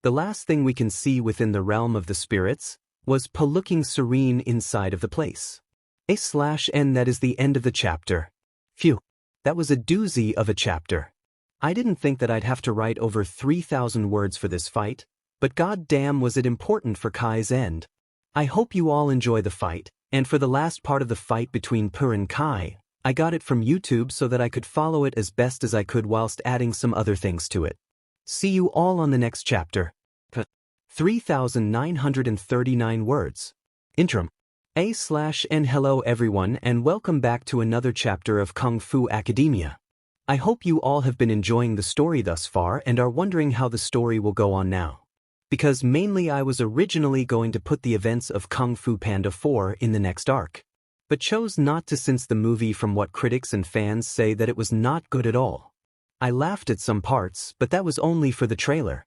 The last thing we can see within the realm of the spirits was Pa looking serene inside of the place. /N that is the end of the chapter. Phew, that was a doozy of a chapter. I didn't think that I'd have to write over 3,000 words for this fight, but goddamn was it important for Kai's end. I hope you all enjoy the fight, and for the last part of the fight between Pa and Kai, I got it from YouTube so that I could follow it as best as I could whilst adding some other things to it. See you all on the next chapter. 3,939 words. Interim. /N hello everyone and welcome back to another chapter of Kung Fu Academia. I hope you all have been enjoying the story thus far and are wondering how the story will go on now. Because mainly I was originally going to put the events of Kung Fu Panda 4 in the next arc, but chose not to since the movie from what critics and fans say that it was not good at all. I laughed at some parts, but that was only for the trailer.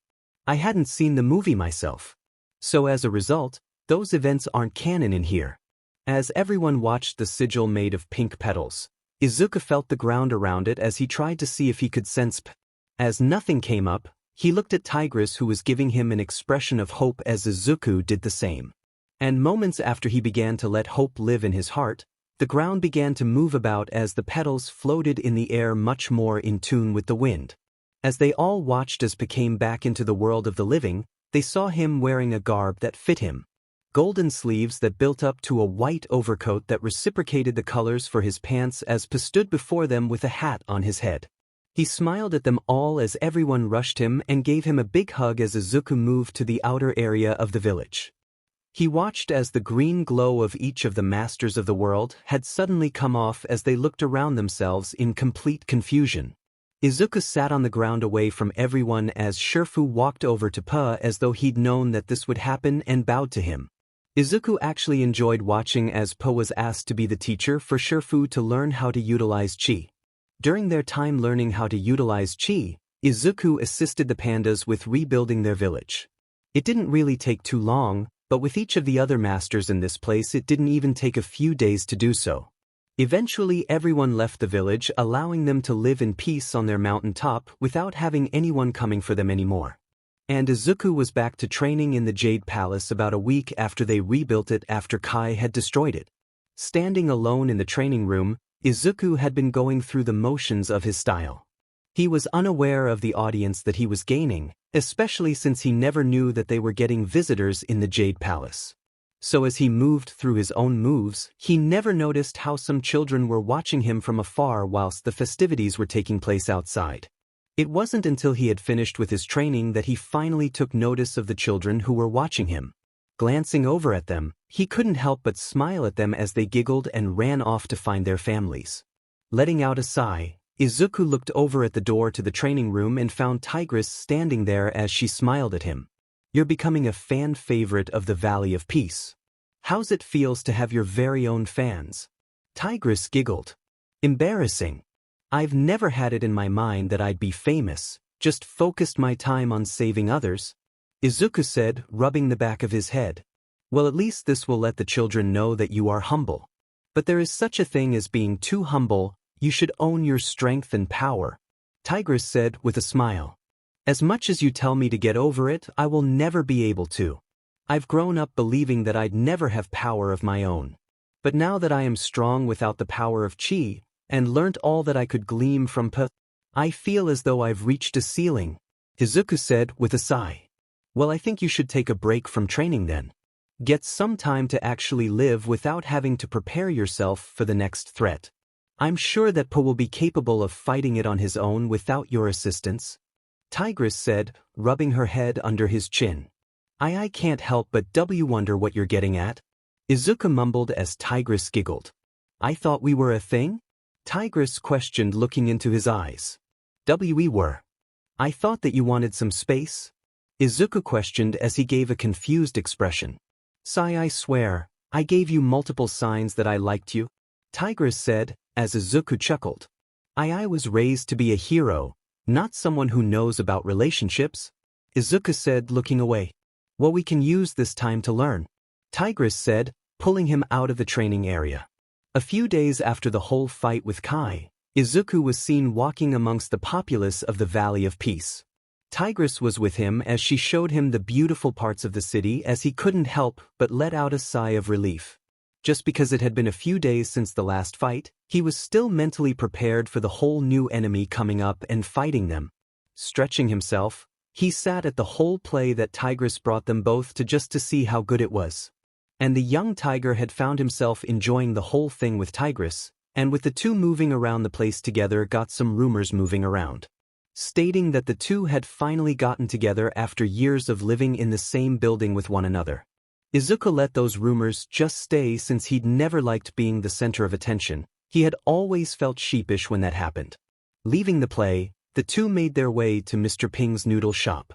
I hadn't seen the movie myself. So as a result, those events aren't canon in here. As everyone watched the sigil made of pink petals, Izuku felt the ground around it as he tried to see if he could sense P. As nothing came up, he looked at Tigress who was giving him an expression of hope as Izuku did the same. And moments after he began to let hope live in his heart, the ground began to move about as the petals floated in the air much more in tune with the wind. As they all watched as P came back into the world of the living, they saw him wearing a garb that fit him. Golden sleeves that built up to a white overcoat that reciprocated the colors for his pants as P stood before them with a hat on his head. He smiled at them all as everyone rushed him and gave him a big hug as Izuku moved to the outer area of the village. He watched as the green glow of each of the masters of the world had suddenly come off as they looked around themselves in complete confusion. Izuku sat on the ground away from everyone as Shifu walked over to Pa as though he'd known that this would happen and bowed to him. Izuku actually enjoyed watching as Pa was asked to be the teacher for Shifu to learn how to utilize chi. During their time learning how to utilize chi, Izuku assisted the pandas with rebuilding their village. It didn't really take too long, but with each of the other masters in this place it didn't even take a few days to do so. Eventually everyone left the village, allowing them to live in peace on their mountain top without having anyone coming for them anymore. And Izuku was back to training in the Jade Palace about a week after they rebuilt it after Kai had destroyed it. Standing alone in the training room, Izuku had been going through the motions of his style. He was unaware of the audience that he was gaining, especially since he never knew that they were getting visitors in the Jade Palace. So as he moved through his own moves, he never noticed how some children were watching him from afar whilst the festivities were taking place outside. It wasn't until he had finished with his training that he finally took notice of the children who were watching him. Glancing over at them, he couldn't help but smile at them as they giggled and ran off to find their families. Letting out a sigh, Izuku looked over at the door to the training room and found Tigress standing there as she smiled at him. You're becoming a fan favorite of the Valley of Peace. How's it feels to have your very own fans? Tigress giggled. Embarrassing. I've never had it in my mind that I'd be famous, just focused my time on saving others. Izuku said, rubbing the back of his head. Well, at least this will let the children know that you are humble. But there is such a thing as being too humble, you should own your strength and power. Tigress said with a smile. As much as you tell me to get over it, I will never be able to. I've grown up believing that I'd never have power of my own. But now that I am strong without the power of chi, and learnt all that I could glean from Pa, I feel as though I've reached a ceiling. Izuku said with a sigh. Well, I think you should take a break from training then. Get some time to actually live without having to prepare yourself for the next threat. I'm sure that Pa will be capable of fighting it on his own without your assistance. Tigress said, rubbing her head under his chin. I can't help but wonder what you're getting at. Izuku mumbled as Tigress giggled. I thought we were a thing? Tigress questioned, looking into his eyes. We were. I thought that you wanted some space? Izuku questioned as he gave a confused expression. I swear, I gave you multiple signs that I liked you. Tigress said, as Izuku chuckled. I was raised to be a hero, not someone who knows about relationships. Izuku said, looking away. Well, we can use this time to learn. Tigress said, pulling him out of the training area. A few days after the whole fight with Kai, Izuku was seen walking amongst the populace of the Valley of Peace. Tigress was with him as she showed him the beautiful parts of the city as he couldn't help but let out a sigh of relief. Just because it had been a few days since the last fight, he was still mentally prepared for the whole new enemy coming up and fighting them. Stretching himself, he sat at the whole play that Tigress brought them both to see how good it was. And the young tiger had found himself enjoying the whole thing with Tigress, and with the two moving around the place together got some rumors moving around, stating that the two had finally gotten together after years of living in the same building with one another. Izuku let those rumors just stay since he'd never liked being the center of attention. He had always felt sheepish when that happened. Leaving the play, the two made their way to Mr. Ping's noodle shop.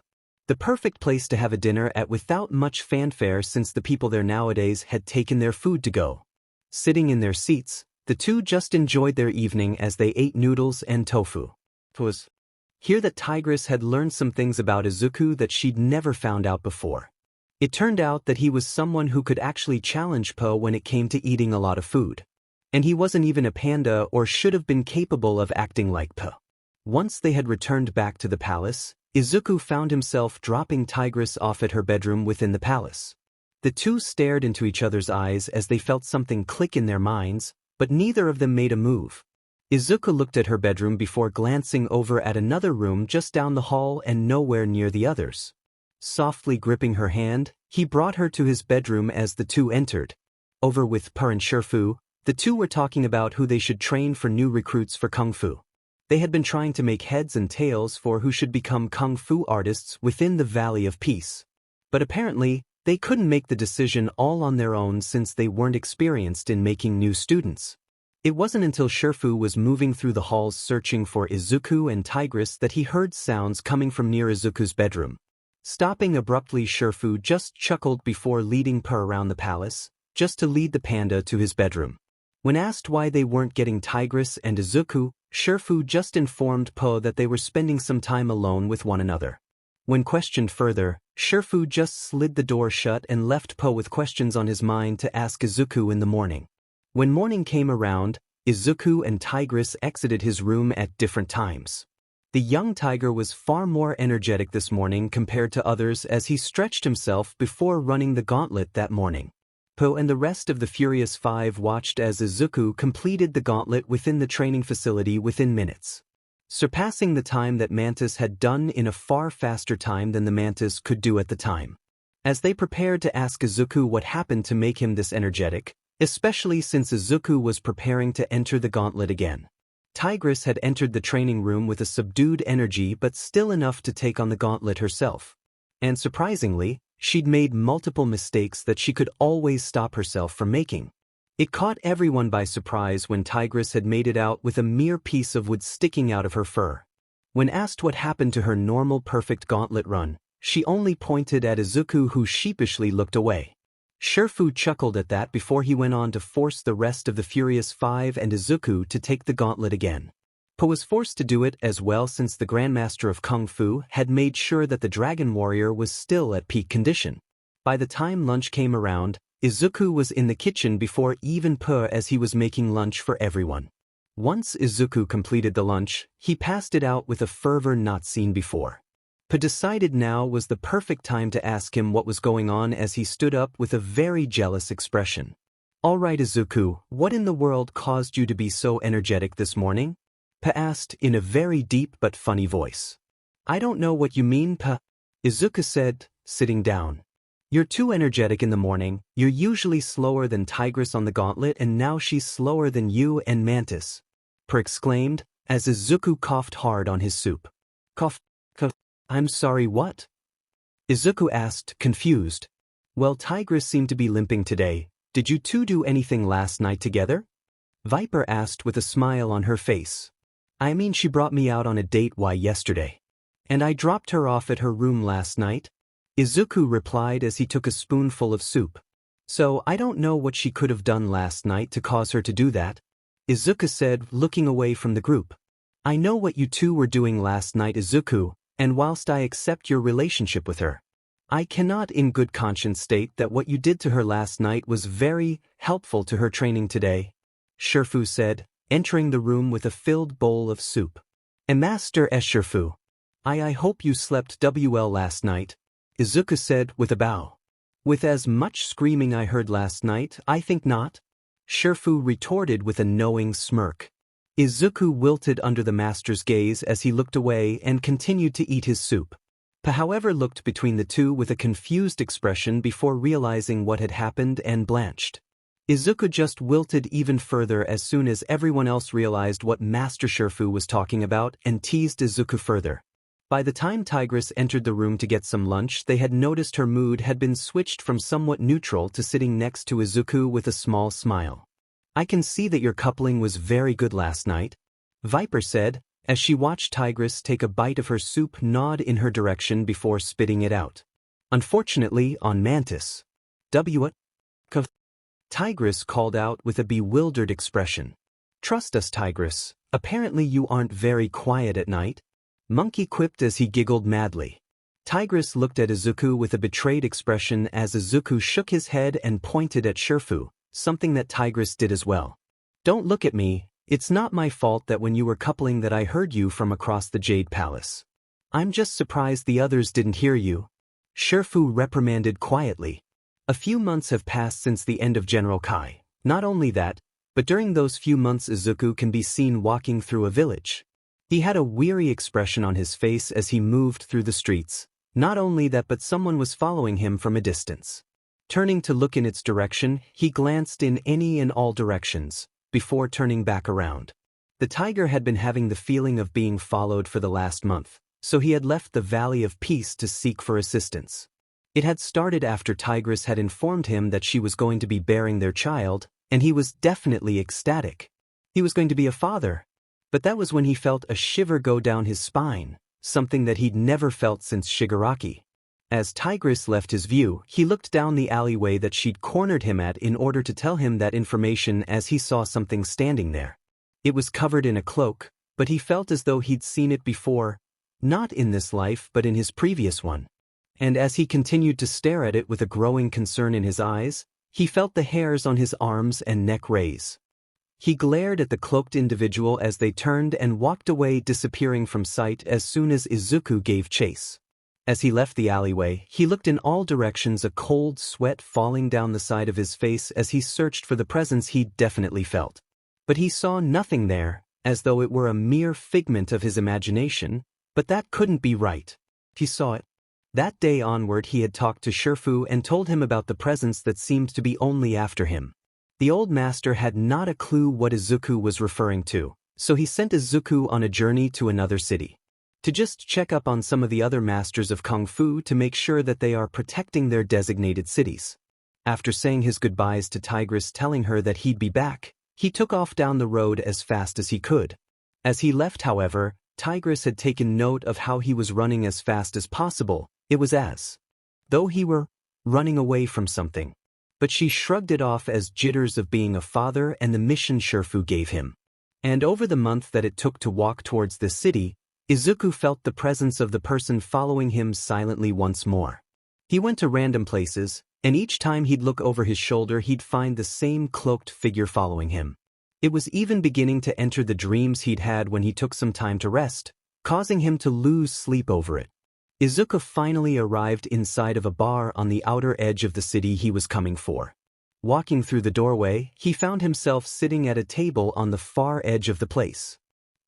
The perfect place to have a dinner at without much fanfare since the people there nowadays had taken their food to go. Sitting in their seats, the two just enjoyed their evening as they ate noodles and tofu. It was here that Tigress had learned some things about Izuku that she'd never found out before. It turned out that he was someone who could actually challenge Po when it came to eating a lot of food. And he wasn't even a panda or should have been capable of acting like Po. Once they had returned back to the palace, Izuku found himself dropping Tigress off at her bedroom within the palace. The two stared into each other's eyes as they felt something click in their minds, but neither of them made a move. Izuku looked at her bedroom before glancing over at another room just down the hall and nowhere near the others. Softly gripping her hand, he brought her to his bedroom as the two entered. Over with Per and Shifu, the two were talking about who they should train for new recruits for Kung Fu. They had been trying to make heads and tails for who should become Kung Fu artists within the Valley of Peace. But apparently, they couldn't make the decision all on their own since they weren't experienced in making new students. It wasn't until Shifu was moving through the halls searching for Izuku and Tigress that he heard sounds coming from near Izuku's bedroom. Stopping abruptly, Shifu just chuckled before leading Per around the palace, just to lead the panda to his bedroom. When asked why they weren't getting Tigress and Izuku, Shifu just informed Po that they were spending some time alone with one another. When questioned further, Shifu just slid the door shut and left Po with questions on his mind to ask Izuku in the morning. When morning came around, Izuku and Tigress exited his room at different times. The young tiger was far more energetic this morning compared to others as he stretched himself before running the gauntlet that morning. Po and the rest of the Furious Five watched as Izuku completed the gauntlet within the training facility within minutes, surpassing the time that Mantis had done in a far faster time than the Mantis could do at the time. As they prepared to ask Izuku what happened to make him this energetic, especially since Izuku was preparing to enter the gauntlet again. Tigress had entered the training room with a subdued energy but still enough to take on the gauntlet herself. And surprisingly, she'd made multiple mistakes that she could always stop herself from making. It caught everyone by surprise when Tigress had made it out with a mere piece of wood sticking out of her fur. When asked what happened to her normal perfect gauntlet run, she only pointed at Izuku, who sheepishly looked away. Shifu chuckled at that before he went on to force the rest of the Furious Five and Izuku to take the gauntlet again. Po was forced to do it as well since the Grandmaster of Kung Fu had made sure that the Dragon Warrior was still at peak condition. By the time lunch came around, Izuku was in the kitchen before even Po as he was making lunch for everyone. Once Izuku completed the lunch, he passed it out with a fervor not seen before. Po decided now was the perfect time to ask him what was going on as he stood up with a very jealous expression. "All right, Izuku, what in the world caused you to be so energetic this morning?" Po asked in a very deep but funny voice. "I don't know what you mean, Po," Izuku said, sitting down. "You're too energetic in the morning. You're usually slower than Tigress on the gauntlet and now she's slower than you and Mantis," Po exclaimed, as Izuku coughed hard on his soup. "Cough. I'm sorry, what?" Izuku asked, confused. "Well, Tigress seemed to be limping today. Did you two do anything last night together?" Viper asked with a smile on her face. "I mean, she brought me out on a date yesterday. And I dropped her off at her room last night," Izuku replied as he took a spoonful of soup. "So I don't know what she could have done last night to cause her to do that," Izuku said, looking away from the group. "I know what you two were doing last night, Izuku, and whilst I accept your relationship with her, I cannot in good conscience state that what you did to her last night was very helpful to her training today," Shifu said, entering the room with a filled bowl of soup. "And Master Shifu," I hope you slept well last night, Izuku said with a bow. With as much screaming I heard last night, I think not, Shifu retorted with a knowing smirk. Izuku wilted under the master's gaze as he looked away and continued to eat his soup. Pa however looked between the two with a confused expression before realizing what had happened and blanched. Izuku just wilted even further as soon as everyone else realized what Master Shifu was talking about and teased Izuku further. By the time Tigress entered the room to get some lunch, they had noticed her mood had been switched from somewhat neutral to sitting next to Izuku with a small smile. I can see that your coupling was very good last night, Viper said, as she watched Tigress take a bite of her soup, nod in her direction before spitting it out. Unfortunately, on Mantis. What? Tigress called out with a bewildered expression. Trust us, Tigress, apparently you aren't very quiet at night, Monkey quipped as he giggled madly. Tigress looked at Izuku with a betrayed expression as Izuku shook his head and pointed at Shifu, something that Tigress did as well. Don't look at me, it's not my fault that when you were coupling that I heard you from across the Jade Palace. I'm just surprised the others didn't hear you, Shifu reprimanded quietly. A few months have passed since the end of General Kai. Not only that, but during those few months Izuku can be seen walking through a village. He had a weary expression on his face as he moved through the streets. Not only that, but someone was following him from a distance. Turning to look in its direction, he glanced in any and all directions, before turning back around. The tiger had been having the feeling of being followed for the last month, so he had left the Valley of Peace to seek for assistance. It had started after Tigress had informed him that she was going to be bearing their child, and he was definitely ecstatic. He was going to be a father. But that was when he felt a shiver go down his spine, something that he'd never felt since Shigaraki. As Tigress left his view, he looked down the alleyway that she'd cornered him at in order to tell him that information as he saw something standing there. It was covered in a cloak, but he felt as though he'd seen it before, not in this life but in his previous one. And as he continued to stare at it with a growing concern in his eyes, he felt the hairs on his arms and neck raise. He glared at the cloaked individual as they turned and walked away, disappearing from sight as soon as Izuku gave chase. As he left the alleyway, he looked in all directions, a cold sweat falling down the side of his face as he searched for the presence he'd definitely felt. But he saw nothing there, as though it were a mere figment of his imagination, but that couldn't be right. He saw it. That day onward he had talked to Shifu and told him about the presence that seemed to be only after him. The old master had not a clue what Izuku was referring to, so he sent Izuku on a journey to another city. To just check up on some of the other masters of Kung Fu to make sure that they are protecting their designated cities. After saying his goodbyes to Tigress, telling her that he'd be back, he took off down the road as fast as he could. As he left, however, Tigress had taken note of how he was running as fast as possible. It was as though he were running away from something. But she shrugged it off as jitters of being a father and the mission Shifu gave him. And over the month that it took to walk towards the city, Izuku felt the presence of the person following him silently once more. He went to random places, and each time he'd look over his shoulder he'd find the same cloaked figure following him. It was even beginning to enter the dreams he'd had when he took some time to rest, causing him to lose sleep over it. Izuku finally arrived inside of a bar on the outer edge of the city he was coming for. Walking through the doorway, he found himself sitting at a table on the far edge of the place.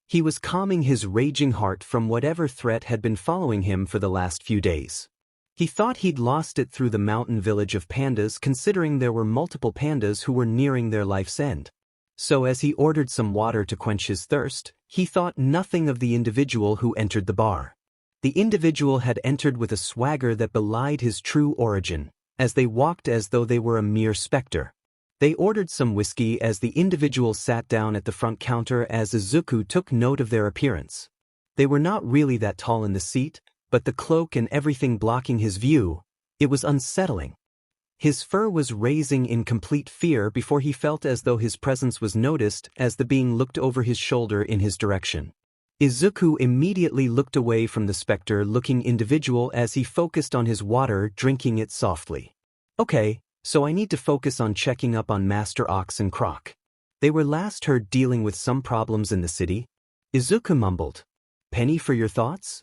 He was calming his raging heart from whatever threat had been following him for the last few days. He thought he'd lost it through the mountain village of pandas, considering there were multiple pandas who were nearing their life's end. So as he ordered some water to quench his thirst, he thought nothing of the individual who entered the bar. The individual had entered with a swagger that belied his true origin, as they walked as though they were a mere specter. They ordered some whiskey as the individual sat down at the front counter as Izuku took note of their appearance. They were not really that tall in the seat, but the cloak and everything blocking his view, it was unsettling. His fur was raising in complete fear before he felt as though his presence was noticed as the being looked over his shoulder in his direction. Izuku immediately looked away from the specter-looking individual as he focused on his water, drinking it softly. Okay, so I need to focus on checking up on Master Ox and Croc. They were last heard dealing with some problems in the city. Izuku mumbled. Penny for your thoughts?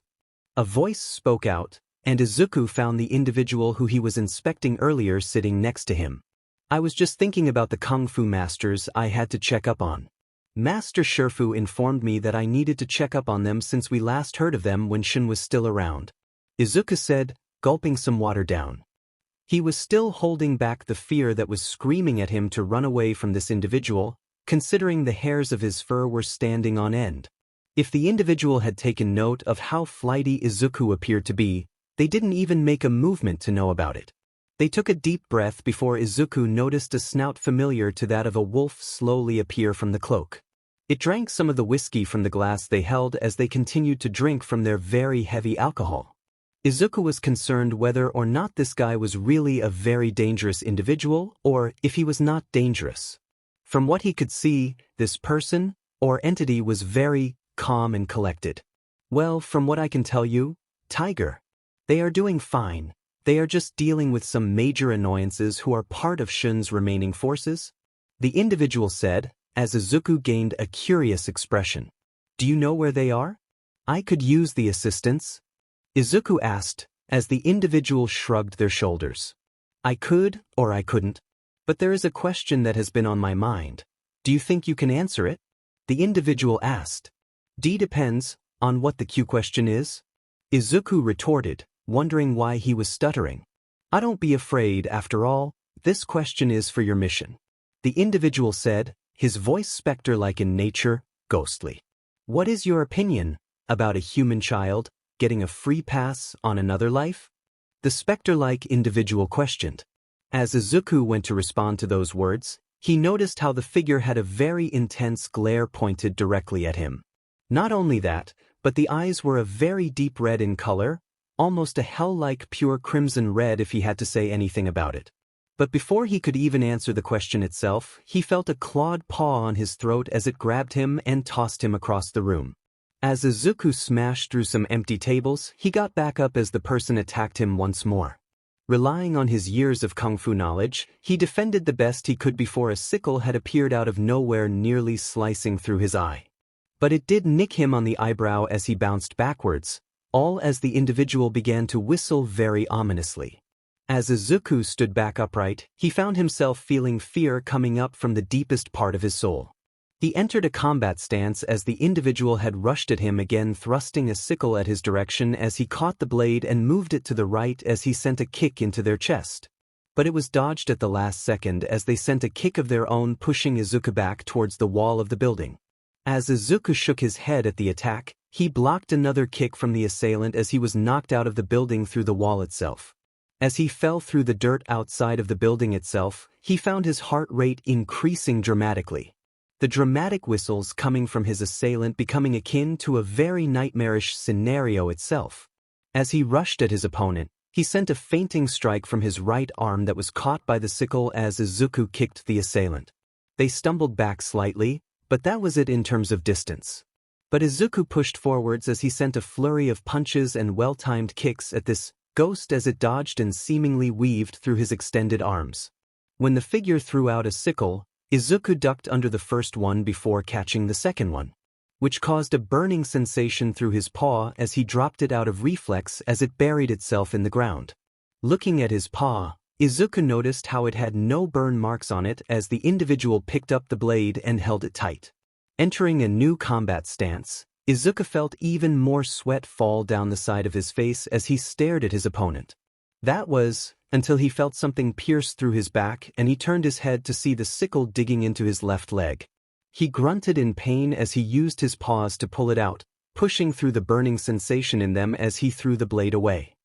A voice spoke out, and Izuku found the individual who he was inspecting earlier sitting next to him. I was just thinking about the Kung Fu masters I had to check up on. Master Shifu informed me that I needed to check up on them since we last heard of them when Shun was still around. Izuku said, gulping some water down. He was still holding back the fear that was screaming at him to run away from this individual, considering the hairs of his fur were standing on end. If the individual had taken note of how flighty Izuku appeared to be, they didn't even make a movement to know about it. They took a deep breath before Izuku noticed a snout familiar to that of a wolf slowly appear from the cloak. It drank some of the whiskey from the glass they held as they continued to drink from their very heavy alcohol. Izuku was concerned whether or not this guy was really a very dangerous individual or if he was not dangerous. From what he could see, this person, or entity, was very calm and collected. Well, from what I can tell you, Tiger, they are doing fine. They are just dealing with some major annoyances who are part of Shun's remaining forces, the individual said, as Izuku gained a curious expression. Do you know where they are? I could use the assistance, Izuku asked, as the individual shrugged their shoulders. I could, or I couldn't. But there is a question that has been on my mind. Do you think you can answer it? The individual asked. Depends on what the Q question is, Izuku retorted, wondering why he was stuttering. Don't be afraid, after all, this question is for your mission. The individual said, his voice specter-like in nature, ghostly. What is your opinion about a human child getting a free pass on another life? The specter-like individual questioned. As Izuku went to respond to those words, he noticed how the figure had a very intense glare pointed directly at him. Not only that, but the eyes were a very deep red in color, almost a hell-like pure crimson red if he had to say anything about it. But before he could even answer the question itself, he felt a clawed paw on his throat as it grabbed him and tossed him across the room. As Izuku smashed through some empty tables, he got back up as the person attacked him once more. Relying on his years of kung fu knowledge, he defended the best he could before a sickle had appeared out of nowhere, nearly slicing through his eye. But it did nick him on the eyebrow as he bounced backwards, all as the individual began to whistle very ominously. As Izuku stood back upright, he found himself feeling fear coming up from the deepest part of his soul. He entered a combat stance as the individual had rushed at him again, thrusting a sickle at his direction as he caught the blade and moved it to the right as he sent a kick into their chest. But it was dodged at the last second as they sent a kick of their own, pushing Izuku back towards the wall of the building. As Izuku shook his head at the attack, he blocked another kick from the assailant as he was knocked out of the building through the wall itself. As he fell through the dirt outside of the building itself, he found his heart rate increasing dramatically. The dramatic whistles coming from his assailant becoming akin to a very nightmarish scenario itself. As he rushed at his opponent, he sent a feinting strike from his right arm that was caught by the sickle as Izuku kicked the assailant. They stumbled back slightly, but that was it in terms of distance. But Izuku pushed forwards as he sent a flurry of punches and well-timed kicks at this ghost as it dodged and seemingly weaved through his extended arms. When the figure threw out a sickle, Izuku ducked under the first one before catching the second one, which caused a burning sensation through his paw as he dropped it out of reflex as it buried itself in the ground. Looking at his paw, Izuku noticed how it had no burn marks on it as the individual picked up the blade and held it tight. Entering a new combat stance, Izuku felt even more sweat fall down the side of his face as he stared at his opponent. That was, until he felt something pierce through his back and he turned his head to see the sickle digging into his left leg. He grunted in pain as he used his paws to pull it out, pushing through the burning sensation in them as he threw the blade away.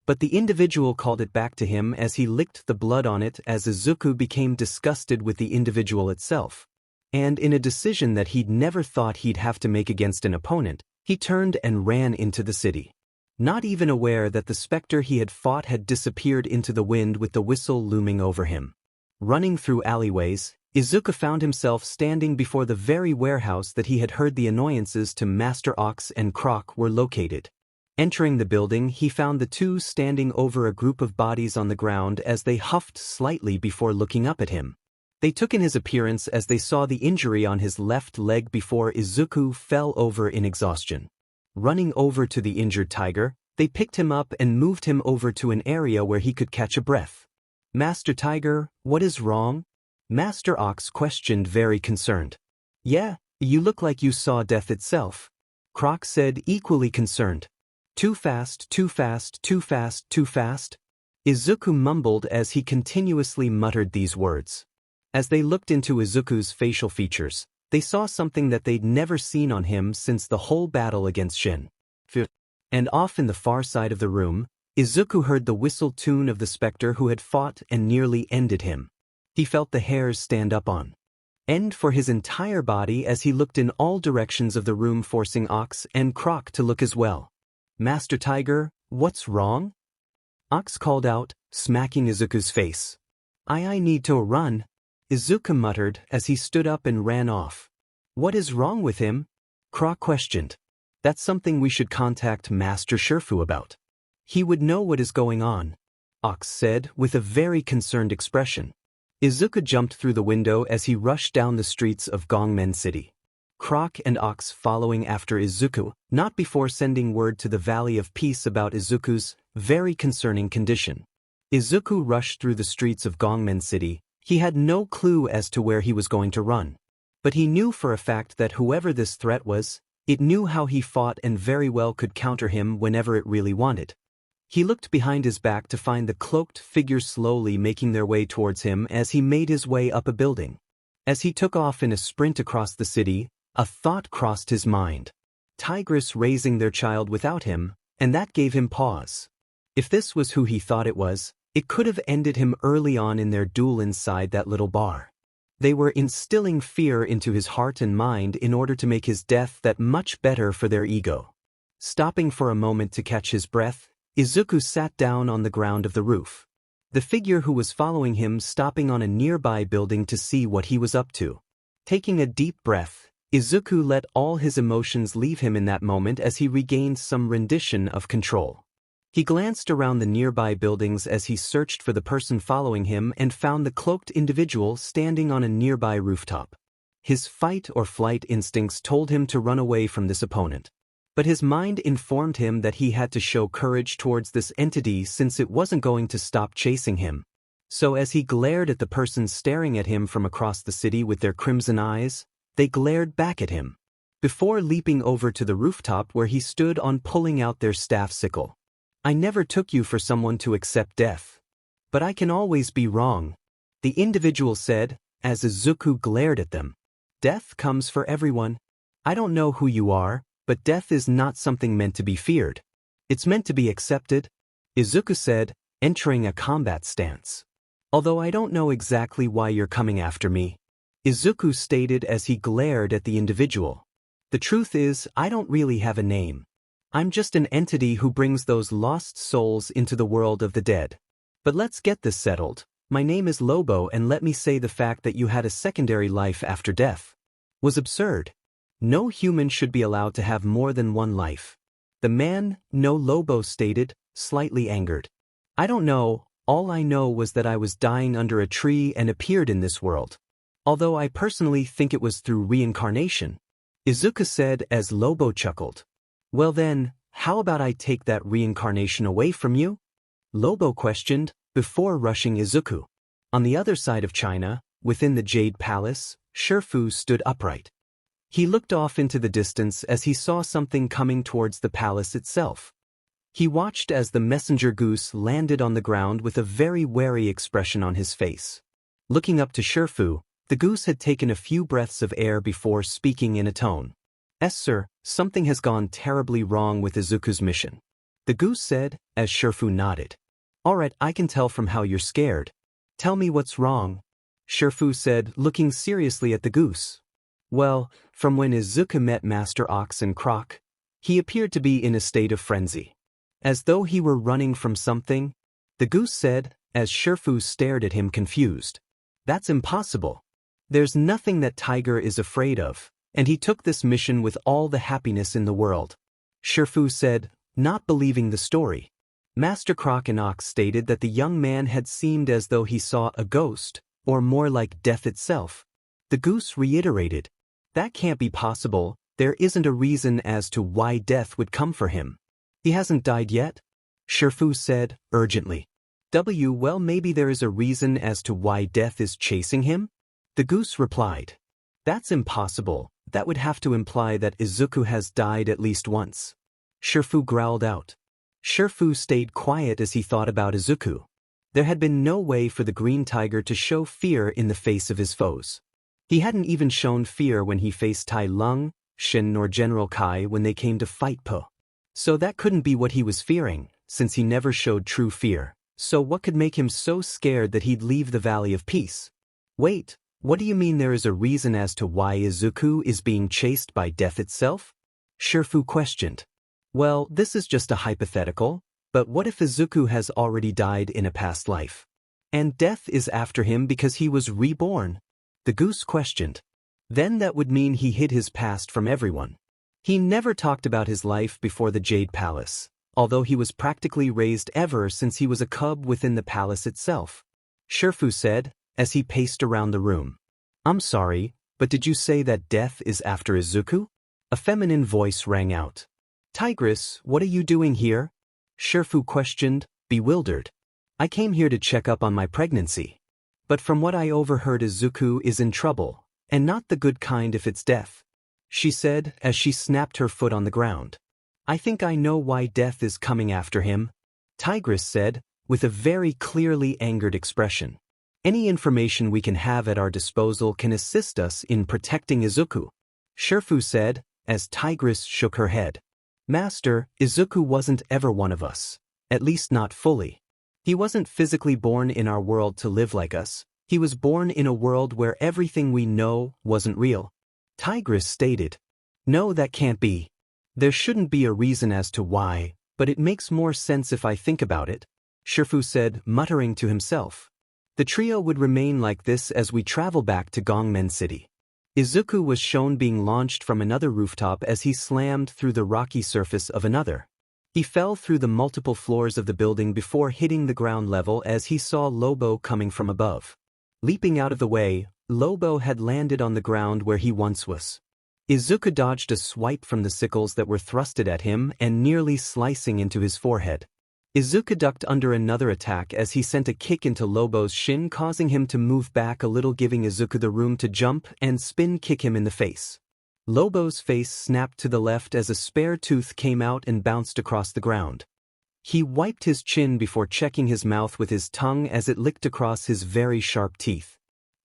But the individual called it back to him as he licked the blood on it as Izuku became disgusted with the individual itself. And in a decision that he'd never thought he'd have to make against an opponent, he turned and ran into the city. Not even aware that the specter he had fought had disappeared into the wind with the whistle looming over him. Running through alleyways, Izuku found himself standing before the very warehouse that he had heard the annoyances to Master Ox and Croc were located. Entering the building, he found the two standing over a group of bodies on the ground as they huffed slightly before looking up at him. They took in his appearance as they saw the injury on his left leg before Izuku fell over in exhaustion. Running over to the injured tiger, They picked him up and moved him over to an area where he could catch a breath. Master Tiger, what is wrong? Master Ox questioned, very concerned. Yeah, you look like you saw death itself. Croc said, equally concerned. Too fast, too fast, too fast, too fast. Izuku mumbled as he continuously muttered these words. As they looked into Izuku's facial features, they saw something that they'd never seen on him since the whole battle against Shin. And off in the far side of the room, Izuku heard the whistle tune of the specter who had fought and nearly ended him. He felt the hairs stand up on end for his entire body as he looked in all directions of the room, forcing Ox and Croc to look as well. Master Tiger, what's wrong? Ox called out, smacking Izuku's face. I need to run, Izuku muttered as he stood up and ran off. What is wrong with him? Croc questioned. That's something we should contact Master Shifu about. He would know what is going on, Ox said with a very concerned expression. Izuku jumped through the window as he rushed down the streets of Gongmen City. Croc and Ox following after Izuku, not before sending word to the Valley of Peace about Izuku's very concerning condition. Izuku rushed through the streets of Gongmen City. He had no clue as to where he was going to run. But he knew for a fact that whoever this threat was, it knew how he fought and very well could counter him whenever it really wanted. He looked behind his back to find the cloaked figures slowly making their way towards him as he made his way up a building. As he took off in a sprint across the city, a thought crossed his mind. Tigress raising their child without him, and that gave him pause. If this was who he thought it was, it could have ended him early on in their duel inside that little bar. They were instilling fear into his heart and mind in order to make his death that much better for their ego. Stopping for a moment to catch his breath, Izuku sat down on the ground of the roof. The figure who was following him stopping on a nearby building to see what he was up to. Taking a deep breath, Izuku let all his emotions leave him in that moment as he regained some rendition of control. He glanced around the nearby buildings as he searched for the person following him and found the cloaked individual standing on a nearby rooftop. His fight or flight instincts told him to run away from this opponent. But his mind informed him that he had to show courage towards this entity since it wasn't going to stop chasing him. So as he glared at the person staring at him from across the city with their crimson eyes, they glared back at him, before leaping over to the rooftop where he stood on pulling out their staff sickle. I never took you for someone to accept death. But I can always be wrong, the individual said, as Izuku glared at them. Death comes for everyone. I don't know who you are, but death is not something meant to be feared. It's meant to be accepted, Izuku said, entering a combat stance. Although I don't know exactly why you're coming after me, Izuku stated as he glared at the individual. The truth is, I don't really have a name. I'm just an entity who brings those lost souls into the world of the dead. But let's get this settled. My name is Lobo, and let me say the fact that you had a secondary life after death was absurd. No human should be allowed to have more than one life. The man, no Lobo stated, slightly angered. I don't know, all I know was that I was dying under a tree and appeared in this world. Although I personally think it was through reincarnation, Izuku said as Lobo chuckled. Well then, how about I take that reincarnation away from you? Lobo questioned, before rushing Izuku. On the other side of China, within the Jade Palace, Shifu stood upright. He looked off into the distance as he saw something coming towards the palace itself. He watched as the messenger goose landed on the ground with a very wary expression on his face. Looking up to Shifu, the goose had taken a few breaths of air before speaking in a tone. "Yes, sir, something has gone terribly wrong with Izuku's mission," the goose said, as Shifu nodded. "Alright, I can tell from how you're scared. Tell me what's wrong," Shifu said, looking seriously at the goose. Well, from when Izuku met Master Ox and Croc, he appeared to be in a state of frenzy. As though he were running from something, the goose said, as Shifu stared at him confused. That's impossible. There's nothing that Tiger is afraid of, and he took this mission with all the happiness in the world, Shifu said, not believing the story. Master Croc and Ox stated that the young man had seemed as though he saw a ghost, or more like death itself. The goose reiterated, "That can't be possible, there isn't a reason as to why death would come for him." He hasn't died yet? Shifu said, urgently. Well, maybe there is a reason as to why death is chasing him? The goose replied. That's impossible. That would have to imply that Izuku has died at least once. Shifu growled out. Shifu stayed quiet as he thought about Izuku. There had been no way for the green tiger to show fear in the face of his foes. He hadn't even shown fear when he faced Tai Lung, Shin nor General Kai when they came to fight Po. So that couldn't be what he was fearing, since he never showed true fear. So what could make him so scared that he'd leave the Valley of Peace? Wait, what do you mean there is a reason as to why Izuku is being chased by death itself? Shifu questioned. Well, this is just a hypothetical, but what if Izuku has already died in a past life? And death is after him because he was reborn? The goose questioned. Then that would mean he hid his past from everyone. He never talked about his life before the Jade Palace, although he was practically raised ever since he was a cub within the palace itself. Shifu said, as he paced around the room. I'm sorry, but did you say that death is after Izuku? A feminine voice rang out. Tigress, what are you doing here? Shifu questioned, bewildered. I came here to check up on my pregnancy. But from what I overheard, Izuku is in trouble, and not the good kind if it's death, she said as she snapped her foot on the ground. I think I know why death is coming after him, Tigress said, with a very clearly angered expression. Any information we can have at our disposal can assist us in protecting Izuku, Shifu said, as Tigress shook her head. Master, Izuku wasn't ever one of us, at least not fully. He wasn't physically born in our world to live like us. He was born in a world where everything we know wasn't real, Tigress stated. No, that can't be. There shouldn't be a reason as to why, but it makes more sense if I think about it, Shifu said, muttering to himself. The trio would remain like this as we travel back to Gongmen City. Izuku was shown being launched from another rooftop as he slammed through the rocky surface of another. He fell through the multiple floors of the building before hitting the ground level as he saw Lobo coming from above. Leaping out of the way, Lobo had landed on the ground where he once was. Izuku dodged a swipe from the sickles that were thrusted at him and nearly slicing into his forehead. Izuku ducked under another attack as he sent a kick into Lobo's shin, causing him to move back a little, giving Izuku the room to jump and spin kick him in the face. Lobo's face snapped to the left as a spare tooth came out and bounced across the ground. He wiped his chin before checking his mouth with his tongue as it licked across his very sharp teeth.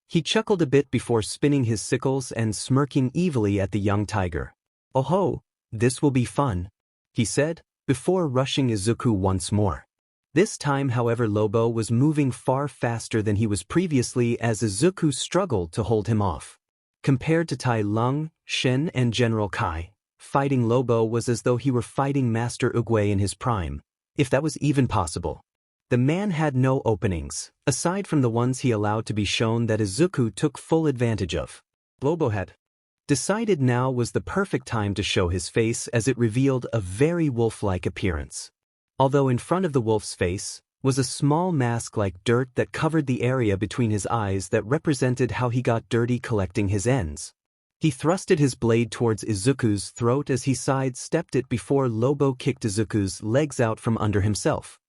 He chuckled a bit before spinning his sickles and smirking evilly at the young tiger. Oh ho, this will be fun, he said, before rushing Izuku once more. This time, however, Lobo was moving far faster than he was previously as Izuku struggled to hold him off. Compared to Tai Lung, Shen and General Kai, fighting Lobo was as though he were fighting Master Oogway in his prime, if that was even possible. The man had no openings, aside from the ones he allowed to be shown that Izuku took full advantage of. Lobo had decided now was the perfect time to show his face as it revealed a very wolf-like appearance. Although in front of the wolf's face was a small mask like dirt that covered the area between his eyes that represented how he got dirty collecting his ends. He thrusted his blade towards Izuku's throat as he sidestepped it before Lobo kicked Izuku's legs out from under himself.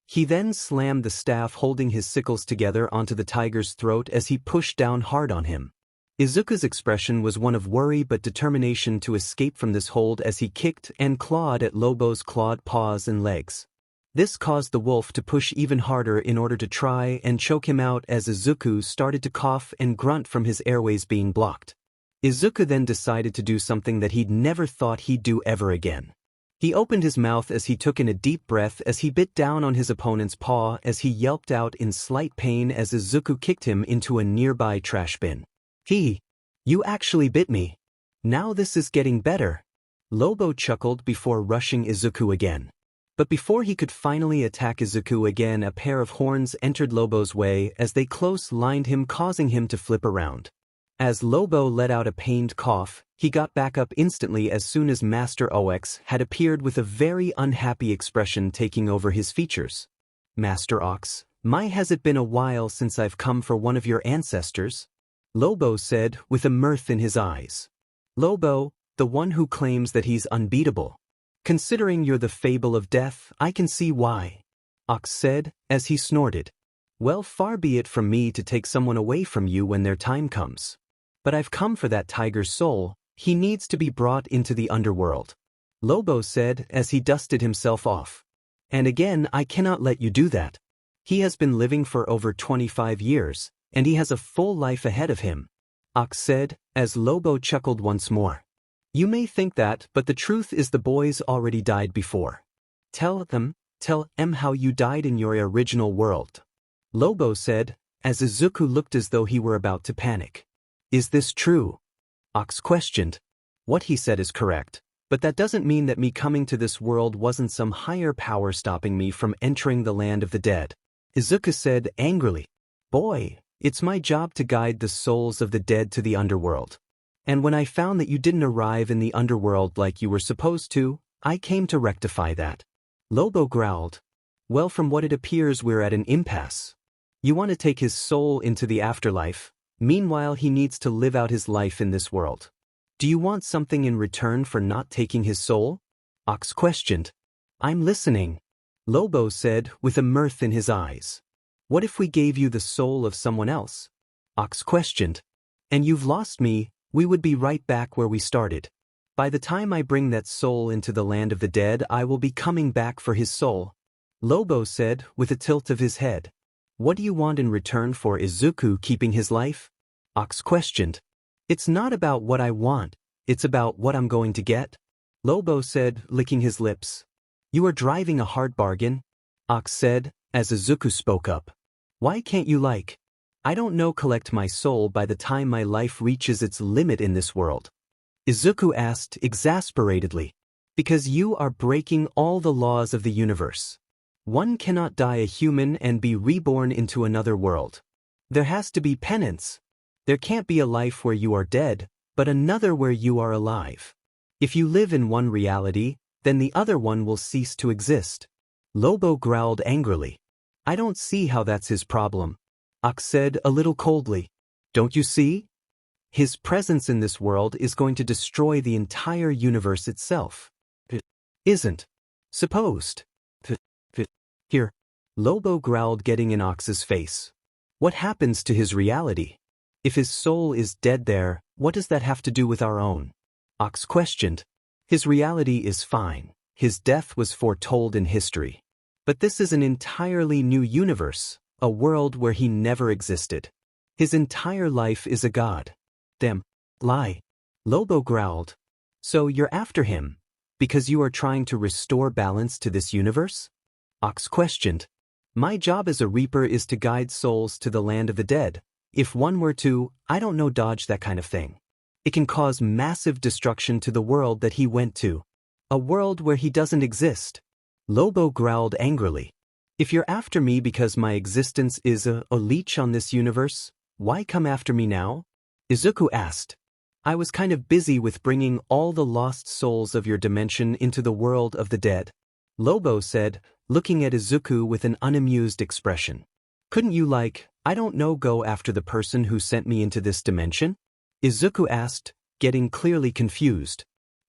He then slammed the staff holding his sickles together onto the tiger's throat as he pushed down hard on him. Izuku's expression was one of worry but determination to escape from this hold as he kicked and clawed at Lobo's clawed paws and legs. This caused the wolf to push even harder in order to try and choke him out as Izuku started to cough and grunt from his airways being blocked. Izuku then decided to do something that he'd never thought he'd do ever again. He opened his mouth as he took in a deep breath as he bit down on his opponent's paw as he yelped out in slight pain as Izuku kicked him into a nearby trash bin. You actually bit me. Now this is getting better. Lobo chuckled before rushing Izuku again. But before he could finally attack Izuku again, a pair of horns entered Lobo's way as they close-lined him, causing him to flip around. As Lobo let out a pained cough, he got back up instantly as soon as Master Ox had appeared with a very unhappy expression taking over his features. Master Ox, has it been a while since I've come for one of your ancestors? Lobo said with a mirth in his eyes. Lobo, the one who claims that he's unbeatable. Considering you're the fable of death, I can see why, Ox said, as he snorted. Well, far be it from me to take someone away from you when their time comes. But I've come for that tiger's soul. He needs to be brought into the underworld, Lobo said as he dusted himself off. And again, I cannot let you do that. He has been living for over 25 years, and he has a full life ahead of him, Ox said, as Lobo chuckled once more. You may think that, but the truth is the boys already died before. Tell them how you died in your original world, Lobo said, as Izuku looked as though he were about to panic. Is this true? Ox questioned. What he said is correct, but that doesn't mean that me coming to this world wasn't some higher power stopping me from entering the land of the dead, Izuku said angrily. Boy, it's my job to guide the souls of the dead to the underworld. And when I found that you didn't arrive in the underworld like you were supposed to, I came to rectify that. Lobo growled. Well, from what it appears, we're at an impasse. You want to take his soul into the afterlife, meanwhile he needs to live out his life in this world. Do you want something in return for not taking his soul? Ox questioned. I'm listening, Lobo said with a mirth in his eyes. What if we gave you the soul of someone else? Ox questioned. And you've lost me, we would be right back where we started. By the time I bring that soul into the land of the dead, I will be coming back for his soul, Lobo said with a tilt of his head. What do you want in return for Izuku keeping his life? Ox questioned. It's not about what I want, it's about what I'm going to get, Lobo said, licking his lips. You are driving a hard bargain, Ox said, as Izuku spoke up. Why can't you I don't know, collect my soul by the time my life reaches its limit in this world? Izuku asked exasperatedly. Because you are breaking all the laws of the universe. One cannot die a human and be reborn into another world. There has to be penance. There can't be a life where you are dead, but another where you are alive. If you live in one reality, then the other one will cease to exist. Lobo growled angrily. I don't see how that's his problem, Ox said a little coldly. Don't you see? His presence in this world is going to destroy the entire universe itself. It isn't supposed to. Here, Lobo growled, getting in Ox's face. What happens to his reality? If his soul is dead there, what does that have to do with our own? Ox questioned. His reality is fine. His death was foretold in history. But this is an entirely new universe, a world where he never existed. His entire life is a god. Damn lie, Lobo growled. So you're after him, because you are trying to restore balance to this universe? Ox questioned. My job as a reaper is to guide souls to the land of the dead. If one were to, I don't know, dodge that kind of thing, it can cause massive destruction to the world that he went to. A world where he doesn't exist. Lobo growled angrily. If you're after me because my existence is a leech on this universe, why come after me now? Izuku asked. I was kind of busy with bringing all the lost souls of your dimension into the world of the dead, Lobo said, looking at Izuku with an unamused expression. Couldn't you I don't know, go after the person who sent me into this dimension? Izuku asked, getting clearly confused.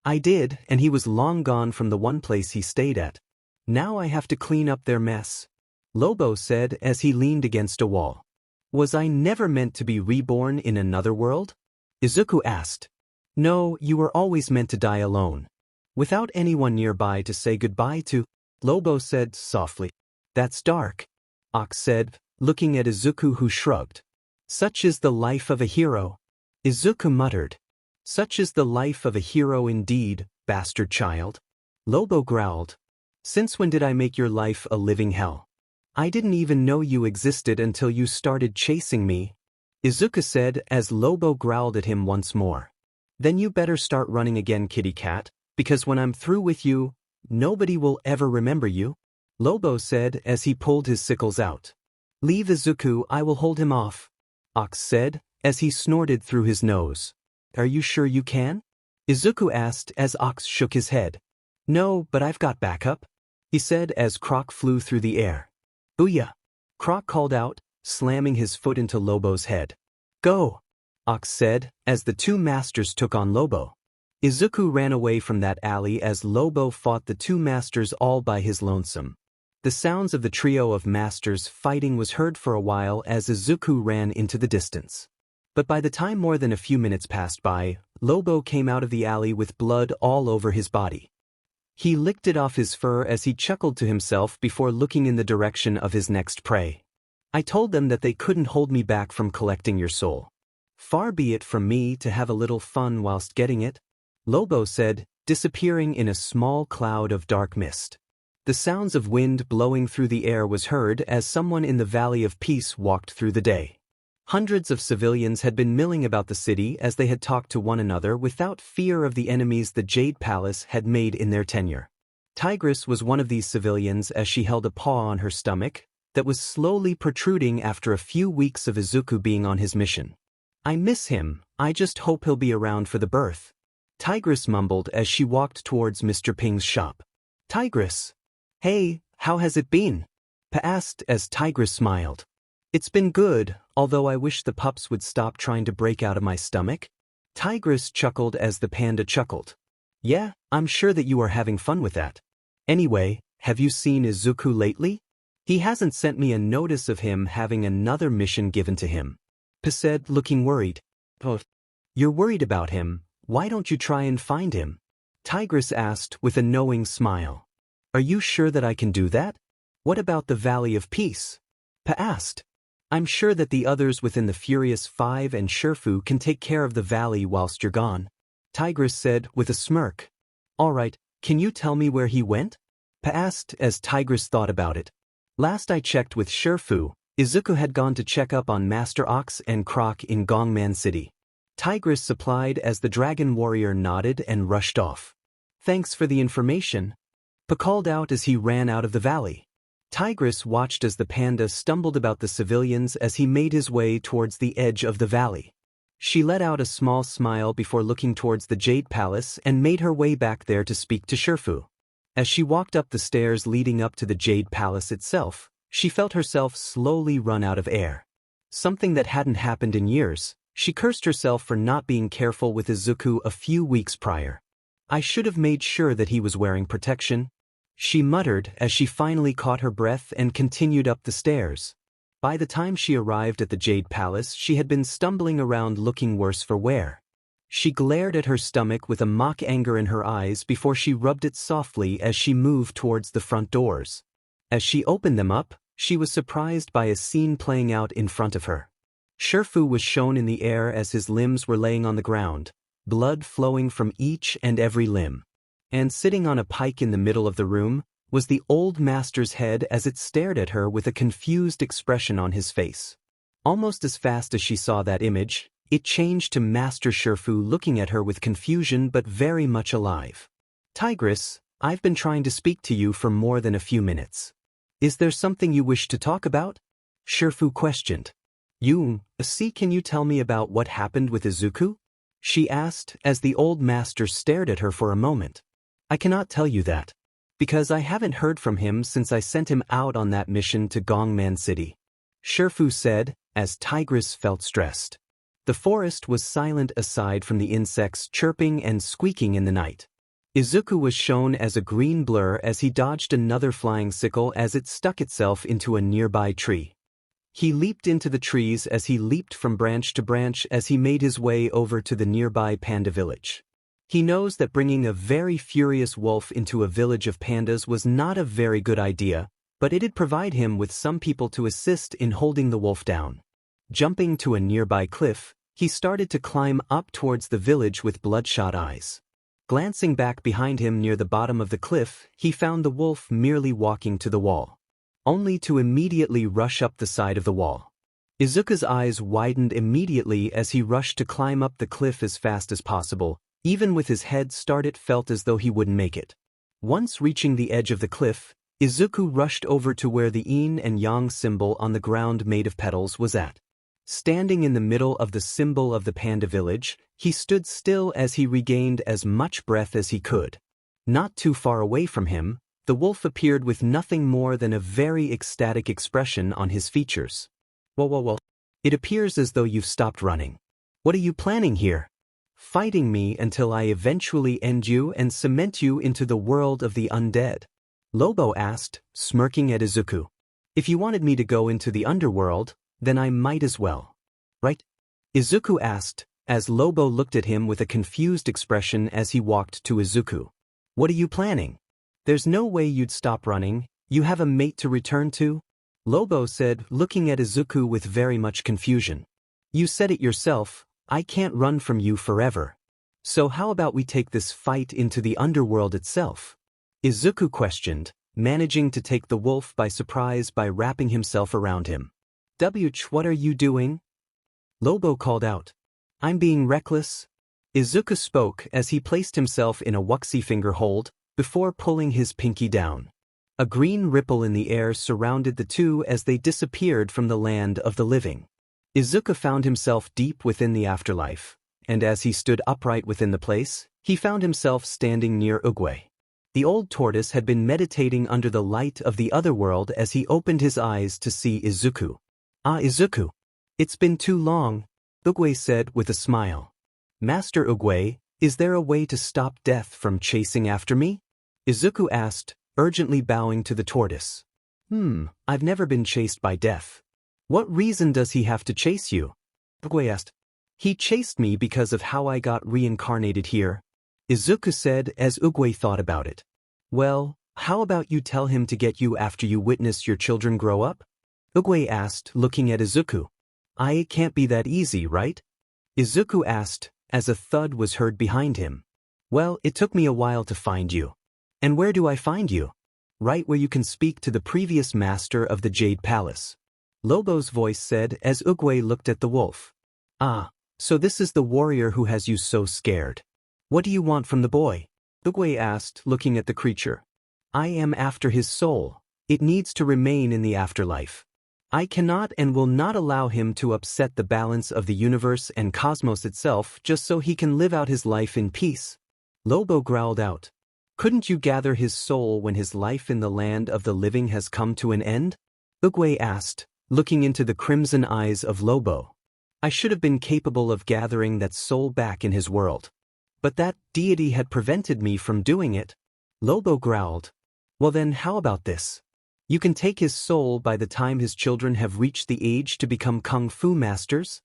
I did, and he was long gone from the one place he stayed at. Now I have to clean up their mess, Lobo said as he leaned against a wall. Was I never meant to be reborn in another world? Izuku asked. No, you were always meant to die alone, without anyone nearby to say goodbye to, Lobo said softly. That's dark, Ox said, looking at Izuku, who shrugged. Such is the life of a hero, Izuku muttered. Such is the life of a hero indeed, bastard child, Lobo growled. Since when did I make your life a living hell? I didn't even know you existed until you started chasing me, Izuku said as Lobo growled at him once more. Then you better start running again, kitty cat, because when I'm through with you, nobody will ever remember you, Lobo said as he pulled his sickles out. Leave Izuku, I will hold him off, Ox said as he snorted through his nose. Are you sure you can? Izuku asked as Ox shook his head. No, but I've got backup, he said as Croc flew through the air. Booyah! Croc called out, slamming his foot into Lobo's head. Go! Ox said as the two masters took on Lobo. Izuku ran away from that alley as Lobo fought the two masters all by his lonesome. The sounds of the trio of masters fighting was heard for a while as Izuku ran into the distance. But by the time more than a few minutes passed by, Lobo came out of the alley with blood all over his body. He licked it off his fur as he chuckled to himself before looking in the direction of his next prey. I told them that they couldn't hold me back from collecting your soul. Far be it from me to have a little fun whilst getting it, Lobo said, disappearing in a small cloud of dark mist. The sounds of wind blowing through the air was heard as someone in the Valley of Peace walked through the day. Hundreds of civilians had been milling about the city as they had talked to one another without fear of the enemies the Jade Palace had made in their tenure. Tigress was one of these civilians as she held a paw on her stomach that was slowly protruding after a few weeks of Izuku being on his mission. I miss him, I just hope he'll be around for the birth. Tigress mumbled as she walked towards Mr. Ping's shop. Tigress. Hey, how has it been? Pa asked as Tigress smiled. It's been good, although I wish the pups would stop trying to break out of my stomach. Tigress chuckled as the panda chuckled. Yeah, I'm sure that you are having fun with that. Anyway, have you seen Izuku lately? He hasn't sent me a notice of him having another mission given to him. Pa said, looking worried. Oh, you're worried about him, why don't you try and find him? Tigress asked with a knowing smile. Are you sure that I can do that? What about the Valley of Peace? Pa asked. I'm sure that the others within the Furious Five and Shifu can take care of the valley whilst you're gone. Tigress said with a smirk. Alright, can you tell me where he went? Pa asked as Tigress thought about it. Last I checked with Shifu, Izuku had gone to check up on Master Ox and Croc in Gongman City. Tigress supplied as the dragon warrior nodded and rushed off. Thanks for the information. Pa called out as he ran out of the valley. Tigress watched as the panda stumbled about the civilians as he made his way towards the edge of the valley. She let out a small smile before looking towards the Jade Palace and made her way back there to speak to Shifu. As she walked up the stairs leading up to the Jade Palace itself, she felt herself slowly run out of air. Something that hadn't happened in years. She cursed herself for not being careful with Izuku a few weeks prior. I should have made sure that he was wearing protection, she muttered as she finally caught her breath and continued up the stairs. By the time she arrived at the Jade Palace, she had been stumbling around looking worse for wear. She glared at her stomach with a mock anger in her eyes before she rubbed it softly as she moved towards the front doors. As she opened them up, she was surprised by a scene playing out in front of her. Shifu was shown in the air as his limbs were laying on the ground, blood flowing from each and every limb. And sitting on a pike in the middle of the room was the old master's head as it stared at her with a confused expression on his face. Almost as fast as she saw that image, it changed to Master Shifu looking at her with confusion but very much alive. Tigress, I've been trying to speak to you for more than a few minutes. Is there something you wish to talk about? Shifu questioned. Can you tell me about what happened with Izuku? She asked as the old master stared at her for a moment. I cannot tell you that, because I haven't heard from him since I sent him out on that mission to Gongman City. Shifu said, as Tigress felt stressed. The forest was silent aside from the insects chirping and squeaking in the night. Izuku was shown as a green blur as he dodged another flying sickle as it stuck itself into a nearby tree. He leaped into the trees as he leaped from branch to branch as he made his way over to the nearby panda village. He knows that bringing a very furious wolf into a village of pandas was not a very good idea, but it'd provide him with some people to assist in holding the wolf down. Jumping to a nearby cliff, he started to climb up towards the village with bloodshot eyes. Glancing back behind him near the bottom of the cliff, he found the wolf merely walking to the wall, only to immediately rush up the side of the wall. Izuku's eyes widened immediately as he rushed to climb up the cliff as fast as possible. Even with his head start, it felt as though he wouldn't make it. Once reaching the edge of the cliff, Izuku rushed over to where the yin and yang symbol on the ground made of petals was at. Standing in the middle of the symbol of the panda village, he stood still as he regained as much breath as he could. Not too far away from him, the wolf appeared with nothing more than a very ecstatic expression on his features. Whoa. It appears as though you've stopped running. What are you planning here? fighting me until I eventually end you and cement you into the world of the undead? Lobo asked, smirking at Izuku. If you wanted me to go into the underworld, then I might as well. Right? Izuku asked, as Lobo looked at him with a confused expression as he walked to Izuku. What are you planning? There's no way you'd stop running. You have a mate to return to? Lobo said, looking at Izuku with very much confusion. You said it yourself, I can't run from you forever. So how about we take this fight into the underworld itself? Izuku questioned, managing to take the wolf by surprise by wrapping himself around him. What are you doing? Lobo called out. I'm being reckless. Izuku spoke as he placed himself in a wuxi finger hold, before pulling his pinky down. A green ripple in the air surrounded the two as they disappeared from the land of the living. Izuku found himself deep within the afterlife, and as he stood upright within the place, he found himself standing near Oogway. The old tortoise had been meditating under the light of the other world as he opened his eyes to see Izuku. Ah, Izuku. It's been too long, Oogway said with a smile. Master Oogway, is there a way to stop death from chasing after me? Izuku asked, urgently bowing to the tortoise. I've never been chased by death. What reason does he have to chase you? Oogway asked. He chased me because of how I got reincarnated here, Izuku said as Oogway thought about it. Well, how about you tell him to get you after you witness your children grow up? Oogway asked, looking at Izuku. It can't be that easy, right? Izuku asked, as a thud was heard behind him. Well, it took me a while to find you. And where do I find you? Right where you can speak to the previous master of the Jade Palace. Lobo's voice said as Oogway looked at the wolf. Ah, so this is the warrior who has you so scared. What do you want from the boy? Oogway asked, looking at the creature. I am after his soul. It needs to remain in the afterlife. I cannot and will not allow him to upset the balance of the universe and cosmos itself just so he can live out his life in peace. Lobo growled out. Couldn't you gather his soul when his life in the land of the living has come to an end? Oogway asked, looking into the crimson eyes of Lobo. I should have been capable of gathering that soul back in his world. But that deity had prevented me from doing it. Lobo growled. Well then, how about this? You can take his soul by the time his children have reached the age to become kung fu masters?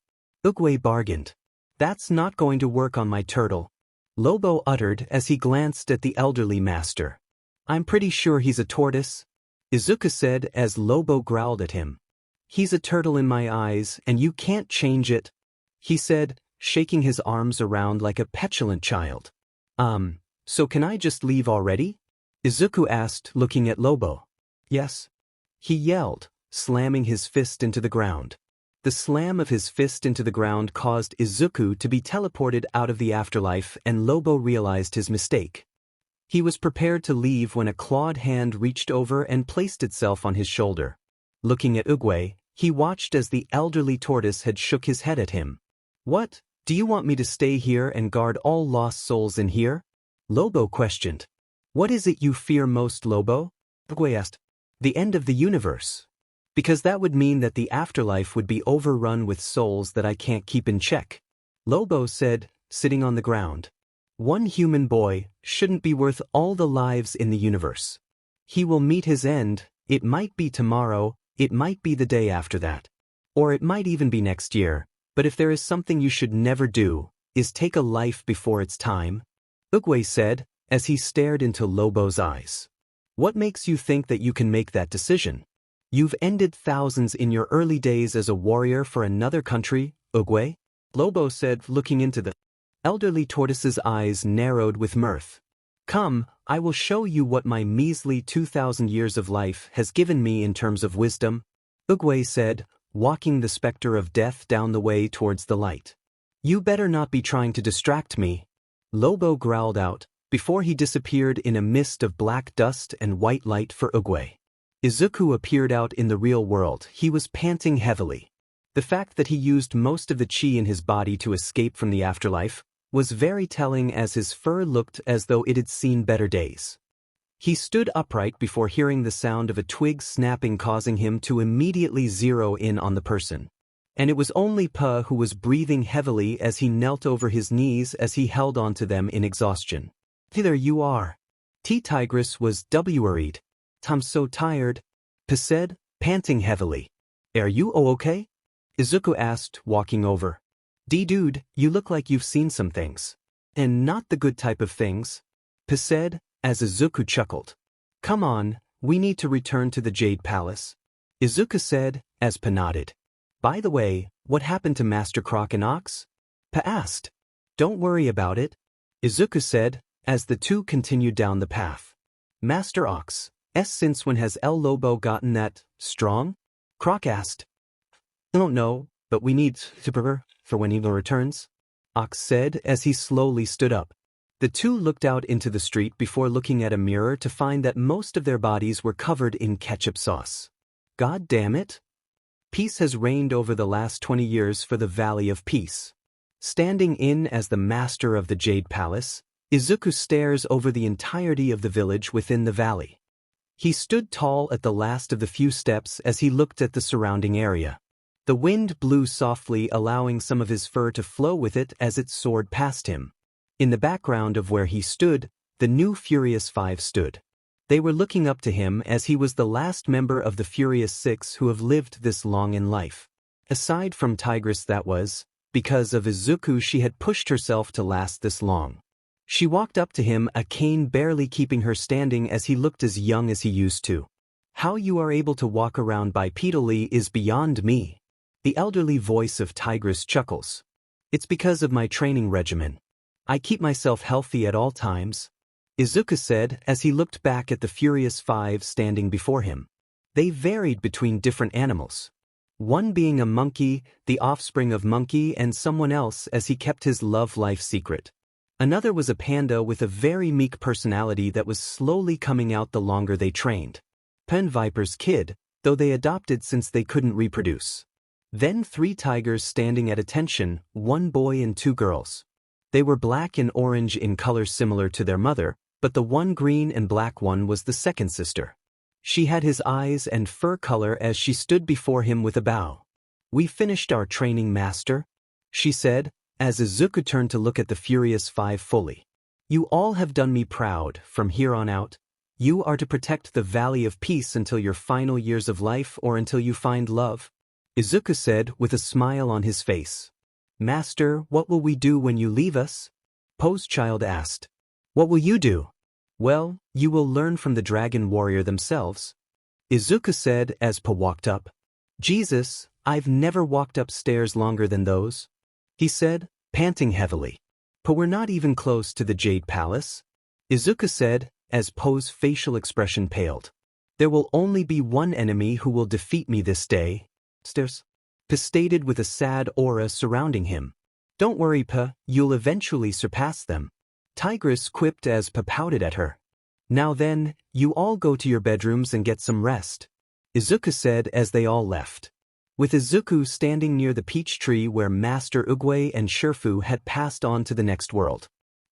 Oogway bargained. That's not going to work on my turtle, Lobo uttered as he glanced at the elderly master. I'm pretty sure he's a tortoise, Izuku said as Lobo growled at him. He's a turtle in my eyes and you can't change it, he said, shaking his arms around like a petulant child. So can I just leave already? Izuku asked, looking at Lobo. Yes, he yelled, slamming his fist into the ground. The slam of his fist into the ground caused Izuku to be teleported out of the afterlife and Lobo realized his mistake. He was prepared to leave when a clawed hand reached over and placed itself on his shoulder. Looking at Oogway, he watched as the elderly tortoise had shook his head at him. What, do you want me to stay here and guard all lost souls in here? Lobo questioned. What is it you fear most, Lobo? Oogway asked. The end of the universe. Because that would mean that the afterlife would be overrun with souls that I can't keep in check, Lobo said, sitting on the ground. One human boy shouldn't be worth all the lives in the universe. He will meet his end, it might be tomorrow, it might be the day after that. Or it might even be next year, but if there is something you should never do, is take a life before its time, Oogway said, as he stared into Lobo's eyes. What makes you think that you can make that decision? You've ended thousands in your early days as a warrior for another country, Oogway? Lobo said, looking into the elderly tortoise's eyes narrowed with mirth. Come, I will show you what my measly 2,000 years of life has given me in terms of wisdom, Oogway said, walking the specter of death down the way towards the light. You better not be trying to distract me, Lobo growled out, before he disappeared in a mist of black dust and white light for Oogway. Izuku appeared out in the real world. He was panting heavily. The fact that he used most of the chi in his body to escape from the afterlife was very telling as his fur looked as though it had seen better days. He stood upright before hearing the sound of a twig snapping causing him to immediately zero in on the person. and it was only Pa who was breathing heavily as he knelt over his knees as he held onto them in exhaustion. There you are. Tigress was worried. I'm so tired, Pa said, panting heavily. Are you okay? Izuku asked, walking over. Dude, you look like you've seen some things. And not the good type of things, Pa said, as Izuku chuckled. Come on, we need to return to the Jade Palace, Izuku said, as Pa nodded. By the way, what happened to Master Croc and Ox? Pa asked. Don't worry about it, Izuku said, as the two continued down the path. Master Ox, since when has El Lobo gotten that strong? Croc asked. I don't know, but we need to prepare for when Eagle returns, Ox said as he slowly stood up. The two looked out into the street before looking at a mirror to find that most of their bodies were covered in ketchup sauce. God damn it. Peace has reigned over the last 20 years for the Valley of Peace. Standing in as the master of the Jade Palace, Izuku stares over the entirety of the village within the valley. He stood tall at the last of the few steps as he looked at the surrounding area. The wind blew softly, allowing some of his fur to flow with it as it soared past him. In the background of where he stood, the new Furious Five stood. They were looking up to him as he was the last member of the Furious Six who have lived this long in life. Aside from Tigress, that was, because of Izuku, she had pushed herself to last this long. She walked up to him, a cane barely keeping her standing as he looked as young as he used to. How you are able to walk around bipedally is beyond me. The elderly voice of Tigress chuckles. It's because of my training regimen. I keep myself healthy at all times, Izuku said as he looked back at the Furious Five standing before him. They varied between different animals. One being a monkey, the offspring of monkey, and someone else as he kept his love life secret. Another was a panda with a very meek personality that was slowly coming out the longer they trained. Pen Viper's kid, though they adopted since they couldn't reproduce. Then 3 tigers standing at attention, 1 boy and 2 girls. They were black and orange in color similar to their mother, but the one green and black one was the second sister. She had his eyes and fur color as she stood before him with a bow. We finished our training, master, she said, as Izuku turned to look at the Furious Five fully. You all have done me proud. From here on out, you are to protect the Valley of Peace until your final years of life or until you find love, Izuku said with a smile on his face. Master, what will we do when you leave us? Poe's child asked. What will you do? Well, you will learn from the dragon warrior themselves, Izuku said as Po walked up. Jesus, I've never walked upstairs longer than those, he said, panting heavily. Po, we're not even close to the Jade Palace, Izuku said as Poe's facial expression paled. There will only be one enemy who will defeat me this day. Stairs. Pa stated with a sad aura surrounding him. Don't worry, Pa, you'll eventually surpass them, Tigress quipped as Pa pouted at her. Now then, you all go to your bedrooms and get some rest, Izuku said as they all left. With Izuku standing near the peach tree where Master Uguay and Shifu had passed on to the next world.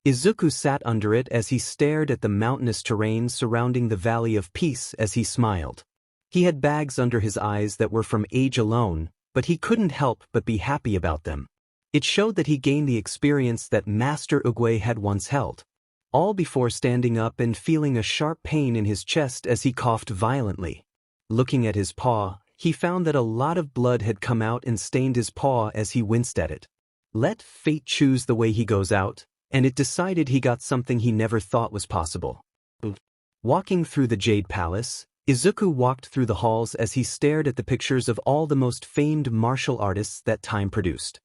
Izuku sat under it as he stared at the mountainous terrain surrounding the Valley of Peace as he smiled. He had bags under his eyes that were from age alone, but he couldn't help but be happy about them. It showed that he gained the experience that Master Uguay had once held. All before standing up and feeling a sharp pain in his chest as he coughed violently. Looking at his paw, he found that a lot of blood had come out and stained his paw as he winced at it. Let fate choose the way he goes out, and it decided he got something he never thought was possible. Walking through the Jade Palace, Izuku walked through the halls as he stared at the pictures of all the most famed martial artists that time produced.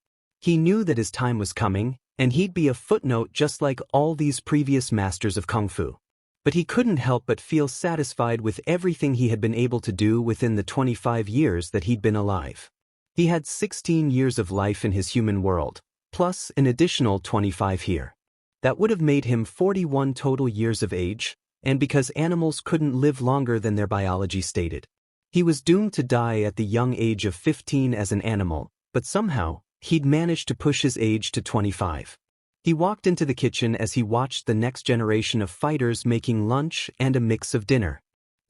He knew that his time was coming, and he'd be a footnote just like all these previous masters of Kung Fu. But he couldn't help but feel satisfied with everything he had been able to do within the 25 years that he'd been alive. He had 16 years of life in his human world, plus an additional 25 here. That would have made him 41 total years of age, and because animals couldn't live longer than their biology stated. He was doomed to die at the young age of 15 as an animal, but somehow, he'd managed to push his age to 25. He walked into the kitchen as he watched the next generation of fighters making lunch and a mix of dinner.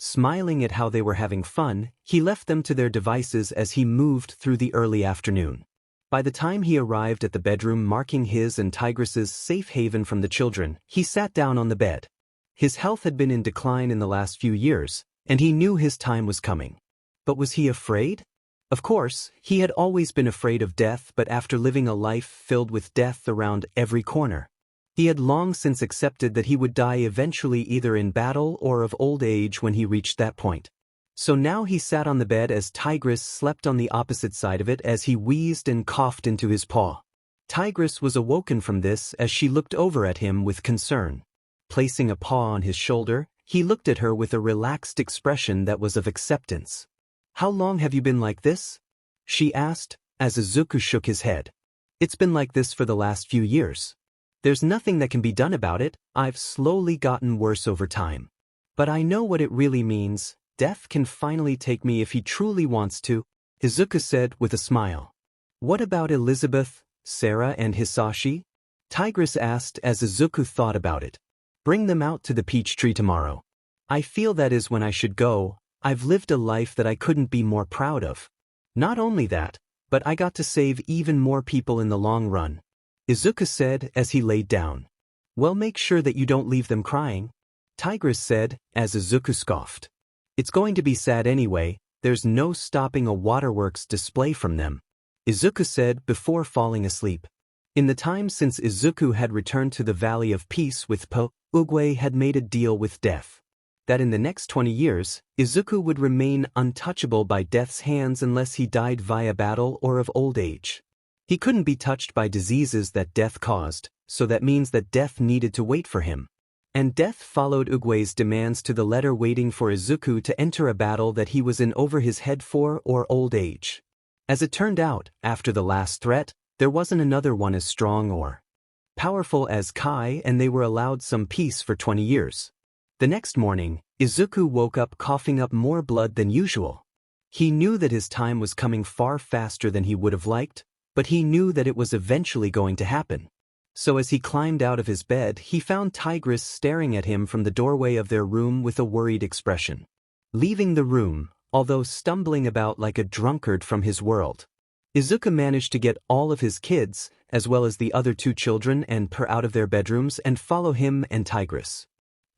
Smiling at how they were having fun, he left them to their devices as he moved through the early afternoon. By the time he arrived at the bedroom marking his and Tigress's safe haven from the children, he sat down on the bed. His health had been in decline in the last few years, and he knew his time was coming. But was he afraid? Of course, he had always been afraid of death, but after living a life filled with death around every corner, he had long since accepted that he would die eventually either in battle or of old age when he reached that point. So now he sat on the bed as Tigress slept on the opposite side of it as he wheezed and coughed into his paw. Tigress was awoken from this as she looked over at him with concern. Placing a paw on his shoulder, he looked at her with a relaxed expression that was of acceptance. "How long have you been like this?" she asked, as Izuku shook his head. "It's been like this for the last few years. There's nothing that can be done about it. I've slowly gotten worse over time. But I know what it really means. Death can finally take me if he truly wants to," Izuku said with a smile. "What about Elizabeth, Sarah and Hisashi?" Tigress asked as Izuku thought about it. "Bring them out to the peach tree tomorrow. I feel that is when I should go. I've lived a life that I couldn't be more proud of. Not only that, but I got to save even more people in the long run," Izuku said as he laid down. "Well, make sure that you don't leave them crying," Tigress said as Izuku scoffed. "It's going to be sad anyway. There's no stopping a waterworks display from them," Izuku said before falling asleep. In the time since Izuku had returned to the Valley of Peace with Po, Oogway had made a deal with death. That in the next 20 years, Izuku would remain untouchable by death's hands unless he died via battle or of old age. He couldn't be touched by diseases that death caused, so that means that death needed to wait for him. And death followed Oogway's demands to the letter, waiting for Izuku to enter a battle that he was in over his head for or old age. As it turned out, after the last threat, there wasn't another one as strong or powerful as Kai, and they were allowed some peace for 20 years. The next morning, Izuku woke up coughing up more blood than usual. He knew that his time was coming far faster than he would have liked, but he knew that it was eventually going to happen. So as he climbed out of his bed, he found Tigress staring at him from the doorway of their room with a worried expression. Leaving the room, although stumbling about like a drunkard from his world, Izuku managed to get all of his kids, as well as the other two children and Per out of their bedrooms and follow him and Tigress.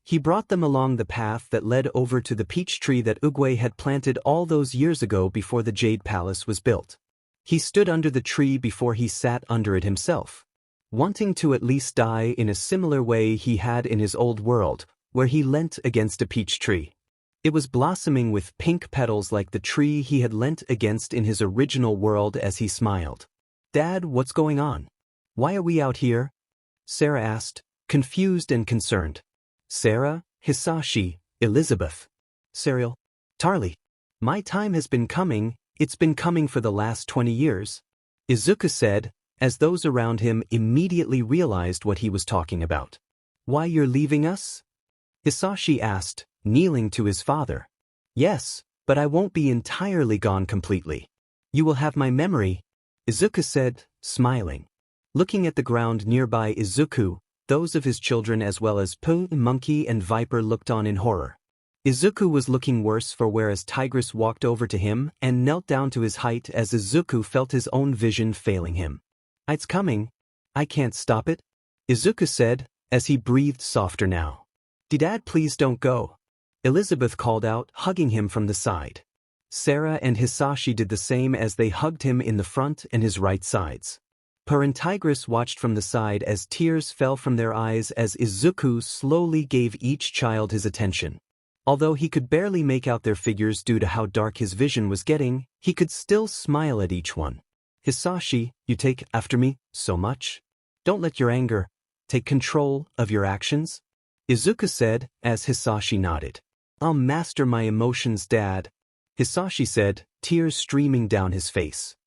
He brought them along the path that led over to the peach tree that Oogway had planted all those years ago before the Jade Palace was built. He stood under the tree before he sat under it himself, wanting to at least die in a similar way he had in his old world, where he leant against a peach tree. It was blossoming with pink petals like the tree he had leant against in his original world as he smiled. "Dad, what's going on? Why are we out here?" Sarah asked, confused and concerned. "Sarah, Hisashi, Elizabeth, Serial, Tarly. My time has been coming. It's been coming for the last 20 years, Izuku said, as those around him immediately realized what he was talking about. "Why, you're leaving us?" Hisashi asked, kneeling to his father. "Yes, but I won't be entirely gone completely. You will have my memory," Izuku said, smiling. Looking at the ground nearby Izuku, those of his children as well as Pooh, Monkey and Viper looked on in horror. Izuku was looking worse for wear as Tigress walked over to him and knelt down to his height as Izuku felt his own vision failing him. "It's coming. I can't stop it," Izuku said, as he breathed softer now. "Dad, please don't go," Elizabeth called out, hugging him from the side. Sarah and Hisashi did the same as they hugged him in the front and his right sides. Per and Tigress watched from the side as tears fell from their eyes as Izuku slowly gave each child his attention. Although he could barely make out their figures due to how dark his vision was getting, he could still smile at each one. "Hisashi, you take after me so much. Don't let your anger take control of your actions," Izuku said as Hisashi nodded. "I'll master my emotions, Dad," Hisashi said, tears streaming down his face.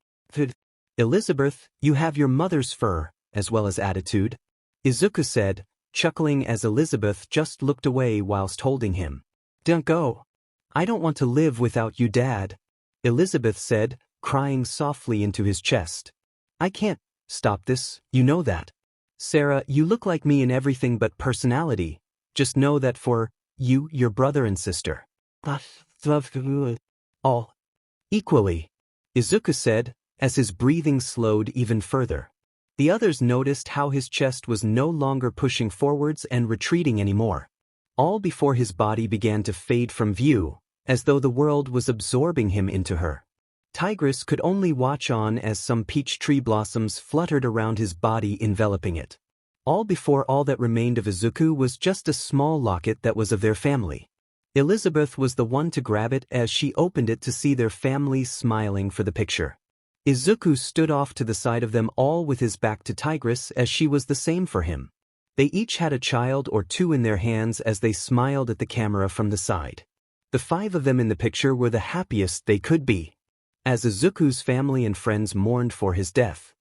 "Elizabeth, you have your mother's fur, as well as attitude," Izuku said, chuckling as Elizabeth just looked away whilst holding him. "Don't go. I don't want to live without you, Dad," Elizabeth said, crying softly into his chest. "I can't stop this, you know that. Sarah, you look like me in everything but personality. Just know that for you, your brother and sister, All. Equally, Izuku said, as his breathing slowed even further. The others noticed how his chest was no longer pushing forwards and retreating anymore. All before his body began to fade from view, as though the world was absorbing him into her. Tigress could only watch on as some peach tree blossoms fluttered around his body, enveloping it. All before all that remained of Izuku was just a small locket that was of their family. Elizabeth was the one to grab it as she opened it to see their family smiling for the picture. Izuku stood off to the side of them all with his back to Tigress, as she was the same for him. They each had a child or two in their hands as they smiled at the camera from the side. The 5 of them in the picture were the happiest they could be. As Izuku's family and friends mourned for his death,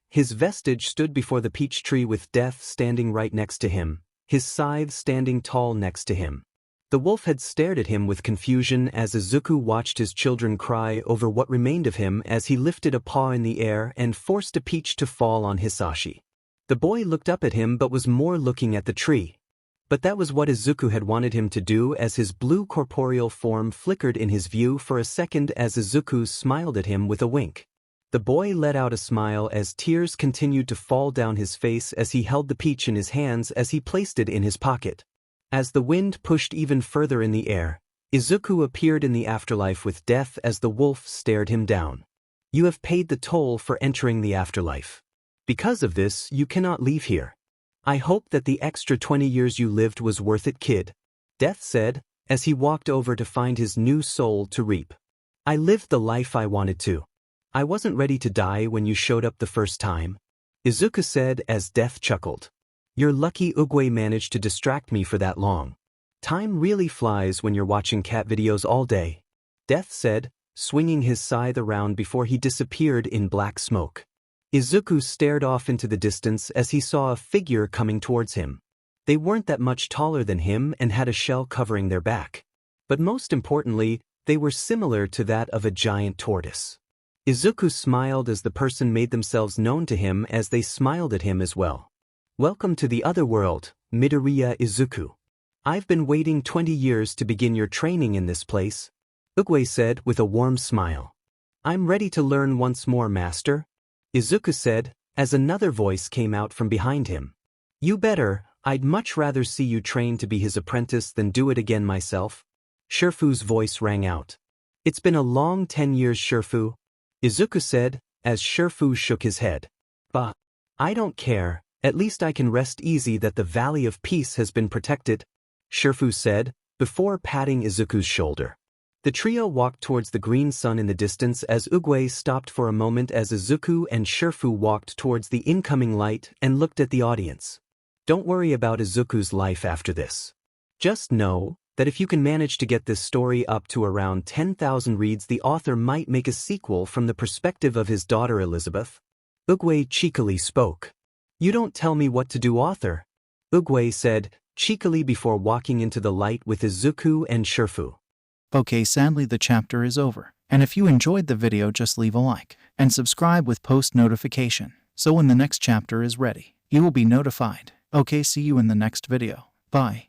his vestige stood before the peach tree with Death standing right next to him, his scythe standing tall next to him. The wolf had stared at him with confusion as Izuku watched his children cry over what remained of him as he lifted a paw in the air and forced a peach to fall on Hisashi. The boy looked up at him but was more looking at the tree. But that was what Izuku had wanted him to do, as his blue corporeal form flickered in his view for a second as Izuku smiled at him with a wink. The boy let out a smile as tears continued to fall down his face as he held the peach in his hands as he placed it in his pocket. As the wind pushed even further in the air, Izuku appeared in the afterlife with Death as the wolf stared him down. You have paid the toll for entering the afterlife. Because of this, you cannot leave here. I hope that the extra 20 years you lived was worth it, kid, Death said, as he walked over to find his new soul to reap. I lived the life I wanted to. I wasn't ready to die when you showed up the first time, Izuku said as Death chuckled. You're lucky Oogway managed to distract me for that long. Time really flies when you're watching cat videos all day, Death said, swinging his scythe around before he disappeared in black smoke. Izuku stared off into the distance as he saw a figure coming towards him. They weren't that much taller than him and had a shell covering their back. But most importantly, they were similar to that of a giant tortoise. Izuku smiled as the person made themselves known to him as they smiled at him as well. Welcome to the other world, Midoriya Izuku. I've been waiting 20 years to begin your training in this place, Oogway said with a warm smile. I'm ready to learn once more, master, Izuku said, as another voice came out from behind him. You better, I'd much rather see you train to be his apprentice than do it again myself, Shifu's voice rang out. It's been a long 10 years, Shifu, Izuku said, as Shifu shook his head. But I don't care. At least I can rest easy that the Valley of Peace has been protected, Shifu said, before patting Izuku's shoulder. The trio walked towards the green sun in the distance as Oogway stopped for a moment as Izuku and Shifu walked towards the incoming light and looked at the audience. Don't worry about Izuku's life after this. Just know that if you can manage to get this story up to around 10,000 reads, the author might make a sequel from the perspective of his daughter Elizabeth. Oogway cheekily spoke. You don't tell me what to do, author, Oogway said, cheekily before walking into the light with Izuku and Shifu. Okay, sadly the chapter is over, and if you enjoyed the video just leave a like, and subscribe with post notification, so when the next chapter is ready, you will be notified. Okay, see you in the next video. Bye.